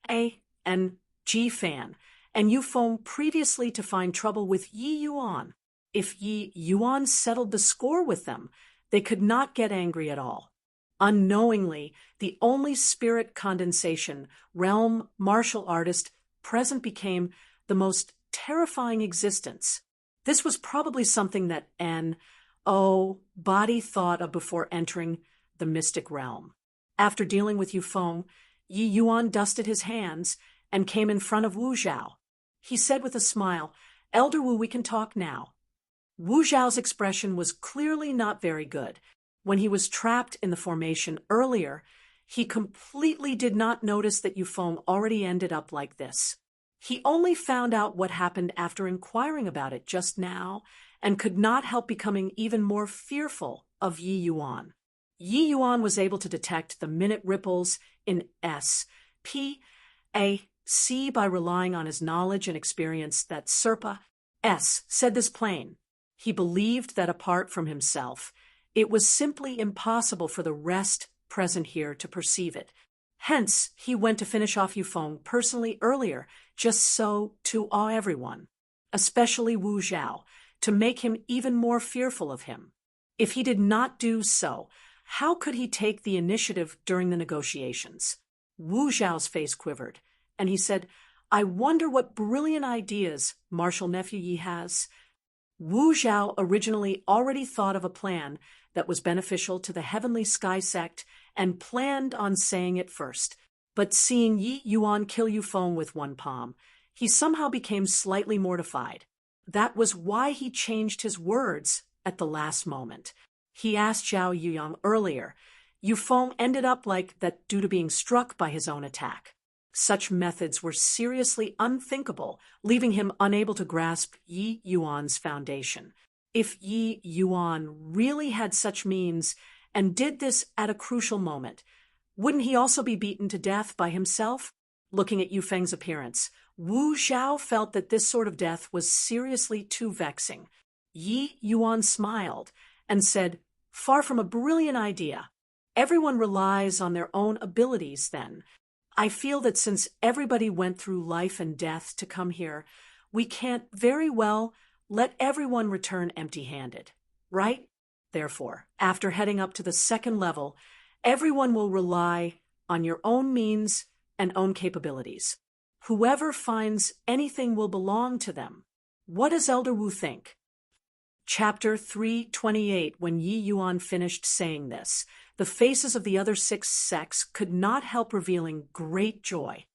A, and G Fan, and Yu Feng previously to find trouble with Yi Yuan. If Yi Yuan settled the score with them, they could not get angry at all. Unknowingly, the only spirit condensation realm martial artist present became the most terrifying existence. This was probably something that N.O. body thought of before entering the mystic realm. After dealing with Yu Feng, Yi Yuan dusted his hands and came in front of Wu Zhao. He said with a smile, "Elder Wu, we can talk now." Wu Zhao's expression was clearly not very good. When he was trapped in the formation earlier, he completely did not notice that Yu Feng already ended up like this. He only found out what happened after inquiring about it just now, and could not help becoming even more fearful of Yi Yuan. Yi Yuan was able to detect the minute ripples in S, P, A, C by relying on his knowledge and experience that Serpa S said this plain. He believed that apart from himself, it was simply impossible for the rest present here to perceive it. Hence, he went to finish off Yu Feng personally earlier, just so to awe everyone, especially Wu Zhao, to make him even more fearful of him. If he did not do so, how could he take the initiative during the negotiations? Wu Zhao's face quivered, and he said, "I wonder what brilliant ideas Marshal Nephew Yi has." Wu Zhao originally already thought of a plan that was beneficial to the Heavenly Sky Sect and planned on saying it first. But seeing Yi Yuan kill Yu Feng with one palm, he somehow became slightly mortified. That was why he changed his words at the last moment. He asked Zhao Yuyang earlier. Yu Feng ended up like that due to being struck by his own attack. Such methods were seriously unthinkable, leaving him unable to grasp Yi Yuan's foundation. If Yi Yuan really had such means and did this at a crucial moment, wouldn't he also be beaten to death by himself? Looking at Yu Feng's appearance, Wu Zhao felt that this sort of death was seriously too vexing. Yi Yuan smiled and said, "Far from a brilliant idea. Everyone relies on their own abilities then. I feel that since everybody went through life and death to come here, we can't very well let everyone return empty-handed, right? Therefore, after heading up to the second level, everyone will rely on your own means and own capabilities. Whoever finds anything will belong to them. What does Elder Wu think?" Chapter 328. When Yi Yuan finished saying this, the faces of the other 6 sects could not help revealing great joy.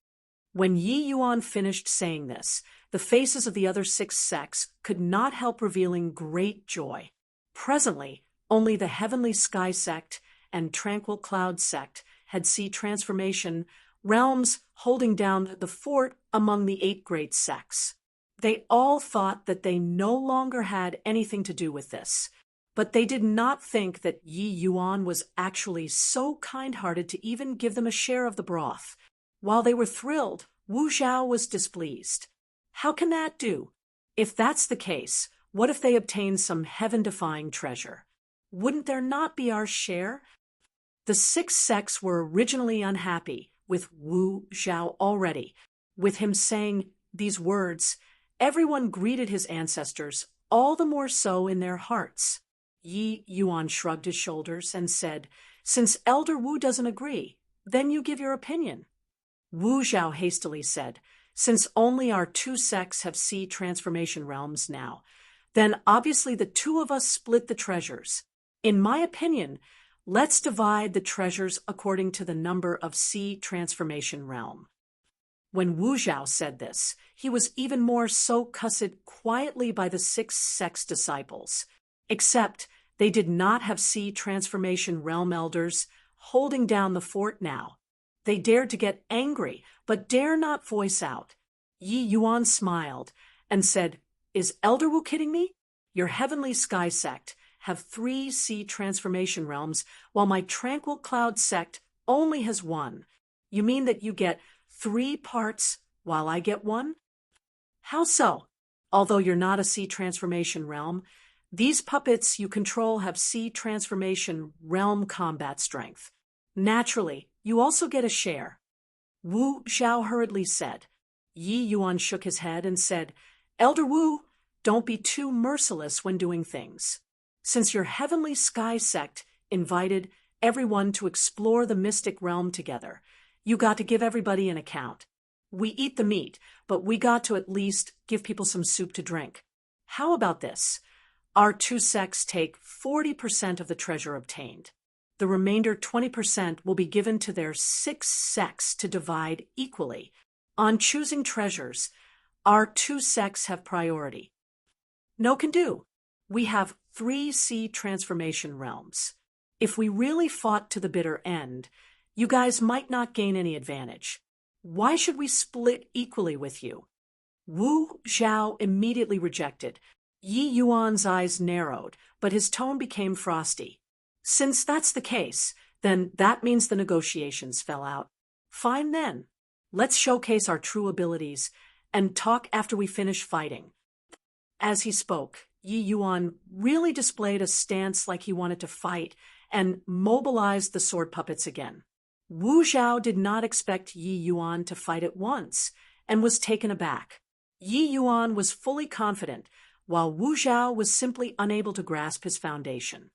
When Yi Yuan finished saying this, the faces of the other 6 sects could not help revealing great joy. Presently, only the Heavenly Sky Sect and Tranquil Cloud Sect had sea transformation realms holding down the fort among the 8 great sects. They all thought that they no longer had anything to do with this, but they did not think that Yi Yuan was actually so kind-hearted to even give them a share of the broth. While they were thrilled, Wu Zhao was displeased. How can that do? If that's the case, what if they obtained some heaven-defying treasure? Wouldn't there not be our share? The 6 sects were originally unhappy with Wu Zhao already. With him saying these words, everyone greeted his ancestors, all the more so in their hearts. Yi Yuan shrugged his shoulders and said, "Since Elder Wu doesn't agree, then you give your opinion." Wu Zhao hastily said, "Since only our 2 sects have sea transformation realms now, then obviously the 2 of us split the treasures. In my opinion, let's divide the treasures according to the number of sea transformation realm." When Wu Zhao said this, he was even more so cussed quietly by the 6 sects' disciples. Except they did not have sea transformation realm elders holding down the fort now. They dared to get angry, but dare not voice out. Yi Yuan smiled and said, "Is Elder Wu kidding me? Your heavenly sky sect have 3 sea transformation realms, while my tranquil cloud sect only has 1. You mean that you get 3 parts while I get 1? How so? Although you're not a sea transformation realm, these puppets you control have sea transformation realm combat strength. Naturally, you also get a share." Wu Zhao hurriedly said. Yi Yuan shook his head and said, "Elder Wu, don't be too merciless when doing things. Since your heavenly sky sect invited everyone to explore the mystic realm together, you got to give everybody an account. We eat the meat, but we got to at least give people some soup to drink. How about this? Our 2 sects take 40% of the treasure obtained. The remainder 20% will be given to their 6 sects to divide equally. On choosing treasures, our 2 sects have priority." "No can do. We have 3 sea transformation realms. If we really fought to the bitter end, you guys might not gain any advantage. Why should we split equally with you?" Wu Zhao immediately rejected. Yi Yuan's eyes narrowed, but his tone became frosty. "Since that's the case, then that means the negotiations fell out. Fine then. Let's showcase our true abilities and talk after we finish fighting." As he spoke, Yi Yuan really displayed a stance like he wanted to fight and mobilized the sword puppets again. Wu Zhao did not expect Yi Yuan to fight at once and was taken aback. Yi Yuan was fully confident, while Wu Zhao was simply unable to grasp his foundation.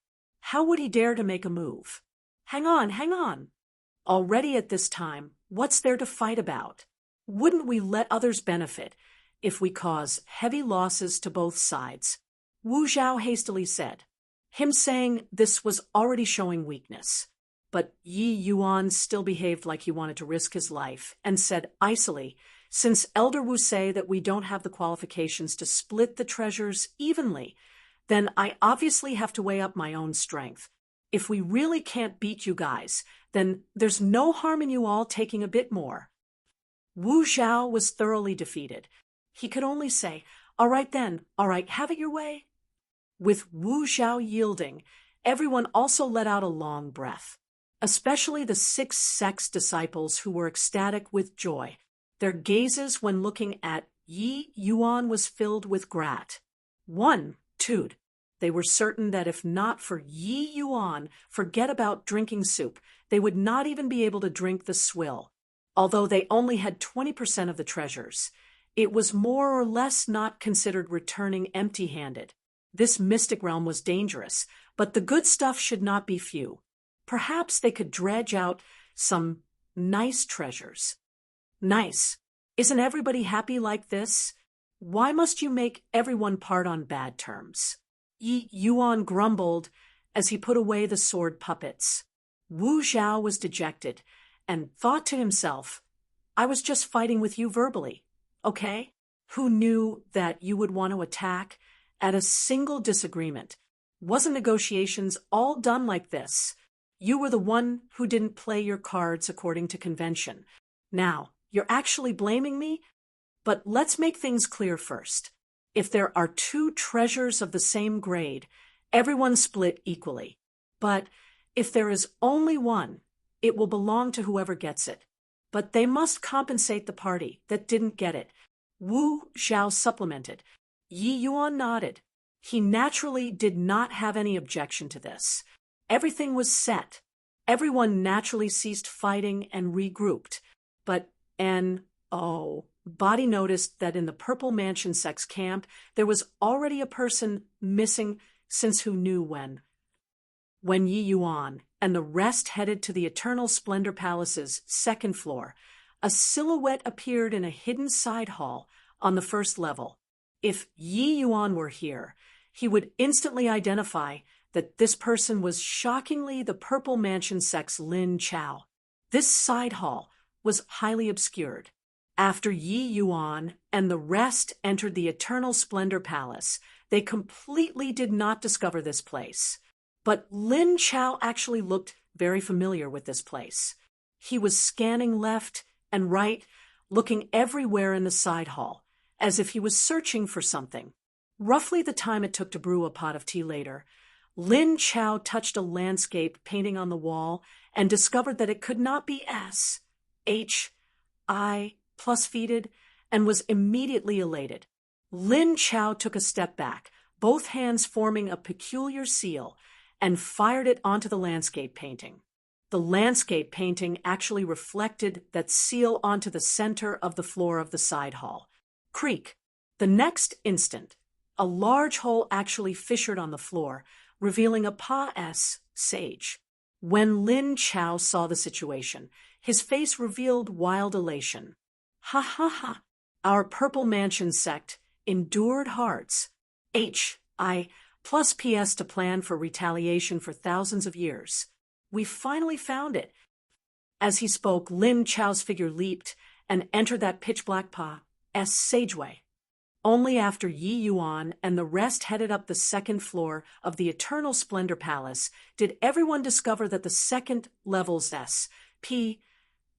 How would he dare to make a move? Hang on. Already at this time, what's there to fight about? Wouldn't we let others benefit if we cause heavy losses to both sides? Wu Zhao hastily said. Him saying this was already showing weakness. But Yi Yuan still behaved like he wanted to risk his life and said icily, "Since Elder Wu say that we don't have the qualifications to split the treasures evenly, then I obviously have to weigh up my own strength. If we really can't beat you guys, then there's no harm in you all taking a bit more." Wu Zhao was thoroughly defeated. He could only say, "All right then, all right, have it your way." With Wu Zhao yielding, everyone also let out a long breath, especially the 6 sects disciples who were ecstatic with joy. Their gazes when looking at Yi Yuan was filled with gratitude. They were certain that if not for Yi Yuan, forget about drinking soup, they would not even be able to drink the swill. Although they only had 20% of the treasures, it was more or less not considered returning empty-handed. This mystic realm was dangerous, but the good stuff should not be few. Perhaps they could dredge out some nice treasures. Nice. Isn't everybody happy like this? Why must you make everyone part on bad terms? Yi Yuan grumbled as he put away the sword puppets. Wu Zhao was dejected and thought to himself, "I was just fighting with you verbally, okay? Who knew that you would want to attack at a single disagreement? Wasn't negotiations all done like this? You were the one who didn't play your cards according to convention. Now, you're actually blaming me? But let's make things clear first. If there are two treasures of the same grade, everyone split equally. But if there is only one, it will belong to whoever gets it. But they must compensate the party that didn't get it. Wu Zhao supplemented. Yi Yuan nodded. He naturally did not have any objection to this. Everything was set. Everyone naturally ceased fighting and regrouped. But Body noticed that in the Purple Mansion sex camp, there was already a person missing since who knew when. When Yi Yuan and the rest headed to the Eternal Splendor Palace's second floor, a silhouette appeared in a hidden side hall on the first level. If Yi Yuan were here, he would instantly identify that this person was shockingly the Purple Mansion sex Lin Chao. This side hall was highly obscured. After Yi Yuan and the rest entered the Eternal Splendor Palace, they completely did not discover this place. But Lin Chao actually looked very familiar with this place. He was scanning left and right, looking everywhere in the side hall, as if he was searching for something. Roughly the time it took to brew a pot of tea later, Lin Chao touched a landscape painting on the wall and discovered that it could not be S, H, I, plus feeded, and was immediately elated. Lin Chao took a step back, both hands forming a peculiar seal, and fired it onto the landscape painting. The landscape painting actually reflected that seal onto the center of the floor of the side hall. Creak. The next instant, a large hole actually fissured on the floor, revealing a Pa-S sage. When Lin Chao saw the situation, his face revealed wild elation. Ha ha ha! Our Purple Mansion sect endured hearts. H.I. plus PS to plan for retaliation for thousands of years. We finally found it. As he spoke, Lin Chao's figure leaped and entered that pitch-black Pa-S sageway. Only after Yi Yuan and the rest headed up the second floor of the Eternal Splendor Palace did everyone discover that the second level's S, P,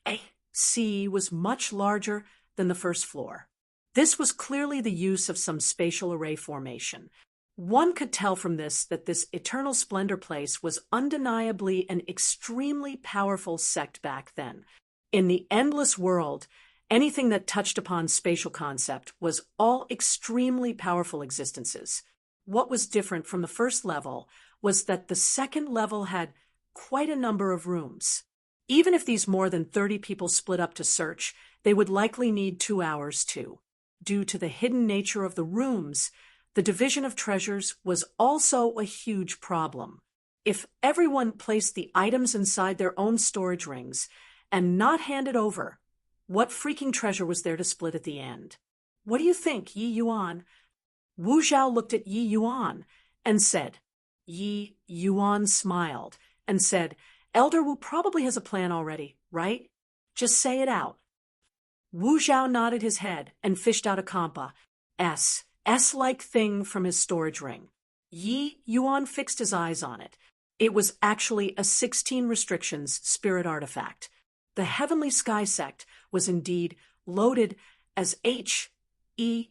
A, C was much larger than the first floor. This was clearly the use of some spatial array formation. One could tell from this that this Eternal Splendor place was undeniably an extremely powerful sect back then. In the endless world, anything that touched upon spatial concept was all extremely powerful existences. What was different from the first level was that the second level had quite a number of rooms. Even if these more than 30 people split up to search, they would likely need 2 hours too. Due to the hidden nature of the rooms, the division of treasures was also a huge problem. If everyone placed the items inside their own storage rings and not handed over, what freaking treasure was there to split at the end? What do you think, Yi Yuan? Wu Zhao looked at Yi Yuan and said. Yi Yuan smiled and said, Elder Wu probably has a plan already, right? Just say it out. Wu Zhao nodded his head and fished out a compa, S-like thing from his storage ring. Yi Yuan fixed his eyes on it. It was actually a 16 restrictions spirit artifact. The Heavenly Sky Sect was indeed loaded as H-E-L-L.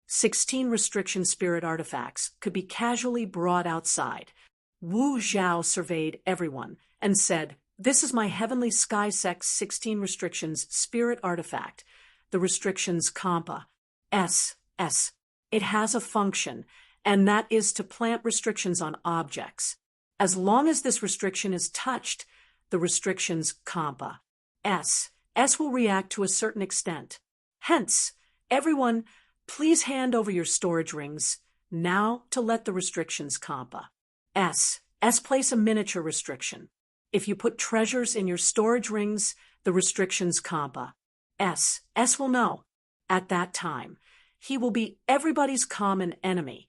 16 restriction spirit artifacts could be casually brought outside. Wu Zhao surveyed everyone and said, This is my Heavenly Sky Sect 16 restrictions spirit artifact. The restrictions compa. S. It has a function, and that is to plant restrictions on objects. As long as this restriction is touched, the restrictions compa. S will react to a certain extent. Hence, everyone, please hand over your storage rings now to let the restrictions compa. S place a miniature restriction. If you put treasures in your storage rings, the restrictions compa. S will know. At that time, he will be everybody's common enemy.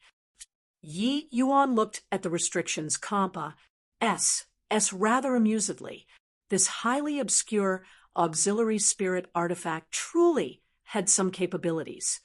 Yi Yuan looked at the restrictions compa. S rather amusedly. This highly obscure auxiliary spirit artifact truly had some capabilities.